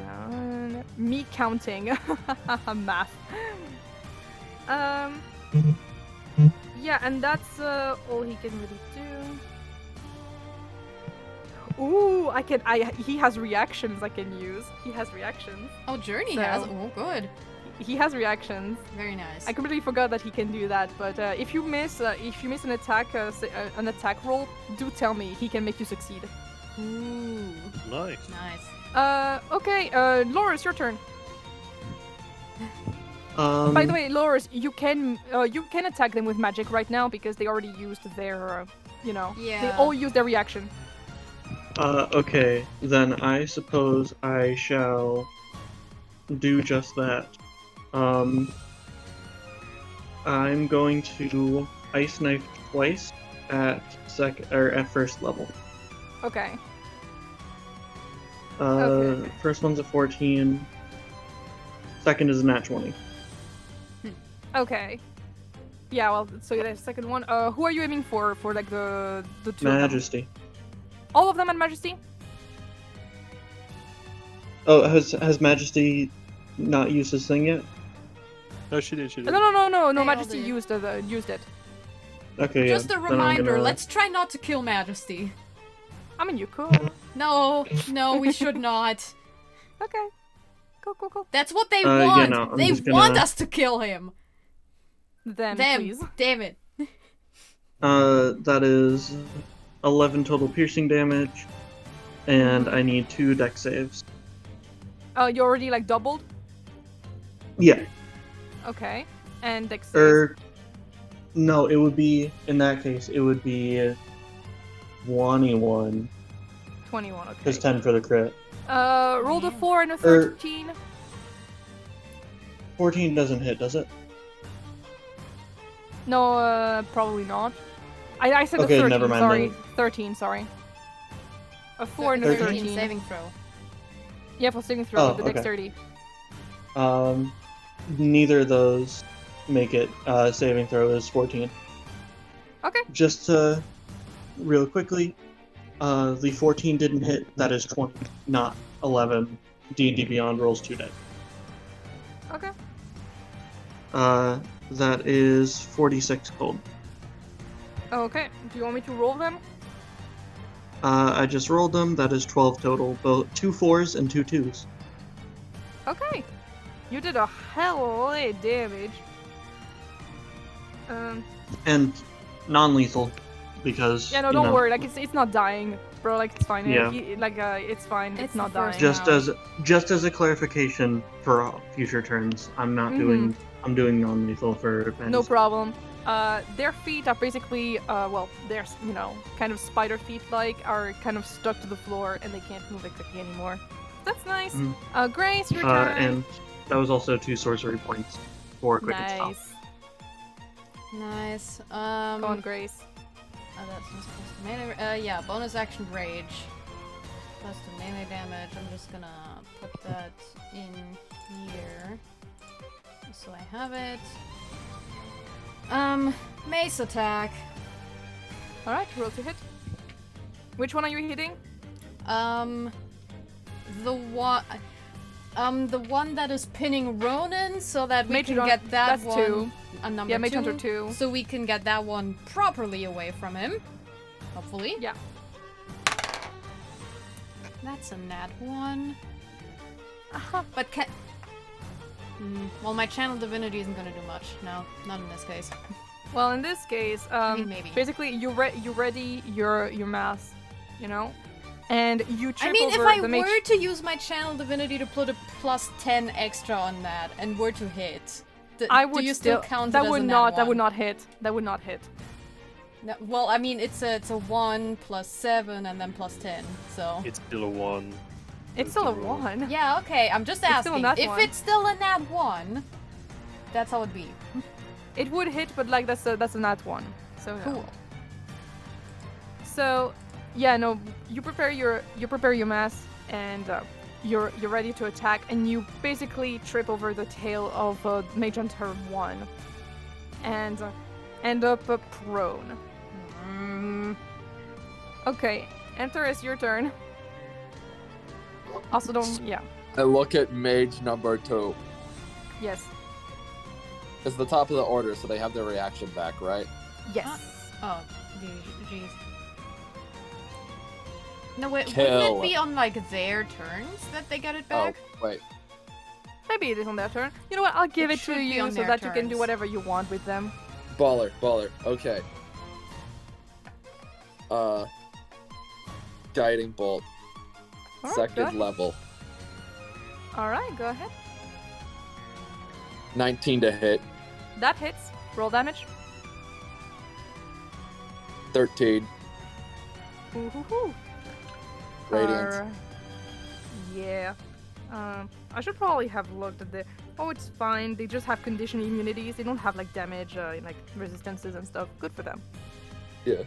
Speaker 1: me counting. Math. Yeah, and that's all he can really do. Ooh, he has reactions I can use. He has reactions.
Speaker 2: Oh, Journey
Speaker 1: So-
Speaker 2: has. Oh, good.
Speaker 1: He has reactions.
Speaker 2: Very nice.
Speaker 1: I completely forgot that he can do that. But if you miss an attack roll, do tell me. He can make you succeed.
Speaker 2: Ooh,
Speaker 5: Nice.
Speaker 2: nice.
Speaker 1: Okay. Lorus, your turn.
Speaker 3: Um,
Speaker 1: By the way, Lorus, you can attack them with magic right now because they already used their, they
Speaker 2: Yeah.
Speaker 1: all used their reaction.
Speaker 3: Okay, then I suppose I shall do just that. I'm going to Ice Knife twice at first level.
Speaker 1: Okay. Okay.
Speaker 3: First one's a 14. Second is a nat 20.
Speaker 1: Okay. Yeah. Well, so the second one. Who are you aiming for? For like the two. of them?
Speaker 3: Majesty.
Speaker 1: All of them at Majesty.
Speaker 3: Oh, has Majesty not used his thing yet?
Speaker 5: No, she did.
Speaker 1: No.
Speaker 2: They
Speaker 1: Majesty
Speaker 2: all did.
Speaker 1: used it.
Speaker 3: Okay,
Speaker 2: Just
Speaker 3: yeah.
Speaker 2: a
Speaker 3: then I'm
Speaker 2: reminder,
Speaker 3: gonna-
Speaker 2: let's try not to kill Majesty.
Speaker 1: I mean, you could.
Speaker 2: No, we should not.
Speaker 1: Okay. Cool.
Speaker 2: That's what they
Speaker 3: yeah,
Speaker 2: want.
Speaker 3: no, I'm
Speaker 2: they
Speaker 3: just
Speaker 2: want
Speaker 3: gonna-
Speaker 2: us to kill him.
Speaker 1: Then
Speaker 2: Them.
Speaker 1: please.
Speaker 2: Damn it.
Speaker 3: That is 11 total piercing damage, and I need 2 dex saves.
Speaker 1: You already like doubled.
Speaker 3: Yeah.
Speaker 1: Okay. And dex.
Speaker 3: No, it would be, in that case, it would be 21,
Speaker 1: 21. Okay.
Speaker 3: because 10 for the crit.
Speaker 1: Rolled a 4 and a 13.
Speaker 3: 14 doesn't hit, does it?
Speaker 1: No, probably not. I said
Speaker 3: Okay,
Speaker 1: a 13.
Speaker 3: never mind
Speaker 1: Sorry,
Speaker 3: then.
Speaker 1: 13. Sorry. A 4 and a
Speaker 3: 13.
Speaker 1: 13.
Speaker 2: saving throw.
Speaker 1: Yeah, for saving throw.
Speaker 3: Oh,
Speaker 1: The
Speaker 3: okay.
Speaker 1: dexterity.
Speaker 3: Neither of those make it. Saving throw is 14.
Speaker 1: Okay.
Speaker 3: Just real quickly, the 14 didn't hit. That is 20, not 11. D&D Beyond rolls 2 dice.
Speaker 1: Okay.
Speaker 3: That is 46 cold.
Speaker 1: Okay. Do you want me to roll them?
Speaker 3: I just rolled them. That is 12 total. Both 2 4s and 2 2s.
Speaker 1: Okay. You did a hell of damage.
Speaker 3: And non-lethal, because
Speaker 1: Yeah, no,
Speaker 3: you
Speaker 1: don't
Speaker 3: know,
Speaker 1: worry. Like it's not dying, bro. Like it's fine.
Speaker 3: Yeah.
Speaker 1: It's fine. It's
Speaker 2: It's
Speaker 1: not
Speaker 2: the
Speaker 1: dying.
Speaker 2: first
Speaker 3: Just as a clarification for future turns, I'm not doing. I'm doing non-lethal for
Speaker 1: No
Speaker 3: Majesty.
Speaker 1: problem. Their feet are basically, they're, kind of spider feet-like, are kind of stuck to the floor, and they can't move exactly anymore. That's nice.
Speaker 3: Mhm.
Speaker 1: Grace, your turn.
Speaker 3: And that was also 2 sorcery points for quick and stop.
Speaker 1: Nice.
Speaker 2: Nice.
Speaker 1: Go on, Grace.
Speaker 2: Oh, that's not supposed to melee. Yeah, bonus action rage. Plus the melee damage. I'm just gonna put that in here. So I have it. Mace attack.
Speaker 1: Alright, roll to hit. Which one are you hitting?
Speaker 2: The one that is pinning Ronan, so that we
Speaker 1: Mage
Speaker 2: can
Speaker 1: Ron-
Speaker 2: get that
Speaker 1: that's
Speaker 2: one.
Speaker 1: 2.
Speaker 2: Number
Speaker 1: Yeah, Mage
Speaker 2: 2,
Speaker 1: Hunter 2.
Speaker 2: so we can get that one properly away from him. Hopefully.
Speaker 1: Yeah.
Speaker 2: That's a nat 1. But well, my channel divinity isn't gonna do much. No, not in this case.
Speaker 1: Well, in this case,
Speaker 2: mean, maybe.
Speaker 1: basically you ready your mass, and you trip
Speaker 2: I mean, if
Speaker 1: over
Speaker 2: I
Speaker 1: the mage.
Speaker 2: were to use my channel divinity to put a plus 10 extra on that and were to hit,
Speaker 1: I would
Speaker 2: do you still count
Speaker 1: that
Speaker 2: it
Speaker 1: would
Speaker 2: as a
Speaker 1: not
Speaker 2: nat
Speaker 1: that would
Speaker 2: one?
Speaker 1: not hit. That would not hit.
Speaker 2: No, well, I mean, it's a 1 plus 7 and then plus 10, so.
Speaker 5: It's still a 1.
Speaker 1: It's still a
Speaker 5: roll.
Speaker 1: 1.
Speaker 2: Yeah, okay, I'm just
Speaker 1: It's still a
Speaker 2: asking.
Speaker 1: nat
Speaker 2: If
Speaker 1: one.
Speaker 2: it's still a nat 1, that's how it'd be.
Speaker 1: It would hit, but like that's a nat 1. So no.
Speaker 2: Cool.
Speaker 1: So, yeah, no, you prepare your mass and you're ready to attack, and you basically trip over the tail of Mage Hunter 1 and end up prone. Okay, Antares, your turn. Also, don't. Yeah.
Speaker 8: I look at mage number 2.
Speaker 1: Yes.
Speaker 8: It's the top of the order, so they have their reaction back, right?
Speaker 1: Yes.
Speaker 2: Oh, jeez. No, wait, wouldn't
Speaker 8: Kill.
Speaker 2: it be on, like, their turns that they get it back?
Speaker 8: Oh, wait.
Speaker 1: Maybe it is on their turn. You know what? I'll give
Speaker 2: It
Speaker 1: it to
Speaker 2: should be
Speaker 1: you
Speaker 2: on
Speaker 1: so
Speaker 2: their
Speaker 1: that you can do
Speaker 2: turns.
Speaker 1: whatever you want with them.
Speaker 8: Baller. Okay. Guiding bolt.
Speaker 1: Alright, go
Speaker 8: Second
Speaker 1: ahead.
Speaker 8: level.
Speaker 1: Alright, go ahead.
Speaker 8: 19 to hit.
Speaker 1: That hits. Roll damage.
Speaker 8: 13.
Speaker 1: Ooh-hoo-hoo.
Speaker 8: Radiant.
Speaker 1: Yeah. I should probably have looked at the. Oh, it's fine. They just have condition immunities. They don't have like damage, like resistances and stuff. Good for them.
Speaker 8: Yeah.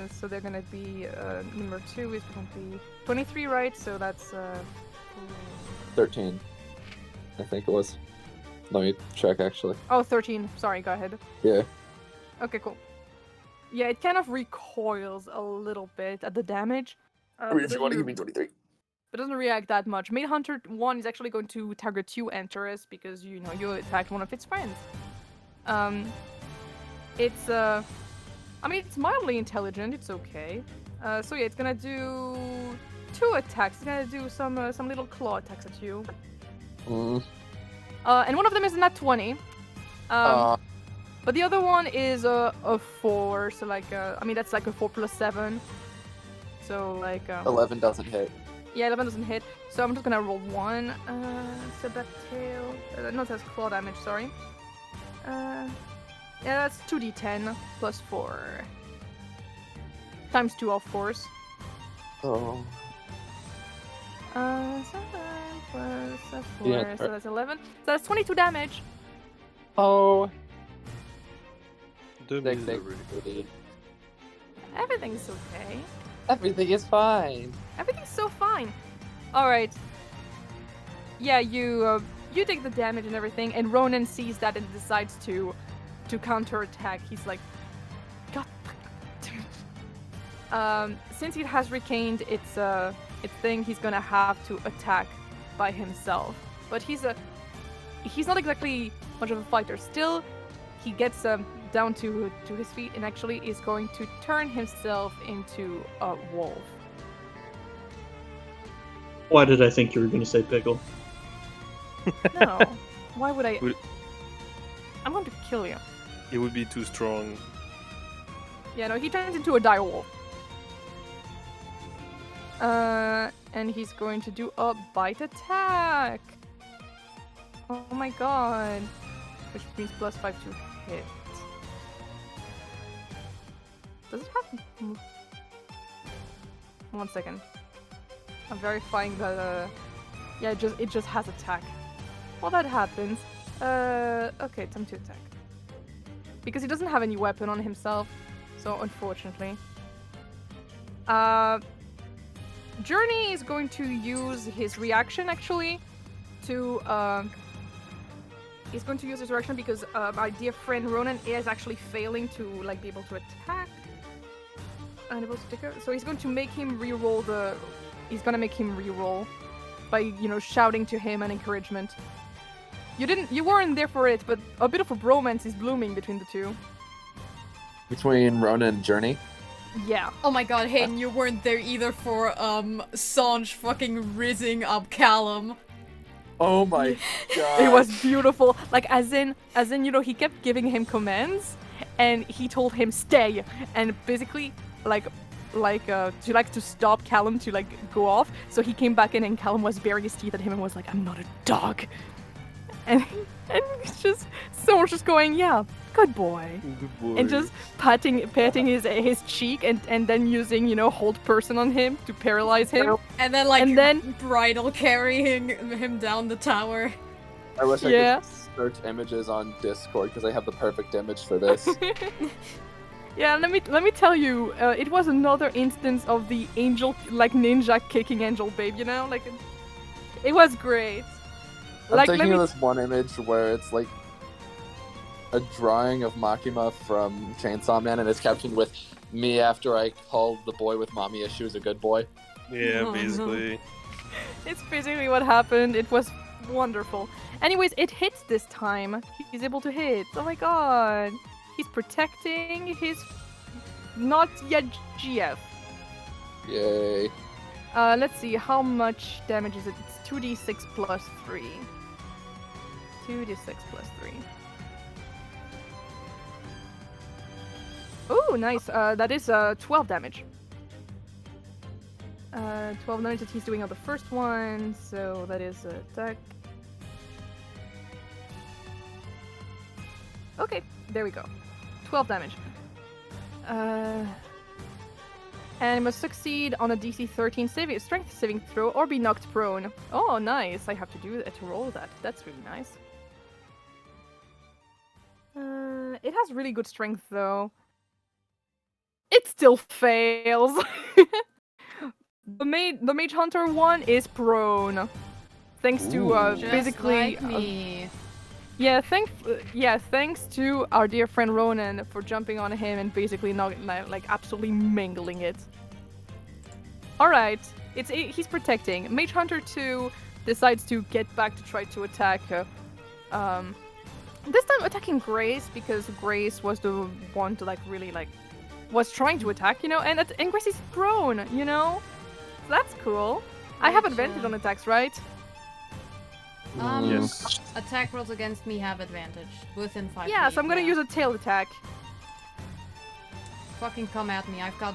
Speaker 1: So they're gonna be number 2 is gonna be 23, right? So that's
Speaker 8: 13. I think it was. Let me check, actually.
Speaker 1: oh 13. Sorry, go ahead.
Speaker 8: Yeah.
Speaker 1: Okay, cool. Yeah, it kind of recoils a little bit at the damage.
Speaker 8: I mean, if you want to give me 23.
Speaker 1: But doesn't react that much. Mage Hunter 1 is actually going to target you, Antares, because you attacked one of its friends. It's I mean, it's mildly intelligent. It's okay. So yeah, it's gonna do 2 attacks. It's gonna do some little claw attacks at you. And one of them is a nat 20. But the other one is a 4. So like, I mean, that's like a 4 plus 7. So like
Speaker 8: 11 doesn't hit.
Speaker 1: Yeah, 11 doesn't hit, so I'm just gonna roll 1. So that tail. No, that's claw damage, sorry. Yeah, that's 2d10 plus 4. Times 2, of course.
Speaker 8: Oh.
Speaker 1: 7 plus 4,
Speaker 8: Yeah,
Speaker 1: so that's 11. So that's 22 damage.
Speaker 8: Oh.
Speaker 5: The
Speaker 8: Thank
Speaker 5: misery.
Speaker 8: you.
Speaker 1: Everything's okay.
Speaker 8: Everything is fine.
Speaker 1: Everything's so fine. All right. Yeah, you take the damage and everything, and Ronan sees that and decides to counterattack. He's like, God. Since it has retained its thing, he's gonna have to attack by himself. But he's not exactly much of a fighter. Still, he gets down to his feet and actually is going to turn himself into a wolf.
Speaker 9: Why did I think you were going to say pickle?
Speaker 1: No. Why would I?
Speaker 5: Would-
Speaker 1: I'm going to kill you.
Speaker 5: It would be too strong.
Speaker 1: Yeah, no, he turns into a dire wolf. And he's going to do a bite attack. Oh my god. Which means plus 5 to hit. Does it have... 1 second. I'm verifying that, yeah, it just has attack. Well, that happens. Okay, time to attack. Because he doesn't have any weapon on himself, so unfortunately. Journey is going to use his reaction, actually, to, he's going to use his reaction because my dear friend Ronan is actually failing to, like, be able to attack. Unable to take her. So he's going to make him re-roll he's gonna make him re-roll by, shouting to him an encouragement. You weren't there for it, but a bit of a bromance is blooming between the two.
Speaker 8: Between Ronan and Journey?
Speaker 1: Yeah.
Speaker 2: Oh my god, Hayden, you weren't there either for, Songe fucking rizzing up Callum.
Speaker 8: Oh my god.
Speaker 1: It was beautiful. Like, as in, he kept giving him commands, and he told him stay, and basically, to stop Callum to, go off. So he came back in, and Callum was baring his teeth at him and was like, I'm not a dog. and it's just Songe just going, yeah, good boy.
Speaker 5: Good boy.
Speaker 1: And just patting his cheek and then using, hold person on him to paralyze him.
Speaker 2: And then like
Speaker 1: And then-
Speaker 2: bridal carrying him down the tower.
Speaker 8: I wish I
Speaker 1: Yeah.
Speaker 8: could search images on Discord because I have the perfect image for this.
Speaker 1: Yeah, let me tell you, it was another instance of the angel, like ninja kicking angel babe, like it was great.
Speaker 8: I'm
Speaker 1: Like,
Speaker 8: thinking
Speaker 1: let
Speaker 8: of
Speaker 1: me-
Speaker 8: this one image where it's like a drawing of Makima from Chainsaw Man, and it's captioned with "Me after I called the boy with mommy as she was a good boy."
Speaker 5: Yeah,
Speaker 2: Oh, no.
Speaker 5: basically.
Speaker 1: It's basically what happened. It was wonderful. Anyways, it hits this time. He's able to hit. Oh my god. He's protecting his not yet GF.
Speaker 8: Yay!
Speaker 1: Let's see, how much damage is it? It's 2d6 plus 3. 2d6 plus 3. Oh, nice. That is 12 damage. 12 damage that he's doing on the first one, so that is attack. Okay, there we go. 12 damage. And must succeed on a DC 13 strength saving throw or be knocked prone. Oh, nice. I have to do that to roll that. That's really nice. It has really good strength though. It still fails. The mage hunter one is prone, thanks to
Speaker 2: Just
Speaker 1: basically
Speaker 2: like me.
Speaker 1: yeah, thanks to our dear friend Ronan for jumping on him and basically like absolutely mangling it. All right, he's protecting. Mage Hunter 2 decides to get back to try to attack. This time attacking Grace because Grace was the one to was trying to attack, and Grace is prone, So that's cool. I have advantage on attacks, right?
Speaker 5: Yes.
Speaker 2: Attack rolls against me have advantage within 5
Speaker 1: Yeah,
Speaker 2: feet,
Speaker 1: so I'm gonna use a tail attack.
Speaker 2: Fucking come at me, I've got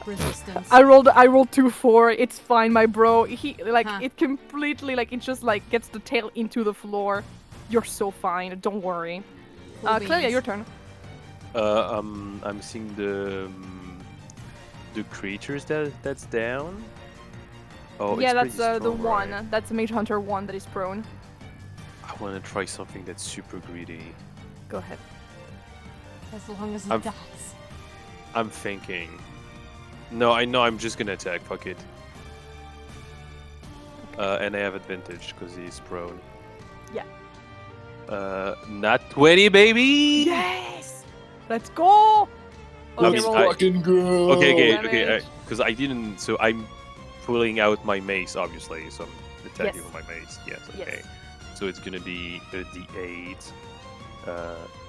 Speaker 2: resistance.
Speaker 1: I rolled 2-4. It's fine, my bro.
Speaker 2: Huh.
Speaker 1: It completely it just gets the tail into the floor. You're so fine. Don't worry.
Speaker 2: Cool
Speaker 1: Clelia,
Speaker 2: beans.
Speaker 1: your turn.
Speaker 5: I'm seeing the creatures that's down. Oh,
Speaker 1: Yeah,
Speaker 5: it's
Speaker 1: that's
Speaker 5: pretty
Speaker 1: the
Speaker 5: strong,
Speaker 1: one.
Speaker 5: right?
Speaker 1: That's Mage Hunter 1 that is prone.
Speaker 5: I want to try something that's super greedy.
Speaker 1: Go ahead.
Speaker 2: As long as it
Speaker 5: I'm-
Speaker 2: dies.
Speaker 5: I'm thinking. No, I know. I'm just gonna attack. Fuck it. And I have advantage because he's prone.
Speaker 1: Yeah.
Speaker 5: Not 20, baby.
Speaker 1: Yes! Let's go!
Speaker 5: I
Speaker 1: Okay,
Speaker 5: mean,
Speaker 1: roll.
Speaker 8: Fucking good.
Speaker 5: Okay,
Speaker 1: Damage.
Speaker 5: because I didn't. So I'm pulling out my mace, obviously. So I'm attacking
Speaker 1: Yes.
Speaker 5: with my mace. Yes.
Speaker 1: Yes.
Speaker 5: Okay. So it's gonna be a d8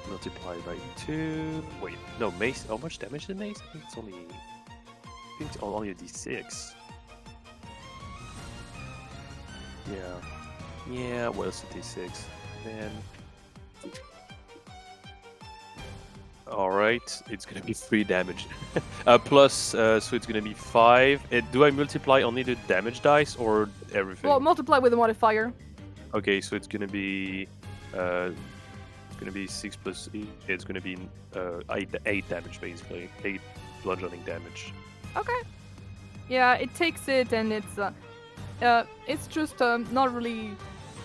Speaker 5: multiplied by 2. Wait, no, mace. How much damage is mace? I think it's only. I think it's only a d6. Yeah. Yeah. What else is d6? Man. All right, it's gonna be 3 damage. Plus, so it's gonna be 5. Do I multiply only the damage dice or everything?
Speaker 1: Well, multiply with a modifier.
Speaker 5: Okay, so it's gonna be 6 plus 8. It's gonna be 8 damage basically. 8 bludgeoning damage.
Speaker 1: Okay. Yeah, it takes it and it's just not really,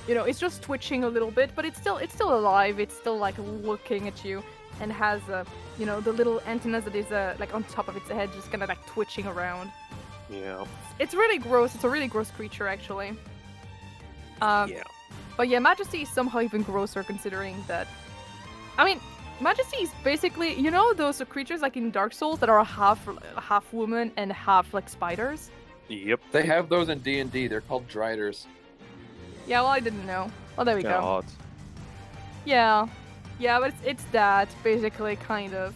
Speaker 1: it's just twitching a little bit, but it's still alive. It's still looking at you and has the little antennas that is on top of its head, just kind of twitching around.
Speaker 5: Yeah.
Speaker 1: It's really gross. It's a really gross creature actually.
Speaker 5: Yeah.
Speaker 1: But yeah, Majesty is somehow even grosser considering that. I mean, Majesty is basically, those creatures in Dark Souls that are half woman and half spiders.
Speaker 5: Yep.
Speaker 8: They have those in D&D. They're called Driders.
Speaker 1: Yeah, well, I didn't know. Well, there we go.
Speaker 5: God.
Speaker 1: Yeah, but it's that basically, kind of.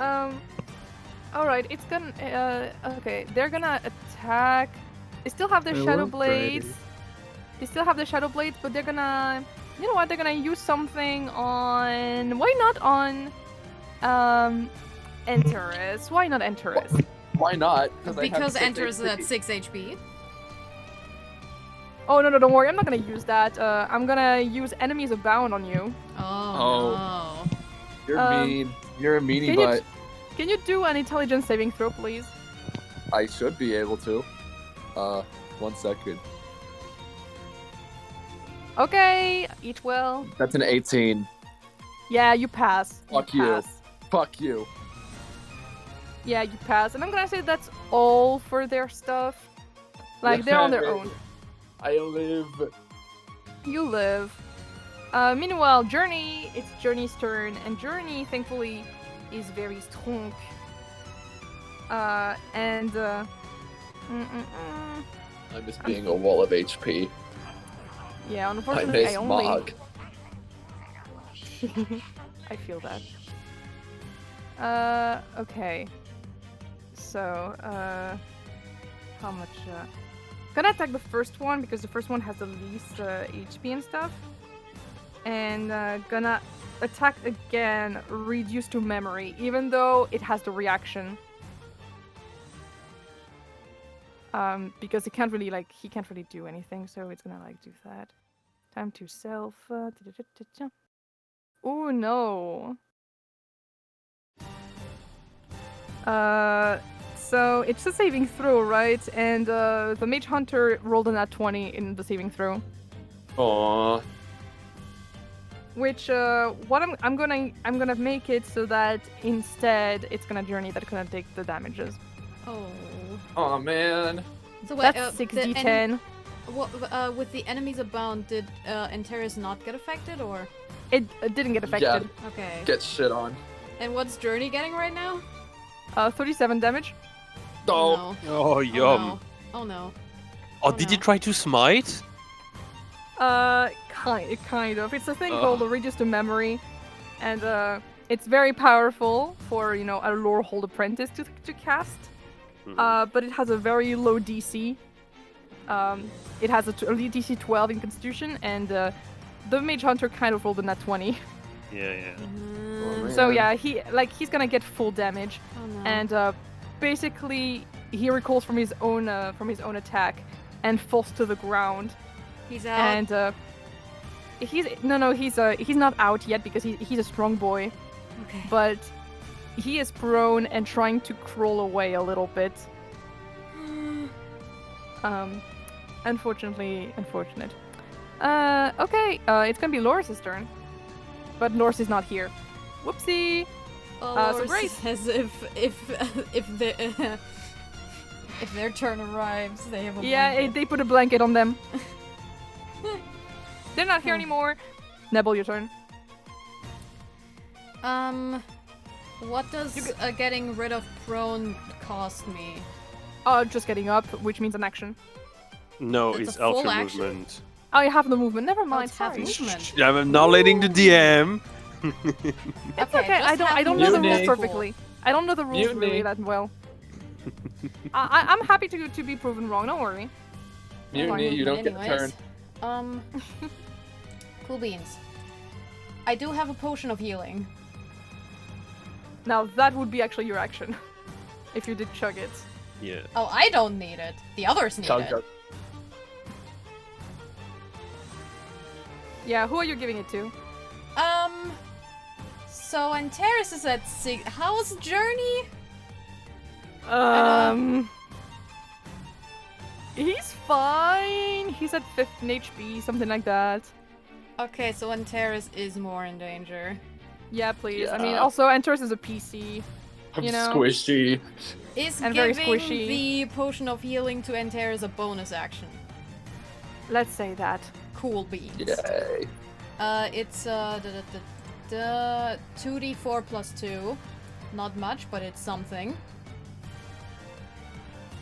Speaker 1: All right, it's gonna. Okay, they're gonna attack. They still have their
Speaker 9: I
Speaker 1: shadow
Speaker 9: love
Speaker 1: blades.
Speaker 9: Brady.
Speaker 1: They still have their shadow blades, but they're gonna. You know what? They're gonna use something on. Why not on? Antares. Why not Antares?
Speaker 8: Why not? I have
Speaker 2: Because
Speaker 8: 6
Speaker 2: enters
Speaker 8: HP.
Speaker 2: at 6 HP.
Speaker 1: Oh no, don't worry. I'm not gonna use that. I'm gonna use enemies abound on you.
Speaker 2: Oh,
Speaker 8: You're
Speaker 1: Um,
Speaker 8: mean. You're a meanie
Speaker 1: can you-
Speaker 8: butt.
Speaker 1: Can you do an intelligence saving throw, please?
Speaker 8: I should be able to. 1 second.
Speaker 1: Okay, eat well.
Speaker 8: That's an 18.
Speaker 1: Yeah, you pass.
Speaker 8: Fuck you.
Speaker 1: Pass.
Speaker 8: Fuck you.
Speaker 1: Yeah, you pass. And I'm gonna say that's all for their stuff. Like, they're on their own.
Speaker 8: I live.
Speaker 1: You live. Meanwhile, Journey, it's Journey's turn, and Journey, thankfully, is very strong.
Speaker 8: I miss being a wall of HP.
Speaker 1: Yeah,
Speaker 8: I
Speaker 1: unfortunately,
Speaker 8: miss
Speaker 1: I only...
Speaker 8: Mog.
Speaker 1: I feel that. Okay. So, how much, Gonna attack the first one, because the first one has the least, HP and stuff. And, gonna attack again, reduced to memory, even though it has the reaction. Because it can't really, he can't really do anything, so it's gonna, do that. Time to self, Oh no. So it's a saving throw, right? And the Mage Hunter rolled a nat 20 in the saving throw.
Speaker 8: Aww.
Speaker 1: Which what I'm gonna make it so that instead it's gonna Journey that's gonna take the damages.
Speaker 2: oh.
Speaker 8: Aw, man.
Speaker 2: So wait,
Speaker 1: That's
Speaker 2: the
Speaker 1: 6d10.
Speaker 2: with the enemies abound, did Antares not get affected, or?
Speaker 1: It didn't get affected.
Speaker 2: Okay.
Speaker 8: Get shit on.
Speaker 2: And what's Journey getting right now?
Speaker 1: 37 damage.
Speaker 8: Oh.
Speaker 2: no.
Speaker 5: Oh, yum.
Speaker 2: Oh no.
Speaker 5: Oh,
Speaker 2: Oh,
Speaker 5: did you
Speaker 2: no.
Speaker 5: try to smite?
Speaker 1: Kind of. It's a thing called the Reduce to Memory, and it's very powerful for a lore hold apprentice to cast. But it has a very low DC. It has a DC 12 in Constitution, and the Mage Hunter kind of rolled a nat 20.
Speaker 5: Yeah.
Speaker 1: So yeah, he's gonna get full damage,
Speaker 2: Oh no.
Speaker 1: and basically he recalls from his own attack and falls to the ground.
Speaker 2: He's out.
Speaker 1: And he's not out yet because he's a strong boy,
Speaker 2: okay.
Speaker 1: but he is prone and trying to crawl away a little bit. Unfortunate. Okay, it's gonna be Lorus' turn, but Lorus is not here. Whoopsie. So
Speaker 2: Lorus
Speaker 1: Grace.
Speaker 2: says if their turn arrives, they have a
Speaker 1: Yeah,
Speaker 2: blanket.
Speaker 1: they put a blanket on them. They're not here anymore. Nebel, your turn.
Speaker 2: What does getting rid of prone cost me?
Speaker 1: Just getting up, which means an action.
Speaker 5: No,
Speaker 2: It's
Speaker 5: it's
Speaker 2: a full
Speaker 5: ultra
Speaker 2: action?
Speaker 5: movement.
Speaker 1: Oh, you have the movement. Never mind.
Speaker 2: it's half
Speaker 1: Sorry.
Speaker 2: movement.
Speaker 5: I'm not letting the DM.
Speaker 1: It's okay.
Speaker 2: just
Speaker 1: I don't
Speaker 2: have
Speaker 1: know the rules
Speaker 8: Mutiny.
Speaker 1: perfectly. I don't know the rules
Speaker 8: Mutiny.
Speaker 1: really that well. I'm happy to be proven wrong. Don't worry.
Speaker 8: Mutiny, you don't get a
Speaker 2: Anyways,
Speaker 8: turn.
Speaker 2: Cool beans. I do have a potion of healing.
Speaker 1: Now that would be actually your action, if you did chug it.
Speaker 5: Yeah.
Speaker 2: Oh, I don't need it. The others need
Speaker 8: Chug,
Speaker 2: it.
Speaker 8: chug.
Speaker 1: Yeah. Who are you giving it to?
Speaker 2: So Antares is at 6. How's Journey?
Speaker 1: He's fine. He's at 15 HP, something like that.
Speaker 2: Okay, so Antares is more in danger.
Speaker 1: Yeah, please. I mean,
Speaker 8: Yeah.
Speaker 1: also Antares is a PC.
Speaker 8: I'm
Speaker 1: You know?
Speaker 8: squishy.
Speaker 2: Is
Speaker 1: And very
Speaker 2: giving
Speaker 1: squishy.
Speaker 2: the potion of healing to Antares a bonus action?
Speaker 1: Let's say that.
Speaker 2: Cool beans.
Speaker 8: Yay.
Speaker 2: It's 2d4 plus 2. Not much, but it's something.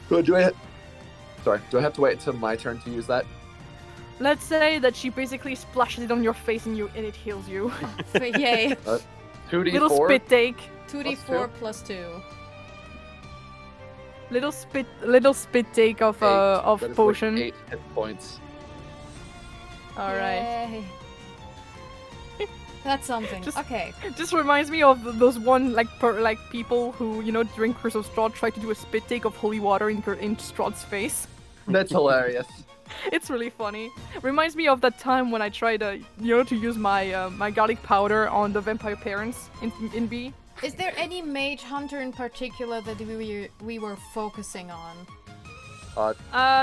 Speaker 8: Do I have to wait until my turn to use that?
Speaker 1: Let's say that she basically splashes it on your face and it heals you.
Speaker 2: Yay.
Speaker 8: 2d4?
Speaker 1: Little spit take.
Speaker 2: 2d4 plus 2.
Speaker 1: Little spit take of
Speaker 8: That is like
Speaker 1: potion.
Speaker 8: 8 hit points.
Speaker 1: All right.
Speaker 2: Yay. That's something.
Speaker 1: Just-
Speaker 2: Okay.
Speaker 1: Just reminds me of those people who drink Curse of Strahd try to do a spit take of holy water in Strahd's face.
Speaker 8: That's hilarious.
Speaker 1: It's really funny. Reminds me of that time when I tried, to use my garlic powder on the vampire parents in B.
Speaker 2: Is there any mage hunter in particular that we were focusing on?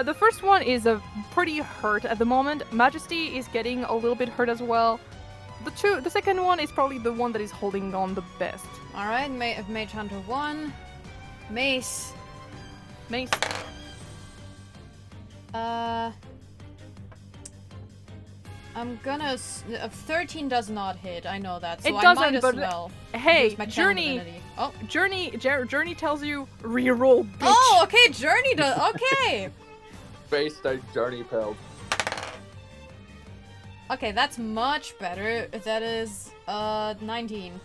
Speaker 1: The first one is pretty hurt at the moment. Majesty is getting a little bit hurt as well. The second one is probably the one that is holding on the best.
Speaker 2: All right, mage hunter 1, mace. I'm gonna 13 does not hit. I know that, so
Speaker 1: It
Speaker 2: I
Speaker 1: doesn't,
Speaker 2: might as
Speaker 1: but
Speaker 2: well.
Speaker 1: Hey,
Speaker 2: use my
Speaker 1: Journey.
Speaker 2: divinity. Oh,
Speaker 1: Journey tells you reroll, bitch.
Speaker 2: oh, okay. Journey does. Okay.
Speaker 8: Based on Journey Pilled.
Speaker 2: Okay, that's much better. That is 19.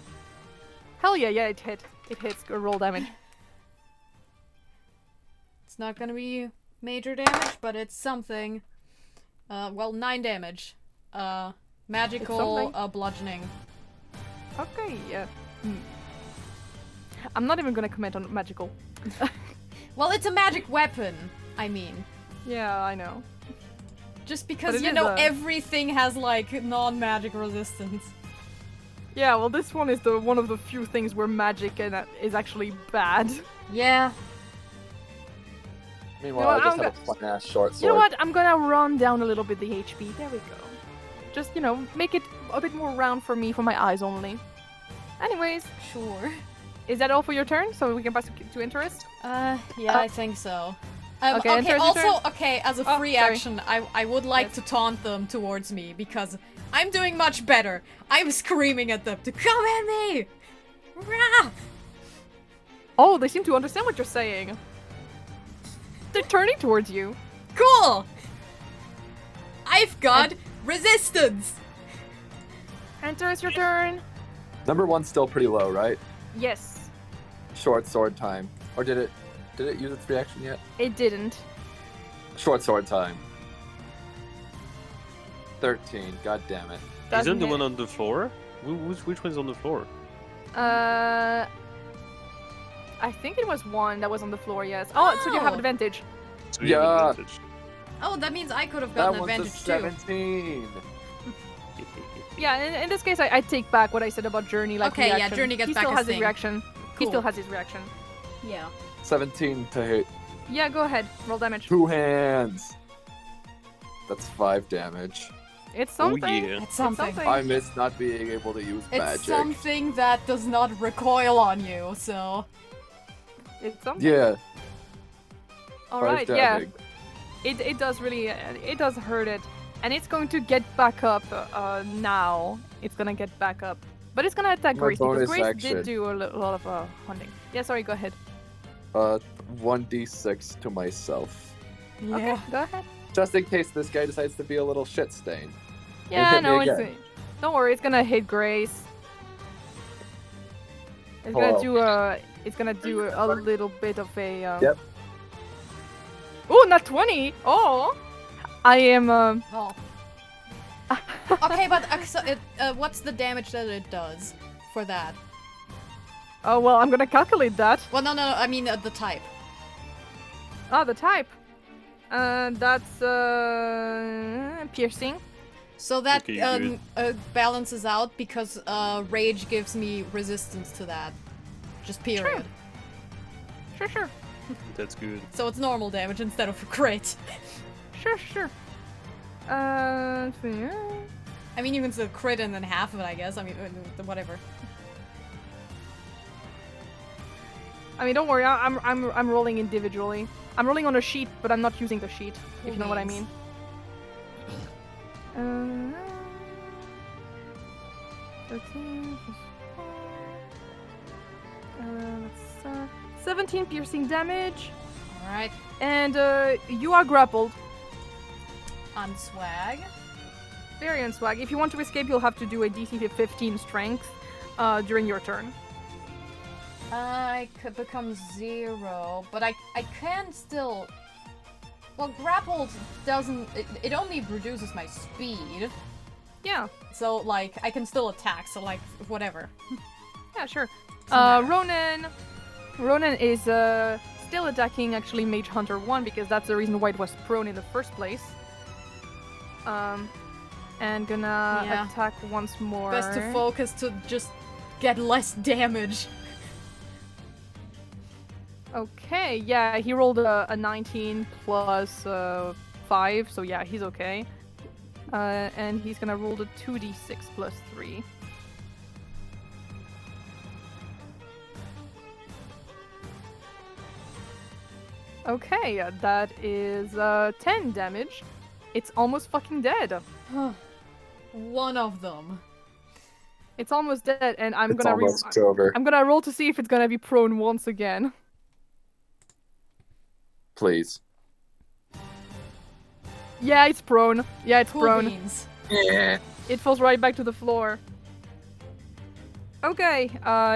Speaker 1: Hell yeah, it hit. It hits. Roll damage.
Speaker 2: It's not gonna be major damage, but it's something. Well, 9 damage. Magical bludgeoning.
Speaker 1: Okay, yeah. I'm not even gonna comment on magical.
Speaker 2: Well, it's a magic weapon. I mean,
Speaker 1: Yeah, I know.
Speaker 2: just
Speaker 1: But
Speaker 2: because
Speaker 1: it
Speaker 2: you
Speaker 1: is
Speaker 2: know
Speaker 1: a-
Speaker 2: everything has like non-magic resistance.
Speaker 1: Yeah, well, this one is one of the few things where magic is actually bad.
Speaker 2: Yeah.
Speaker 8: Meanwhile,
Speaker 1: You know,
Speaker 8: I just
Speaker 1: I'm
Speaker 8: have a fun ass short sword.
Speaker 1: You know what? I'm gonna run down a little bit the HP. There we go. Just, make it a bit more round for me, for my eyes only. Anyways,
Speaker 2: Sure.
Speaker 1: is that all for your turn? So we can pass to interest?
Speaker 2: Yeah, I think so.
Speaker 1: Okay,
Speaker 2: Okay,
Speaker 1: Antares, your
Speaker 2: also,
Speaker 1: turn.
Speaker 2: okay, as a
Speaker 1: Oh,
Speaker 2: free
Speaker 1: sorry.
Speaker 2: action, I would like
Speaker 1: Yes.
Speaker 2: to taunt them towards me, because I'm doing much better. I'm screaming at them to come at me! Rah!
Speaker 1: Oh, they seem to understand what you're saying. They're turning towards you.
Speaker 2: Cool! I've got resistance!
Speaker 1: Antares, your turn.
Speaker 8: Number 1's still pretty low, right?
Speaker 1: Yes,
Speaker 8: Short sword time. Or did it use its reaction yet?
Speaker 1: it didn't.
Speaker 8: Short sword time. 13. God damn it.
Speaker 1: Doesn't
Speaker 5: Isn't the
Speaker 1: hit.
Speaker 5: one on the floor? Which one's on the floor?
Speaker 1: I think it was one that was on the floor, yes. Oh, so you have
Speaker 2: Oh.
Speaker 1: advantage.
Speaker 5: So you have
Speaker 8: Yeah.
Speaker 5: advantage.
Speaker 2: Oh, that means I could have
Speaker 8: That
Speaker 2: gotten
Speaker 8: one's a
Speaker 2: advantage too.
Speaker 8: 17.
Speaker 1: Yeah, in this case, I take back what I said about Journey, like
Speaker 2: Okay, yeah,
Speaker 1: reaction.
Speaker 2: Journey gets
Speaker 1: he
Speaker 2: back
Speaker 1: still
Speaker 2: his
Speaker 1: has his
Speaker 2: thing.
Speaker 1: reaction. He
Speaker 2: Cool.
Speaker 1: still has his reaction.
Speaker 2: Yeah.
Speaker 8: 17 to hit.
Speaker 1: Yeah, go ahead. Roll damage.
Speaker 8: 2 hands. That's 5 damage.
Speaker 1: It's
Speaker 5: Oh
Speaker 1: something.
Speaker 5: yeah.
Speaker 2: It's something.
Speaker 1: something.
Speaker 8: I miss not being able to use
Speaker 2: It's
Speaker 8: magic.
Speaker 2: something that does not recoil on you, so...
Speaker 1: It's something.
Speaker 8: Yeah.
Speaker 1: All
Speaker 8: 5
Speaker 1: right. Yeah.
Speaker 8: damage.
Speaker 1: It does really. It does hurt it, and it's going to get back up now. It's gonna get back up, but it's gonna attack
Speaker 8: My
Speaker 1: Grace because
Speaker 8: bonus
Speaker 1: Grace
Speaker 8: action.
Speaker 1: did do a lot of hunting. Yeah. Sorry. Go ahead.
Speaker 8: 1d6 to myself.
Speaker 2: Yeah.
Speaker 1: Okay. Go ahead.
Speaker 8: Just in case this guy decides to be a little shit stain.
Speaker 1: Yeah.
Speaker 8: hit me
Speaker 1: No. It's.
Speaker 8: again.
Speaker 1: Don't worry. It's gonna hit Grace. It's gonna
Speaker 8: Hello.
Speaker 1: do a. It's gonna do a little bit of a.
Speaker 8: Yep.
Speaker 1: Ooh, not 20. Oh. I am.
Speaker 2: Oh. Okay, but what's the damage that it does for that?
Speaker 1: Oh well. I'm gonna calculate that.
Speaker 2: Well, no, I mean the type.
Speaker 1: Ah, the type. That's piercing.
Speaker 2: So that
Speaker 5: Okay, good.
Speaker 2: balances out because rage gives me resistance to that. Just period.
Speaker 1: Sure.
Speaker 5: That's good.
Speaker 2: So it's normal damage instead of crit.
Speaker 1: Sure. So, yeah.
Speaker 2: I mean, you can still crit and then half of it, I guess. I mean, whatever.
Speaker 1: I mean, don't worry. I'm rolling individually. I'm rolling on a sheet, but I'm not using the sheet. If you know what I mean.
Speaker 2: Thanks.
Speaker 1: 13 plus 4. 17 piercing damage,
Speaker 2: All right.
Speaker 1: and you are grappled.
Speaker 2: On swag.
Speaker 1: Very on swag. If you want to escape, you'll have to do a DC 15 strength during your turn.
Speaker 2: I could become 0, but I can still. Well, grappled doesn't. It only reduces my speed.
Speaker 1: Yeah.
Speaker 2: So like I can still attack. So like whatever.
Speaker 1: Yeah, sure.
Speaker 2: Doesn't
Speaker 1: Ronan is still attacking actually Mage Hunter 1 because that's the reason why it was prone in the first place. And gonna
Speaker 2: Yeah.
Speaker 1: attack once more.
Speaker 2: Best to focus to just get less damage.
Speaker 1: Okay, yeah, he rolled a 19 plus 5, so yeah, he's okay. And he's gonna roll the 2d6 plus 3. Okay, that is 10 damage. It's almost fucking dead.
Speaker 2: One of them.
Speaker 1: It's almost dead, and I'm
Speaker 8: It's
Speaker 1: gonna
Speaker 8: almost over.
Speaker 1: I'm gonna roll to see if it's gonna be prone once again.
Speaker 8: Please.
Speaker 1: Yeah, it's prone. Yeah, it's
Speaker 2: Cool
Speaker 1: prone.
Speaker 2: beans.
Speaker 8: Yeah.
Speaker 1: It falls right back to the floor. Okay,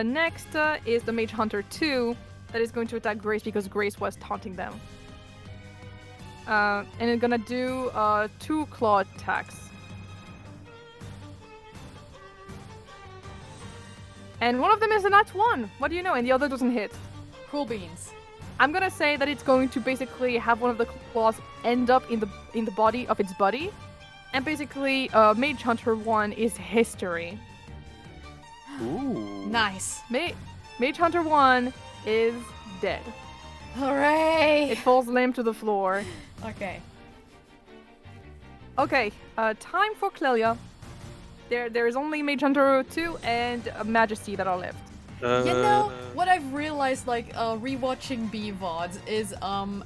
Speaker 1: next is the Mage Hunter 2 that is going to attack Grace because Grace was taunting them. And it's gonna do 2 claw attacks. And one of them is a nat 1. What do you know? And the other doesn't hit.
Speaker 2: Cool beans.
Speaker 1: I'm gonna say that it's going to basically have one of the claws end up in the body of its buddy. And basically, Mage Hunter 1 is history.
Speaker 5: Ooh.
Speaker 2: Nice.
Speaker 1: Mage Hunter 1 is dead.
Speaker 2: Hooray!
Speaker 1: It falls limp to the floor.
Speaker 2: Okay.
Speaker 1: Okay, time for Clelia. There is only Mage Hunter 2 and Majesty that are left.
Speaker 2: You know, what I've realized, like, rewatching B-VODs is,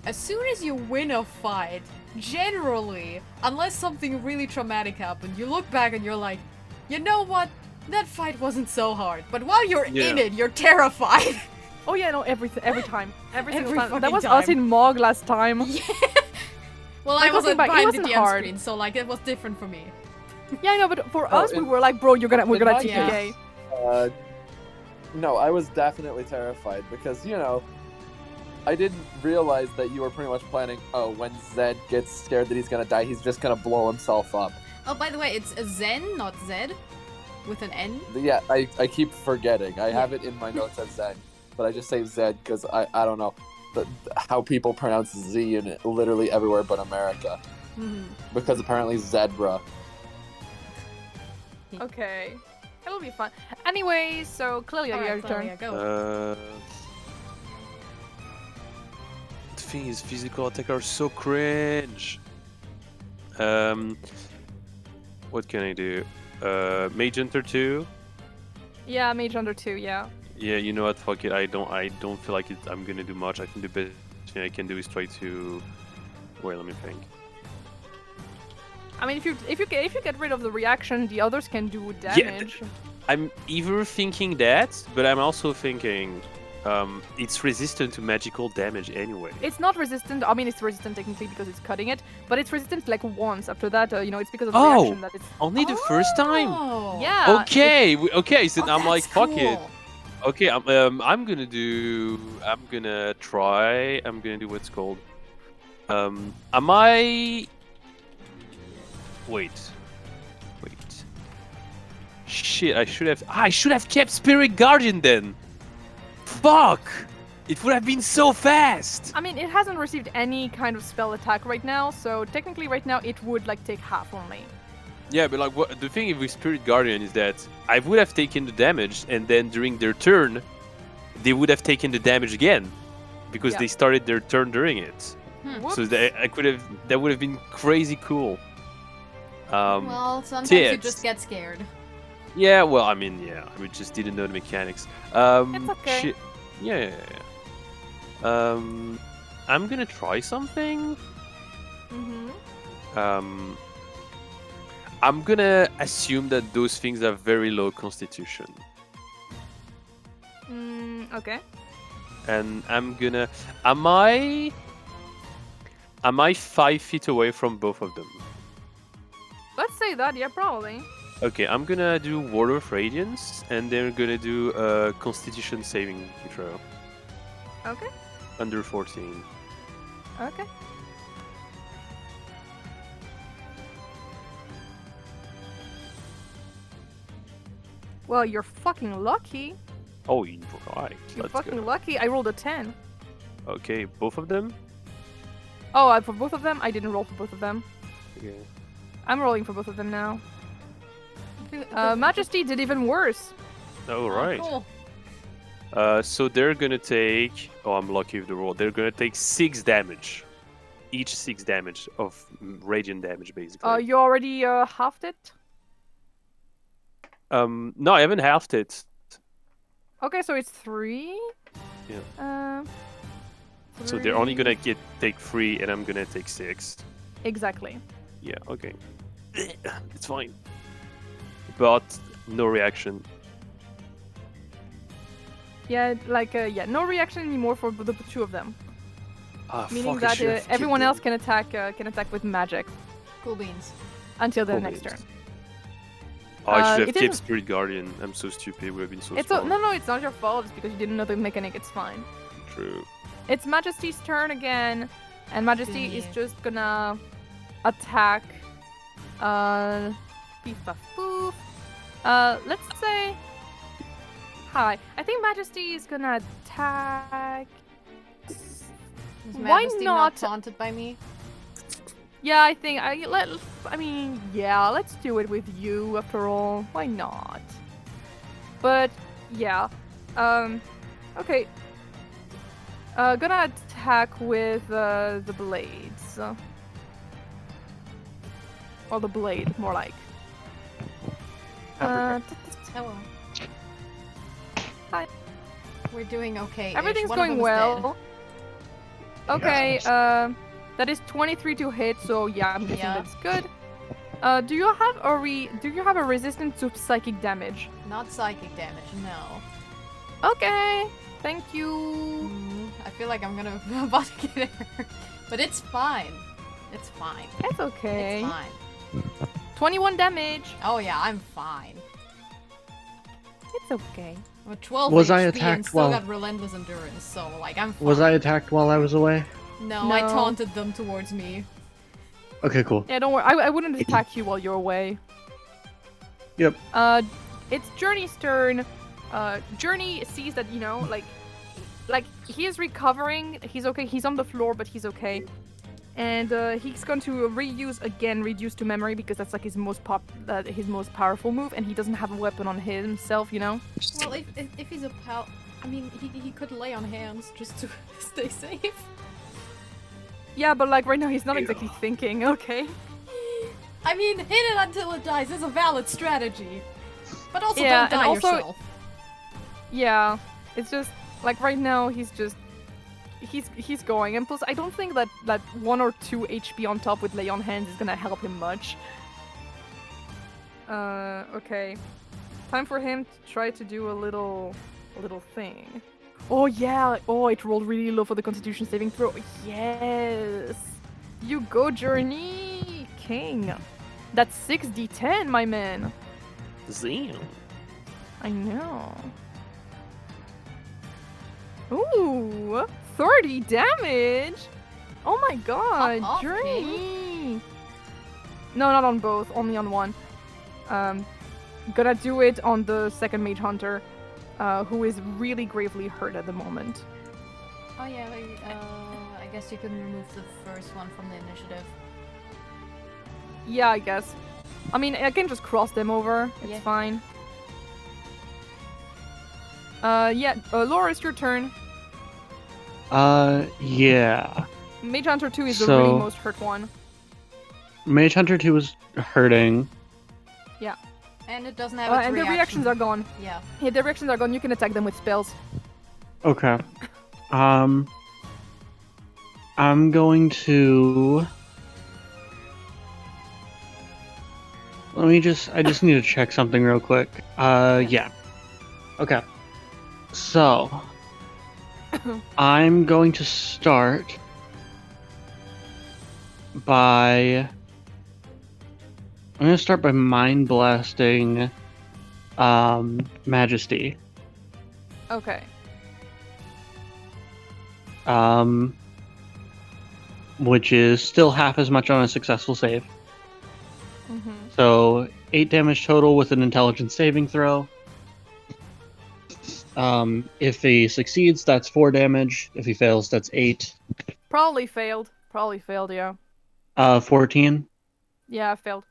Speaker 2: as soon as you win a fight, generally, unless something really traumatic happened, you look back and you're like, you know what? That fight wasn't so hard. But while you're in it, you're terrified.
Speaker 1: Oh yeah, no, every time. Every single
Speaker 2: Every
Speaker 1: time. That
Speaker 2: fucking
Speaker 1: was us
Speaker 2: time.
Speaker 1: in Mog last time.
Speaker 2: Yeah. Well,
Speaker 1: Like,
Speaker 2: I wasn't
Speaker 1: looking back, it
Speaker 2: behind the
Speaker 1: wasn't
Speaker 2: DM
Speaker 1: hard.
Speaker 2: screen, so, like, it was different for me.
Speaker 1: Yeah, I know, but for
Speaker 8: Oh,
Speaker 1: us, we were like, bro, we're gonna
Speaker 8: in
Speaker 1: TPK.
Speaker 8: No, I was definitely terrified because, you know, I didn't realize that you were pretty much planning, oh, when Zed gets scared that he's gonna die, he's just gonna blow himself up.
Speaker 2: Oh, by the way, it's a Zen, not Zed, with an N.
Speaker 8: Yeah, I keep forgetting. I have it in my notes as Zed, but I just say Zed because I don't know how people pronounce Z in literally everywhere but America. Because apparently zebra.
Speaker 1: Okay. It'll be fun. Anyway, so Clelia,
Speaker 2: Alright,
Speaker 1: your turn.
Speaker 2: Clelia, go.
Speaker 5: The thing is, physical attack are so cringe. What can I do? Mage Hunter 2.
Speaker 1: Yeah, Mage Hunter 2, yeah.
Speaker 5: Yeah, you know what? Fuck it. I don't feel like I'm gonna do much. I think the best thing I can do is try to. Wait, let me think.
Speaker 1: I mean, if you get rid of the reaction, the others can do damage.
Speaker 5: I'm either thinking that, but I'm also thinking it's resistant to magical damage anyway.
Speaker 1: It's not resistant. I mean, it's resistant technically because it's cutting it, but it's resistant like once. After that, you know, it's because of the reaction that it's.
Speaker 5: Only the first time.
Speaker 2: Oh.
Speaker 1: Yeah.
Speaker 5: Okay. Okay. So I'm like,
Speaker 2: that's
Speaker 5: fuck it.
Speaker 2: cool.
Speaker 5: Okay. I'm gonna try. I'm gonna do what's called. Am I? Wait. Shit, I should have kept Spirit Guardian then. Fuck! It would have been so fast.
Speaker 1: I mean, it hasn't received any kind of spell attack right now, so technically right now it would like take half only.
Speaker 5: Yeah, but like the thing with Spirit Guardian is that I would have taken the damage, and then during their turn, they would have taken the damage again, because they started their turn during it. So that would have been crazy cool.
Speaker 2: Well, sometimes you
Speaker 5: tips.
Speaker 2: just get scared.
Speaker 5: Yeah, well, I mean, yeah, we just didn't know the mechanics.
Speaker 1: It's okay.
Speaker 5: Shit. Yeah. I'm gonna try something. I'm gonna assume that those things have very low constitution.
Speaker 1: Okay.
Speaker 5: And I'm gonna. Am I 5 feet away from both of them?
Speaker 1: Let's say that, yeah, probably.
Speaker 5: Okay, I'm gonna do Ward of Radiance, and then gonna do a Constitution saving throw.
Speaker 1: Okay.
Speaker 5: Under 14.
Speaker 1: Okay. Well, you're fucking lucky.
Speaker 5: Oh, right.
Speaker 1: You're
Speaker 5: Let's
Speaker 1: fucking
Speaker 5: go.
Speaker 1: lucky. I rolled a 10.
Speaker 5: Okay, both of them?
Speaker 1: Oh, for both of them? I didn't roll for both of them.
Speaker 5: Okay.
Speaker 1: I'm rolling for both of them now. Majesty did even worse.
Speaker 5: All right.
Speaker 2: Cool.
Speaker 5: So they're gonna take. Oh, I'm lucky with the roll. They're gonna take 6 damage. Each 6 damage of radiant damage, basically.
Speaker 1: You already halved it?
Speaker 5: No, I haven't halved it.
Speaker 1: Okay, so it's 3.
Speaker 5: Yeah. So they're only gonna take 3, and I'm gonna take 6.
Speaker 1: Exactly.
Speaker 5: Yeah. Okay. It's fine. But no reaction.
Speaker 1: Yeah, like no reaction anymore for the 2 of them. Meaning
Speaker 5: Fuck, I
Speaker 1: that
Speaker 5: should have
Speaker 1: everyone
Speaker 5: kept
Speaker 1: else
Speaker 5: them.
Speaker 1: can attack with magic
Speaker 2: Cool beans.
Speaker 1: until their
Speaker 5: Cool
Speaker 1: next
Speaker 5: beans.
Speaker 1: turn.
Speaker 5: Oh, I should have
Speaker 1: it
Speaker 5: kept
Speaker 1: isn't-
Speaker 5: Spirit Guardian. I'm so stupid. It would have been so
Speaker 1: It's
Speaker 5: strong.
Speaker 1: no, it's not your fault. It's because you didn't know the mechanic. It's fine.
Speaker 5: True.
Speaker 1: It's Majesty's turn again, and Majesty is
Speaker 2: Yeah.
Speaker 1: just gonna attack. Beef buff boof. Let's say. Hi. I think Majesty is gonna attack.
Speaker 2: Is
Speaker 1: Why
Speaker 2: Majesty
Speaker 1: not?
Speaker 2: taunted by me?
Speaker 1: Yeah, I think let's do it with you after all. Why not? But yeah. Okay. Gonna attack with the blades. Or the blade, more like.
Speaker 2: Hello.
Speaker 1: Hi.
Speaker 2: We're doing okay.
Speaker 1: Everything's
Speaker 2: One of
Speaker 1: going
Speaker 2: them is
Speaker 1: well.
Speaker 2: dead.
Speaker 1: Okay, that is 23 to hit, so yeah, I'm guessing
Speaker 2: Yeah.
Speaker 1: that's good. Do you have a resistance to psychic damage?
Speaker 2: Not psychic damage, no.
Speaker 1: Okay, thank you.
Speaker 2: I feel like I'm gonna about to get hurt. But it's fine. It's fine.
Speaker 1: It's okay.
Speaker 2: It's fine.
Speaker 1: 21 damage.
Speaker 2: Oh yeah, I'm fine.
Speaker 1: It's okay.
Speaker 2: I'm at 12
Speaker 10: Was I
Speaker 2: HP
Speaker 10: attacked
Speaker 2: and still
Speaker 10: while-
Speaker 2: got relentless endurance, so like I'm fine.
Speaker 10: Was I attacked while I was away?
Speaker 2: No, I
Speaker 1: No.
Speaker 2: taunted them towards me.
Speaker 10: Okay, cool.
Speaker 1: Yeah, don't worry. I wouldn't attack you while you're away.
Speaker 10: Yep.
Speaker 1: It's Journey's turn. Journey sees that, like he is recovering. He's okay. He's on the floor, but he's okay. And he's going to reduce to memory because that's like his most powerful move, and he doesn't have a weapon on himself,
Speaker 2: Well, if he's a pal, I mean, he could lay on hands just to stay safe.
Speaker 1: Yeah, but like right now he's not exactly thinking. Okay.
Speaker 2: I mean, hit it until it dies is a valid strategy. But also
Speaker 1: Yeah,
Speaker 2: don't die
Speaker 1: and also-
Speaker 2: yourself.
Speaker 1: Yeah, it's just like right now he's going, and plus I don't think that 1 or 2 HP on top with lay on hands is gonna help him much. Okay, time for him to try to do a little thing. Oh yeah, oh it rolled really low for the Constitution saving throw. Yes, you go Journey King. That's 6d10, my man.
Speaker 5: Zam.
Speaker 1: I know. Ooh, 30 damage! Oh my god,
Speaker 2: off,
Speaker 1: Journey! No, not on both, only on one. Gonna do it on the second Mage Hunter, who is really gravely hurt at the moment.
Speaker 2: Oh yeah, I guess you can remove the first one from the initiative.
Speaker 1: Yeah, I guess. I mean, I can just cross them over, it's
Speaker 2: Yeah.
Speaker 1: fine. Lorus, your turn.
Speaker 10: Yeah.
Speaker 1: Mage Hunter 2 is the really
Speaker 10: So-
Speaker 1: most hurt one.
Speaker 10: Mage Hunter 2 was hurting.
Speaker 2: And it doesn't have its
Speaker 1: And the reactions are gone.
Speaker 2: Yeah.
Speaker 1: Yeah, the reactions are gone. You can attack them with spells.
Speaker 10: Okay. I'm going to... I just need to check something real quick. Yeah. Okay. So... I'm going to start by... I'm going to start by Mind Blasting Majesty.
Speaker 1: Okay.
Speaker 10: Which is still half as much on a successful save.
Speaker 1: Mm-hmm.
Speaker 10: So 8 damage total with an intelligence saving throw. If he succeeds, that's 4 damage. If he fails, that's 8.
Speaker 1: Probably failed, yeah.
Speaker 10: 14.
Speaker 1: Yeah, I failed.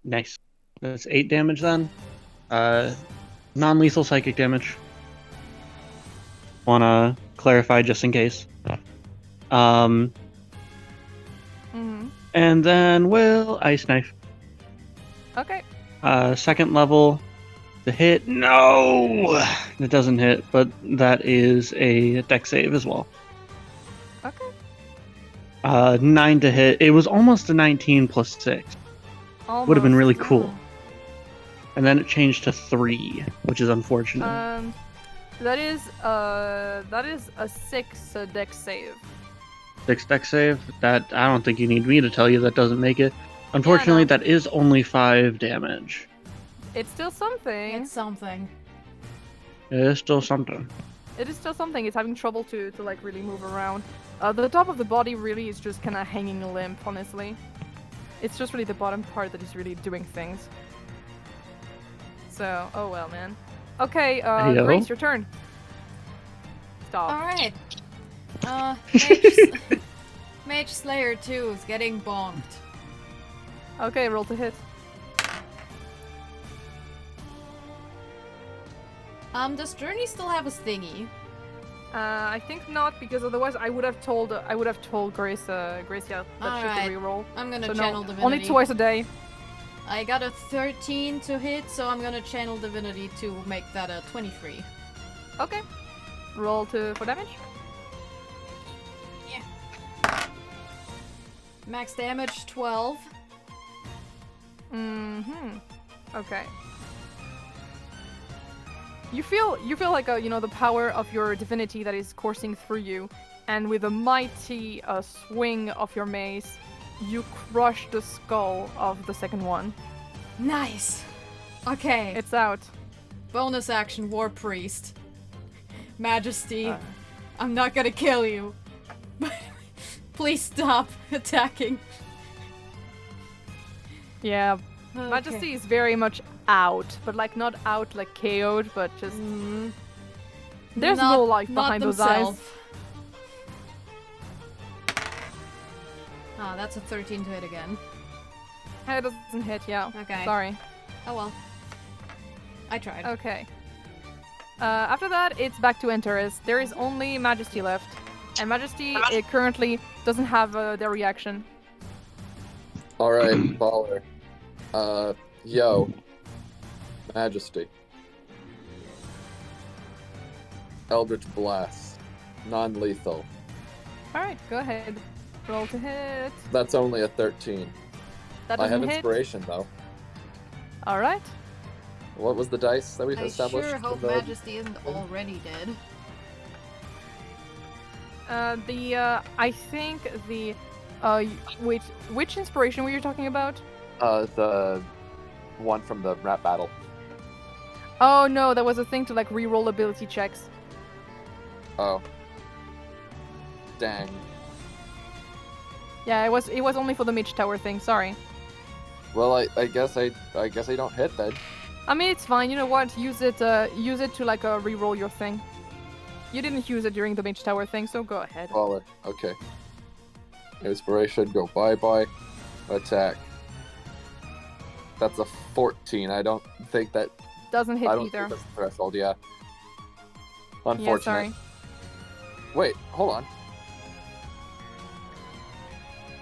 Speaker 10: Nice. That's 8 damage then. Non-lethal psychic damage. Wanna clarify just in case.
Speaker 1: Mhm.
Speaker 10: And then we'll Ice Knife.
Speaker 1: Okay.
Speaker 10: Second level. The hit. No! It doesn't hit, but that is a dex save as well.
Speaker 1: Okay.
Speaker 10: 9 to hit. It was almost a 19 plus 6. Would have been really cool. And then it changed to 3, which is unfortunate.
Speaker 1: That is a 6 dex save.
Speaker 10: 6 dex save? That I don't think you need me to tell you that doesn't make it. Unfortunately,
Speaker 1: Yeah, no.
Speaker 10: that is only 5 damage.
Speaker 1: It's still something.
Speaker 2: It's something.
Speaker 10: It is still something.
Speaker 1: It is still something. It's having trouble to like really move around. The top of the body really is just kind of hanging limp, honestly. It's just really the bottom part that is really doing things. So, oh well, man. Okay,
Speaker 10: Heyo.
Speaker 1: Grace, your turn. Stop.
Speaker 2: Alright. Mage Slayer 2 is getting bonked.
Speaker 1: Okay, roll to hit.
Speaker 2: Does Journey still have a stingy?
Speaker 1: I think not, because otherwise I would have told Gracia that she
Speaker 2: Alright.
Speaker 1: could reroll.
Speaker 2: I'm gonna
Speaker 1: So
Speaker 2: channel
Speaker 1: no,
Speaker 2: Divinity.
Speaker 1: only twice a day.
Speaker 2: I got a 13 to hit, so I'm gonna channel Divinity to make that a 23.
Speaker 1: Okay. Roll for damage.
Speaker 2: Max damage 12.
Speaker 1: Okay. You feel like the power of your divinity that is coursing through you, and with a mighty swing of your mace, you crush the skull of the second one.
Speaker 2: Nice. Okay.
Speaker 1: It's out.
Speaker 2: Bonus action, War Priest. Majesty, I'm not gonna kill you. But please stop attacking.
Speaker 1: Yeah.
Speaker 2: Okay.
Speaker 1: Majesty is very much out, but like not out like KO'd, but just there's no life behind those eyes.
Speaker 2: Ah, that's a 13 to hit again.
Speaker 1: It doesn't hit, yeah.
Speaker 2: Okay.
Speaker 1: Sorry.
Speaker 2: Oh well. I tried.
Speaker 1: Okay. After that, it's back to Antares. There is only Majesty left, and Majesty currently doesn't have their reaction.
Speaker 8: Alright, baller. Yo. Majesty. Eldritch Blast. Non-lethal.
Speaker 1: Alright, go ahead. Roll to hit.
Speaker 8: That's only a 13.
Speaker 1: That
Speaker 8: I have
Speaker 1: doesn't hit.
Speaker 8: inspiration though.
Speaker 1: Alright.
Speaker 8: What was the dice that we
Speaker 2: I
Speaker 8: established?
Speaker 2: sure hope
Speaker 8: for the-
Speaker 2: Majesty isn't already dead.
Speaker 1: I think the which inspiration were you talking about?
Speaker 8: The one from the rap battle.
Speaker 1: Oh no, that was a thing to like re-roll ability checks.
Speaker 8: Oh. Dang.
Speaker 1: Yeah, it was only for the Mage Tower thing. Sorry.
Speaker 8: Well, I guess I don't hit then.
Speaker 1: I mean, it's fine. You know what? Use it to like re-roll your thing. You didn't use it during the Mage Tower thing, so go ahead.
Speaker 8: Baller. Okay. Inspiration, go bye-bye. Attack. That's a 14. I don't think that...
Speaker 1: Doesn't hit
Speaker 8: I don't
Speaker 1: either.
Speaker 8: think that's the threshold, yeah. Unfortunate.
Speaker 1: Yeah, sorry.
Speaker 8: Wait, hold on.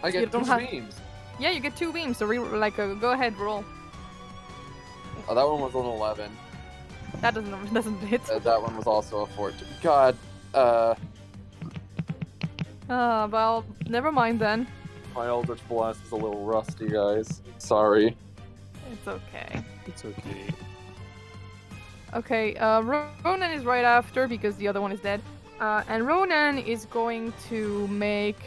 Speaker 8: I
Speaker 1: You
Speaker 8: get two
Speaker 1: don't have-
Speaker 8: beams.
Speaker 1: Yeah, you get 2 beams, so go ahead, roll.
Speaker 8: Oh, that one was an 11.
Speaker 1: That doesn't hit.
Speaker 8: That one was also a 14. God,
Speaker 1: Well, never mind then.
Speaker 8: my Eldritch Blast is a little rusty, guys. Sorry.
Speaker 1: It's okay.
Speaker 5: It's okay.
Speaker 1: Okay, Ronan is right after because the other one is dead. And Ronan is going to make...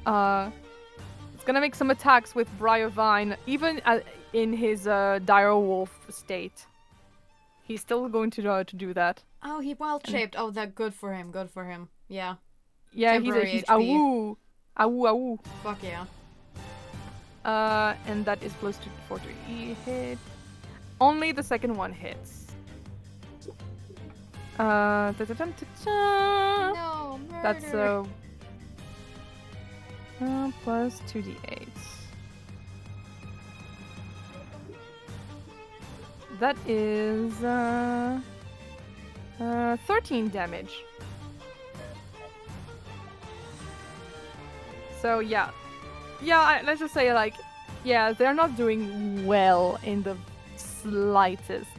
Speaker 1: it's gonna make some attacks with Briar Vine, even in his dire wolf state. He's still going to do that.
Speaker 2: Oh, he wild shaped. Oh, that good for him. Good for him. Yeah.
Speaker 1: Yeah,
Speaker 2: Temporary
Speaker 1: he's
Speaker 2: HP.
Speaker 1: awoo, awoo, awoo.
Speaker 2: Fuck yeah.
Speaker 1: And that is plus 2 for 3 hit. Only the second one hits. Da-da-dum-da-da.
Speaker 2: No, murder.
Speaker 1: That's plus 2d8. that is 13 damage. So yeah, let's just say like, yeah, they're not doing well in the slightest.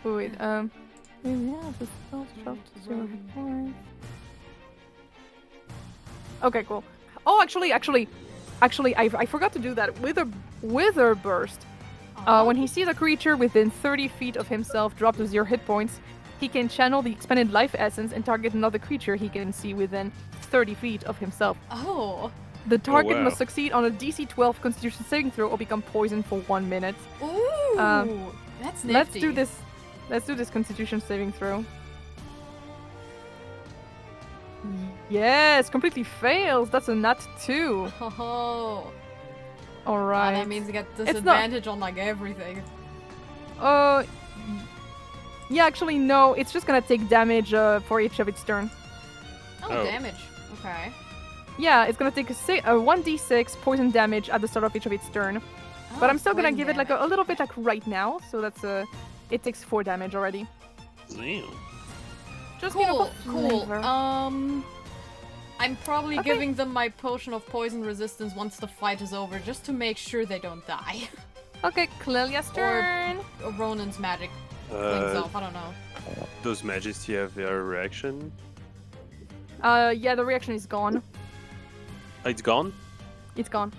Speaker 1: Wait, okay, cool. Oh, actually, I forgot to do that. Wither burst. When he sees a creature within 30 feet of himself drop to 0 hit points, he can channel the expended life essence and target another creature he can see within 30 feet of himself.
Speaker 2: Oh.
Speaker 1: The target
Speaker 5: wow.
Speaker 1: must succeed on a DC 12 Constitution saving throw or become poisoned for 1 minute.
Speaker 2: Ooh, that's nifty.
Speaker 1: Let's do this. Let's do this Constitution saving throw. Yes, completely fails. That's a nat 2.
Speaker 2: Oh.
Speaker 1: Alright.
Speaker 2: That means you get disadvantage on like everything.
Speaker 1: Yeah, actually no. It's just gonna take damage for each of its turn.
Speaker 2: Oh, damage. Okay.
Speaker 1: Yeah, it's gonna take a 1d6 poison damage at the start of each of its turn. But I'm still gonna give it like a little bit like right now, so that's it takes 4 damage already.
Speaker 5: Damn.
Speaker 1: Just
Speaker 2: cool.
Speaker 1: Flavor.
Speaker 2: I'm probably giving them my potion of poison resistance once the fight is over, just to make sure they don't die.
Speaker 1: Okay, Clelia's turn.
Speaker 2: Or Ronan's magic cleans off. I don't know.
Speaker 5: Does Majesty have their reaction?
Speaker 1: Yeah, the reaction is gone.
Speaker 5: It's gone?
Speaker 1: It's gone.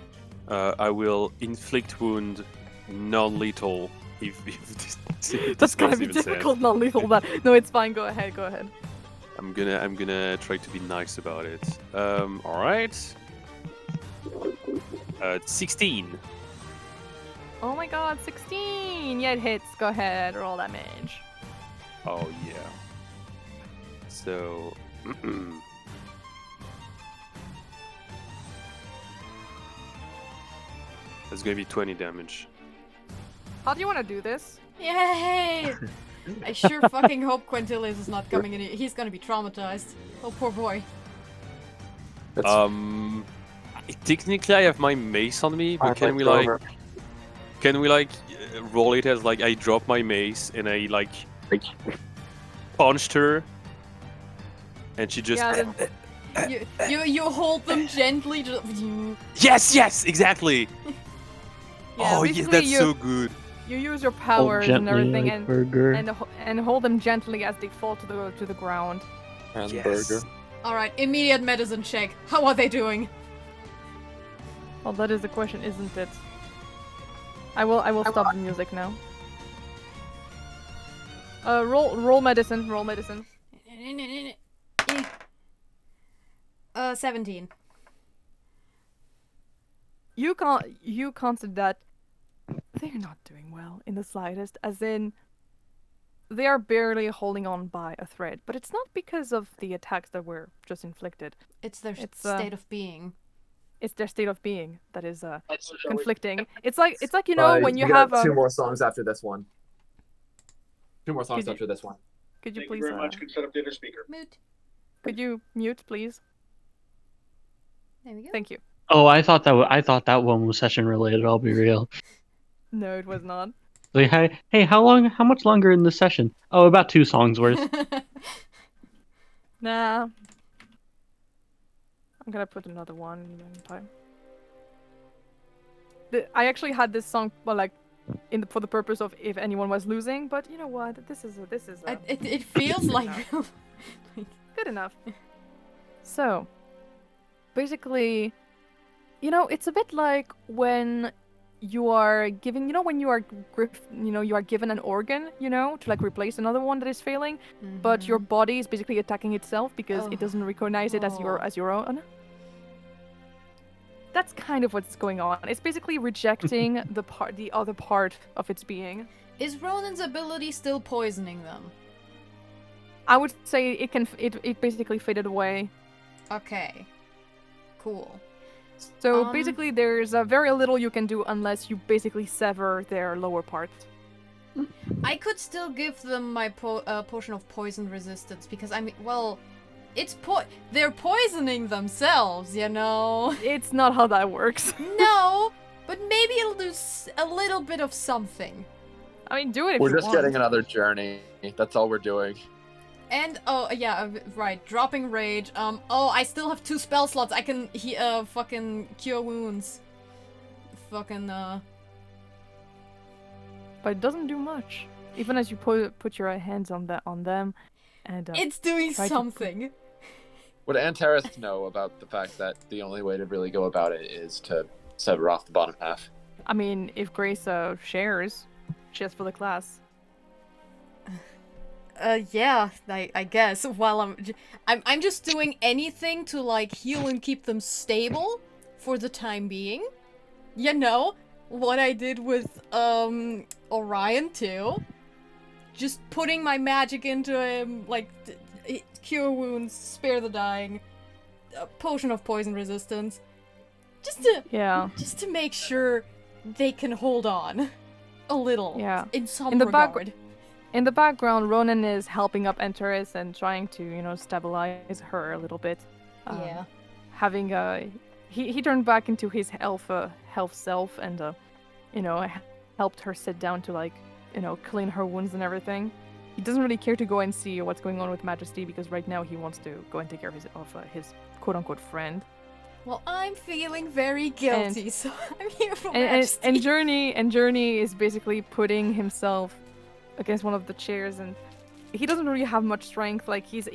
Speaker 5: I will inflict wound non-lethal if this
Speaker 1: That's gonna
Speaker 5: makes
Speaker 1: be
Speaker 5: even sense.
Speaker 1: difficult, non-lethal. But no, it's fine. Go ahead.
Speaker 5: I'm gonna try to be nice about it. All right. 16.
Speaker 1: Oh my god, 16! Yeah, it hits. Go ahead, roll damage.
Speaker 5: Oh yeah. So. That's gonna be 20 damage.
Speaker 1: How do you want to do this?
Speaker 2: Yay! I sure fucking hope Quintilius is not coming in. He's gonna be traumatized. Oh, poor boy.
Speaker 5: Technically, I have my mace on me, but can we roll it as like I drop my mace and I like punched her, and she just.
Speaker 2: Yeah, you hold them gently.
Speaker 5: Yes, exactly.
Speaker 1: Yeah,
Speaker 5: oh yeah, that's so good.
Speaker 1: You use your powers and everything,
Speaker 10: like
Speaker 1: and hold them gently as they fall to the ground.
Speaker 8: Hamburger.
Speaker 2: All right, immediate medicine check. How are they doing?
Speaker 1: Well, that is the question, isn't it? I will stop the music now. Roll medicine.
Speaker 2: 17.
Speaker 1: You consider that they're not doing well in the slightest, as in they are barely holding on by a thread. But it's not because of the attacks that were just inflicted.
Speaker 2: It's their state of being.
Speaker 1: It's their state of being that is conflicting. It's like you know when you have
Speaker 7: 2 more songs after this one. 2 more songs after this one.
Speaker 1: Could you
Speaker 11: Thank
Speaker 1: please?
Speaker 11: you very much. Could set up the other speaker.
Speaker 2: Mute.
Speaker 1: Could you mute, please?
Speaker 2: There we go.
Speaker 1: Thank you.
Speaker 10: Oh, I thought that one was session related. I'll be real.
Speaker 1: No, it was not.
Speaker 10: Like, hey, how much longer in this session? Oh, about 2 songs worth.
Speaker 1: Nah. I'm gonna put another one in time. I actually had this song, well, like, for the purpose of if anyone was losing, but you know what? This is
Speaker 2: It feels like
Speaker 1: good enough. So, basically, you know, it's a bit like when you are giving, when you are given an organ, to like replace another one that is failing, but your body is basically attacking itself because it doesn't recognize it as your own. That's kind of what's going on. It's basically rejecting the other part of its being.
Speaker 2: Is Ronan's ability still poisoning them?
Speaker 1: I would say it basically faded away.
Speaker 2: Okay. Cool.
Speaker 1: So basically there's very little you can do unless you basically sever their lower part.
Speaker 2: I could still give them my potion of poison resistance because they're poisoning themselves, you know?
Speaker 1: It's not how that works.
Speaker 2: No, but maybe it'll do a little bit of something.
Speaker 1: I mean, do it if
Speaker 8: We're
Speaker 1: you
Speaker 8: just
Speaker 1: want.
Speaker 8: getting another journey. That's all we're doing.
Speaker 2: And, oh, yeah, right, dropping rage. Oh, I still have 2 spell slots. I can, fucking cure wounds. Fucking,
Speaker 1: But it doesn't do much. Even as you put your hands on them, and
Speaker 2: it's doing
Speaker 1: try to-
Speaker 2: something.
Speaker 8: Would Antares know about the fact that the only way to really go about it is to sever off the bottom half?
Speaker 1: I mean, if Gracia shares, just for the class.
Speaker 2: Yeah, I guess. While I'm just doing anything to, like, heal and keep them stable for the time being. You know, what I did with, Orion too. Just putting my magic into him, like, cure wounds, spare the dying, potion of poison resistance. Just to make sure they can hold on. A little.
Speaker 1: Yeah.
Speaker 2: In some
Speaker 1: In the
Speaker 2: regard.
Speaker 1: In the background, Ronan is helping up Antares and trying to, stabilize her a little bit.
Speaker 2: Yeah.
Speaker 1: Having he turned back into his elf self and helped her sit down to clean her wounds and everything. He doesn't really care to go and see what's going on with Majesty because right now he wants to go and take care of his quote-unquote friend.
Speaker 2: Well, I'm feeling very guilty, so I'm here for Majesty.
Speaker 1: And Journey is basically putting himself against one of the chairs, and he doesn't really have much strength. Like he's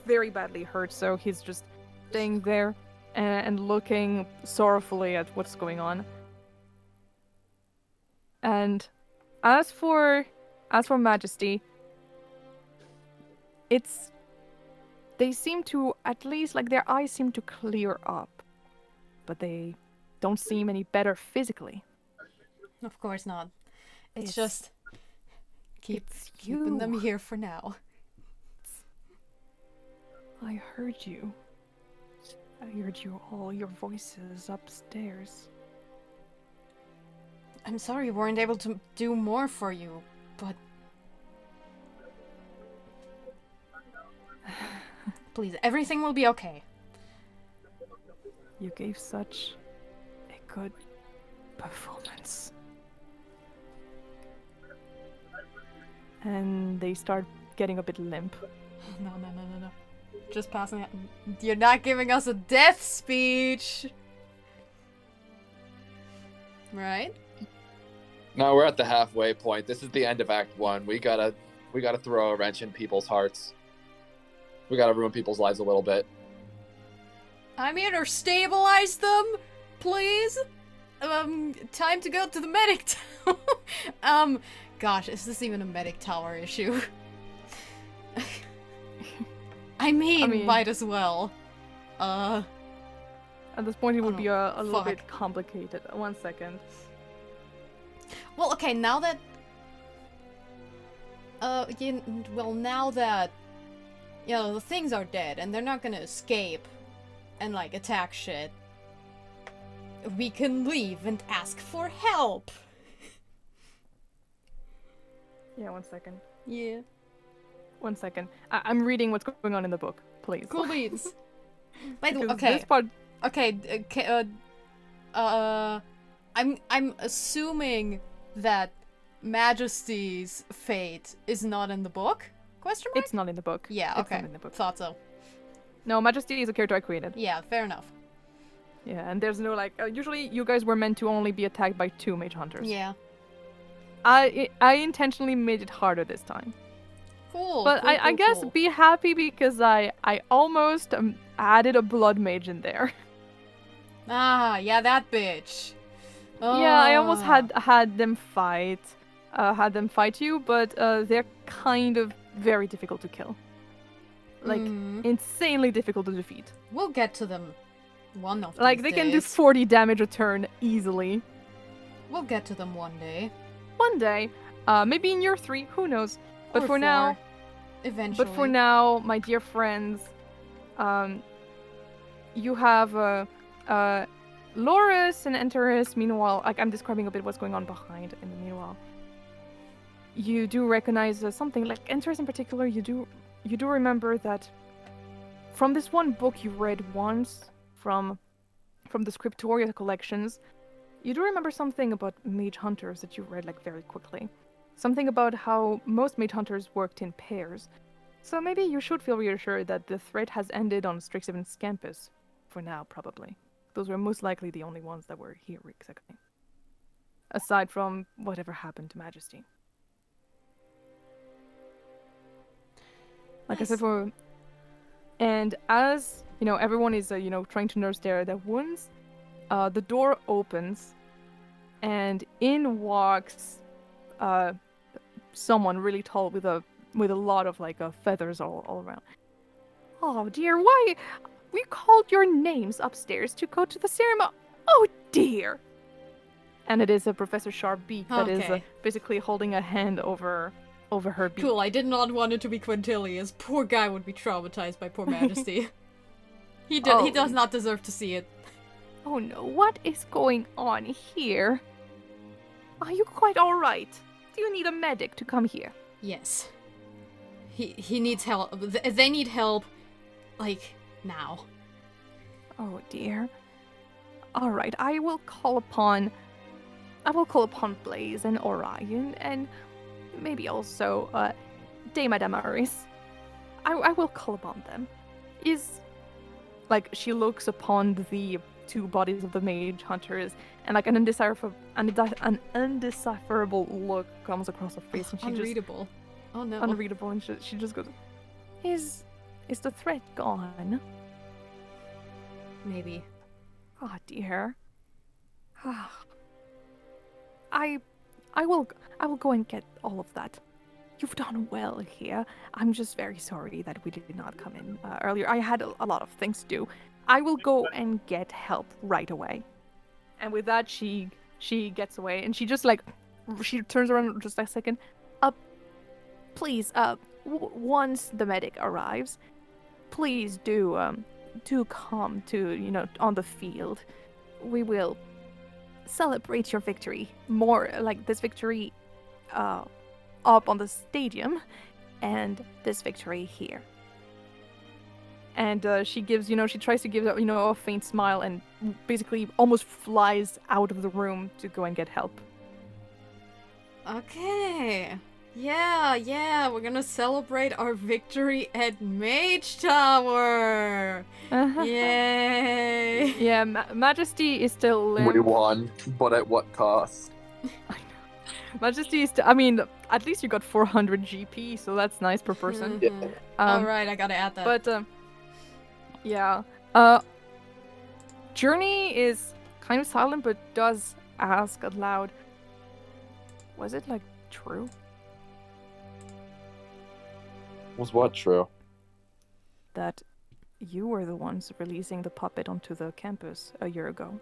Speaker 1: very badly hurt, so he's just staying there and looking sorrowfully at what's going on. And as for Majesty, they seem to, at least, like, their eyes seem to clear up, but they don't seem any better physically.
Speaker 2: Of course not. It's just keeping them here for now.
Speaker 1: I heard you. I heard all your voices upstairs.
Speaker 2: I'm sorry we weren't able to do more for you, but... Please, everything will be okay.
Speaker 1: You gave such a good performance. And they start getting a bit limp.
Speaker 2: No. Just passing it. You're not giving us a death speech! Right?
Speaker 8: No, we're at the halfway point. This is the end of Act 1. We gotta throw a wrench in people's hearts. We gotta ruin people's lives a little bit.
Speaker 2: I'm here to stabilize them, please. Time to go to the medic tower. Gosh, is this even a medic tower issue? I mean, might as well.
Speaker 1: At this point, it would be a little bit complicated. 1 second.
Speaker 2: Well, okay, now that... now that... the things are dead, and they're not gonna escape and, like, attack shit, we can leave and ask for help!
Speaker 1: Yeah, 1 second.
Speaker 2: Yeah.
Speaker 1: 1 second. I'm reading what's going on in the book, please.
Speaker 2: Cool beans. By the way,
Speaker 1: okay. This part...
Speaker 2: Okay, I'm assuming that Majesty's fate is not in the book? Question mark?
Speaker 1: It's not in the book.
Speaker 2: Yeah, okay.
Speaker 1: It's not in the book.
Speaker 2: Thought so.
Speaker 1: No, Majesty is a character I created.
Speaker 2: Yeah, fair enough.
Speaker 1: Yeah, and there's no, like... usually, you guys were meant to only be attacked by 2 mage hunters.
Speaker 2: Yeah.
Speaker 1: I intentionally made it harder this time.
Speaker 2: Cool.
Speaker 1: But
Speaker 2: cool,
Speaker 1: I guess
Speaker 2: cool.
Speaker 1: be happy because I almost added a blood mage in there.
Speaker 2: Ah, yeah, that bitch. Oh.
Speaker 1: Yeah, I almost had them fight you, but they're kind of very difficult to kill. Like, insanely difficult to defeat.
Speaker 2: We'll get to them one of these
Speaker 1: Like, they can do
Speaker 2: days.
Speaker 1: 40 damage a turn easily.
Speaker 2: We'll get to them one day.
Speaker 1: One day. Maybe in year 3, who knows. But
Speaker 2: Or
Speaker 1: for now...
Speaker 2: 4, eventually.
Speaker 1: But for now, my dear friends, you have Lorus and Antares. Meanwhile, like, I'm describing a bit what's going on behind in the meanwhile. You do recognize something, like Antares in particular. You do remember that from this one book you read once from the Scriptoria collections, you do remember something about mage hunters that you read like very quickly. Something about how most mage hunters worked in pairs. So maybe you should feel reassured that the threat has ended on Strixhaven's campus. For now, probably. Those were most likely the only ones that were here, exactly. Aside from whatever happened to Majesty. Like
Speaker 2: Nice.
Speaker 1: I said, and as, everyone is, trying to nurse their wounds, the door opens, and in walks someone really tall with a lot of feathers all around. Oh dear, why? We called your names upstairs to go to the ceremony. Oh dear. And it is a Professor Sharpbeak that is basically holding a hand over her beak.
Speaker 2: Cool, I did not want it to be Quintilius. Poor guy would be traumatized by poor Majesty. He does not deserve to see it.
Speaker 1: Oh no, what is going on here? Are you quite alright? Do you need a medic to come here?
Speaker 2: Yes. He needs help. They need help, now.
Speaker 1: Oh dear. Alright, I will call upon Blaze and Orion, and maybe also, Dame Adamaris. I will call upon them. She looks upon the two bodies of the mage hunters, and an undecipherable look comes across her face, and she
Speaker 2: Unreadable. Oh no.
Speaker 1: Unreadable, and she just goes, Is the threat gone?
Speaker 2: Maybe.
Speaker 1: Oh dear. I will go and get all of that. You've done well here. I'm just very sorry that we did not come in earlier. I had a lot of things to do. I will go and get help right away. And with that, she gets away, and she just she turns around just a second. Please, once the medic arrives, please do come to on the field. We will celebrate your victory more this victory up on the stadium, and this victory here. And she gives she tries to give a faint smile, and basically almost flies out of the room to go and get help.
Speaker 2: Okay. Yeah, we're gonna celebrate our victory at Mage Tower! Yay!
Speaker 1: Yeah, Majesty is still limp.
Speaker 8: We won, but at what cost?
Speaker 1: I know. Majesty is at least you got 400 GP, so that's nice per person.
Speaker 2: Alright, I gotta add that.
Speaker 1: But, yeah. Journey is kind of silent, but does ask aloud, was it, true?
Speaker 8: Was what true?
Speaker 1: That you were the ones releasing the puppet onto the campus a year ago.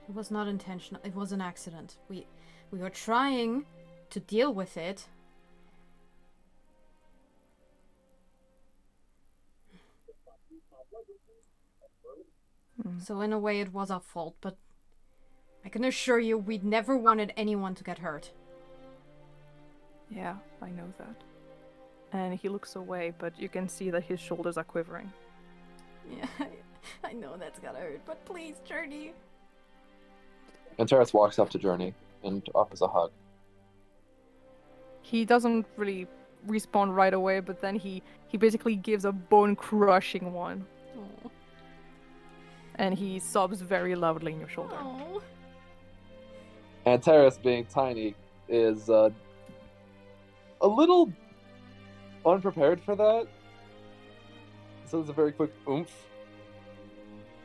Speaker 2: It was not intentional. It was an accident. We were trying to deal with it. So in a way it was our fault, but I can assure you we'd never wanted anyone to get hurt.
Speaker 1: Yeah, I know that. And he looks away, but you can see that his shoulders are quivering.
Speaker 2: Yeah, I know that's gotta hurt, but please, Journey.
Speaker 8: Antares walks up to Journey and offers a hug.
Speaker 1: He doesn't really respond right away, but then he basically gives a bone-crushing one.
Speaker 2: Aww.
Speaker 1: And he sobs very loudly in your shoulder.
Speaker 2: Aww.
Speaker 8: Antares, being tiny, is a little unprepared for that. So it's a very quick oomph.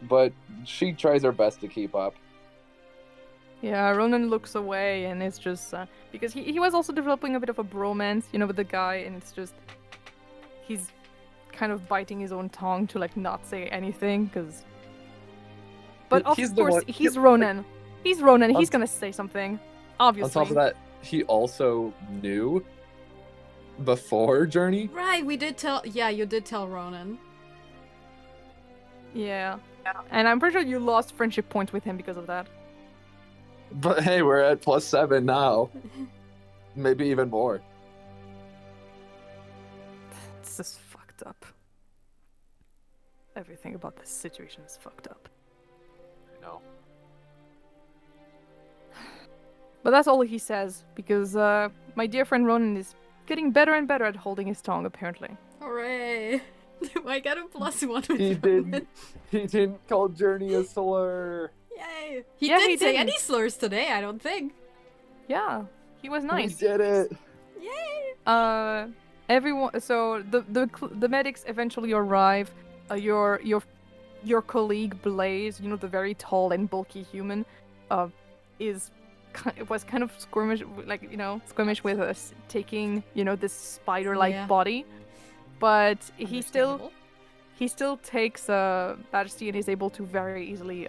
Speaker 8: But she tries her best to keep up.
Speaker 1: Yeah, Ronan looks away, and it's just because he was also developing a bit of a bromance, with the guy, and it's just he's kind of biting his own tongue to not say anything, because. But of course, he's Ronan. He's Ronan. He's gonna say something, obviously.
Speaker 8: On top of that, he also knew before Journey.
Speaker 2: Right, we did tell. Yeah, you did tell Ronan.
Speaker 1: Yeah, and I'm pretty sure you lost friendship points with him because of that.
Speaker 8: But hey, we're at +7 now. Maybe even more.
Speaker 1: This is fucked up. Everything about this situation is fucked up.
Speaker 8: I know.
Speaker 1: But that's all he says, because my dear friend Ronan is getting better and better at holding his tongue, apparently.
Speaker 2: Hooray! I got a +1 with
Speaker 8: He
Speaker 2: Ronan.
Speaker 8: didn't call Journey a slur.
Speaker 2: Yay! He
Speaker 1: Yeah,
Speaker 2: didn't
Speaker 1: he
Speaker 2: say
Speaker 1: didn't.
Speaker 2: any slurs today, I don't think.
Speaker 1: Yeah, he was nice.
Speaker 8: We did it.
Speaker 2: Yay!
Speaker 1: Everyone. So the medics eventually arrive. Your colleague Blaze, you know, the very tall and bulky human, was kind of squirmish, squirmish with us taking, you know, this spider-like body, but he still takes Majesty and is able to very easily,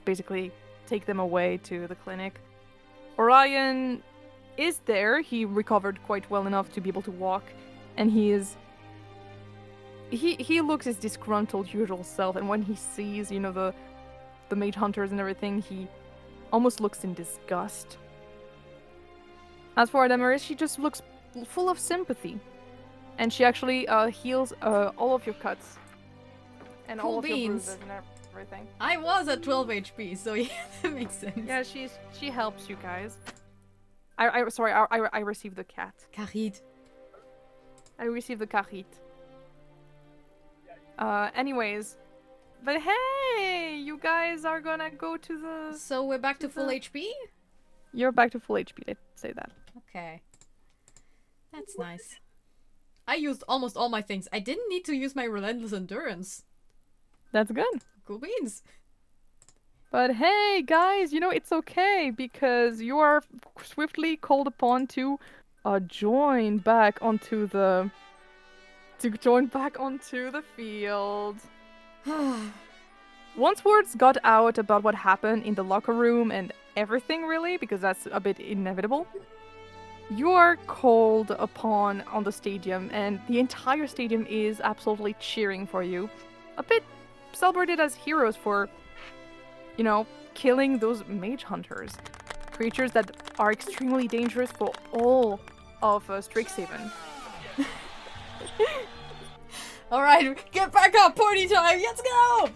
Speaker 1: basically take them away to the clinic. Orion is there. He recovered quite well enough to be able to walk, and he looks his disgruntled usual self, and when he sees, you know, the mage hunters and everything, he almost looks in disgust. As for Antares, she just looks full of sympathy, and she actually heals all of your cuts and all of your bruises and everything.
Speaker 2: I was at 12 HP, so yeah, that makes sense.
Speaker 1: Yeah, she helps you guys. I received the cat.
Speaker 2: Karit.
Speaker 1: I received the karit. Anyways, but hey, you guys are gonna go to the.
Speaker 2: So we're back to full HP?
Speaker 1: You're back to full HP. Let's say that.
Speaker 2: Okay. That's nice. I used almost all my things. I didn't need to use my relentless endurance.
Speaker 1: That's good.
Speaker 2: Cool beans.
Speaker 1: But hey, guys, you know, it's okay because you are swiftly called upon to join back onto the field. Once words got out about what happened in the locker room and everything, really, because that's a bit inevitable, you are called upon on the stadium, and the entire stadium is absolutely cheering for you. A bit celebrated as heroes for, you know, killing those mage hunters. Creatures that are extremely dangerous for all of Strixhaven.
Speaker 2: Alright, get back up, party time, let's go!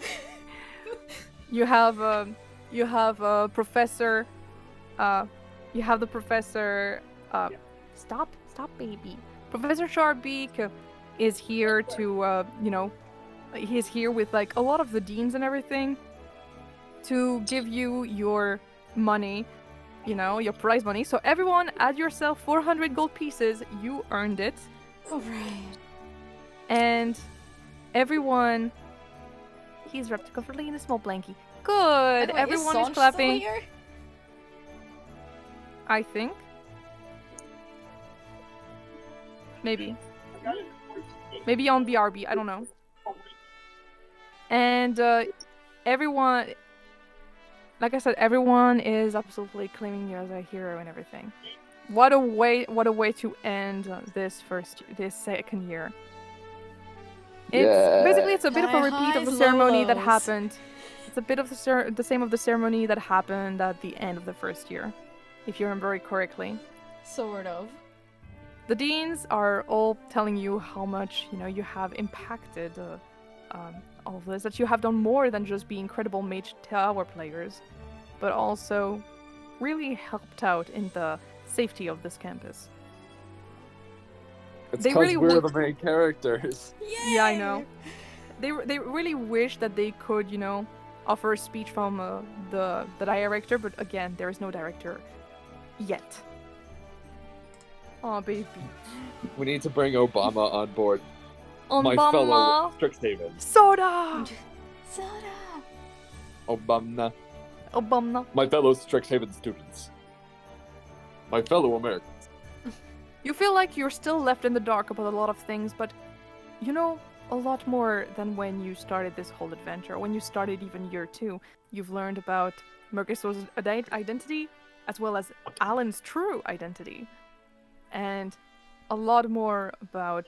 Speaker 1: You have Professor, you have the Professor, stop, baby. Professor Sharbeak is here to, he's here with, like, a lot of the deans and everything to give you your money, you know, your prize money. So everyone, add yourself 400 gold pieces. You earned it.
Speaker 2: Alright.
Speaker 1: And everyone, he's wrapped comfortably in a small blankie. Good. Everyone is clapping.
Speaker 2: Still here?
Speaker 1: I think. Maybe on BRB. I don't know. And everyone, like I said, everyone is absolutely claiming you as a hero and everything. What a way to end this second year. It's a bit of a repeat of the ceremony that happened. It's a bit of the same of the ceremony that happened at the end of the first year, if you remember it correctly.
Speaker 2: Sort of.
Speaker 1: The deans are all telling you how much, you know, you have impacted all of this, that you have done more than just be incredible Mage Tower players, but also really helped out in the safety of this campus.
Speaker 8: It's
Speaker 1: They
Speaker 8: because
Speaker 1: really
Speaker 8: we're
Speaker 1: would-
Speaker 8: the main characters.
Speaker 2: Yay!
Speaker 1: Yeah, I know. They really wish that they could, you know, offer a speech from the director, but again, there is no director yet. Oh, baby.
Speaker 8: We need to bring Obama on board. My
Speaker 1: Obama.
Speaker 8: fellow Strixhaven.
Speaker 1: Soda!
Speaker 8: Obama.
Speaker 1: Obama.
Speaker 8: My fellow Strixhaven students. My fellow Americans.
Speaker 1: You feel like you're still left in the dark about a lot of things, but you know a lot more than when you started this whole adventure. When you started even year 2, you've learned about Mercus's identity, as well as Alan's true identity. And a lot more about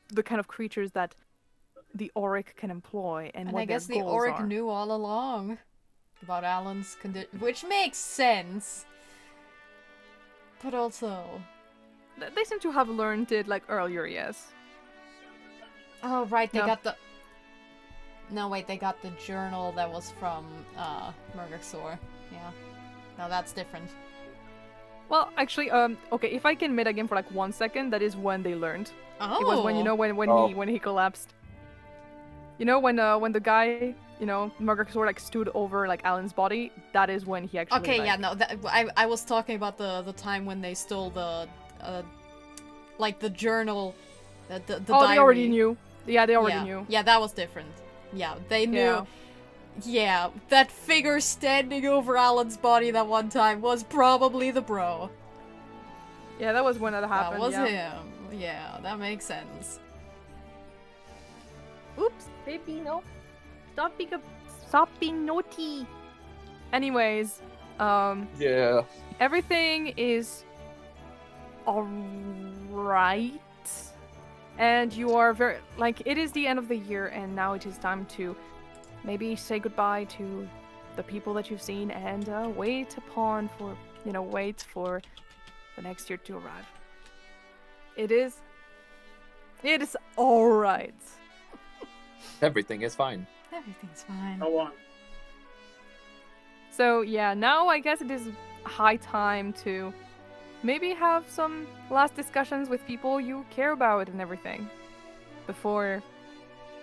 Speaker 1: the kind of creatures that the Auric can employ and what
Speaker 2: I guess
Speaker 1: their
Speaker 2: the
Speaker 1: goals
Speaker 2: Auric
Speaker 1: are.
Speaker 2: knew all along about Alan's condition, which makes sense. But also...
Speaker 1: They seem to have learned it, like, earlier, yes.
Speaker 2: Oh, right, they
Speaker 1: No.
Speaker 2: got the... No, wait, they got the journal that was from Murgaxor. Yeah. No, that's different.
Speaker 1: Well, actually, okay, if I can metagame for like 1 second, that is when they learned.
Speaker 2: Oh.
Speaker 1: It was when, you know, when he collapsed. You know, when the guy, you know, Murgaxor like stood over like Alan's body, that is when he actually
Speaker 2: Okay,
Speaker 1: like...
Speaker 2: yeah, no, I was talking about the time when they stole the like the journal, the
Speaker 1: oh,
Speaker 2: diary.
Speaker 1: they already knew. Yeah, they already knew.
Speaker 2: Yeah, that was different. Yeah, they knew.
Speaker 1: Yeah.
Speaker 2: Yeah, that figure standing over Alan's body that one time was probably the bro.
Speaker 1: Yeah, that was when that happened.
Speaker 2: That was
Speaker 1: yeah.
Speaker 2: him. Yeah, that makes sense.
Speaker 1: Oops, baby, no. Stop being naughty. Anyways,
Speaker 8: Yeah.
Speaker 1: everything is alright. And you are very, like, it is the end of the year, and now it is time to maybe say goodbye to the people that you've seen and wait for the next year to arrive. It is alright.
Speaker 8: Everything is fine.
Speaker 2: Everything's fine.
Speaker 9: How long?
Speaker 1: So yeah, now I guess it is high time to maybe have some last discussions with people you care about and everything before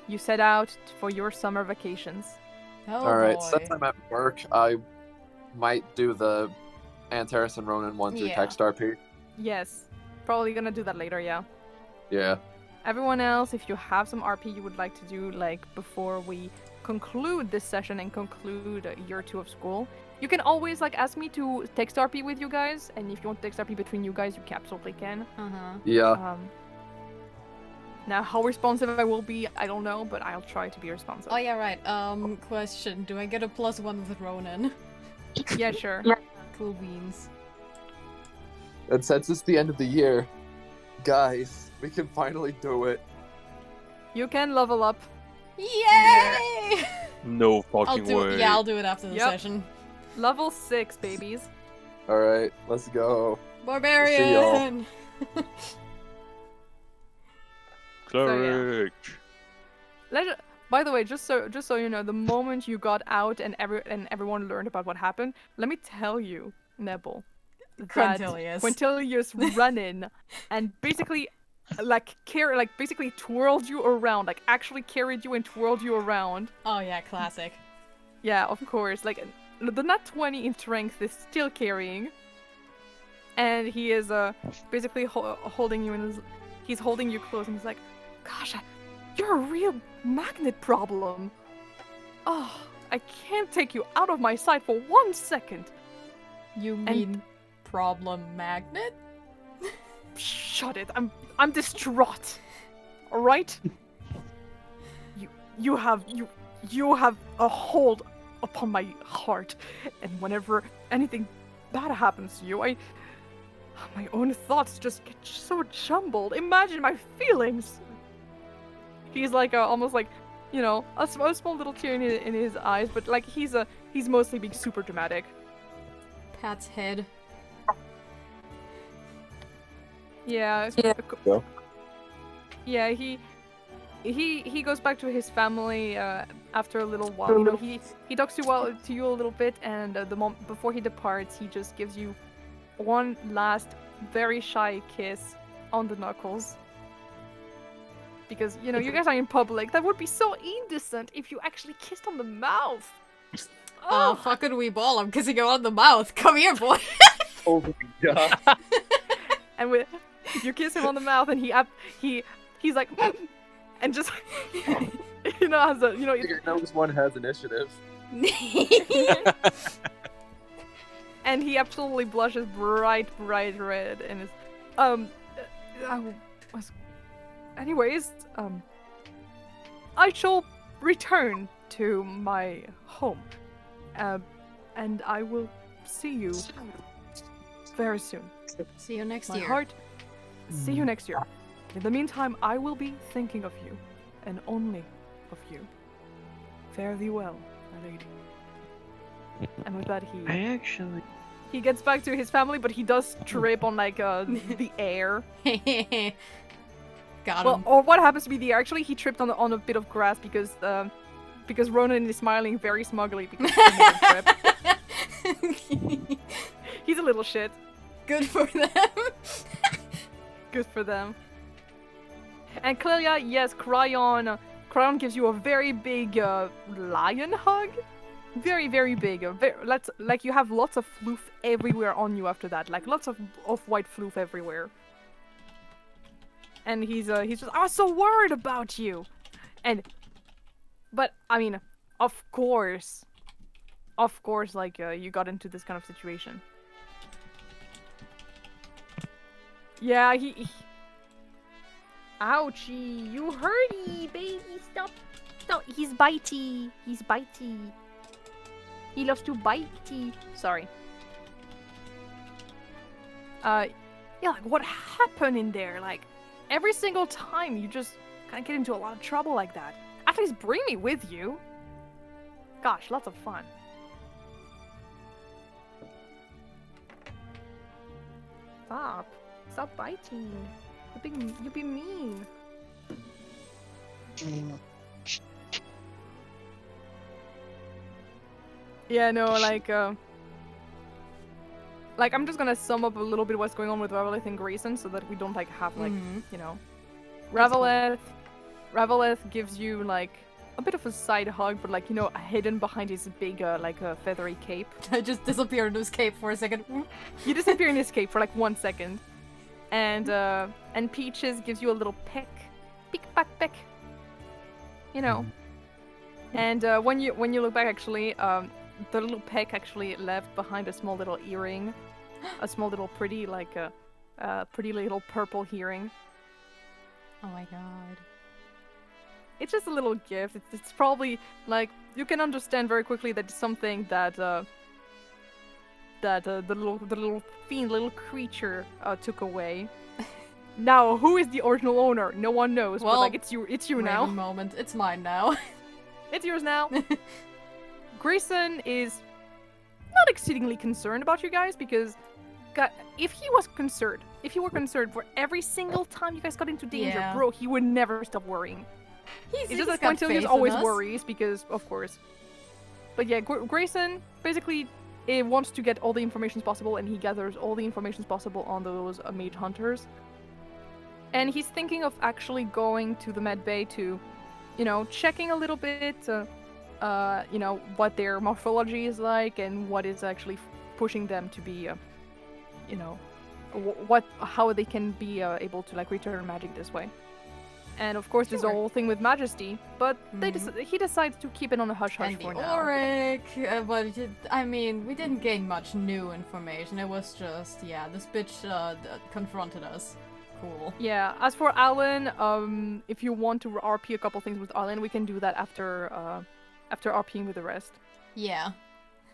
Speaker 1: you set out for your summer vacations.
Speaker 2: Oh,
Speaker 8: Alright,
Speaker 2: boy.
Speaker 8: since I'm at work, I might do the Antares and Ronan one through
Speaker 2: Yeah.
Speaker 8: text RP.
Speaker 1: Yes, probably gonna do that later, yeah.
Speaker 8: Yeah.
Speaker 1: Everyone else, if you have some RP you would like to do, like, before we conclude this session and conclude year 2 of school, you can always, like, ask me to text RP with you guys, and if you want text RP between you guys, you absolutely can.
Speaker 8: Yeah.
Speaker 1: Now, how responsive I will be, I don't know, but I'll try to be responsive.
Speaker 2: Oh yeah, right. Question: do I get a +1 with Ronan?
Speaker 1: Yeah, sure.
Speaker 2: Cool beans.
Speaker 8: And since it's the end of the year, guys, we can finally do it.
Speaker 1: You can level up.
Speaker 2: Yay!
Speaker 5: No fucking way.
Speaker 2: Yeah, I'll do it after the
Speaker 1: Yep.
Speaker 2: session.
Speaker 1: Level 6, babies.
Speaker 8: Alright, let's go.
Speaker 2: Barbarian!
Speaker 5: Cleric.
Speaker 1: By the way, just so you know, the moment you got out and everyone learned about what happened, let me tell you, Nebel, that Quintilius ran in and basically basically twirled you around, like actually carried you and twirled you around.
Speaker 2: Oh yeah, classic.
Speaker 1: Yeah, of course. Like the nat 20 in strength is still carrying, and he is basically holding you in his. He's holding you close, and he's like, "Gosh, you're a real magnet problem. Oh, I can't take you out of my sight for 1 second."
Speaker 2: You mean problem magnet?
Speaker 1: Shut it! I'm distraught. All right. You have a hold upon my heart, and whenever anything bad happens to you, my own thoughts just get so jumbled. Imagine my feelings. He's like almost like, you know, a small little tear in his eyes, but like he's mostly being super dramatic.
Speaker 2: Pat's head.
Speaker 1: Yeah.
Speaker 8: Go.
Speaker 1: Yeah, he goes back to his family after a little while. You know, he talks to you a little bit, and the moment before he departs, he just gives you one last very shy kiss on the knuckles. Because, you know, you guys are in public. That would be so indecent if you actually kissed on the mouth.
Speaker 2: Oh, fucking wee ball, I'm kissing you on the mouth. Come here, boy.
Speaker 8: Oh my god.
Speaker 1: And you kiss him on the mouth, and he's like, and just, you know, has a, you know,
Speaker 8: Your nose one has initiative.
Speaker 1: and he absolutely blushes bright red, and is, anyways, I shall return to my home, and I will see you very soon.
Speaker 2: See you next
Speaker 1: My
Speaker 2: year.
Speaker 1: heart, see you next year. In the meantime, I will be thinking of you, and only of you. Fare thee well, my lady. And with that, he gets back to his family, but he does trip on like the air.
Speaker 2: Got
Speaker 1: Well,
Speaker 2: him.
Speaker 1: or what happens to be the air? Actually, he tripped on a bit of grass because because Ronan is smiling very smugly because he made a trip. He's a little shit.
Speaker 2: Good for them.
Speaker 1: Good for them. And Clelia, yes, Cryon gives you a very big lion hug. Very, very big. Like you have lots of floof everywhere on you after that. Like lots of white floof everywhere. And he's just, I was so worried about you. But I mean, of course, like you got into this kind of situation. Yeah, he ouchie, you hurty, baby, stop. He's bitey. He loves to bitey. Sorry. Yeah, like what happened in there? Like, every single time you just kind of get into a lot of trouble like that. At least bring me with you. Gosh, lots of fun. Stop biting. You be mean. Yeah, no, like I'm just gonna sum up a little bit what's going on with Revelith and Grayson so that we don't like have like, you know. Revelith gives you like a bit of a side hug, but like, you know, hidden behind his big like a feathery cape.
Speaker 2: I just disappeared in his cape for a second.
Speaker 1: You disappear in his cape for like 1 second. And Peaches gives you a little peck. Peek back peck. You know. And when you look back actually, the little peck actually left behind a small little earring. A small little pretty like pretty little purple earring.
Speaker 2: Oh my god.
Speaker 1: It's just a little gift. It's probably like you can understand very quickly that it's something that the little fiend, little creature took away. Now, who is the original owner? No one knows.
Speaker 2: Well,
Speaker 1: but like it's you now.
Speaker 2: Wait a moment, it's mine now.
Speaker 1: It's yours now. Grayson is not exceedingly concerned about you guys because if he were concerned for every single time you guys got into danger, bro, he would never stop worrying. It's just like until he always worries because, of course. But yeah, Grayson basically wants to get all the information possible, and he gathers all the information possible on those mage hunters. And he's thinking of actually going to the med bay to, you know, checking a little bit, you know, what their morphology is like and what is actually pushing them to be, you know, how they can be able to like return magic this way. And of course, there's the whole thing with Majesty, but he decides to keep it on a hush-hush for now.
Speaker 2: Auric, but I mean, we didn't gain much new information. It was just, yeah, this bitch confronted us. Cool.
Speaker 1: Yeah, as for Alan, if you want to RP a couple things with Alan, we can do that after RPing with the rest.
Speaker 2: Yeah.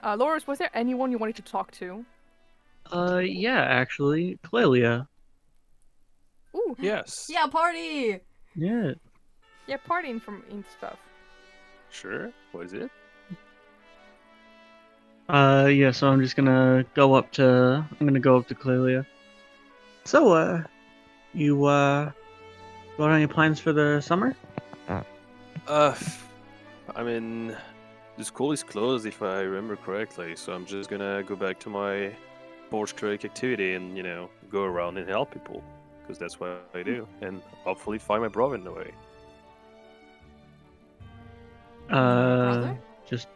Speaker 1: Lorus, was there anyone you wanted to talk to?
Speaker 10: Yeah, actually, Clelia.
Speaker 1: Ooh.
Speaker 5: Yes.
Speaker 2: Yeah, party!
Speaker 10: Yeah.
Speaker 1: Yeah, partying in stuff.
Speaker 5: Sure. What is it?
Speaker 10: Yeah, so I'm gonna go up to Clelia. So, you, got any plans for the summer?
Speaker 5: I mean, the school is closed if I remember correctly, so I'm just gonna go back to my Borch Creek activity and, you know, go around and help people. Because that's what I do, and hopefully find my brother in the way.
Speaker 2: Brother?
Speaker 10: Just...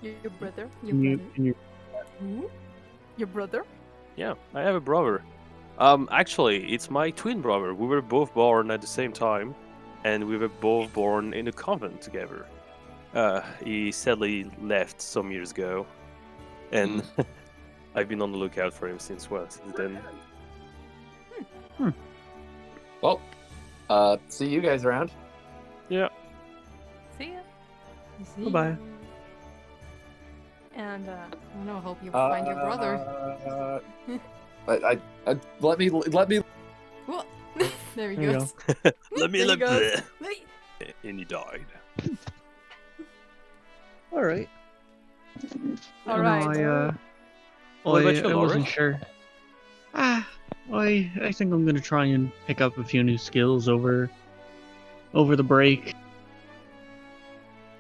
Speaker 1: Your brother? Your brother?
Speaker 5: Yeah, I have a brother. Actually, it's my twin brother. We were both born at the same time, and we were both born in a convent together. He sadly left some years ago. And I've been on the lookout for him since then.
Speaker 8: Well, see you guys around.
Speaker 5: Yeah.
Speaker 1: See ya.
Speaker 10: Bye-bye.
Speaker 1: And
Speaker 2: I hope you find your brother.
Speaker 8: Let me.
Speaker 2: What? There he goes.
Speaker 5: Let me look. And he died.
Speaker 10: All right.
Speaker 1: All right.
Speaker 10: I
Speaker 5: What about you,
Speaker 10: wasn't
Speaker 5: Lorus?
Speaker 10: sure. I think I'm gonna try and pick up a few new skills over the break.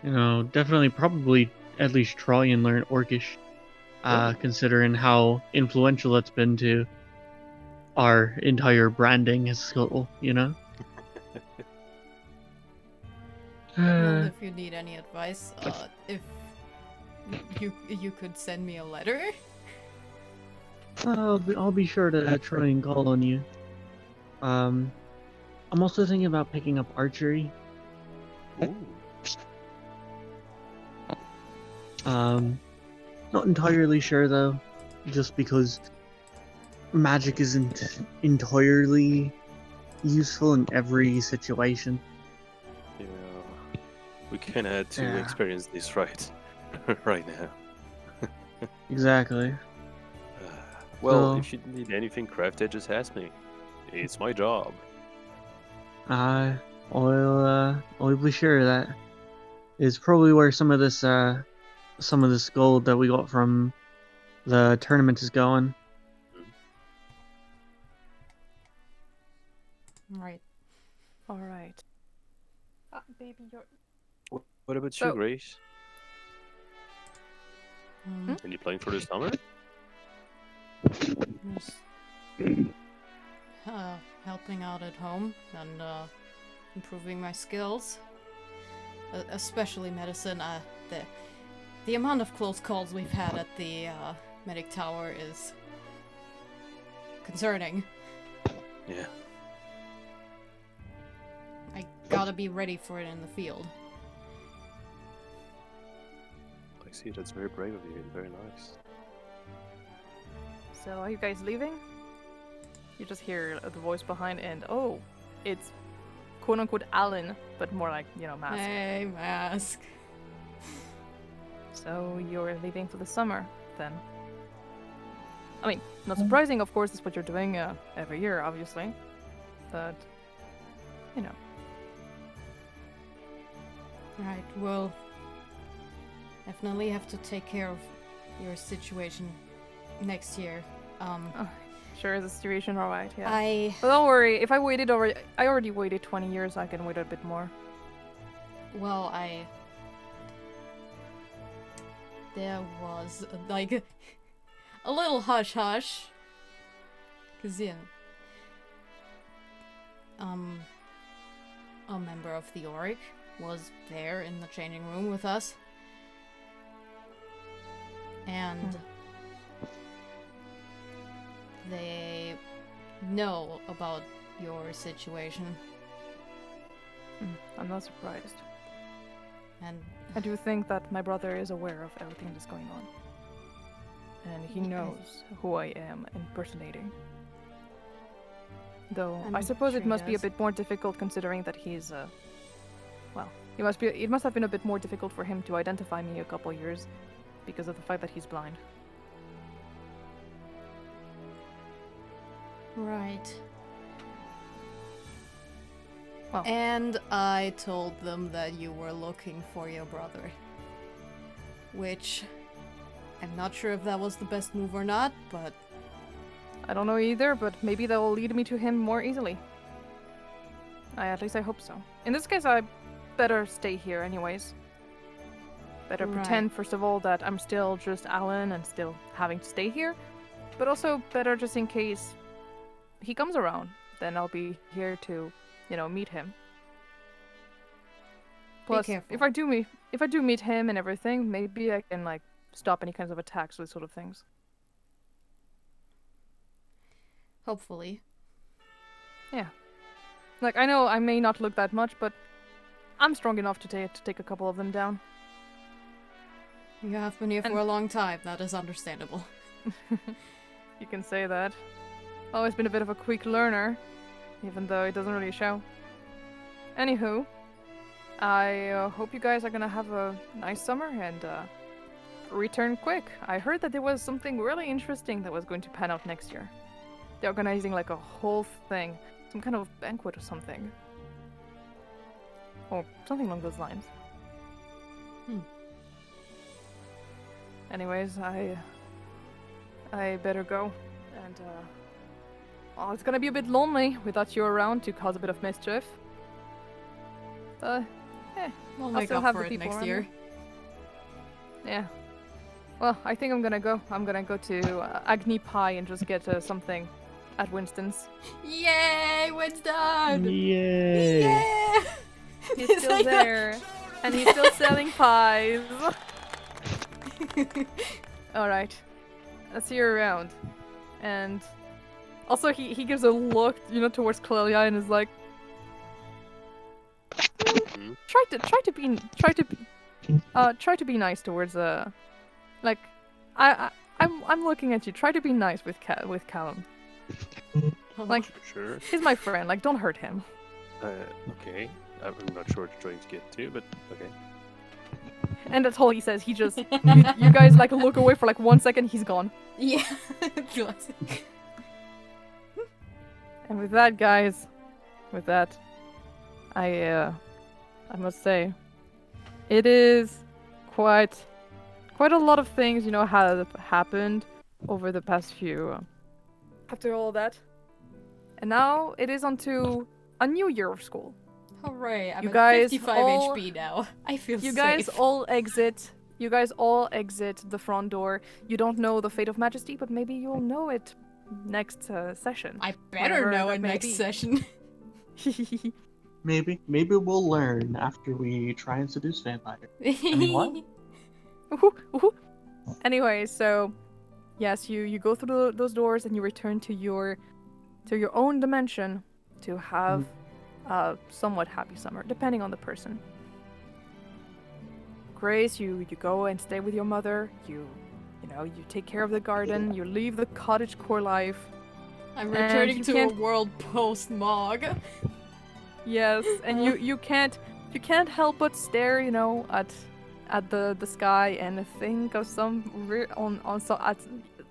Speaker 10: You know, definitely, probably at least try and learn Orcish, considering how influential it's been to our entire branding as Skull. You know.
Speaker 2: Well, if you need any advice, if you could send me a letter.
Speaker 10: I'll be sure to try and call on you. I'm also thinking about picking up archery.
Speaker 5: Ooh.
Speaker 10: Not entirely sure though, just because magic isn't entirely useful in every situation.
Speaker 5: Yeah, we kind of had to experience this right now.
Speaker 10: Exactly.
Speaker 5: Well,
Speaker 10: So,
Speaker 5: if you need anything crafted, just ask me. It's my job.
Speaker 10: I'll be sure that is probably where some of this gold that we got from the tournament is going.
Speaker 2: Right.
Speaker 1: All right. Baby, you're...
Speaker 5: What about you, Grace? Are you playing for the summer?
Speaker 2: Just, helping out at home and improving my skills, especially medicine. The amount of close calls we've had at the medic tower is concerning.
Speaker 5: Yeah.
Speaker 2: I gotta be ready for it in the field.
Speaker 5: I see, that's very brave of you. Very nice.
Speaker 1: So, are you guys leaving? You just hear the voice behind, and oh, it's quote-unquote Alan, but more like, Mask.
Speaker 2: Hey, Mask.
Speaker 1: So, you're leaving for the summer, then? I mean, not surprising, of course, it's what you're doing every year, obviously. But,
Speaker 2: Right, well, definitely have to take care of your situation next year.
Speaker 1: Sure is the situation alright, yeah. But don't worry, if I already waited 20 years, I can wait a bit more.
Speaker 2: Well, there was, like, a little hush-hush. 'Cause, a member of the Auric was there in the changing room with us. And they know about your situation.
Speaker 1: I'm not surprised.
Speaker 2: And
Speaker 1: I do think that my brother is aware of everything that's going on. And he knows who I am impersonating. Though, I suppose it must be a bit more difficult considering that he's, it must have been a bit more difficult for him to identify me a couple years because of the fact that he's blind.
Speaker 2: Right.
Speaker 1: Well.
Speaker 2: And I told them that you were looking for your brother. Which, I'm not sure if that was the best move or not, but...
Speaker 1: I don't know either, but maybe that will lead me to him more easily. At least I hope so. In this case, I better stay here anyways. Better pretend, first of all, that I'm still just Alan and still having to stay here. But also better just in case he comes around. Then I'll be here to, meet him. Plus,
Speaker 2: be careful.
Speaker 1: if I do meet him and everything, maybe I can, stop any kinds of attacks, those sort of things.
Speaker 2: Hopefully.
Speaker 1: Yeah. I know I may not look that much, but I'm strong enough to take a couple of them down.
Speaker 2: You have been here for a long time, that is understandable.
Speaker 1: You can say that. Always been a bit of a quick learner, even though it doesn't really show. Anywho, I hope you guys are gonna have a nice summer and return quick. I heard that there was something really interesting that was going to pan out next year. They're organizing a whole thing, some kind of banquet or something. Or something along those lines. Anyways, I better go, and Well, it's gonna be a bit lonely without you around to cause a bit of mischief.
Speaker 2: We'll
Speaker 1: I'll
Speaker 2: make
Speaker 1: still
Speaker 2: up
Speaker 1: have
Speaker 2: for
Speaker 1: the
Speaker 2: it
Speaker 1: people
Speaker 2: next
Speaker 1: around
Speaker 2: year.
Speaker 1: me. Yeah. Well, I think I'm gonna go. I'm gonna go to Agni Pie and just get something at Winston's.
Speaker 2: Yay, Winston!
Speaker 10: Yay!
Speaker 2: Yeah!
Speaker 1: He's still there, and he's still selling pies. All right, I'll see you around. And also, he gives a look, towards Clelia and is like, try to be nice towards like, I'm looking at you. Try to be nice with Callum. Like,
Speaker 5: Sure.
Speaker 1: he's my friend. Like, don't hurt him.
Speaker 5: Okay. I'm not sure what you're trying to get to, but okay.
Speaker 1: And that's all he says. He just, you guys like look away for like 1 second. He's gone.
Speaker 2: Yeah. Classic.
Speaker 1: And with that, guys, I must say, it is quite a lot of things, have happened over the past few. After all that, and now it is onto a new year of school.
Speaker 2: Hooray! I'm
Speaker 1: You
Speaker 2: at
Speaker 1: guys
Speaker 2: 55
Speaker 1: all-
Speaker 2: HP now. I feel
Speaker 1: You
Speaker 2: safe.
Speaker 1: guys all exit. You guys all exit the front door. You don't know the fate of Majesty, but maybe you'll know it next session.
Speaker 2: I better
Speaker 1: whenever
Speaker 2: know
Speaker 1: that
Speaker 2: it
Speaker 1: may
Speaker 2: next
Speaker 1: be.
Speaker 2: session.
Speaker 9: Maybe we'll learn after we try and seduce vampires. mean, what?
Speaker 1: Woohoo, woohoo. Anyway, so yes, you go through those doors and you return to your own dimension to have a somewhat happy summer, depending on the person. Grace, you go and stay with your mother. You take care of the garden. You leave the cottage core life.
Speaker 2: I'm
Speaker 1: And
Speaker 2: returning
Speaker 1: you
Speaker 2: to a
Speaker 1: can't-
Speaker 2: world post-Mog.
Speaker 1: Yes, and you can't help but stare, at the sky and think of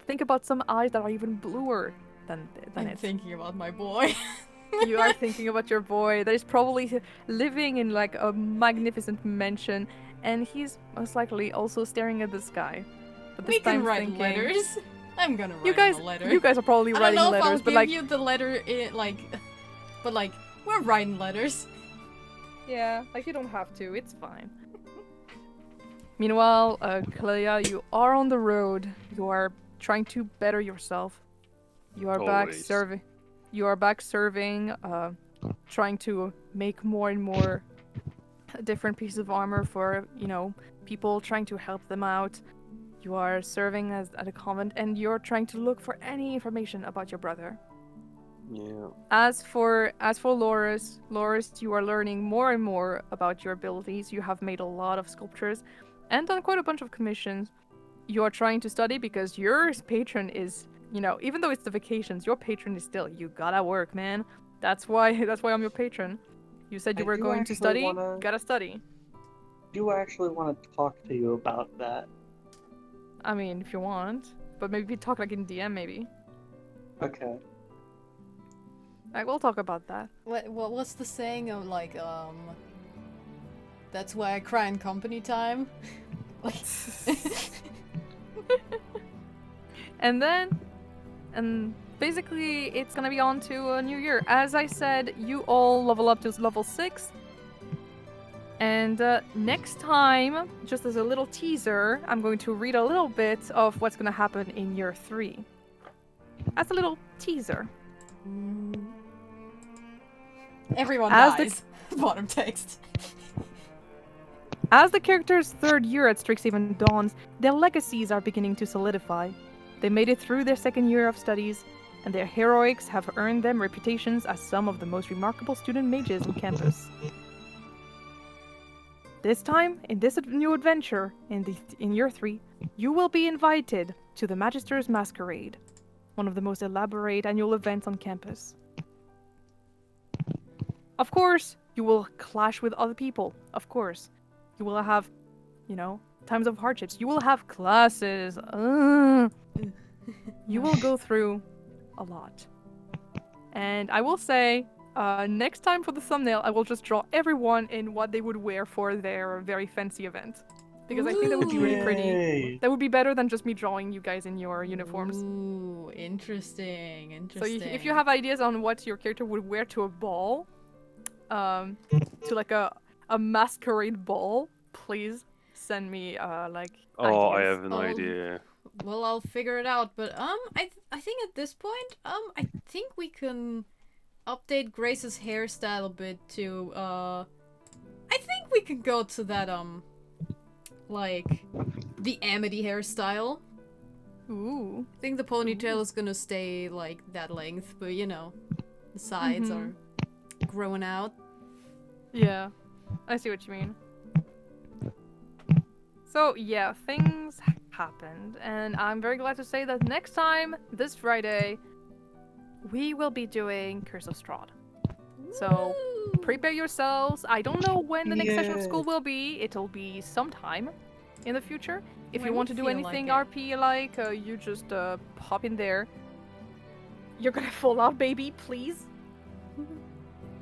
Speaker 1: think about some eyes that are even bluer than
Speaker 2: I'm
Speaker 1: it.
Speaker 2: thinking about my boy.
Speaker 1: You are thinking about your boy that is probably living in like a magnificent mansion, and he's most likely also staring at the sky. But this
Speaker 2: We can
Speaker 1: time
Speaker 2: write
Speaker 1: thinking,
Speaker 2: letters. I'm gonna write
Speaker 1: You guys,
Speaker 2: him a letter.
Speaker 1: you guys are probably
Speaker 2: I don't
Speaker 1: writing
Speaker 2: know if I'll
Speaker 1: letters, but
Speaker 2: give
Speaker 1: like,
Speaker 2: you the letter but we're writing letters.
Speaker 1: yeah, like you don't have to. It's fine. Meanwhile, Clelia, you are on the road. You are trying to better yourself. You are back
Speaker 5: Always.
Speaker 1: serving. You are back serving, trying to make more and more different pieces of armor for, people, trying to help them out. You are serving at a convent, and you're trying to look for any information about your brother.
Speaker 5: Yeah.
Speaker 1: As for Lorus, you are learning more and more about your abilities. You have made a lot of sculptures and done quite a bunch of commissions. You are trying to study because your patron is, even though it's the vacations, your patron is still, you gotta work, man. That's why I'm your patron. You said you
Speaker 6: I
Speaker 1: were
Speaker 6: do
Speaker 1: going to
Speaker 6: actually
Speaker 1: study,
Speaker 6: wanna-
Speaker 1: gotta study.
Speaker 6: Do I actually want to talk to you about that?
Speaker 1: I mean, if you want, but maybe talk like in DM, maybe.
Speaker 6: Okay.
Speaker 1: We'll talk about that.
Speaker 2: What's the saying of that's why I cry in company time?
Speaker 1: And basically it's gonna be on to a new year. As I said, you all level up to level 6. And next time, just as a little teaser, I'm going to read a little bit of what's gonna happen in year 3. As a little teaser.
Speaker 2: Everyone
Speaker 1: As the-
Speaker 2: dies. Bottom text.
Speaker 1: As the character's 3rd year at Strixhaven dawns, their legacies are beginning to solidify. They made it through their 2nd year of studies, and their heroics have earned them reputations as some of the most remarkable student mages on campus. This time, in this new adventure, in year 3, you will be invited to the Magister's Masquerade, one of the most elaborate annual events on campus. Of course, you will clash with other people, of course. You will have, times of hardships. You will have classes. You will go through a lot. And I will say, next time for the thumbnail, I will just draw everyone in what they would wear for their very fancy event. Because I think that would be really pretty.
Speaker 9: Yay.
Speaker 1: That would be better than just me drawing you guys in your uniforms.
Speaker 2: Ooh, interesting.
Speaker 1: So if you have ideas on what your character would wear to a ball, to like a masquerade ball, please send me like
Speaker 5: Oh, I
Speaker 1: ideas.
Speaker 5: have an
Speaker 2: Oh.
Speaker 5: idea.
Speaker 2: Well, I'll figure it out. But I think at this point, I think we can update Grace's hairstyle a bit to I think we can go to that like the Amity hairstyle.
Speaker 1: Ooh.
Speaker 2: I think the ponytail is gonna stay like that length, but you know, the sides are growing out.
Speaker 1: Yeah, I see what you mean. So yeah, things happened, and I'm very glad to say that next time, this Friday, we will be doing Curse of Strahd. So
Speaker 2: Woo!
Speaker 1: prepare yourselves. I don't know when the next session of
Speaker 9: Yay.
Speaker 1: school will be. It'll be sometime in the future. If
Speaker 2: When
Speaker 1: you
Speaker 2: we
Speaker 1: want to do
Speaker 2: feel
Speaker 1: anything
Speaker 2: like it.
Speaker 1: RP like, you just pop in there. You're gonna fall out, baby, please.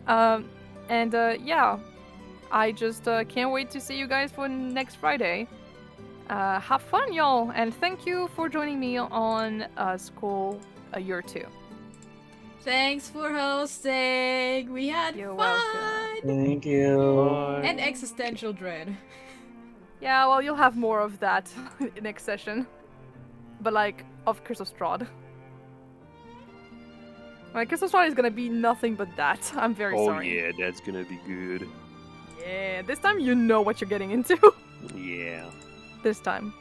Speaker 1: Yeah, I just can't wait to see you guys for next Friday. Have fun, y'all, and thank you for joining me on School Year 2.
Speaker 2: Thanks for hosting. We had
Speaker 1: You're
Speaker 2: fun
Speaker 1: welcome.
Speaker 9: Thank you.
Speaker 2: and existential dread.
Speaker 1: Yeah, well, you'll have more of that next session. But, like, of Curse of Strahd. Like, Curse of Strahd is gonna be nothing but that. I'm very
Speaker 5: Oh
Speaker 1: sorry.
Speaker 5: yeah, that's gonna be good.
Speaker 1: Yeah, this time you know what you're getting into.
Speaker 5: Yeah.
Speaker 1: This time.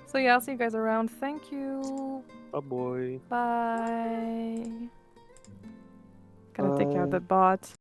Speaker 1: So yeah, I'll see you guys around. Thank you.
Speaker 5: Oh boy.
Speaker 1: Bye. Gotta take out the bot.